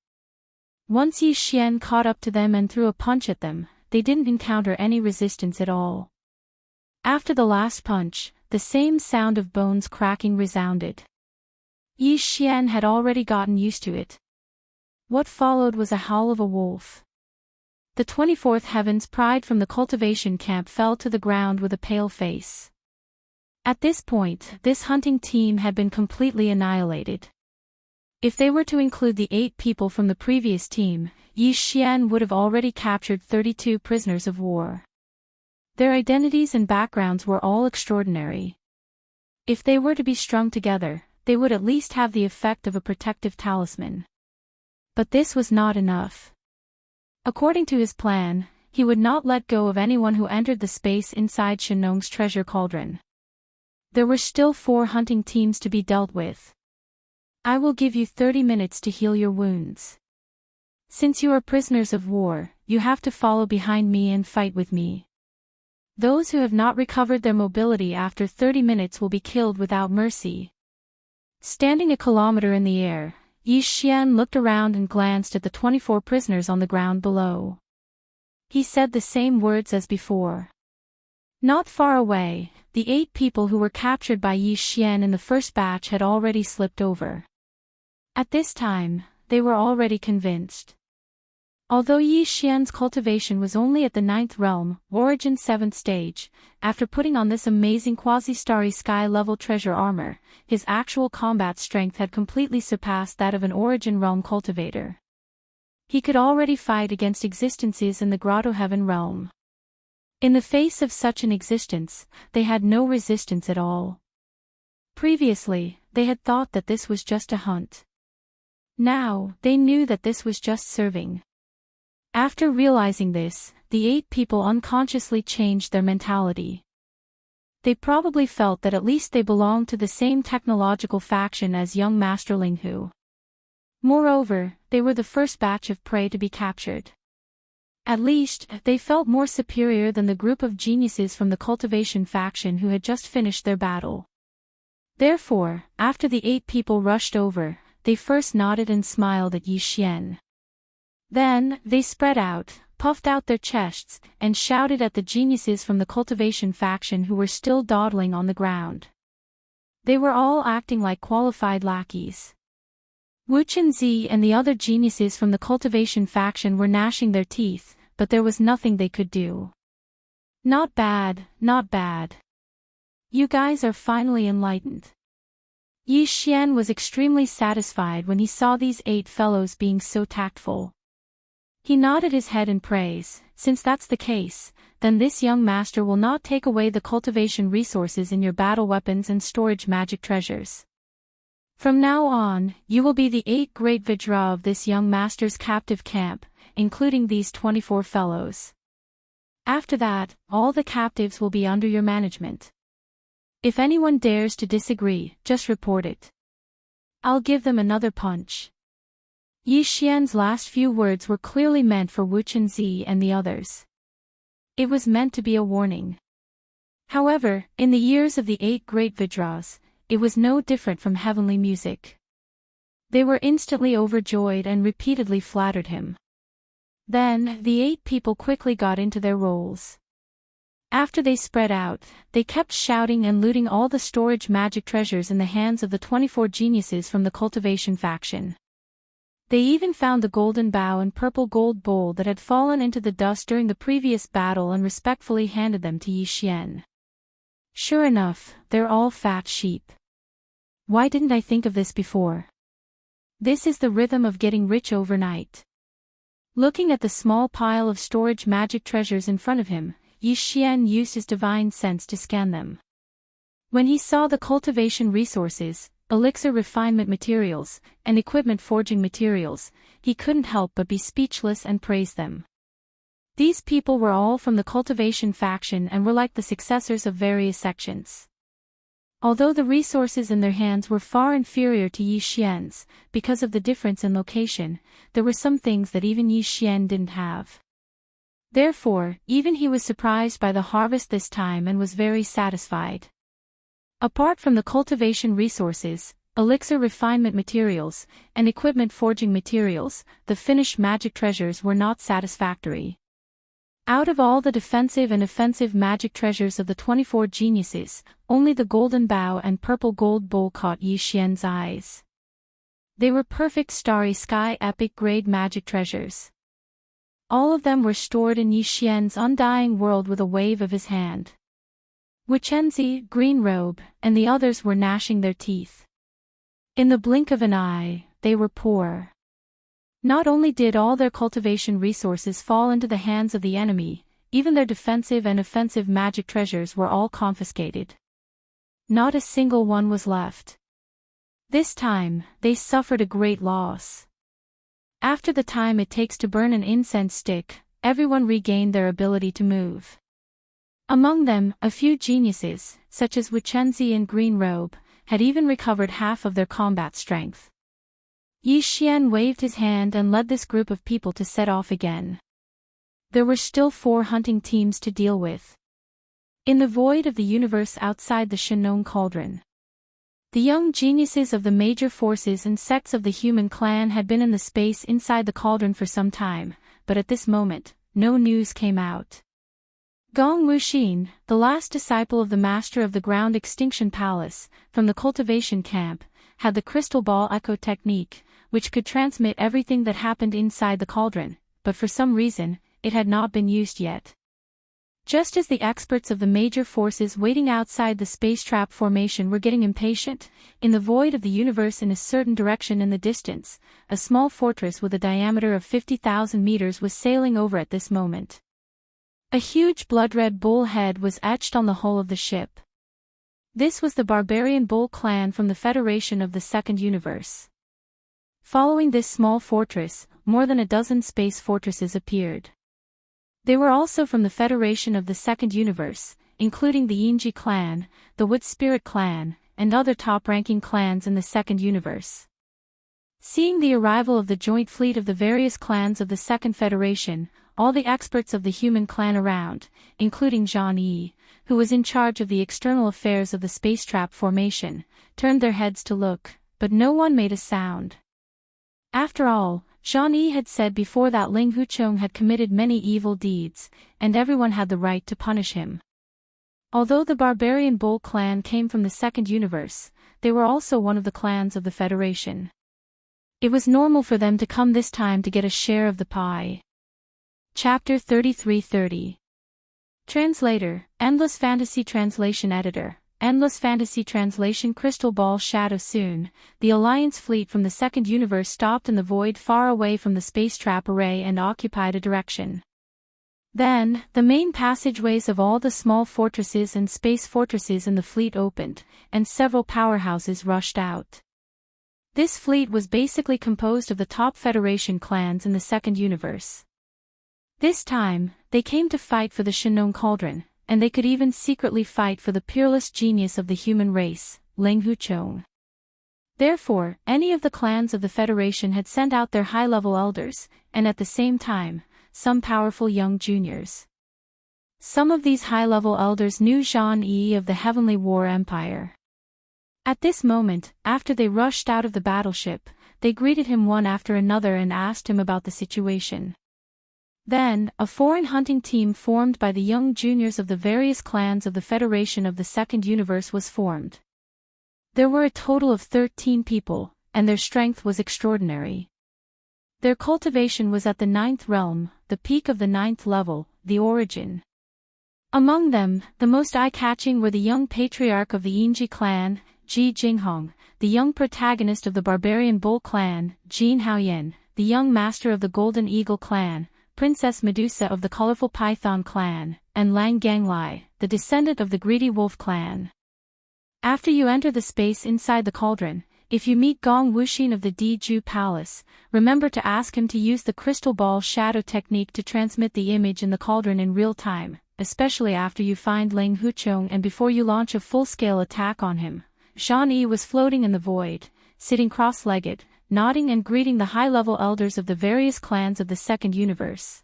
Once Yi Xian caught up to them and threw a punch at them, they didn't encounter any resistance at all. After the last punch, the same sound of bones cracking resounded. Yi Xian had already gotten used to it. What followed was a howl of a wolf. The 24th Heaven's pride from the cultivation camp fell to the ground with a pale face. At this point, this hunting team had been completely annihilated. If they were to include the 8 people from the previous team, Yi Xian would have already captured 32 prisoners of war. Their identities and backgrounds were all extraordinary. If they were to be strung together, they would at least have the effect of a protective talisman. But this was not enough. According to his plan, he would not let go of anyone who entered the space inside Shenong's treasure cauldron. There were still 4 hunting teams to be dealt with. "I will give you 30 minutes to heal your wounds. Since you are prisoners of war, you have to follow behind me and fight with me. Those who have not recovered their mobility after 30 minutes will be killed without mercy." Standing a kilometer in the air, Yi Xian looked around and glanced at the 24 prisoners on the ground below. He said the same words as before. Not far away, the 8 people who were captured by Yi Xian in the first batch had already slipped over. At this time, they were already convinced. Although Yi Xian's cultivation was only at the 9th realm, origin 7th stage, after putting on this amazing quasi-starry sky-level treasure armor, his actual combat strength had completely surpassed that of an origin realm cultivator. He could already fight against existences in the Grotto Heaven realm. In the face of such an existence, they had no resistance at all. Previously, they had thought that this was just a hunt. Now, they knew that this was just serving. After realizing this, the 8 people unconsciously changed their mentality. They probably felt that at least they belonged to the same technological faction as young Master Ling Hu. Moreover, they were the first batch of prey to be captured. At least, they felt more superior than the group of geniuses from the cultivation faction who had just finished their battle. Therefore, after the 8 people rushed over, they first nodded and smiled at Yi Xian. Then, they spread out, puffed out their chests, and shouted at the geniuses from the cultivation faction who were still dawdling on the ground. They were all acting like qualified lackeys. Wu Chenzi and the other geniuses from the cultivation faction were gnashing their teeth, but there was nothing they could do. Not bad, not bad. You guys are finally enlightened. Yi Xian was extremely satisfied when he saw these 8 fellows being so tactful. He nodded his head in praise. Since that's the case, then this young master will not take away the cultivation resources in your battle weapons and storage magic treasures. From now on, you will be the 8 great Vajra of this young master's captive camp, including these 24 fellows. After that, all the captives will be under your management. If anyone dares to disagree, just report it. I'll give them another punch. Yi Xian's last few words were clearly meant for Wu Chenzi and the others. It was meant to be a warning. However, in the ears of the 8 great Vajras, it was no different from heavenly music. They were instantly overjoyed and repeatedly flattered him. Then, the 8 people quickly got into their roles. After they spread out, they kept shouting and looting all the storage magic treasures in the hands of the 24 geniuses from the cultivation faction. They even found the golden bow and purple gold bowl that had fallen into the dust during the previous battle and respectfully handed them to Yi Xian. Sure enough, they're all fat sheep. Why didn't I think of this before? This is the rhythm of getting rich overnight. Looking at the small pile of storage magic treasures in front of him, Yi Xian used his divine sense to scan them. When he saw the cultivation resources, elixir refinement materials, and equipment forging materials, he couldn't help but be speechless and praise them. These people were all from the cultivation faction and were like the successors of various sections. Although the resources in their hands were far inferior to Yi Xian's, because of the difference in location, there were some things that even Yi Xian didn't have. Therefore, even he was surprised by the harvest this time and was very satisfied. Apart from the cultivation resources, elixir refinement materials, and equipment forging materials, the finished magic treasures were not satisfactory. Out of all the defensive and offensive magic treasures of the 24 geniuses, only the golden bow and purple gold bowl caught Yi Xian's eyes. They were perfect starry sky epic grade magic treasures. All of them were stored in Yi Xian's undying world with a wave of his hand. Wu Chenzi, Green Robe, and the others were gnashing their teeth. In the blink of an eye, they were poor. Not only did all their cultivation resources fall into the hands of the enemy, even their defensive and offensive magic treasures were all confiscated. Not a single one was left. This time, they suffered a great loss. After the time it takes to burn an incense stick, everyone regained their ability to move. Among them, a few geniuses, such as Wu Chenzi and Green Robe, had even recovered half of their combat strength. Yi Xian waved his hand and led this group of people to set off again. There were still 4 hunting teams to deal with. In the void of the universe outside the Shenong Cauldron, the young geniuses of the major forces and sects of the human clan had been in the space inside the cauldron for some time, but at this moment, no news came out. Gong Wuxin, the last disciple of the master of the Ground Extinction Palace, from the cultivation camp, had the crystal ball echo technique, which could transmit everything that happened inside the cauldron, but for some reason, it had not been used yet. Just as the experts of the major forces waiting outside the space trap formation were getting impatient, in the void of the universe in a certain direction in the distance, a small fortress with a diameter of 50,000 meters was sailing over at this moment. A huge blood-red bull head was etched on the hull of the ship. This was the barbarian bull clan from the Federation of the Second Universe. Following this small fortress, more than a dozen space fortresses appeared. They were also from the Federation of the Second Universe, including the Yinji clan, the Wood Spirit clan, and other top-ranking clans in the Second Universe. Seeing the arrival of the joint fleet of the various clans of the Second Federation, all the experts of the human clan around, including Jean-Yi, who was in charge of the external affairs of the space trap formation, turned their heads to look, but no one made a sound. After all, Jean-Yi had said before that Ling Huchong had committed many evil deeds, and everyone had the right to punish him. Although the Barbarian Bull clan came from the Second Universe, they were also one of the clans of the Federation. It was normal for them to come this time to get a share of the pie. Chapter 3330. Translator, Endless Fantasy Translation Editor, Endless Fantasy Translation Crystal Ball Shadow. Soon, the Alliance fleet from the Second Universe stopped in the void far away from the space trap array and occupied a direction. Then, the main passageways of all the small fortresses and space fortresses in the fleet opened, and several powerhouses rushed out. This fleet was basically composed of the top Federation clans in the Second Universe. This time, they came to fight for the Shinong Cauldron, and they could even secretly fight for the peerless genius of the human race, Ling Huchong. Therefore, any of the clans of the Federation had sent out their high-level elders, and at the same time, some powerful young juniors. Some of these high-level elders knew Jean-Yi of the Heavenly War Empire. At this moment, after they rushed out of the battleship, they greeted him one after another and asked him about the situation. Then, a foreign hunting team formed by the young juniors of the various clans of the Federation of the Second Universe was formed. There were a total of 13 people, and their strength was extraordinary. Their cultivation was at the 9th realm, the peak of the 9th level, the origin. Among them, the most eye-catching were the young patriarch of the Yinji clan, Ji Jinghong, the young protagonist of the Barbarian Bull clan, Jin Haoyan, the young master of the Golden Eagle clan, Princess Medusa of the Colorful Python clan, and Lang Ganglai, the descendant of the Greedy Wolf clan. After you enter the space inside the cauldron, if you meet Gong Wuxin of the Diju Palace, remember to ask him to use the crystal ball shadow technique to transmit the image in the cauldron in real time, especially after you find Ling Huchong and before you launch a full-scale attack on him. Jean-Yi was floating in the void, sitting cross-legged, nodding and greeting the high-level elders of the various clans of the Second Universe.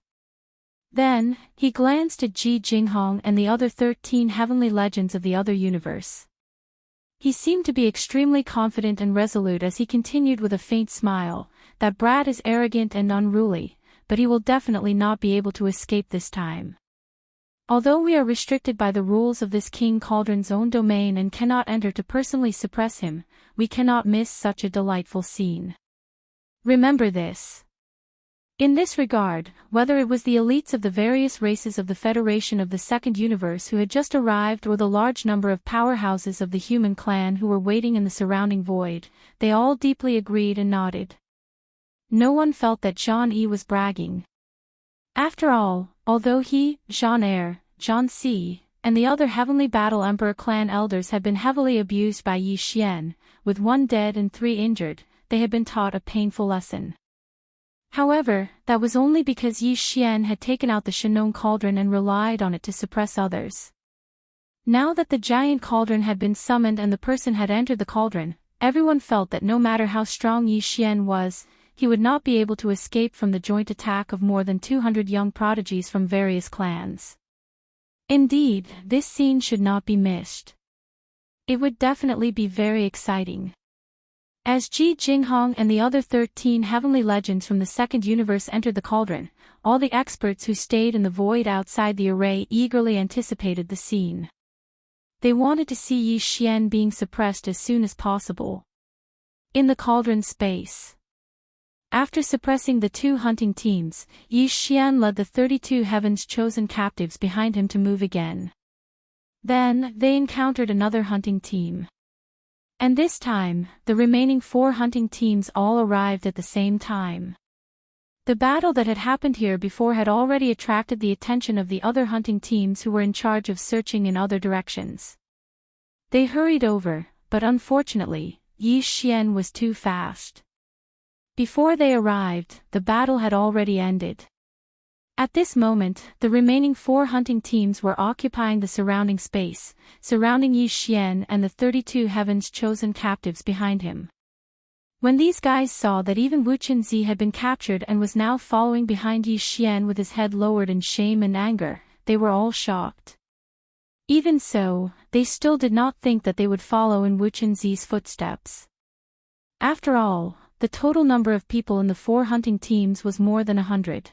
Then, he glanced at Ji Jinghong and the other 13 heavenly legends of the other universe. He seemed to be extremely confident and resolute as he continued with a faint smile, "That brat is arrogant and unruly, but he will definitely not be able to escape this time. Although we are restricted by the rules of this King Cauldron's own domain and cannot enter to personally suppress him, we cannot miss such a delightful scene. Remember this." In this regard, whether it was the elites of the various races of the Federation of the Second Universe who had just arrived or the large number of powerhouses of the human clan who were waiting in the surrounding void, they all deeply agreed and nodded. No one felt that Jean-Yi was bragging. After all, although he, Jean-Er, Jean-Si, and the other Heavenly Battle Emperor clan elders had been heavily abused by Yi Xian, with 1 dead and 3 injured, they had been taught a painful lesson. However, that was only because Yi Xian had taken out the Shinong Cauldron and relied on it to suppress others. Now that the giant cauldron had been summoned and the person had entered the cauldron, everyone felt that no matter how strong Yi Xian was, he would not be able to escape from the joint attack of more than 200 young prodigies from various clans. Indeed, this scene should not be missed. It would definitely be very exciting. As Ji Jinghong and the other 13 heavenly legends from the Second Universe entered the cauldron, all the experts who stayed in the void outside the array eagerly anticipated the scene. They wanted to see Yi Xian being suppressed as soon as possible. In the cauldron space. After suppressing the 2 hunting teams, Yi Xian led the 32 heavens chosen captives behind him to move again. Then, they encountered another hunting team. And this time, the remaining 4 hunting teams all arrived at the same time. The battle that had happened here before had already attracted the attention of the other hunting teams who were in charge of searching in other directions. They hurried over, but unfortunately, Yi Xian was too fast. Before they arrived, the battle had already ended. At this moment, the remaining 4 hunting teams were occupying the surrounding space, surrounding Yi Xian and the 32 heavens chosen captives behind him. When these guys saw that even Wu Qinzi had been captured and was now following behind Yi Xian with his head lowered in shame and anger, they were all shocked. Even so, they still did not think that they would follow in Wu Qinzi's footsteps. After all, the total number of people in the 4 hunting teams was more than 100.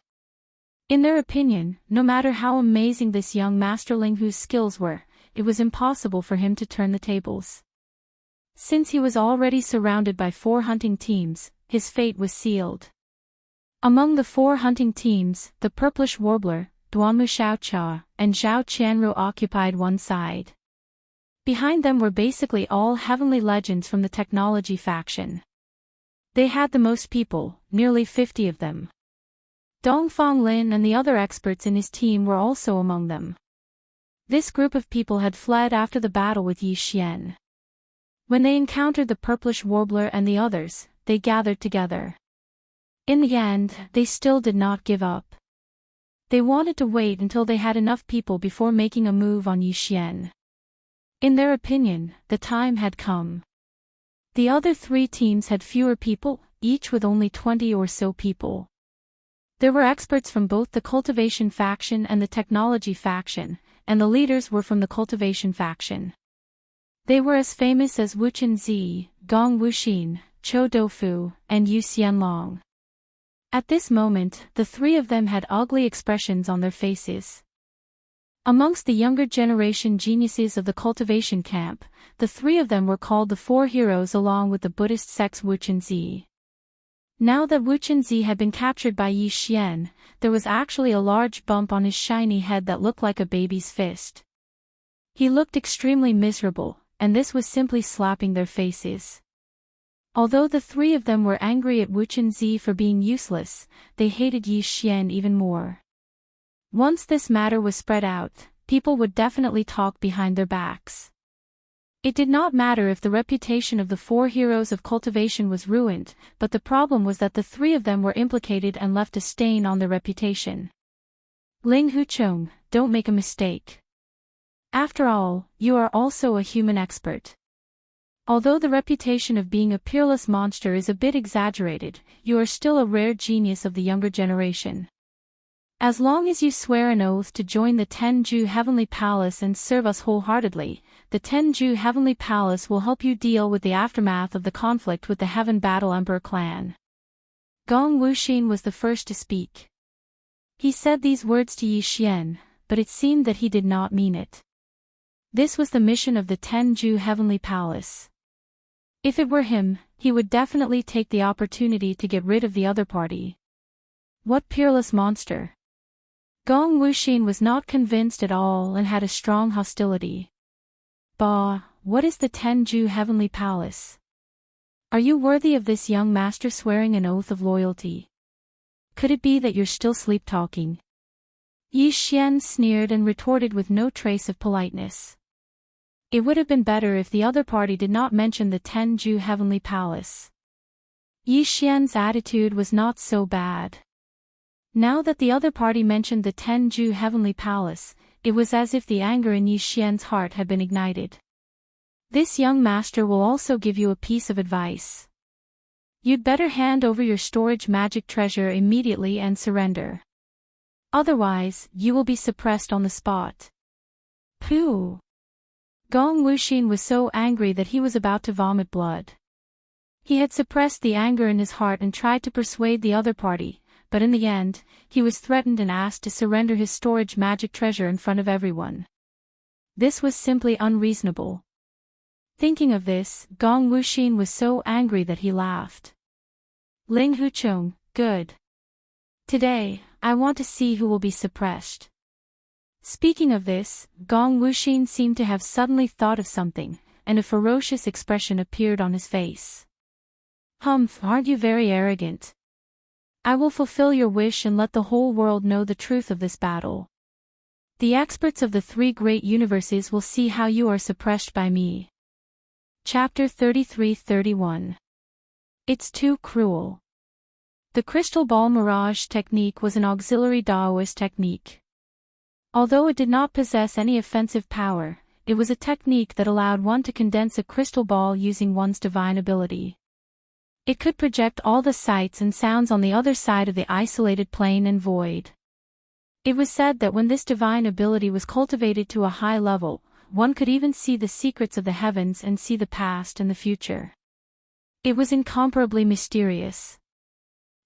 In their opinion, no matter how amazing this young Master Ling Hu's skills were, it was impossible for him to turn the tables. Since he was already surrounded by 4 hunting teams, his fate was sealed. Among the 4 hunting teams, the Purplish Warbler, Duanmu Xiaocha, and Zhao Qianru occupied one side. Behind them were basically all heavenly legends from the technology faction. They had the most people, nearly 50 of them. Dongfang Lin and the other experts in his team were also among them. This group of people had fled after the battle with Yi Xian. When they encountered the Purplish Warbler and the others, they gathered together. In the end, they still did not give up. They wanted to wait until they had enough people before making a move on Yi Xian. In their opinion, the time had come. The other 3 teams had fewer people, each with only 20 or so people. There were experts from both the cultivation faction and the technology faction, and the leaders were from the cultivation faction. They were as famous as Wu Qinzi, Gong Wuxin, Chou Doufu, and Yu Xianlong. At this moment, the 3 of them had ugly expressions on their faces. Amongst the younger generation geniuses of the cultivation camp, the 3 of them were called the 4 heroes along with the Buddhist sect's Wu Qinzi. Now that Wu Qinzi had been captured by Yi Xian, there was actually a large bump on his shiny head that looked like a baby's fist. He looked extremely miserable, and this was simply slapping their faces. Although the 3 of them were angry at Wu Qinzi for being useless, they hated Yi Xian even more. Once this matter was spread out, people would definitely talk behind their backs. It did not matter if the reputation of the 4 heroes of cultivation was ruined, but the problem was that the 3 of them were implicated and left a stain on their reputation. Ling Huchong, don't make a mistake. After all, you are also a human expert. Although the reputation of being a peerless monster is a bit exaggerated, you are still a rare genius of the younger generation. As long as you swear an oath to join the Tenju Heavenly Palace and serve us wholeheartedly, the Tenju Heavenly Palace will help you deal with the aftermath of the conflict with the Heaven Battle Emperor clan. Gong Wuxin was the first to speak. He said these words to Yi Xian, but it seemed that he did not mean it. This was the mission of the Tenju Heavenly Palace. If it were him, he would definitely take the opportunity to get rid of the other party. What peerless monster! Gong Wuxin was not convinced at all and had a strong hostility. Bah, what is the Tenju Heavenly Palace? Are you worthy of this young master swearing an oath of loyalty? Could it be that you're still sleep-talking? Yi Xian sneered and retorted with no trace of politeness. It would have been better if the other party did not mention the Tenju Heavenly Palace. Yi Xian's attitude was not so bad. Now that the other party mentioned the Tenju Heavenly Palace, it was as if the anger in Yi Xian's heart had been ignited. This young master will also give you a piece of advice. You'd better hand over your storage magic treasure immediately and surrender. Otherwise, you will be suppressed on the spot. Pooh! Gong Wuxin was so angry that he was about to vomit blood. He had suppressed the anger in his heart and tried to persuade the other party, but in the end, he was threatened and asked to surrender his storage magic treasure in front of everyone. This was simply unreasonable. Thinking of this, Gong Wuxin was so angry that he laughed. Ling Huchong, good. Today, I want to see who will be suppressed. Speaking of this, Gong Wuxin seemed to have suddenly thought of something, and a ferocious expression appeared on his face. Humph, aren't you very arrogant? I will fulfill your wish and let the whole world know the truth of this battle. The experts of the 3 great universes will see how you are suppressed by me. Chapter 33-31. It's too cruel. The crystal ball mirage technique was an auxiliary Daoist technique. Although it did not possess any offensive power, it was a technique that allowed one to condense a crystal ball using one's divine ability. It could project all the sights and sounds on the other side of the isolated plain and void. It was said that when this divine ability was cultivated to a high level, one could even see the secrets of the heavens and see the past and the future. It was incomparably mysterious.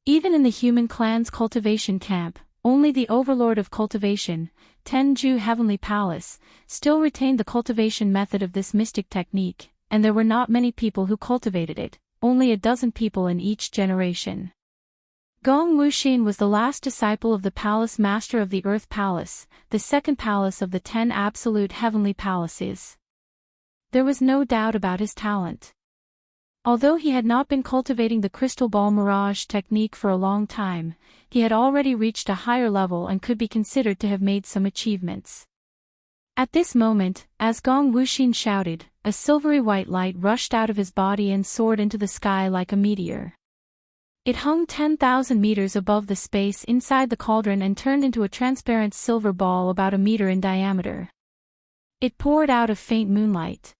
Even in the human clan's cultivation camp, only the overlord of cultivation, Tenju Heavenly Palace, still retained the cultivation method of this mystic technique, and there were not many people who cultivated it, only a dozen people in each generation. Gong Wuxin was the last disciple of the palace master of the Earth Palace, the second palace of the 10 absolute heavenly palaces. There was no doubt about his talent. Although he had not been cultivating the crystal ball mirage technique for a long time, he had already reached a higher level and could be considered to have made some achievements. At this moment, as Gong Wuxin shouted, a silvery white light rushed out of his body and soared into the sky like a meteor. It hung 10,000 meters above the space inside the cauldron and turned into a transparent silver ball about a meter in diameter. It poured out of faint moonlight.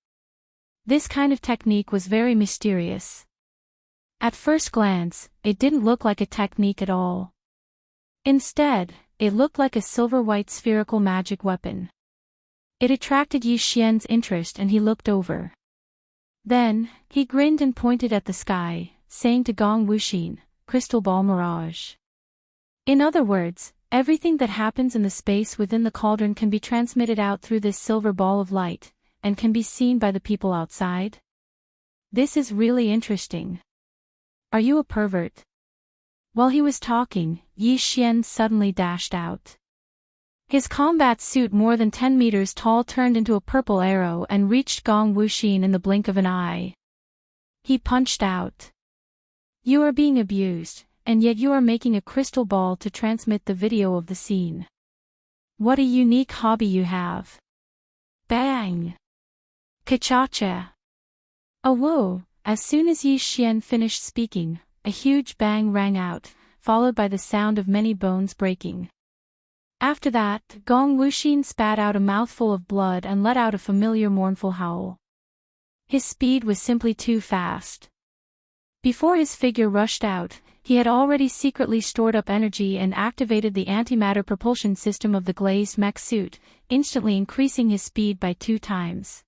This kind of technique was very mysterious. At first glance, it didn't look like a technique at all. Instead, it looked like a silver-white spherical magic weapon. It attracted Yi Xian's interest and he looked over. Then, he grinned and pointed at the sky, saying to Gong Wuxin, "Crystal ball mirage." In other words, everything that happens in the space within the cauldron can be transmitted out through this silver ball of light, and can be seen by the people outside? This is really interesting. Are you a pervert? While he was talking, Yi Xian suddenly dashed out. His combat suit more than 10 meters tall turned into a purple arrow and reached Gong Wuxin in the blink of an eye. He punched out. "You are being abused, and yet you are making a crystal ball to transmit the video of the scene. What a unique hobby you have." Bang! Ka-cha-cha! A whoa! As soon as Yi Xian finished speaking, a huge bang rang out, followed by the sound of many bones breaking. After that, Gong Wuxin spat out a mouthful of blood and let out a familiar mournful howl. His speed was simply too fast. Before his figure rushed out, he had already secretly stored up energy and activated the antimatter propulsion system of the glazed mech suit, instantly increasing his speed by 2 times.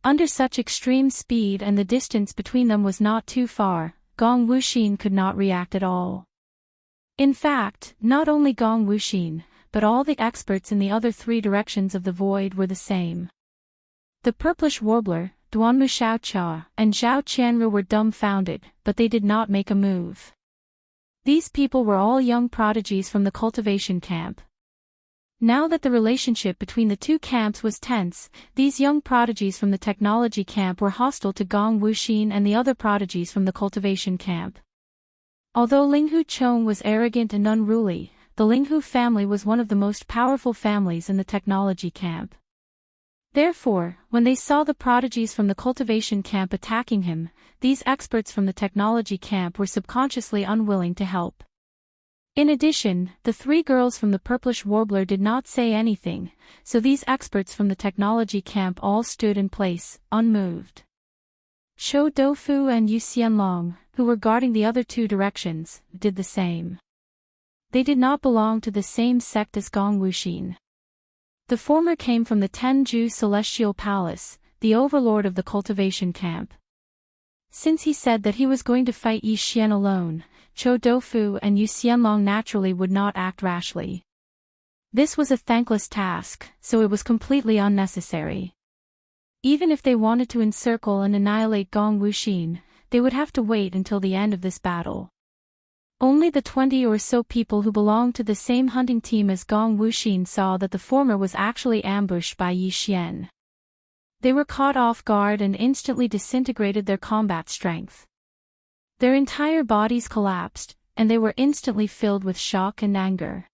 Under such extreme speed and the distance between them was not too far, Gong Wuxin could not react at all. In fact, not only Gong Wuxin, but all the experts in the other 3 directions of the void were the same. The purplish warbler, Duanmu Xiaocha, and Zhao Qianru were dumbfounded, but they did not make a move. These people were all young prodigies from the cultivation camp. Now that the relationship between the 2 camps was tense, these young prodigies from the technology camp were hostile to Gong Wuxin and the other prodigies from the cultivation camp. Although Linghu Chong was arrogant and unruly, the Linghu family was one of the most powerful families in the technology camp. Therefore, when they saw the prodigies from the cultivation camp attacking him, these experts from the technology camp were subconsciously unwilling to help. In addition, the 3 girls from the purplish warbler did not say anything, so these experts from the technology camp all stood in place, unmoved. Chou Doufu and Yu Xianlong, who were guarding the other 2 directions, did the same. They did not belong to the same sect as Gong Wuxin. The former came from the Tenju Celestial Palace, the overlord of the cultivation camp. Since he said that he was going to fight Yi Xian alone, Chou Doufu and Yu Xianlong naturally would not act rashly. This was a thankless task, so it was completely unnecessary. Even if they wanted to encircle and annihilate Gong Wuxin, they would have to wait until the end of this battle. Only the 20 or so people who belonged to the same hunting team as Gong Wuxin saw that the former was actually ambushed by Yi Xian. They were caught off guard and instantly disintegrated their combat strength. Their entire bodies collapsed, and they were instantly filled with shock and anger.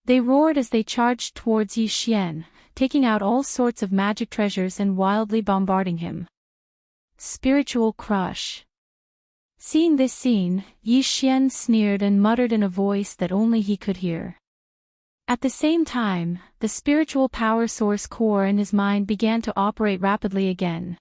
They roared as they charged towards Yi Xian, taking out all sorts of magic treasures and wildly bombarding him. Spiritual crush. Seeing this scene, Yi Xian sneered and muttered in a voice that only he could hear. At the same time, the spiritual power source core in his mind began to operate rapidly again.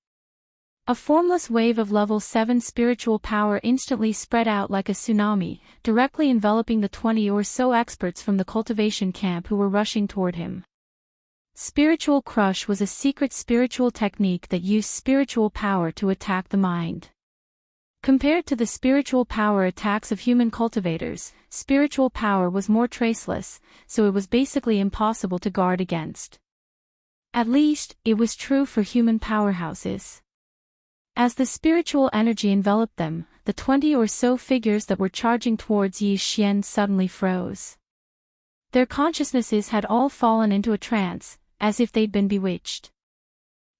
A formless wave of level 7 spiritual power instantly spread out like a tsunami, directly enveloping the 20 or so experts from the cultivation camp who were rushing toward him. Spiritual Crush was a secret spiritual technique that used spiritual power to attack the mind. Compared to the spiritual power attacks of human cultivators, spiritual power was more traceless, so it was basically impossible to guard against. At least, it was true for human powerhouses. As the spiritual energy enveloped them, the 20 or so figures that were charging towards Yi Xian suddenly froze. Their consciousnesses had all fallen into a trance, as if they'd been bewitched.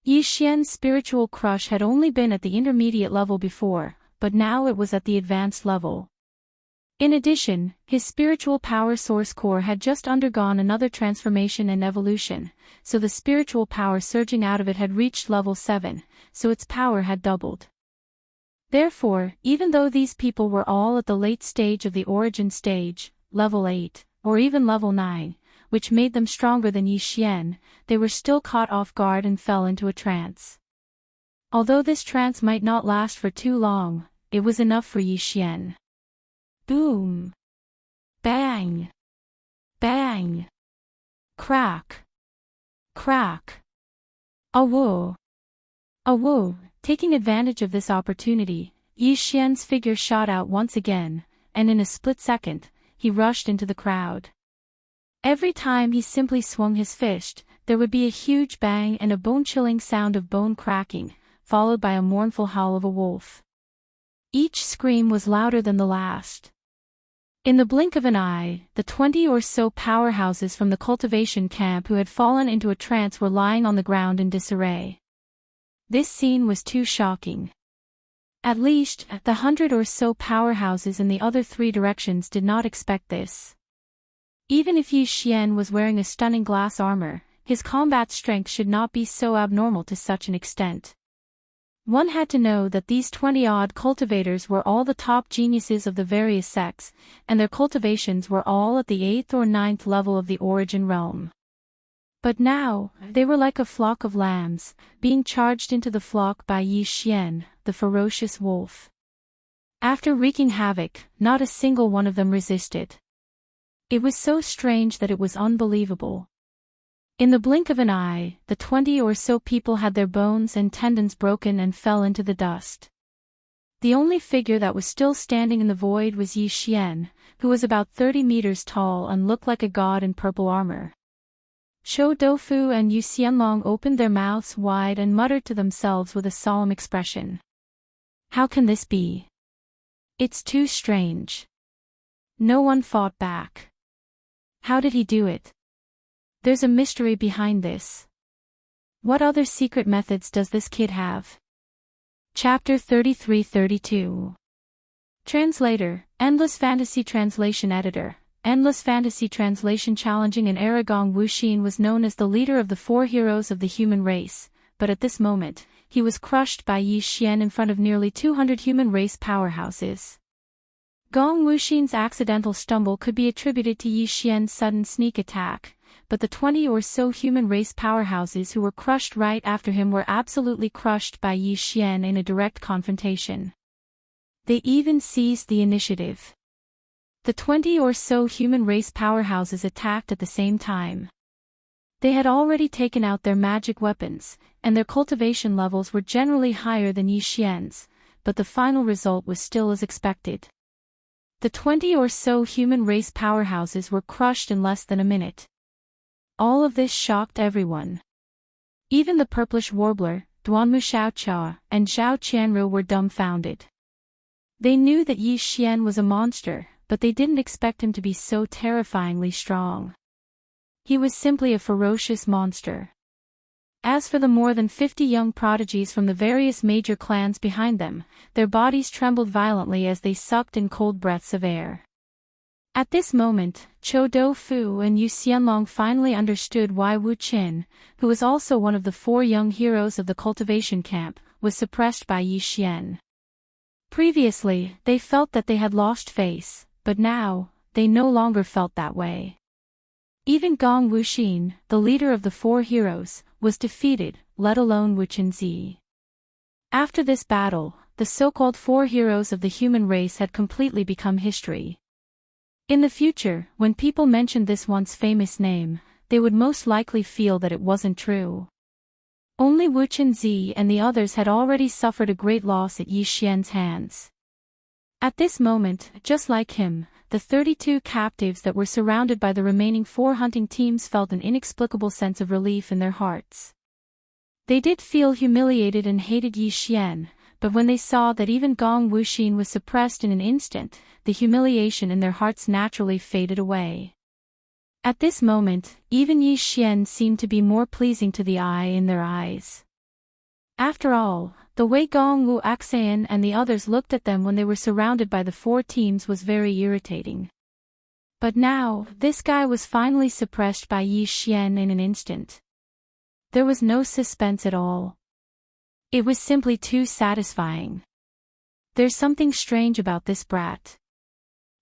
Yi Xian's spiritual crush had only been at the intermediate level before, but now it was at the advanced level. In addition, his spiritual power source core had just undergone another transformation and evolution, so the spiritual power surging out of it had reached level 7, so its power had doubled. Therefore, even though these people were all at the late stage of the origin stage, level 8, or even level 9, which made them stronger than Yi Xian, they were still caught off guard and fell into a trance. Although this trance might not last for too long, it was enough for Yi Xian. Boom! Bang! Bang! Crack! Crack! Awoo! Awoo! Taking advantage of this opportunity, Yi Xian's figure shot out once again, and in a split second, he rushed into the crowd. Every time he simply swung his fist, there would be a huge bang and a bone-chilling sound of bone cracking, followed by a mournful howl of a wolf. Each scream was louder than the last. In the blink of an eye, the 20 or so powerhouses from the cultivation camp who had fallen into a trance were lying on the ground in disarray. This scene was too shocking. At least, the 100 or so powerhouses in the other 3 directions did not expect this. Even if Yi Xian was wearing a stunning glass armor, his combat strength should not be so abnormal to such an extent. One had to know that these 20-odd cultivators were all the top geniuses of the various sects, and their cultivations were all at the 8th or 9th level of the origin realm. But now, they were like a flock of lambs, being charged into the flock by Yi Xian, the ferocious wolf. After wreaking havoc, not a single one of them resisted. It was so strange that it was unbelievable. In the blink of an eye, the 20 or so people had their bones and tendons broken and fell into the dust. The only figure that was still standing in the void was Yi Xian, who was about 30 meters tall and looked like a god in purple armor. Shou Doufu and Yu Xianlong opened their mouths wide and muttered to themselves with a solemn expression. How can this be? It's too strange. No one fought back. How did he do it? There's a mystery behind this. What other secret methods does this kid have? Chapter 33-32. Translator, Endless Fantasy Translation Editor. Endless Fantasy Translation Challenging and Aragong Wuxin was known as the leader of the 4 heroes of the human race, but at this moment, he was crushed by Yi Xian in front of nearly 200 human race powerhouses. Gong Wuxin's accidental stumble could be attributed to Yi Xian's sudden sneak attack, but the 20 or so human race powerhouses who were crushed right after him were absolutely crushed by Yi Xian in a direct confrontation. They even seized the initiative. The 20 or so human race powerhouses attacked at the same time. They had already taken out their magic weapons, and their cultivation levels were generally higher than Yi Xian's, but the final result was still as expected. The 20 or so human race powerhouses were crushed in less than a minute. All of this shocked everyone. Even the purplish warbler, Duanmu Xiaoqia, and Zhao Qianru were dumbfounded. They knew that Yi Xian was a monster, but they didn't expect him to be so terrifyingly strong. He was simply a ferocious monster. As for the more than 50 young prodigies from the various major clans behind them, their bodies trembled violently as they sucked in cold breaths of air. At this moment, Shou Doufu and Yu Xianlong finally understood why Wu Qin, who was also one of the 4 young heroes of the cultivation camp, was suppressed by Yi Xian. Previously, they felt that they had lost face, but now, they no longer felt that way. Even Gong Wuxin, the leader of the 4 heroes, was defeated, let alone Wu Qinzi. After this battle, the so-called four heroes of the human race had completely become history. In the future, when people mentioned this once famous name, they would most likely feel that it wasn't true. Only Wu Qinzi and the others had already suffered a great loss at Yi Xian's hands. At this moment, just like him, the 32 captives that were surrounded by the remaining 4 hunting teams felt an inexplicable sense of relief in their hearts. They did feel humiliated and hated Yi Xian, but when they saw that even Gong Wuxin was suppressed in an instant, the humiliation in their hearts naturally faded away. At this moment, even Yi Xian seemed to be more pleasing to the eye in their eyes. After all, the way Gong Wu Axian and the others looked at them when they were surrounded by the 4 teams was very irritating. But now, this guy was finally suppressed by Yi Xian in an instant. There was no suspense at all. It was simply too satisfying. There's something strange about this brat.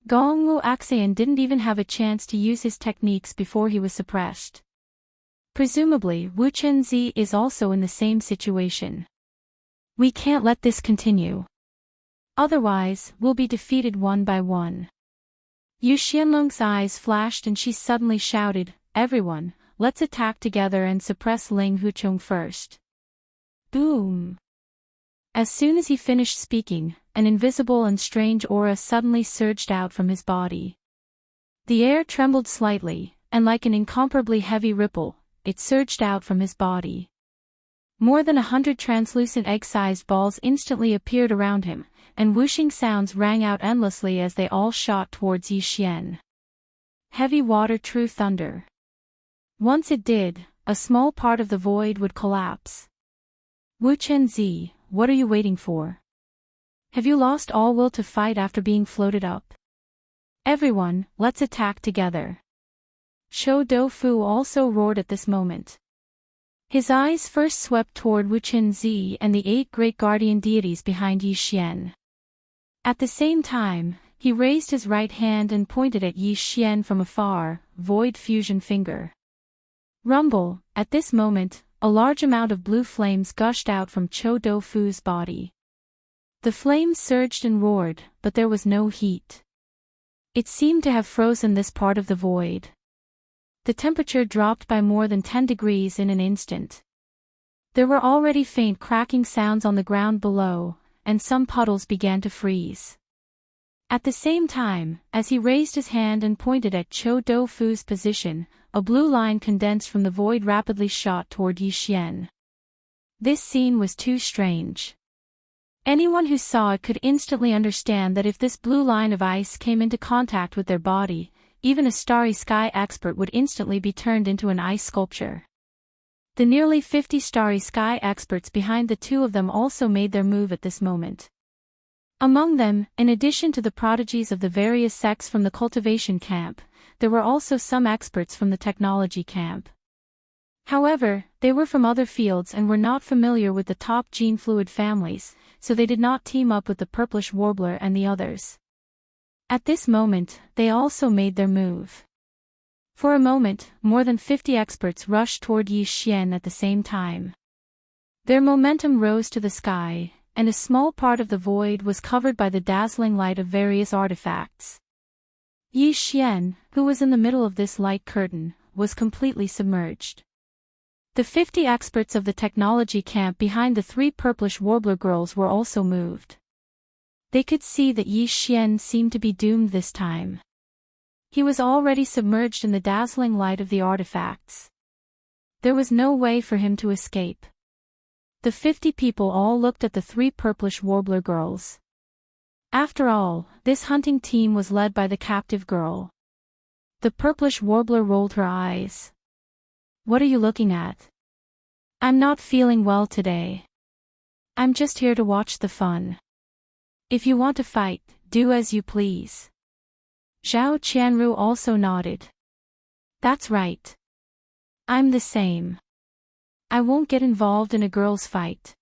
Gong Wu Axian didn't even have a chance to use his techniques before he was suppressed. Presumably, Wu Qinzi is also in the same situation. We can't let this continue. Otherwise, we'll be defeated one by one. Yu Xianlong's eyes flashed and she suddenly shouted, "Everyone, let's attack together and suppress Ling Huchong first." Boom! As soon as he finished speaking, an invisible and strange aura suddenly surged out from his body. The air trembled slightly, and like an incomparably heavy ripple, it surged out from his body. More than 100 translucent egg-sized balls instantly appeared around him, and whooshing sounds rang out endlessly as they all shot towards Yi Xian. Heavy water, true thunder. Once it did, a small part of the void would collapse. Wu Qinzi, what are you waiting for? Have you lost all will to fight after being floated up? Everyone, let's attack together. Chou Doufu also roared at this moment. His eyes first swept toward Wu Qinzi and the 8 great guardian deities behind Yi Xian. At the same time, he raised his right hand and pointed at Yi Xian from afar, void fusion finger. Rumble, at this moment, a large amount of blue flames gushed out from Chou Doufu's body. The flames surged and roared, but there was no heat. It seemed to have frozen this part of the void. The temperature dropped by more than 10 degrees in an instant. There were already faint cracking sounds on the ground below, and some puddles began to freeze. At the same time, as he raised his hand and pointed at Chou Doufu's position, a blue line condensed from the void rapidly shot toward Yi Xian. This scene was too strange. Anyone who saw it could instantly understand that if this blue line of ice came into contact with their body, even a starry sky expert would instantly be turned into an ice sculpture. The nearly 50 starry sky experts behind the 2 of them also made their move at this moment. Among them, in addition to the prodigies of the various sects from the cultivation camp, there were also some experts from the technology camp. However, they were from other fields and were not familiar with the top gene fluid families, so they did not team up with the purplish warbler and the others. At this moment, they also made their move. For a moment, more than 50 experts rushed toward Yi Xian at the same time. Their momentum rose to the sky, and a small part of the void was covered by the dazzling light of various artifacts. Yi Xian, who was in the middle of this light curtain, was completely submerged. The 50 experts of the technology camp behind the 3 purplish warbler girls were also moved. They could see that Yi Xian seemed to be doomed this time. He was already submerged in the dazzling light of the artifacts. There was no way for him to escape. The 50 people all looked at the 3 purplish warbler girls. After all, this hunting team was led by the captive girl. The purplish warbler rolled her eyes. What are you looking at? I'm not feeling well today. I'm just here to watch the fun. If you want to fight, do as you please. Zhao Qianru also nodded. That's right. I'm the same. I won't get involved in a girl's fight.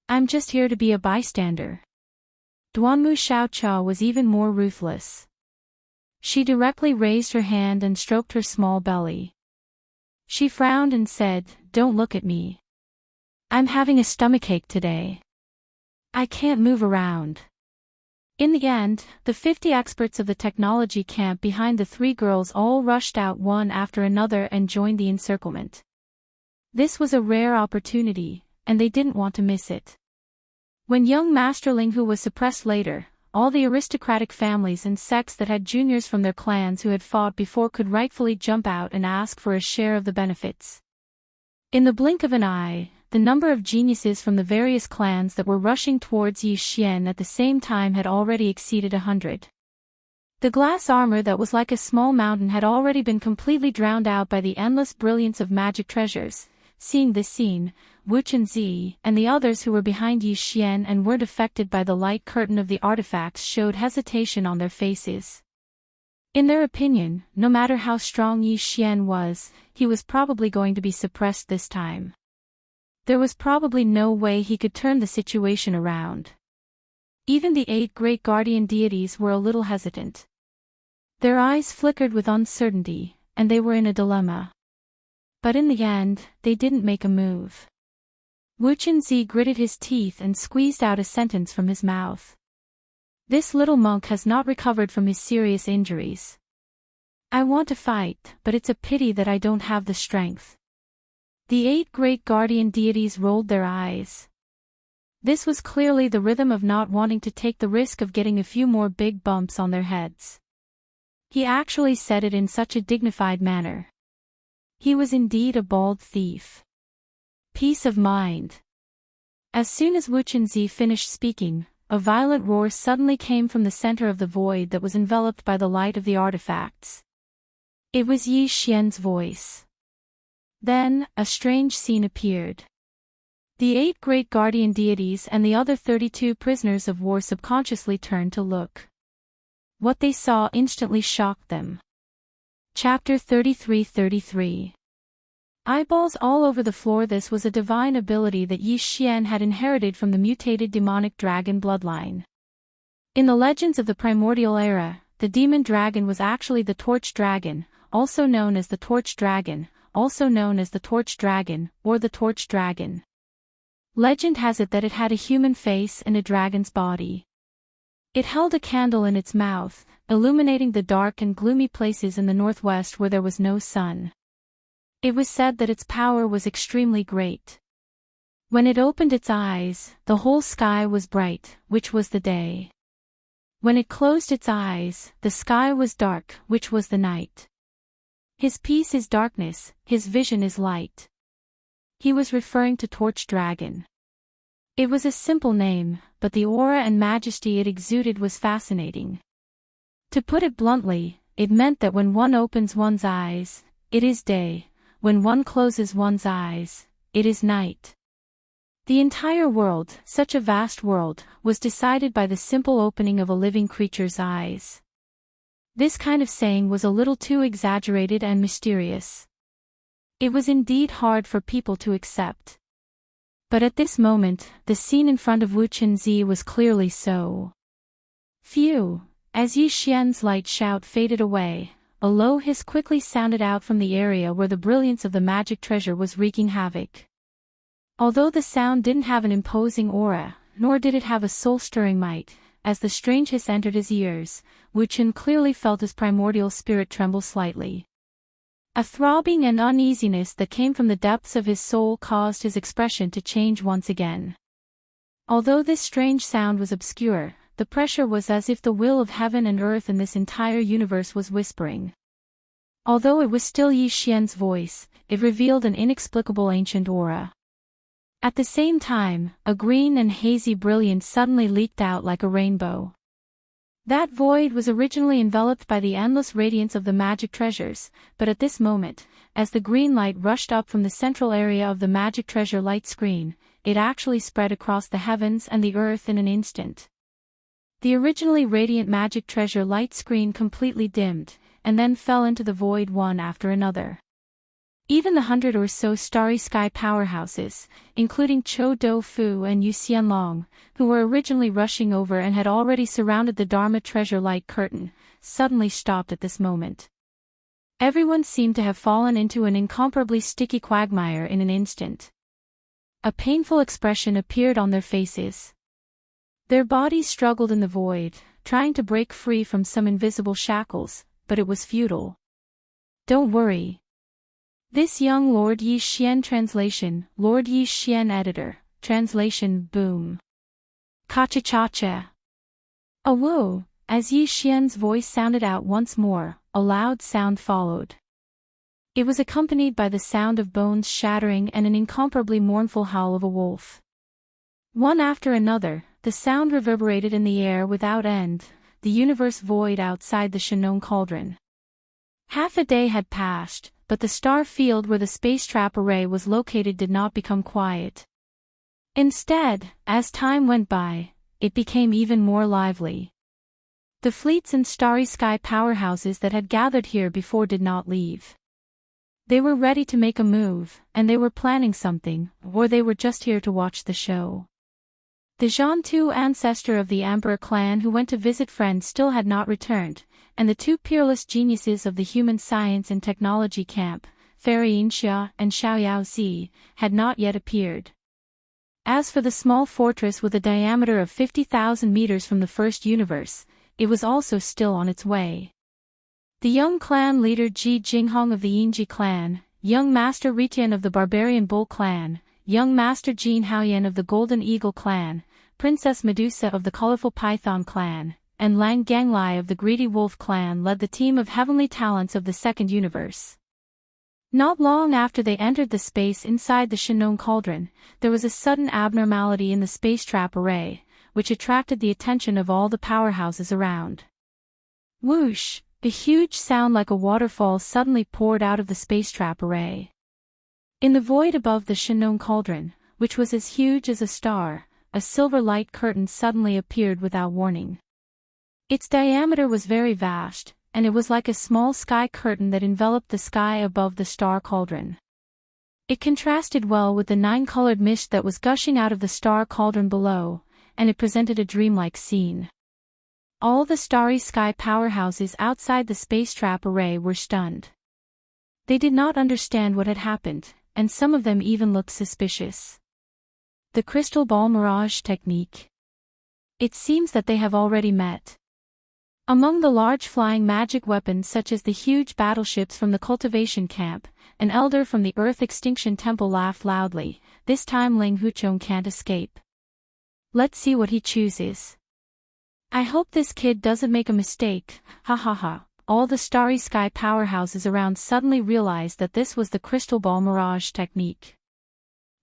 I'm just here to be a bystander. Duanmu Xiaocha was even more ruthless. She directly raised her hand and stroked her small belly. She frowned and said, "Don't look at me. I'm having a stomachache today. I can't move around. In the end, the 50 experts of the technology camp behind the three girls all rushed out one after another and joined the encirclement. This was a rare opportunity, and they didn't want to miss it. When young Masterling, who was suppressed later, all the aristocratic families and sects that had juniors from their clans who had fought before could rightfully jump out and ask for a share of the benefits. In the blink of an eye, the number of geniuses from the various clans that were rushing towards Yi Xian at the same time had already exceeded 100. The glass armor that was like a small mountain had already been completely drowned out by the endless brilliance of magic treasures. Seeing this scene, Wu Chenzi and the others who were behind Yi Xian and weren't affected by the light curtain of the artifacts showed hesitation on their faces. In their opinion, no matter how strong Yi Xian was, he was probably going to be suppressed this time. There was probably no way he could turn the situation around. Even the 8 great guardian deities were a little hesitant. Their eyes flickered with uncertainty, and they were in a dilemma. But in the end, they didn't make a move. Wu Chenzi gritted his teeth and squeezed out a sentence from his mouth. This little monk has not recovered from his serious injuries. I want to fight, but it's a pity that I don't have the strength. The 8 great guardian deities rolled their eyes. This was clearly the rhythm of not wanting to take the risk of getting a few more big bumps on their heads. He actually said it in such a dignified manner. He was indeed a bald thief. Peace of mind. As soon as Wu Chenzi finished speaking, a violent roar suddenly came from the center of the void that was enveloped by the light of the artifacts. It was Yi Xian's voice. Then, a strange scene appeared. The 8 great guardian deities and the other 32 prisoners of war subconsciously turned to look. What they saw instantly shocked them. Chapter 33-33. Eyeballs all over the floor. This was a divine ability that Yi Xian had inherited from the mutated demonic dragon bloodline. In the legends of the primordial era, the demon dragon was actually the torch dragon, also known as the torch dragon, also known as the torch dragon, or the torch dragon. Legend has it that it had a human face and a dragon's body. It held a candle in its mouth, illuminating the dark and gloomy places in the northwest where there was no sun. It was said that its power was extremely great. When it opened its eyes, the whole sky was bright, which was the day. When it closed its eyes, the sky was dark, which was the night. His peace is darkness, his vision is light. He was referring to Torch Dragon. It was a simple name, but the aura and majesty it exuded was fascinating. To put it bluntly, it meant that when one opens one's eyes, it is day, when one closes one's eyes, it is night. The entire world, such a vast world, was decided by the simple opening of a living creature's eyes. This kind of saying was a little too exaggerated and mysterious. It was indeed hard for people to accept. But at this moment, the scene in front of Wu Chenzi was clearly so. Phew! As Yi Xian's light shout faded away, a low hiss quickly sounded out from the area where the brilliance of the magic treasure was wreaking havoc. Although the sound didn't have an imposing aura, nor did it have a soul-stirring might, as the strange hiss entered his ears, Wu Chen clearly felt his primordial spirit tremble slightly. A throbbing and uneasiness that came from the depths of his soul caused his expression to change once again. Although this strange sound was obscure, the pressure was as if the will of heaven and earth and this entire universe was whispering. Although it was still Yi Xian's voice, it revealed an inexplicable ancient aura. At the same time, a green and hazy brilliance suddenly leaked out like a rainbow. That void was originally enveloped by the endless radiance of the magic treasures, but at this moment, as the green light rushed up from the central area of the magic treasure light screen, it actually spread across the heavens and the earth in an instant. The originally radiant magic treasure light screen completely dimmed, and then fell into the void one after another. Even the 100 or so starry sky powerhouses, including Chou Do-fu and Yu Xianlong, who were originally rushing over and had already surrounded the Dharma treasure light curtain, suddenly stopped at this moment. Everyone seemed to have fallen into an incomparably sticky quagmire in an instant. A painful expression appeared on their faces. Their bodies struggled in the void, trying to break free from some invisible shackles, but it was futile. Don't worry. This young Lord Yi Xian translation, Lord Yi Xian editor, translation, boom. Cha-cha-cha-cha. A woo, as Yi Xian's voice sounded out once more, a loud sound followed. It was accompanied by the sound of bones shattering and an incomparably mournful howl of a wolf. One after another, the sound reverberated in the air without end, the universe void outside the Shannon cauldron. Half a day had passed, but the star field where the space trap array was located did not become quiet. Instead, as time went by, it became even more lively. The fleets and starry sky powerhouses that had gathered here before did not leave. They were ready to make a move, and they were planning something, or they were just here to watch the show. The Zhantu ancestor of the Emperor clan who went to visit friends still had not returned, and the two peerless geniuses of the human science and technology camp, Fairy Inxia and Xiaoyao Zi, had not yet appeared. As for the small fortress with a diameter of 50,000 meters from the first universe, it was also still on its way. The young clan leader Ji Jinghong of the Yinji clan, young master Ritian of the Barbarian Bull clan, young master Jin Haoyan of the Golden Eagle clan, Princess Medusa of the Colorful Python clan, and Lang Ganglai of the Greedy Wolf clan led the team of heavenly talents of the second universe. Not long after they entered the space inside the Shannon cauldron, there was a sudden abnormality in the space trap array, which attracted the attention of all the powerhouses around. Whoosh! A huge sound like a waterfall suddenly poured out of the space trap array. In the void above the Shannon cauldron, which was as huge as a star, a silver light curtain suddenly appeared without warning. Its diameter was very vast, and it was like a small sky curtain that enveloped the sky above the star cauldron. It contrasted well with the nine-colored mist that was gushing out of the star cauldron below, and it presented a dreamlike scene. All the starry sky powerhouses outside the space trap array were stunned. They did not understand what had happened, and some of them even looked suspicious. The crystal ball mirage technique. It seems that they have already met. Among the large flying magic weapons such as the huge battleships from the cultivation camp, an elder from the Earth Extinction Temple laughed loudly. This time Ling Huchong can't escape. Let's see what he chooses. I hope this kid doesn't make a mistake, ha ha ha. All the starry sky powerhouses around suddenly realized that this was the crystal ball mirage technique.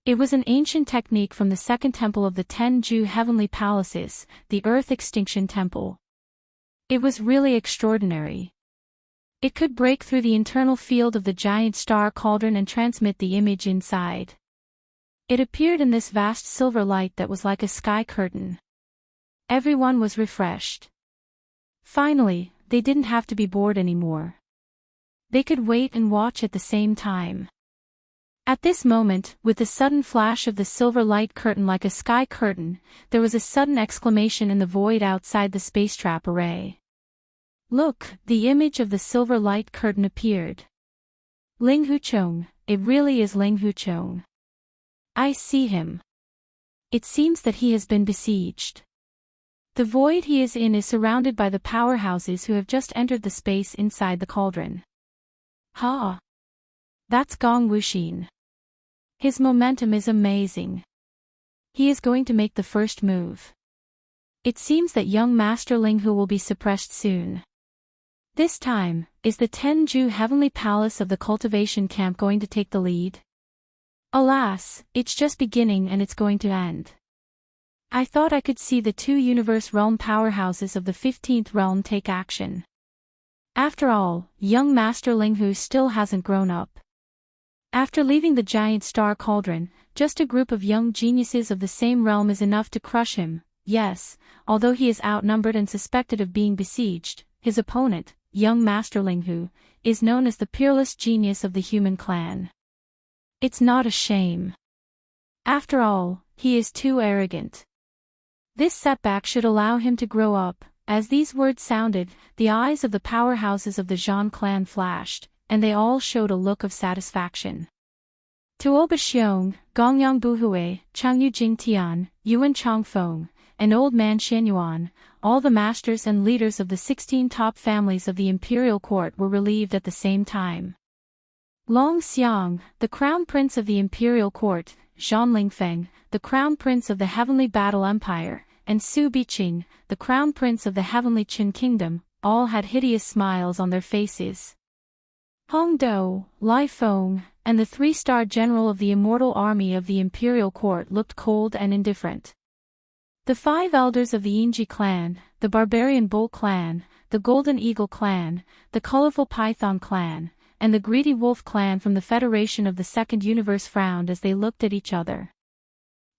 It was an ancient technique from the second temple of the 10 Ju heavenly palaces, the Earth Extinction Temple. It was really extraordinary. It could break through the internal field of the giant star cauldron and transmit the image inside. It appeared in this vast silver light that was like a sky curtain. Everyone was refreshed. Finally, they didn't have to be bored anymore. They could wait and watch at the same time. At this moment, with the sudden flash of the silver light curtain like a sky curtain, there was a sudden exclamation in the void outside the space trap array. Look, the image of the silver light curtain appeared. Ling Huchong, it really is Ling Huchong. I see him. It seems that he has been besieged. The void he is in is surrounded by the powerhouses who have just entered the space inside the cauldron. Ha! That's Gong Wuxin. His momentum is amazing. He is going to make the first move. It seems that young Master Ling Hu will be suppressed soon. This time, is the Tenju Heavenly Palace of the Cultivation Camp going to take the lead? Alas, it's just beginning and it's going to end. I thought I could see the two universe realm powerhouses of the 15th realm take action. After all, young Master Ling Hu still hasn't grown up. After leaving the giant star cauldron, just a group of young geniuses of the same realm is enough to crush him. Yes, although he is outnumbered and suspected of being besieged, his opponent, young Master Ling Hu, is known as the peerless genius of the human clan. It's not a shame. After all, he is too arrogant. This setback should allow him to grow up. As these words sounded, the eyes of the powerhouses of the Zhan clan flashed, and they all showed a look of satisfaction. Tuoba Xiong, Gongyang Buhui, Changyu Jingtian, Yuan Chongfeng, and old man Xianyuan, all the masters and leaders of the 16 top families of the imperial court were relieved at the same time. Long Xiang, the crown prince of the imperial court, Zhan Lingfeng, the crown prince of the heavenly battle empire, and Su Biqing, the crown prince of the heavenly Qin kingdom, all had hideous smiles on their faces. Hong Do, Lai Feng, and the 3-star general of the immortal army of the imperial court looked cold and indifferent. The 5 elders of the Yingji clan, the barbarian bull clan, the golden eagle clan, the colorful python clan, and the greedy wolf clan from the Federation of the Second Universe frowned as they looked at each other.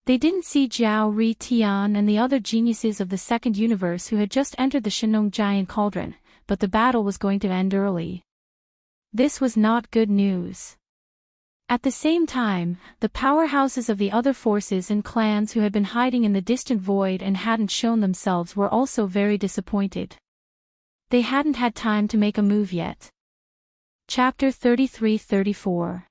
They didn't see Zhao Ri Tian and the other geniuses of the Second Universe who had just entered the Shenong Giant Cauldron, but the battle was going to end early. This was not good news. At the same time, the powerhouses of the other forces and clans who had been hiding in the distant void and hadn't shown themselves were also very disappointed. They hadn't had time to make a move yet. Chapter 33-34.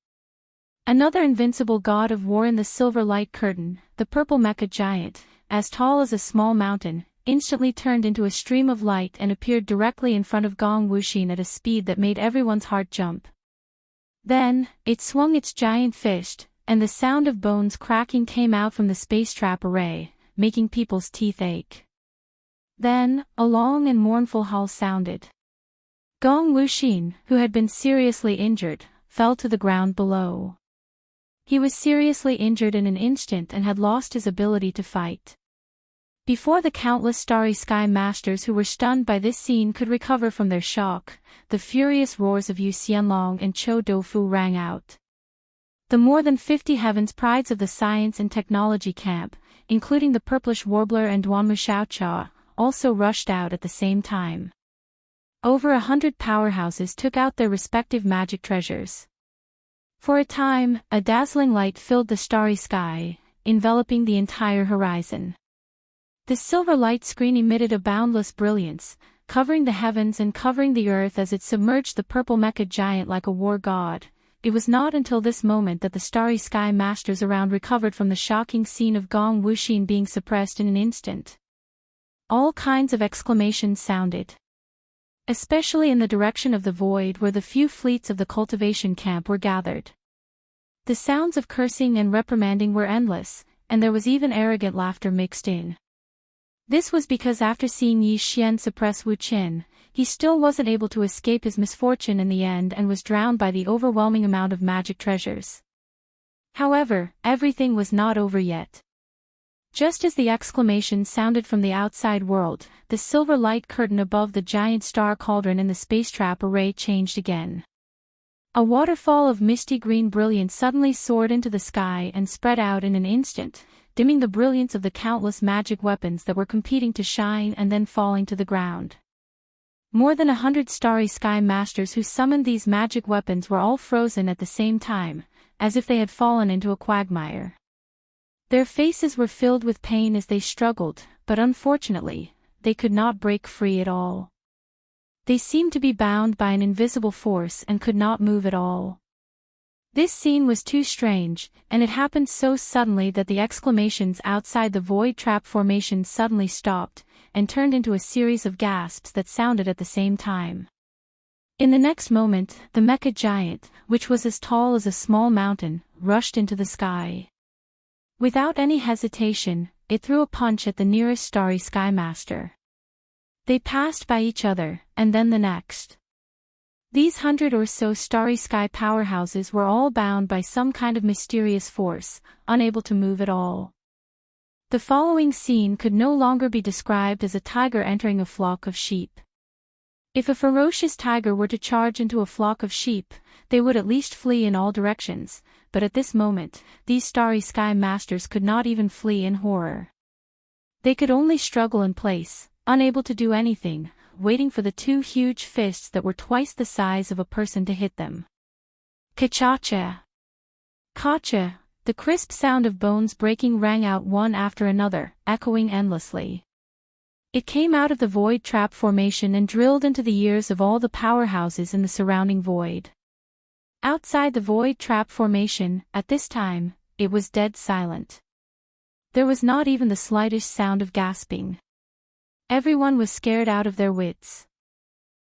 Another invincible god of war in the silver light curtain, the purple mecha giant, as tall as a small mountain, instantly turned into a stream of light and appeared directly in front of Gong Wuxin at a speed that made everyone's heart jump. Then, it swung its giant fist, and the sound of bones cracking came out from the space trap array, making people's teeth ache. Then, a long and mournful howl sounded. Gong Wuxin, who had been seriously injured, fell to the ground below. He was seriously injured in an instant and had lost his ability to fight. Before the countless Starry Sky Masters who were stunned by this scene could recover from their shock, the furious roars of Yu Xianlong and Chou Doufu rang out. The more than 50 heavens prides of the science and technology camp, including the Purplish Warbler and Duanmu Xiaocha, also rushed out at the same time. Over 100 powerhouses took out their respective magic treasures. For a time, a dazzling light filled the starry sky, enveloping the entire horizon. The silver light screen emitted a boundless brilliance, covering the heavens and covering the earth as it submerged the purple mecha giant like a war god. It was not until this moment that the Starry Sky Masters around recovered from the shocking scene of Gong Wuxin being suppressed in an instant. All kinds of exclamations sounded. Especially in the direction of the void where the few fleets of the cultivation camp were gathered. The sounds of cursing and reprimanding were endless, and there was even arrogant laughter mixed in. This was because after seeing Yi Xian suppress Wu Qin, he still wasn't able to escape his misfortune in the end and was drowned by the overwhelming amount of magic treasures. However, everything was not over yet. Just as the exclamation sounded from the outside world, the silver light curtain above the giant star cauldron in the space trap array changed again. A waterfall of misty green brilliance suddenly soared into the sky and spread out in an instant, dimming the brilliance of the countless magic weapons that were competing to shine and then falling to the ground. More than 100 Starry Sky Masters who summoned these magic weapons were all frozen at the same time, as if they had fallen into a quagmire. Their faces were filled with pain as they struggled, but unfortunately, they could not break free at all. They seemed to be bound by an invisible force and could not move at all. This scene was too strange, and it happened so suddenly that the exclamations outside the void trap formation suddenly stopped, and turned into a series of gasps that sounded at the same time. In the next moment, the mecha giant, which was as tall as a small mountain, rushed into the sky. Without any hesitation, it threw a punch at the nearest Starry Sky Master. They passed by each other, and then the next. These 100 or so Starry Sky powerhouses were all bound by some kind of mysterious force, unable to move at all. The following scene could no longer be described as a tiger entering a flock of sheep. If a ferocious tiger were to charge into a flock of sheep, they would at least flee in all directions, but at this moment, these Starry Sky Masters could not even flee in horror. They could only struggle in place, unable to do anything, waiting for the 2 huge fists that were twice the size of a person to hit them. Ka-cha-cha! Ka-cha! The crisp sound of bones breaking rang out one after another, echoing endlessly. It came out of the void trap formation and drilled into the ears of all the powerhouses in the surrounding void. Outside the void trap formation, at this time, it was dead silent. There was not even the slightest sound of gasping. Everyone was scared out of their wits.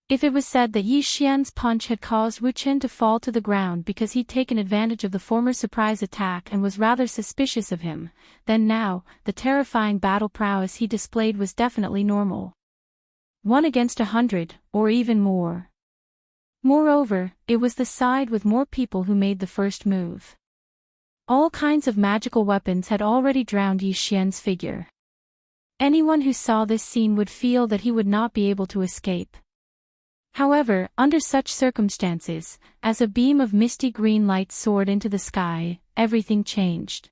If it was said that Yi Xian's punch had caused Wu Chen to fall to the ground because he'd taken advantage of the former surprise attack and was rather suspicious of him, then now, the terrifying battle prowess he displayed was definitely normal. 1 against 100, or even more. Moreover, it was the side with more people who made the first move. All kinds of magical weapons had already drowned Yi Xian's figure. Anyone who saw this scene would feel that he would not be able to escape. However, under such circumstances, as a beam of misty green light soared into the sky, everything changed.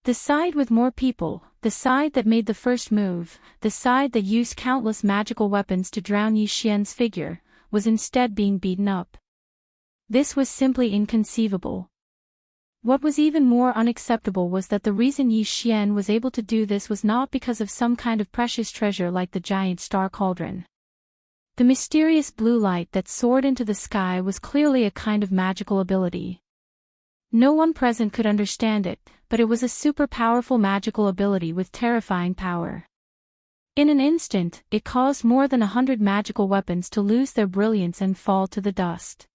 The side with more people, the side that made the first move, the side that used countless magical weapons to drown Yi Xian's figure, was instead being beaten up. This was simply inconceivable. What was even more unacceptable was that the reason Yi Xian was able to do this was not because of some kind of precious treasure like the giant star cauldron. The mysterious blue light that soared into the sky was clearly a kind of magical ability. No one present could understand it, but it was a super powerful magical ability with terrifying power. In an instant, it caused more than 100 magical weapons to lose their brilliance and fall to the dust.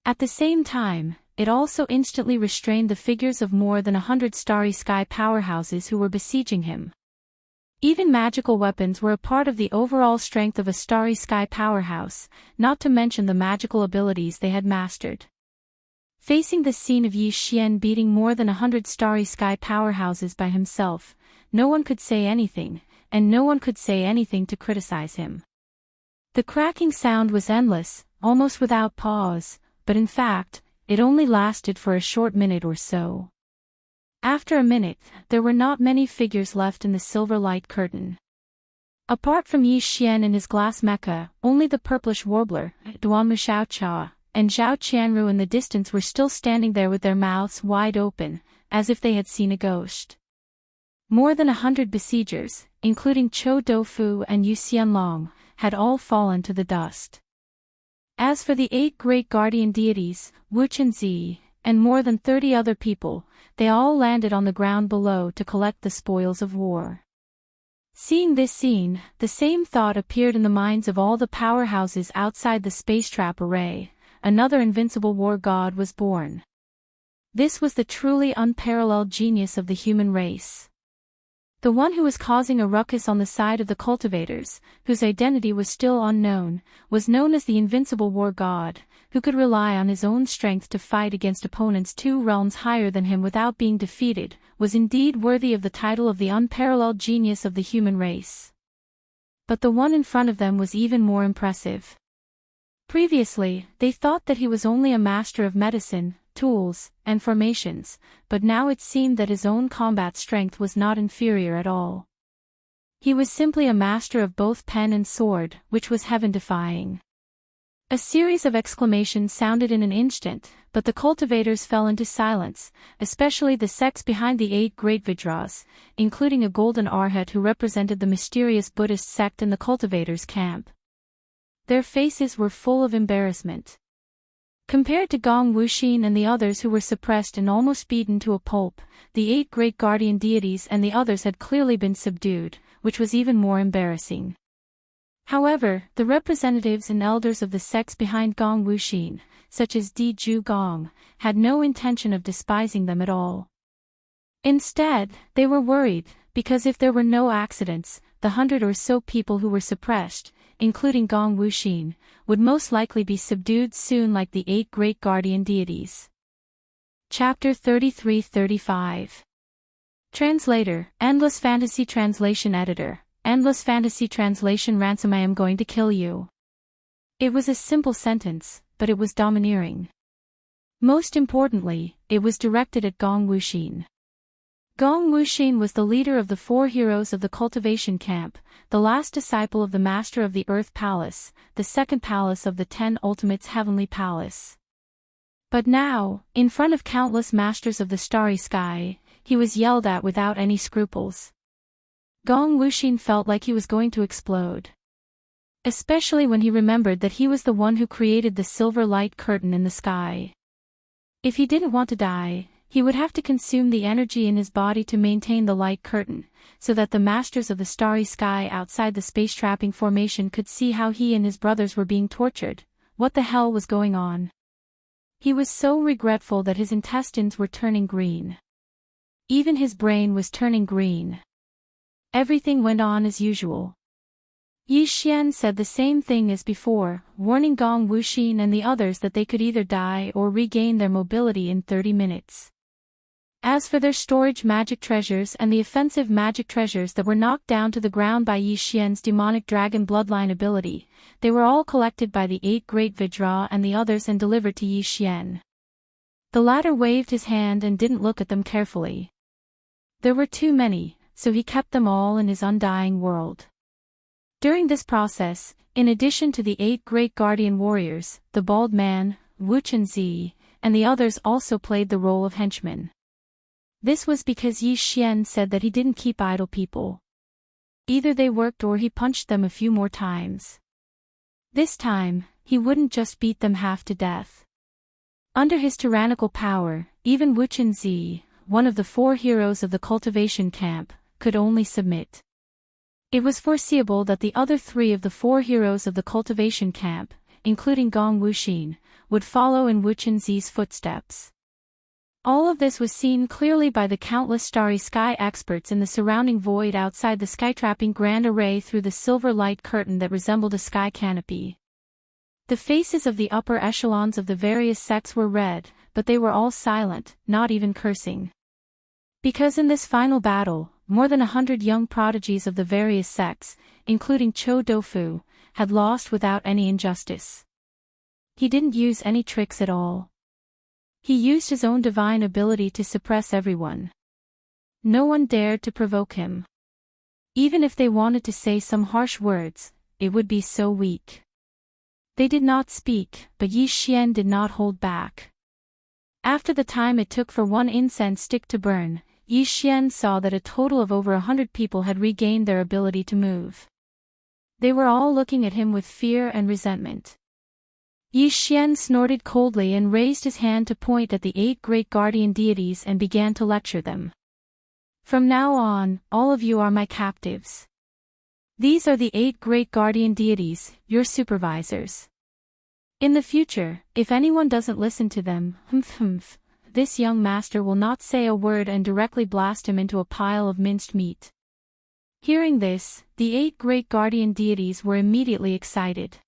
At the same time, it also instantly restrained the figures of more than 100 starry sky powerhouses who were besieging him. Even magical weapons were a part of the overall strength of a starry sky powerhouse, not to mention the magical abilities they had mastered. Facing the scene of Yi Xian beating more than 100 starry sky powerhouses by himself, no one could say anything, and no one could say anything to criticize him. The cracking sound was endless, almost without pause, but in fact, it only lasted for a short minute or so. After a minute, there were not many figures left in the silver light curtain. Apart from Yi Xian and his glass mecha, only the purplish warbler, Duanmu Xiaocha, and Zhao Qianru in the distance were still standing there with their mouths wide open, as if they had seen a ghost. More than 100 besiegers, including Chou Doufu and Yu Xianlong, had all fallen to the dust. As for the 8 great guardian deities, Wu Chenzi, and more than 30 other people, they all landed on the ground below to collect the spoils of war. Seeing this scene, the same thought appeared in the minds of all the powerhouses outside the space trap array: another invincible war god was born. This was the truly unparalleled genius of the human race. The one who was causing a ruckus on the side of the cultivators, whose identity was still unknown, was known as the invincible war god, who could rely on his own strength to fight against opponents 2 realms higher than him without being defeated, was indeed worthy of the title of the unparalleled genius of the human race. But the one in front of them was even more impressive. Previously, they thought that he was only a master of medicine, tools, and formations, but now it seemed that his own combat strength was not inferior at all. He was simply a master of both pen and sword, which was heaven-defying. A series of exclamations sounded in an instant, but the cultivators fell into silence, especially the sects behind the 8 great Vajras, including a golden arhat who represented the mysterious Buddhist sect in the cultivators' camp. Their faces were full of embarrassment. Compared to Gong Wuxin and the others who were suppressed and almost beaten to a pulp, the 8 great guardian deities and the others had clearly been subdued, which was even more embarrassing. However, the representatives and elders of the sects behind Gong Wuxin, such as Di Ju Gong, had no intention of despising them at all. Instead, they were worried, because if there were no accidents, the 100 or so people who were suppressed, including Gong Wuxin, would most likely be subdued soon like the 8 great guardian deities. Chapter 33-35. Translator, Endless Fantasy Translation Editor, Endless Fantasy Translation Ransom. I am going to kill you. It was a simple sentence, but it was domineering. Most importantly, it was directed at Gong Wuxin. Gong Wuxin was the leader of the 4 heroes of the cultivation camp, the last disciple of the master of the Earth Palace, the second palace of the 10 Ultimates Heavenly Palace. But now, in front of countless masters of the starry sky, he was yelled at without any scruples. Gong Wuxin felt like he was going to explode. Especially when he remembered that he was the one who created the silver light curtain in the sky. If he didn't want to die, He would have to consume the energy in his body to maintain the light curtain, so that the masters of the starry sky outside the space trapping formation could see how he and his brothers were being tortured. What the hell was going on? He was so regretful that his intestines were turning green. Even his brain was turning green. Everything went on as usual. Yi Xian said the same thing as before, warning Gong Wuxin and the others that they could either die or regain their mobility in 30 minutes. As for their storage magic treasures and the offensive magic treasures that were knocked down to the ground by Yi Xian's demonic dragon bloodline ability, they were all collected by the 8 great Vidra and the others and delivered to Yi Xian. The latter waved his hand and didn't look at them carefully. There were too many, so he kept them all in his undying world. During this process, in addition to the 8 great guardian warriors, the bald man, Wu Chenzi, and the others also played the role of henchmen. This was because Yi Xian said that he didn't keep idle people. Either they worked or he punched them a few more times. This time, he wouldn't just beat them half to death. Under his tyrannical power, even Wu Chenzi, one of the 4 heroes of the cultivation camp, could only submit. It was foreseeable that the other 3 of the 4 heroes of the cultivation camp, including Gong Wuxin, would follow in Wu Chenzi's footsteps. All of this was seen clearly by the countless starry sky experts in the surrounding void outside the sky-trapping grand array through the silver light curtain that resembled a sky canopy. The faces of the upper echelons of the various sects were red, but they were all silent, not even cursing. Because in this final battle, more than 100 young prodigies of the various sects, including Cho Dofu, had lost without any injustice. He didn't use any tricks at all. He used his own divine ability to suppress everyone. No one dared to provoke him. Even if they wanted to say some harsh words, it would be so weak. They did not speak, but Yi Xian did not hold back. After the time it took for one incense stick to burn, Yi Xian saw that a total of over 100 people had regained their ability to move. They were all looking at him with fear and resentment. Yi Xian snorted coldly and raised his hand to point at the 8 great guardian deities and began to lecture them. From now on, all of you are my captives. These are the 8 great guardian deities, your supervisors. In the future, if anyone doesn't listen to them, this young master will not say a word and directly blast him into a pile of minced meat. Hearing this, the 8 great guardian deities were immediately excited.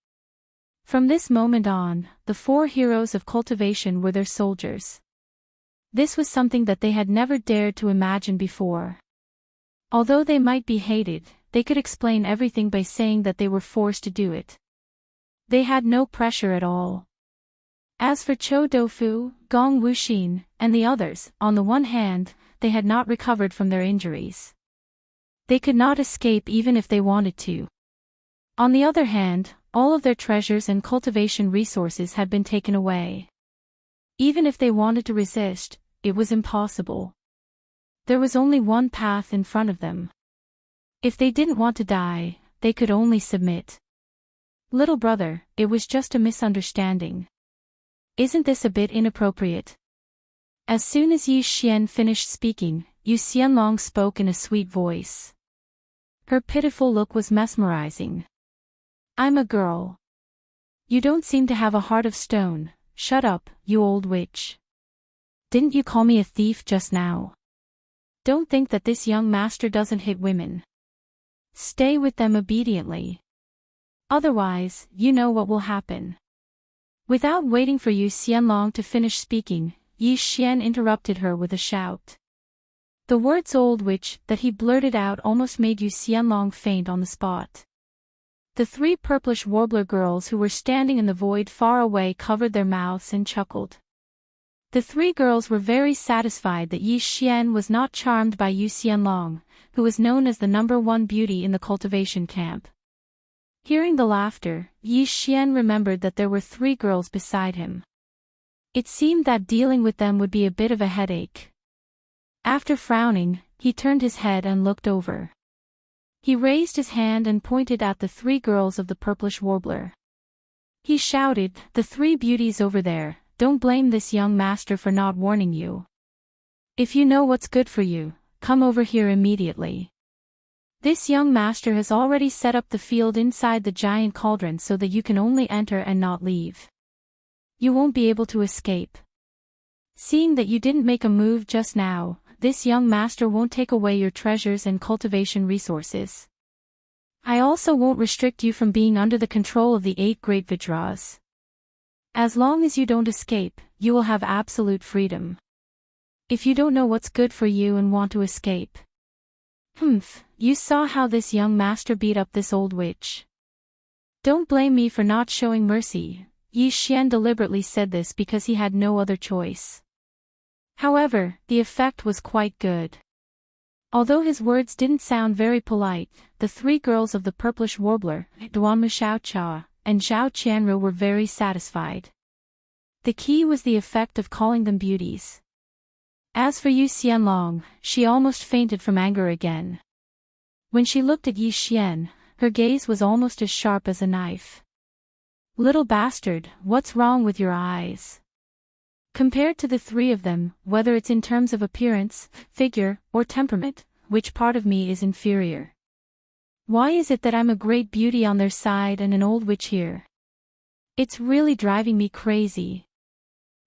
From this moment on, the 4 heroes of cultivation were their soldiers. This was something that they had never dared to imagine before. Although they might be hated, they could explain everything by saying that they were forced to do it. They had no pressure at all. As for Cho Dofu, Gong Wuxin, and the others, on the one hand, they had not recovered from their injuries. They could not escape even if they wanted to. On the other hand, all of their treasures and cultivation resources had been taken away. Even if they wanted to resist, it was impossible. There was only one path in front of them. If they didn't want to die, they could only submit. Little brother, it was just a misunderstanding. Isn't this a bit inappropriate? As soon as Yi Xian finished speaking, Yu Xianlong spoke in a sweet voice. Her pitiful look was mesmerizing. I'm a girl. You don't seem to have a heart of stone. Shut up, you old witch. Didn't you call me a thief just now? Don't think that this young master doesn't hit women. Stay with them obediently. Otherwise, you know what will happen. Without waiting for Yu Xianlong to finish speaking, Yi Xian interrupted her with a shout. The words old witch that he blurted out almost made Yu Xianlong faint on the spot. The 3 purplish warbler girls who were standing in the void far away covered their mouths and chuckled. The 3 girls were very satisfied that Yi Xian was not charmed by Yu Xianlong, who was known as the #1 beauty in the cultivation camp. Hearing the laughter, Yi Xian remembered that there were 3 girls beside him. It seemed that dealing with them would be a bit of a headache. After frowning, he turned his head and looked over. He raised his hand and pointed at the 3 girls of the purplish warbler. He shouted, "The 3 beauties over there, don't blame this young master for not warning you. If you know what's good for you, come over here immediately. This young master has already set up the field inside the giant cauldron so that you can only enter and not leave. You won't be able to escape. Seeing that you didn't make a move just now, this young master won't take away your treasures and cultivation resources. I also won't restrict you from being under the control of the 8 great Vajras. As long as you don't escape, you will have absolute freedom. If you don't know what's good for you and want to escape. You saw how this young master beat up this old witch. Don't blame me for not showing mercy. Yi Xian deliberately said this because he had no other choice. However, the effect was quite good. Although his words didn't sound very polite, the 3 girls of the purplish warbler, Duanma Xiaocha, and Zhao Qianru were very satisfied. The key was the effect of calling them beauties. As for Yu Xianlong, she almost fainted from anger again. When she looked at Yi Xian, her gaze was almost as sharp as a knife. Little bastard, what's wrong with your eyes? Compared to the 3 of them, whether it's in terms of appearance, figure, or temperament, which part of me is inferior? Why is it that I'm a great beauty on their side and an old witch here? It's really driving me crazy.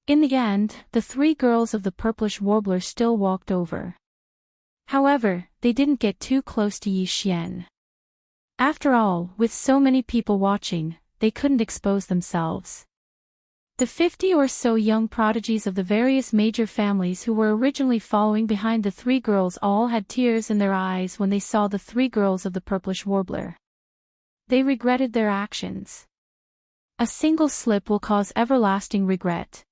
In the end, the 3 girls of the purplish warbler still walked over. However, they didn't get too close to Yi Xian. After all, with so many people watching, they couldn't expose themselves. The 50 or so young prodigies of the various major families who were originally following behind the 3 girls all had tears in their eyes when they saw the 3 girls of the purplish warbler. They regretted their actions. A single slip will cause everlasting regret.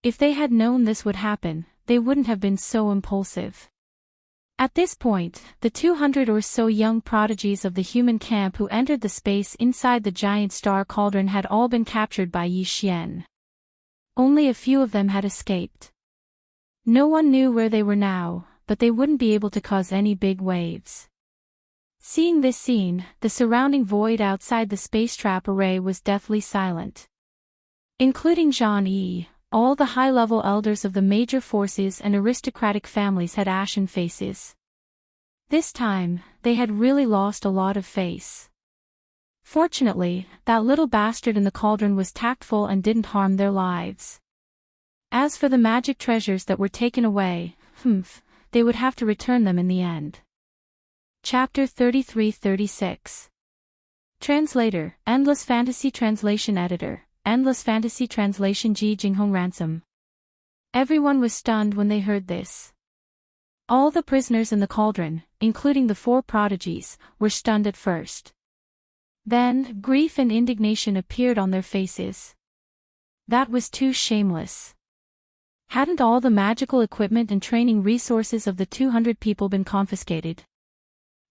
If they had known this would happen, they wouldn't have been so impulsive. At this point, the 200 or so young prodigies of the human camp who entered the space inside the giant star cauldron had all been captured by Yi Xian. Only a few of them had escaped. No one knew where they were now, but they wouldn't be able to cause any big waves. Seeing this scene, the surrounding void outside the space trap array was deathly silent. Including Zhang Yi, all the high-level elders of the major forces and aristocratic families had ashen faces. This time, they had really lost a lot of face. Fortunately, that little bastard in the cauldron was tactful and didn't harm their lives. As for the magic treasures that were taken away, they would have to return them in the end. Chapter 33-36. Translator, Endless Fantasy Translation Editor, Endless Fantasy Translation Ji Jinghong Ransom. Everyone was stunned when they heard this. All the prisoners in the cauldron, including the 4 prodigies, were stunned at first. Then, grief and indignation appeared on their faces. That was too shameless. Hadn't all the magical equipment and training resources of the 200 people been confiscated?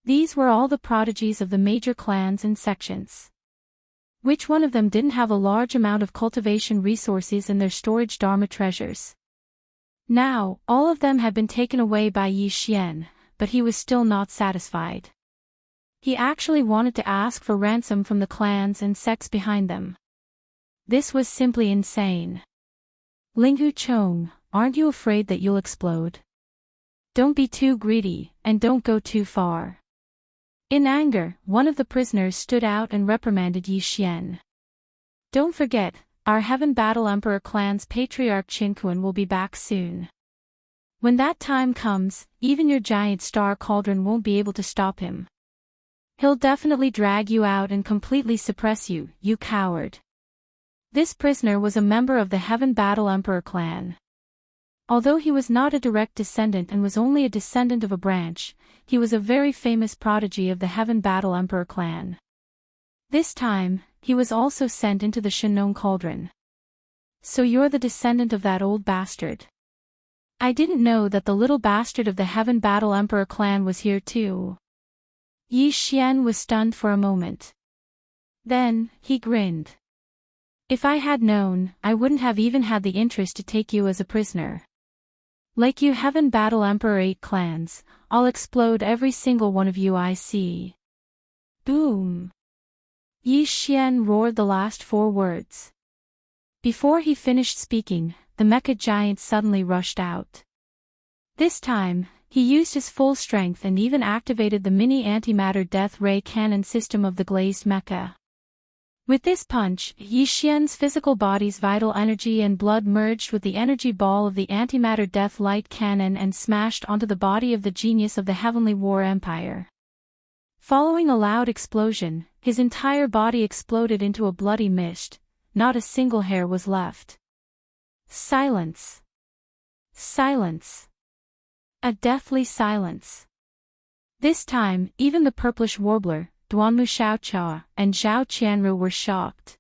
These were all the prodigies of the major clans and sections. Which one of them didn't have a large amount of cultivation resources in their storage Dharma treasures? Now, all of them had been taken away by Yi Xian, but he was still not satisfied. He actually wanted to ask for ransom from the clans and sects behind them. This was simply insane. Linghu Chong, aren't you afraid that you'll explode? Don't be too greedy, and don't go too far. In anger, one of the prisoners stood out and reprimanded Yi Xian. Don't forget, our Heaven Battle Emperor clan's patriarch Qin Kuan will be back soon. When that time comes, even your giant star cauldron won't be able to stop him. He'll definitely drag you out and completely suppress you, you coward. This prisoner was a member of the Heaven Battle Emperor clan. Although he was not a direct descendant and was only a descendant of a branch, he was a very famous prodigy of the Heaven Battle Emperor clan. This time, he was also sent into the Shenong cauldron. So you're the descendant of that old bastard. I didn't know that the little bastard of the Heaven Battle Emperor clan was here too. Yi Xian was stunned for a moment. Then, he grinned. If I had known, I wouldn't have even had the interest to take you as a prisoner. Like you Heaven Battle Emperor 8 clans, I'll explode every single one of you I see. Boom! Yi Xian roared the last 4 words. Before he finished speaking, the mecha giant suddenly rushed out. This time, he used his full strength and even activated the mini antimatter death ray cannon system of the glazed mecha. With this punch, Yi Xian's physical body's vital energy and blood merged with the energy ball of the antimatter death light cannon and smashed onto the body of the genius of the Heavenly War Empire. Following a loud explosion, his entire body exploded into a bloody mist. Not a single hair was left. Silence. Silence. A deathly silence. This time, even the purplish warbler, Duanmu Xiaochua, and Zhao Qianru were shocked.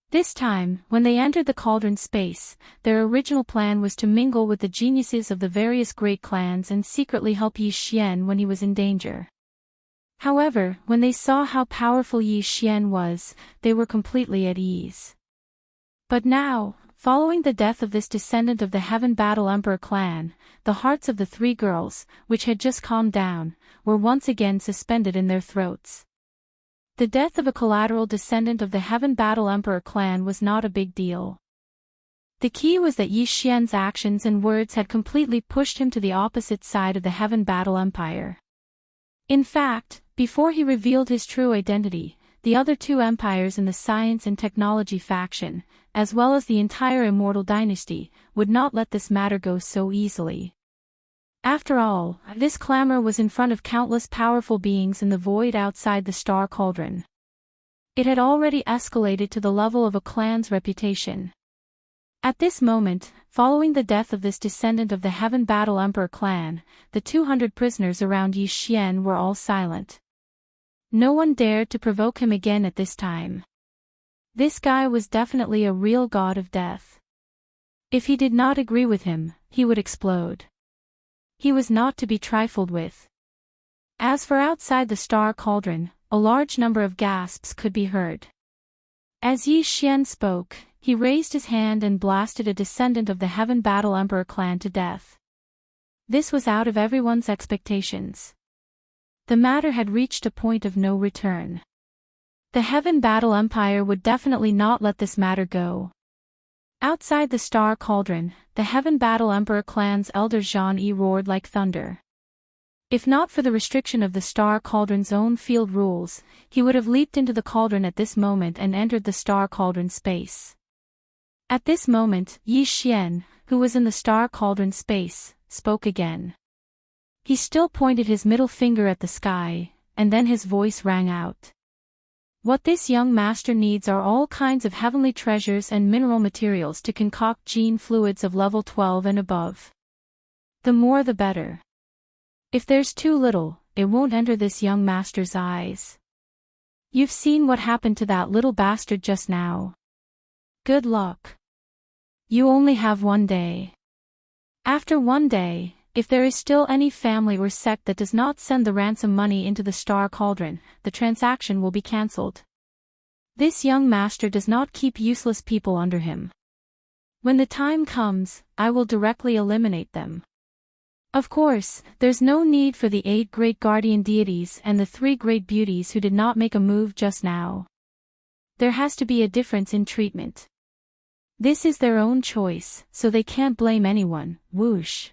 This time, when they entered the cauldron space, their original plan was to mingle with the geniuses of the various great clans and secretly help Yi Xian when he was in danger. However, when they saw how powerful Yi Xian was, they were completely at ease. But now, following the death of this descendant of the Heaven Battle Emperor clan, the hearts of the three girls, which had just calmed down, were once again suspended in their throats. The death of a collateral descendant of the Heaven Battle Emperor clan was not a big deal. The key was that Yi Xian's actions and words had completely pushed him to the opposite side of the Heaven Battle Empire. In fact, before he revealed his true identity, the other two empires in the science and technology faction, as well as the entire immortal dynasty, would not let this matter go so easily. After all, this clamor was in front of countless powerful beings in the void outside the Star Cauldron. It had already escalated to the level of a clan's reputation. At this moment, following the death of this descendant of the Heaven Battle Emperor clan, the 200 prisoners around Yi Xian were all silent. No one dared to provoke him again at this time. This guy was definitely a real god of death. If he did not agree with him, he would explode. He was not to be trifled with. As for outside the Star Cauldron, a large number of gasps could be heard. As Yi Xian spoke, he raised his hand and blasted a descendant of the Heaven Battle Emperor clan to death. This was out of everyone's expectations. The matter had reached a point of no return. The Heaven Battle Empire would definitely not let this matter go. Outside the Star Cauldron, the Heaven Battle Emperor clan's elder Zhang Yi roared like thunder. If not for the restriction of the Star Cauldron's own field rules, he would have leaped into the cauldron at this moment and entered the Star Cauldron space. At this moment, Yi Xian, who was in the Star Cauldron space, spoke again. He still pointed his middle finger at the sky, and then his voice rang out. What this young master needs are all kinds of heavenly treasures and mineral materials to concoct gene fluids of level 12 and above. The more the better. If there's too little, it won't enter this young master's eyes. You've seen what happened to that little bastard just now. Good luck. You only have 1 day. After 1 day, if there is still any family or sect that does not send the ransom money into the Star Cauldron, the transaction will be cancelled. This young master does not keep useless people under him. When the time comes, I will directly eliminate them. Of course, there's no need for the 8 great guardian deities and the 3 great beauties who did not make a move just now. There has to be a difference in treatment. This is their own choice, so they can't blame anyone. Whoosh.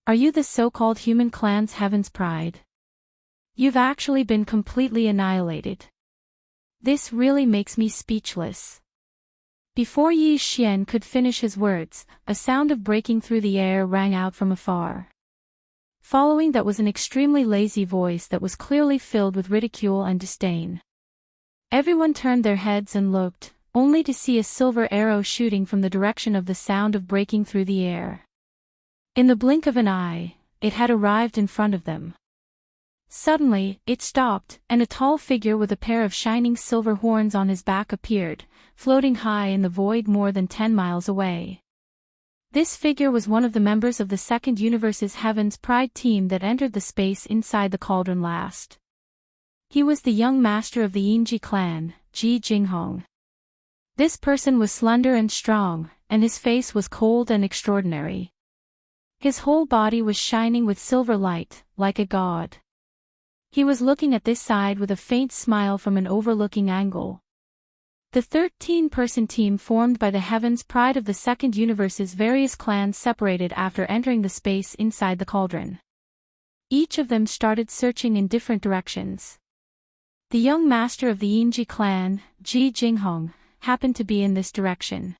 Are you the so-called human clan's heaven's pride? You've actually been completely annihilated. This really makes me speechless. Before Yi Xian could finish his words, a sound of breaking through the air rang out from afar. Following that was an extremely lazy voice that was clearly filled with ridicule and disdain. Everyone turned their heads and looked, only to see a silver arrow shooting from the direction of the sound of breaking through the air. In the blink of an eye, it had arrived in front of them. Suddenly, it stopped, and a tall figure with a pair of shining silver horns on his back appeared, floating high in the void more than 10 miles away. This figure was one of the members of the Second Universe's Heaven's Pride team that entered the space inside the cauldron last. He was the young master of the Yinji clan, Ji Jinghong. This person was slender and strong, and his face was cold and extraordinary. His whole body was shining with silver light, like a god. He was looking at this side with a faint smile from an overlooking angle. The 13-person team formed by the Heaven's Pride of the Second Universe's various clans separated after entering the space inside the cauldron. Each of them started searching in different directions. The young master of the Yinji clan, Ji Jinghong, happened to be in this direction.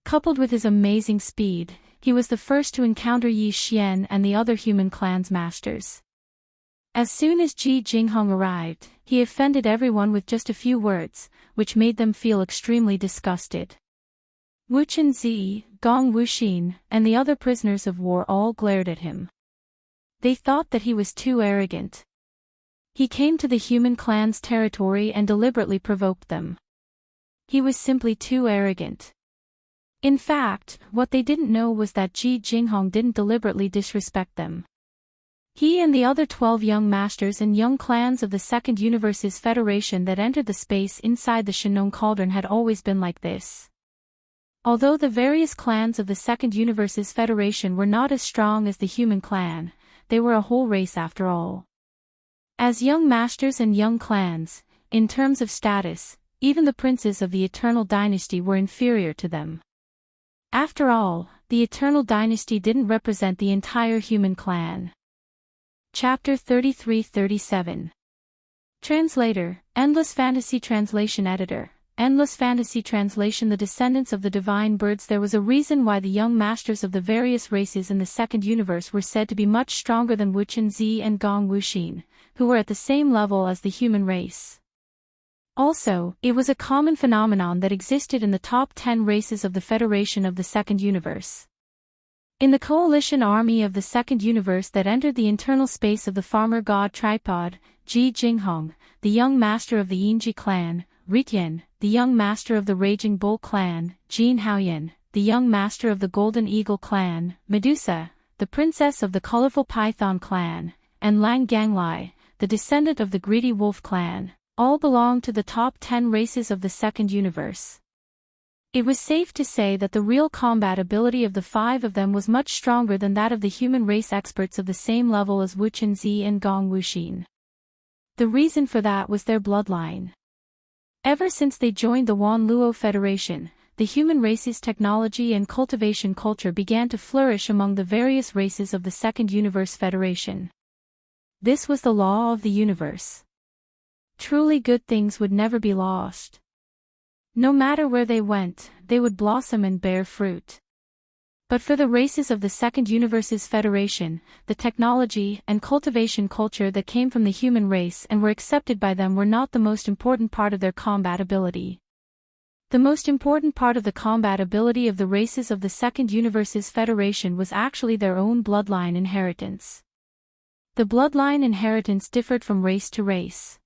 Coupled with his amazing speed, he was the first to encounter Yi Xian and the other human clan's masters. As soon as Ji Jinghong arrived, he offended everyone with just a few words, which made them feel extremely disgusted. Wu Chenzi, Gong Wuxin, and the other prisoners of war all glared at him. They thought that he was too arrogant. He came to the human clan's territory and deliberately provoked them. He was simply too arrogant. In fact, what they didn't know was that Ji Jinghong didn't deliberately disrespect them. He and the other 12 young masters and young clans of the Second Universe's Federation that entered the space inside the Shenong Cauldron had always been like this. Although the various clans of the Second Universe's Federation were not as strong as the human clan, they were a whole race after all. As young masters and young clans, in terms of status, even the princes of the Eternal Dynasty were inferior to them. After all, the Eternal Dynasty didn't represent the entire human clan. Chapter 33-37. Translator, Endless Fantasy Translation Editor, Endless Fantasy Translation. The descendants of the divine birds. There was a reason why the young masters of the various races in the Second Universe were said to be much stronger than Wu Chenzi and Gong Wuxin, who were at the same level as the human race. Also, it was a common phenomenon that existed in the top 10 races of the Federation of the Second Universe. In the coalition army of the Second Universe that entered the internal space of the farmer god tripod, Ji Jinghong, the young master of the Yinji clan, Ritian, the young master of the Raging Bull clan, Jin Haoyan, the young master of the Golden Eagle clan, Medusa, the princess of the Colorful Python clan, and Lang Ganglai, the descendant of the Greedy Wolf clan, all belonged to the top 10 races of the Second Universe. It was safe to say that the real combat ability of the 5 of them was much stronger than that of the human race experts of the same level as Wu Chenzi and Gong Wuxin. The reason for that was their bloodline. Ever since they joined the Wan Luo Federation, the human race's technology and cultivation culture began to flourish among the various races of the Second Universe Federation. This was the law of the universe. Truly good things would never be lost. No matter where they went, they would blossom and bear fruit. But for the races of the Second Universe's Federation, the technology and cultivation culture that came from the human race and were accepted by them were not the most important part of their combat ability. The most important part of the combat ability of the races of the Second Universe's Federation was actually their own bloodline inheritance. The bloodline inheritance differed from race to race.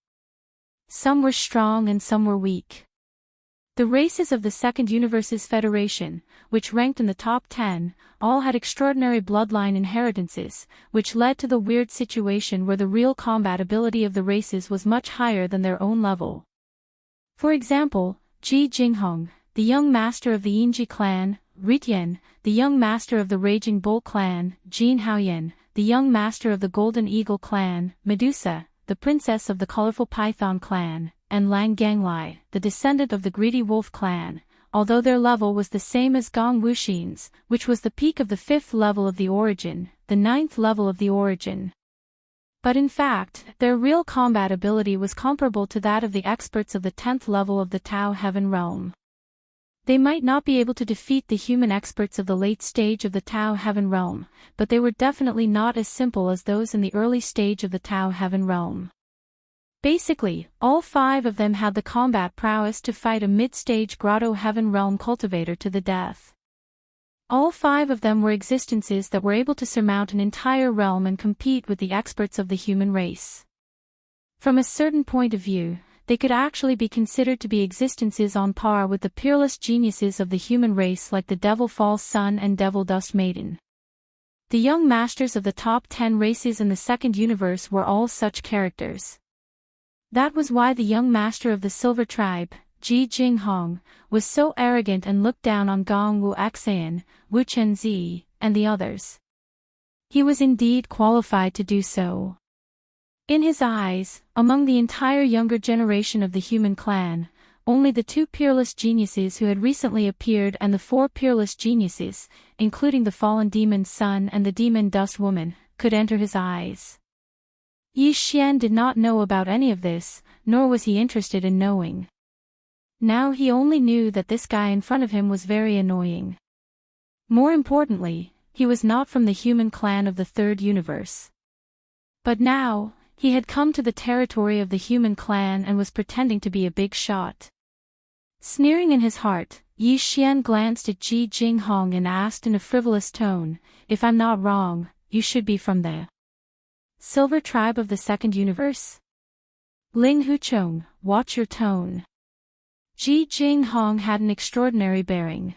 Some were strong and some were weak. The races of the Second Universe's Federation, which ranked in the top 10, all had extraordinary bloodline inheritances, which led to the weird situation where the real combat ability of the races was much higher than their own level. For example, Ji Jinghong, the young master of the Yinji clan, Ritian, the young master of the Raging Bull clan, Jin Haoyan, the young master of the Golden Eagle clan, Medusa, the princess of the Colorful Python clan, and Lang Ganglai, the descendant of the Greedy Wolf clan, although their level was the same as Gong Wuxin's, which was the peak of the 5th level of the origin, the 9th level of the origin. But in fact, their real combat ability was comparable to that of the experts of the 10th level of the Tao Heaven Realm. They might not be able to defeat the human experts of the late stage of the Tao Heaven Realm, but they were definitely not as simple as those in the early stage of the Tao Heaven Realm. Basically, all 5 of them had the combat prowess to fight a mid-stage Grotto Heaven Realm cultivator to the death. All 5 of them were existences that were able to surmount an entire realm and compete with the experts of the human race. From a certain point of view, they could actually be considered to be existences on par with the peerless geniuses of the human race like the Devil Falls Sun and Devil Dust Maiden. The young masters of the top 10 races in the Second Universe were all such characters. That was why the young master of the Silver Tribe, Ji Jinghong, was so arrogant and looked down on Gong Wuxian, Wu Chenzi, and the others. He was indeed qualified to do so. In his eyes, among the entire younger generation of the human clan, only the 2 peerless geniuses who had recently appeared and the 4 peerless geniuses, including the fallen demon sun and the demon dust woman, could enter his eyes. Yi Xian did not know about any of this, nor was he interested in knowing. Now he only knew that this guy in front of him was very annoying. More importantly, he was not from the human clan of the third universe. But now, he had come to the territory of the human clan and was pretending to be a big shot. Sneering in his heart, Yi Xian glanced at Ji Jinghong and asked in a frivolous tone, "If I'm not wrong, you should be from the Silver Tribe of the Second Universe?" Ling Huchong, watch your tone. Ji Jinghong had an extraordinary bearing.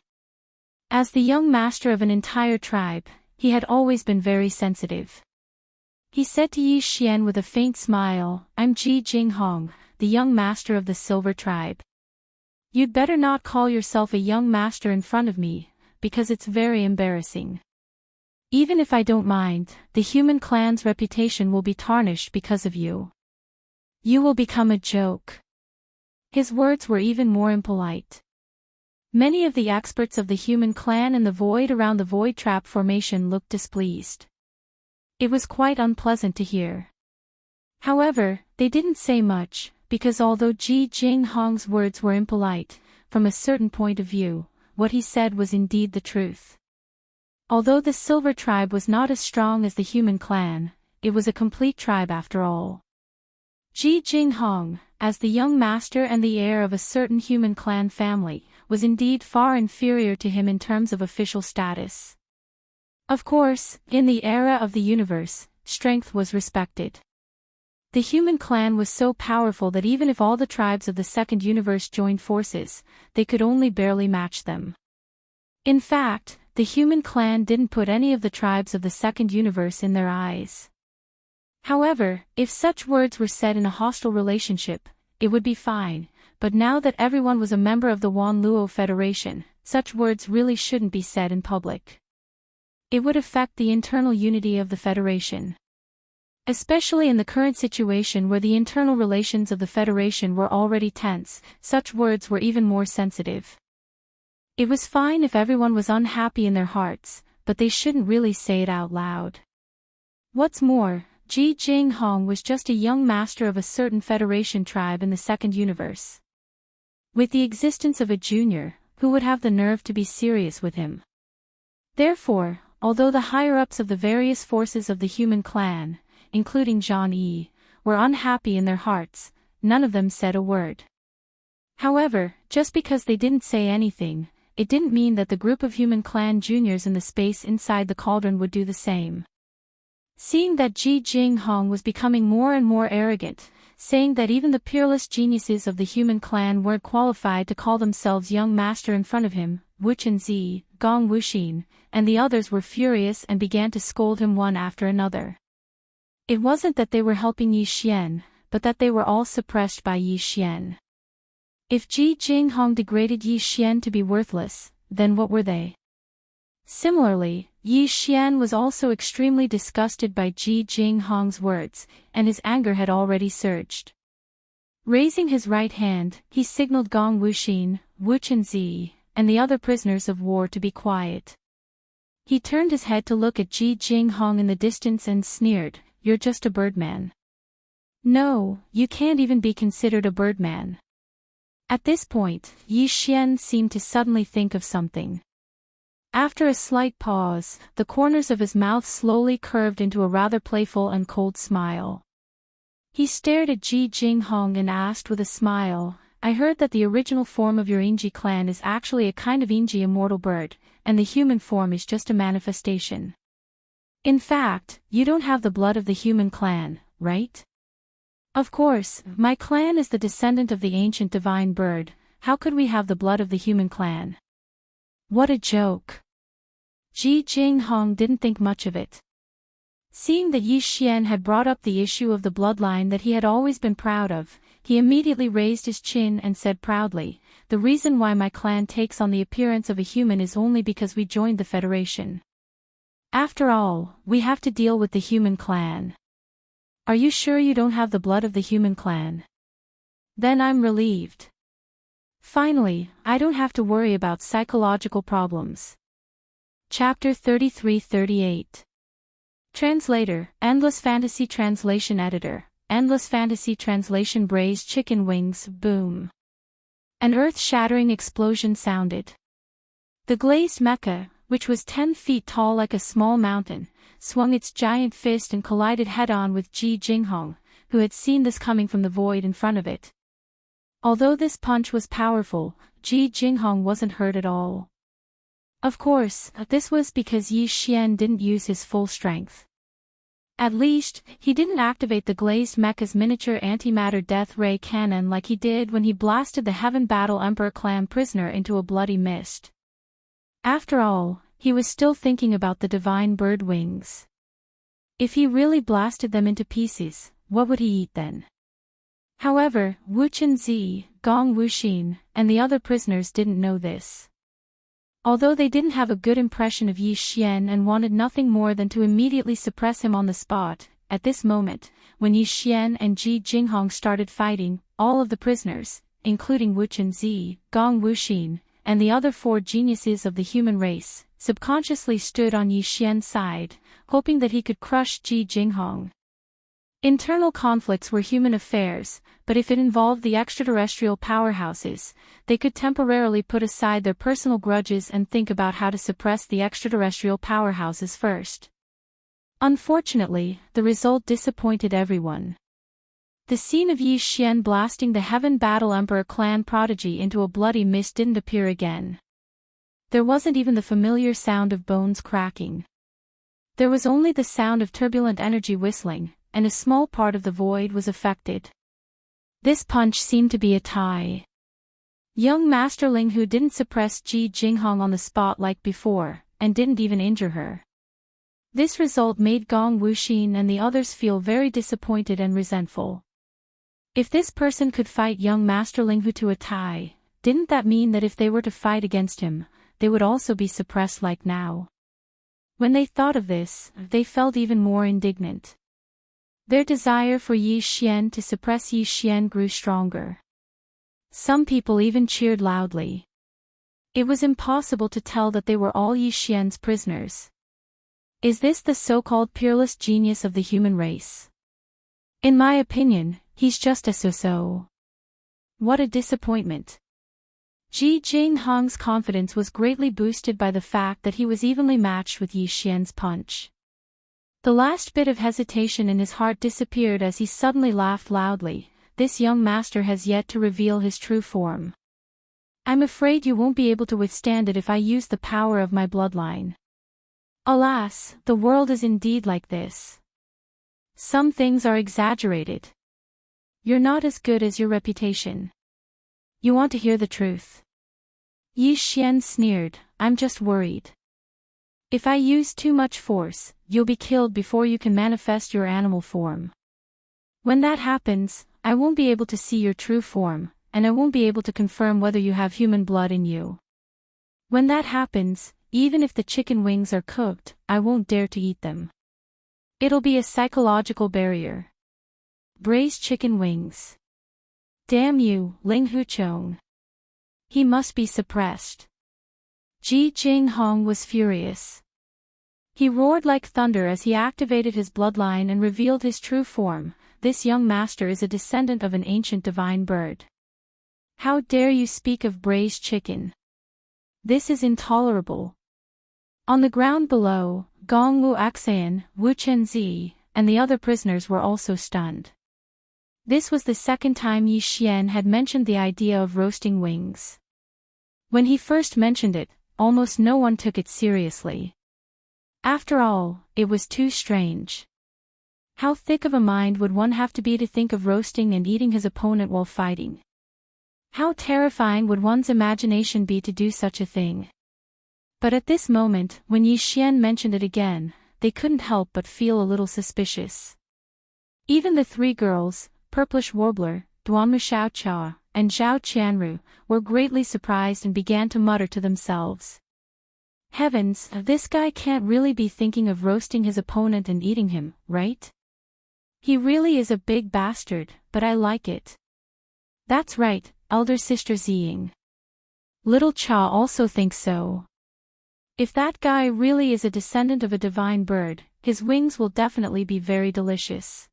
As the young master of an entire tribe, he had always been very sensitive. He said to Yi Xian with a faint smile, "I'm Ji Jinghong, the young master of the Silver Tribe. You'd better not call yourself a young master in front of me, because it's very embarrassing. Even if I don't mind, the human clan's reputation will be tarnished because of you. You will become a joke." His words were even more impolite. Many of the experts of the human clan in the void around the void trap formation looked displeased. It was quite unpleasant to hear. However, they didn't say much, because although Ji Jinghong's words were impolite, from a certain point of view, what he said was indeed the truth. Although the Silver Tribe was not as strong as the human clan, it was a complete tribe after all. Ji Jinghong, as the young master and the heir of a certain human clan family, was indeed far inferior to him in terms of official status. Of course, in the era of the universe, strength was respected. The human clan was so powerful that even if all the tribes of the second universe joined forces, they could only barely match them. In fact, the human clan didn't put any of the tribes of the second universe in their eyes. However, if such words were said in a hostile relationship, it would be fine, but now that everyone was a member of the Wanluo Federation, such words really shouldn't be said in public. It would affect the internal unity of the Federation. Especially in the current situation where the internal relations of the Federation were already tense, such words were even more sensitive. It was fine if everyone was unhappy in their hearts, but they shouldn't really say it out loud. What's more, Ji Jinghong was just a young master of a certain Federation tribe in the second universe. With the existence of a junior, who would have the nerve to be serious with him? Therefore, although the higher-ups of the various forces of the human clan, including Zhang Yi, were unhappy in their hearts, none of them said a word. However, just because they didn't say anything, it didn't mean that the group of human clan juniors in the space inside the cauldron would do the same. Seeing that Ji Jinghong was becoming more and more arrogant, saying that even the peerless geniuses of the human clan weren't qualified to call themselves young master in front of him, Wu Chenzi, Gong Wuxin, and the others were furious and began to scold him one after another. It wasn't that they were helping Yi Xian, but that they were all suppressed by Yi Xian. If Ji Jinghong degraded Yi Xian to be worthless, then what were they? Similarly, Yi Xian was also extremely disgusted by Ji Jinghong's words, and his anger had already surged. Raising his right hand, he signaled Gong Wuxin, Wu Chenzi, and the other prisoners of war to be quiet. He turned his head to look at Ji Jinghong in the distance and sneered, "You're just a birdman. No, you can't even be considered a birdman." At this point, Yi Xian seemed to suddenly think of something. After a slight pause, the corners of his mouth slowly curved into a rather playful and cold smile. He stared at Ji Jinghong and asked with a smile, "I heard that the original form of your Ingji clan is actually a kind of Ingji immortal bird, and the human form is just a manifestation. In fact, you don't have the blood of the human clan, right?" "Of course, my clan is the descendant of the ancient divine bird. How could we have the blood of the human clan?" What a joke. Ji Jinghong didn't think much of it. Seeing that Yi Xian had brought up the issue of the bloodline that he had always been proud of, he immediately raised his chin and said proudly, "The reason why my clan takes on the appearance of a human is only because we joined the Federation. After all, we have to deal with the human clan." "Are you sure you don't have the blood of the human clan?" "Then I'm relieved." Finally, I don't have to worry about psychological problems. Chapter 33-38. Translator, Endless Fantasy Translation Editor, Endless Fantasy Translation. Braised chicken wings. Boom. An earth-shattering explosion sounded. The glazed mecha, which was 10 feet tall like a small mountain, swung its giant fist and collided head-on with Ji Jinghong, who had seen this coming from the void in front of it. Although this punch was powerful, Ji Jinghong wasn't hurt at all. Of course, this was because Yi Xian didn't use his full strength. At least, he didn't activate the glazed mecha's miniature antimatter death ray cannon like he did when he blasted the Heaven Battle Emperor clan prisoner into a bloody mist. After all, he was still thinking about the divine bird wings. If he really blasted them into pieces, what would he eat then? However, Wu Chenzi, Gong Wuxin, and the other prisoners didn't know this. Although they didn't have a good impression of Yi Xian and wanted nothing more than to immediately suppress him on the spot, at this moment, when Yi Xian and Ji Jinghong started fighting, all of the prisoners, including Wu Chenzi, Gong Wuxin, and the other 4 geniuses of the human race, subconsciously stood on Yi Xian's side, hoping that he could crush Ji Jinghong. Internal conflicts were human affairs, but if it involved the extraterrestrial powerhouses, they could temporarily put aside their personal grudges and think about how to suppress the extraterrestrial powerhouses first. Unfortunately, the result disappointed everyone. The scene of Yi Xian blasting the Heaven Battle Emperor clan prodigy into a bloody mist didn't appear again. There wasn't even the familiar sound of bones cracking. There was only the sound of turbulent energy whistling, and a small part of the void was affected. This punch seemed to be a tie. Young Masterling who didn't suppress Ji Jinghong on the spot like before, and didn't even injure her. This result made Gong Wuxin and the others feel very disappointed and resentful. If this person could fight young Masterling Hu to a tie, didn't that mean that if they were to fight against him, they would also be suppressed like now? When they thought of this, they felt even more indignant. Their desire for Yi Xian to suppress Yi Xian grew stronger. Some people even cheered loudly. It was impossible to tell that they were all Yi Xian's prisoners. Is this the so-called peerless genius of the human race? In my opinion, he's just a so-so. What a disappointment. Ji Jinghong's confidence was greatly boosted by the fact that he was evenly matched with Yi Xian's punch. The last bit of hesitation in his heart disappeared as he suddenly laughed loudly. This young master has yet to reveal his true form. I'm afraid you won't be able to withstand it if I use the power of my bloodline. Alas, the world is indeed like this. Some things are exaggerated. You're not as good as your reputation. You want to hear the truth? Yi Xian sneered, I'm just worried. If I use too much force, you'll be killed before you can manifest your animal form. When that happens, I won't be able to see your true form, and I won't be able to confirm whether you have human blood in you. When that happens, even if the chicken wings are cooked, I won't dare to eat them. It'll be a psychological barrier. Braised chicken wings. Damn you, Ling Huchong. He must be suppressed. Ji Jinghong was furious. He roared like thunder as he activated his bloodline and revealed his true form. This young master is a descendant of an ancient divine bird. How dare you speak of braised chicken? This is intolerable. On the ground below, Gong Wu Axan, Wu Chenzi, and the other prisoners were also stunned. This was the second time Yi Xian had mentioned the idea of roasting wings. When he first mentioned it, almost no one took it seriously. After all, it was too strange. How thick of a mind would one have to be to think of roasting and eating his opponent while fighting? How terrifying would one's imagination be to do such a thing? But at this moment, when Yi Xian mentioned it again, they couldn't help but feel a little suspicious. Even the 3 girls, Purplish Warbler, Duanmu Xiaocha, and Zhao Qianru, were greatly surprised and began to mutter to themselves. Heavens, this guy can't really be thinking of roasting his opponent and eating him, right? He really is a big bastard, but I like it. That's right, elder sister Ziying. Little Cha also thinks so. If that guy really is a descendant of a divine bird, his wings will definitely be very delicious.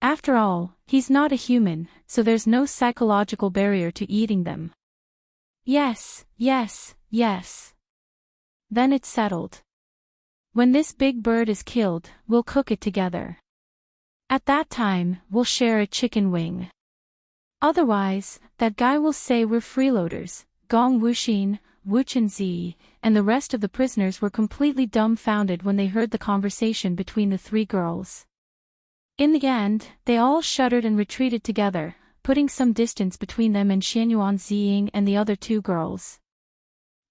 After all, he's not a human, so there's no psychological barrier to eating them. Yes, yes, yes. Then it's settled. When this big bird is killed, we'll cook it together. At that time, we'll share a chicken wing. Otherwise, that guy will say we're freeloaders. Gong Wuxin, Wu Chenzi, and the rest of the prisoners were completely dumbfounded when they heard the conversation between the three girls. In the end, they all shuddered and retreated together, putting some distance between them and Xianyuan Ziying and the other two girls.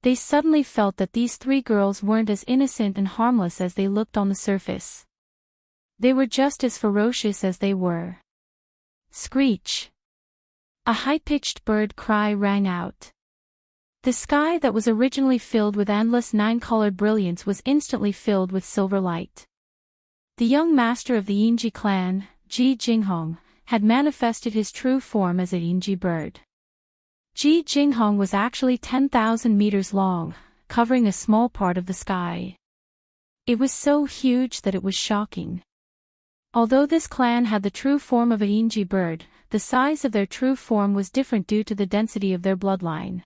They suddenly felt that these three girls weren't as innocent and harmless as they looked on the surface. They were just as ferocious as they were. Screech! A high-pitched bird cry rang out. The sky that was originally filled with endless nine-colored brilliance was instantly filled with silver light. The young master of the Yinji clan, Ji Jinghong, had manifested his true form as a Yinji bird. Ji Jinghong was actually 10,000 meters long, covering a small part of the sky. It was so huge that it was shocking. Although this clan had the true form of a Yinji bird, the size of their true form was different due to the density of their bloodline.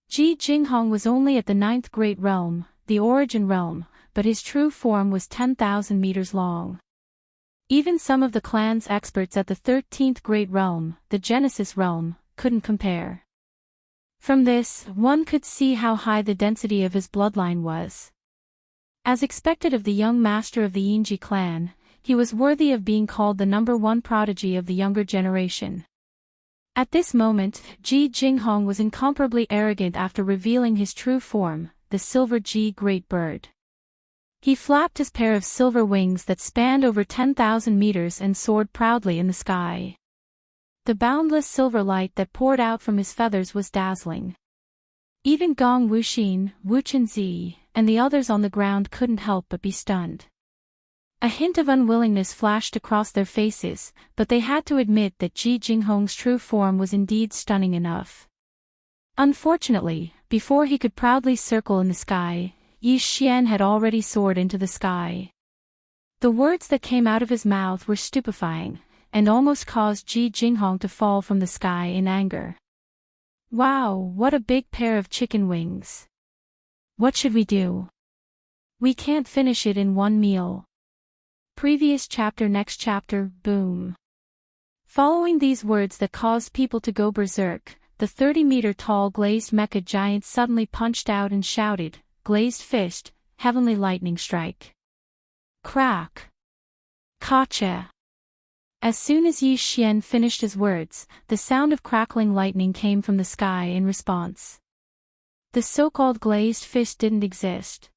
Ji Jinghong was only at the 9th Great Realm, the Origin Realm, but his true form was 10,000 meters long. Even some of the clan's experts at the 13th Great Realm, the Genesis Realm, couldn't compare. From this, one could see how high the density of his bloodline was. As expected of the young master of the Yinji clan, he was worthy of being called the #1 prodigy of the younger generation. At this moment, Ji Jinghong was incomparably arrogant after revealing his true form, the Silver Ji Great Bird. He flapped his pair of silver wings that spanned over 10,000 meters and soared proudly in the sky. The boundless silver light that poured out from his feathers was dazzling. Even Gong Wuxin, Wu Chenzi, and the others on the ground couldn't help but be stunned. A hint of unwillingness flashed across their faces, but they had to admit that Ji Jinghong's true form was indeed stunning enough. Unfortunately, before he could proudly circle in the sky, Yi Xian had already soared into the sky. The words that came out of his mouth were stupefying, and almost caused Ji Jinghong to fall from the sky in anger. Wow, what a big pair of chicken wings! What should we do? We can't finish it in one meal. Previous chapter, next chapter, boom. Following these words that caused people to go berserk, the 30-meter-tall glazed mecha giant suddenly punched out and shouted, "Glazed fist, heavenly lightning strike." Crack! Gotcha! As soon as Yi Xian finished his words, the sound of crackling lightning came from the sky in response. The so-called glazed fist didn't exist.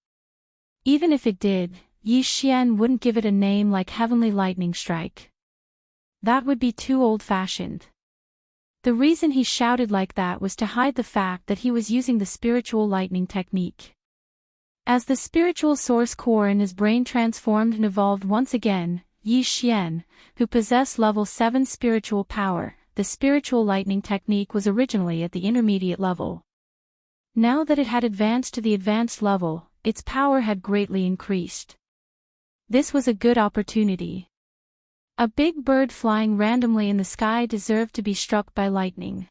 Even if it did, Yi Xian wouldn't give it a name like Heavenly Lightning Strike. That would be too old-fashioned. The reason he shouted like that was to hide the fact that he was using the spiritual lightning technique. As the spiritual source core in his brain transformed and evolved once again, Yi Xian, who possessed level 7 spiritual power, the spiritual lightning technique was originally at the intermediate level. Now that it had advanced to the advanced level, its power had greatly increased. This was a good opportunity. A big bird flying randomly in the sky deserved to be struck by lightning.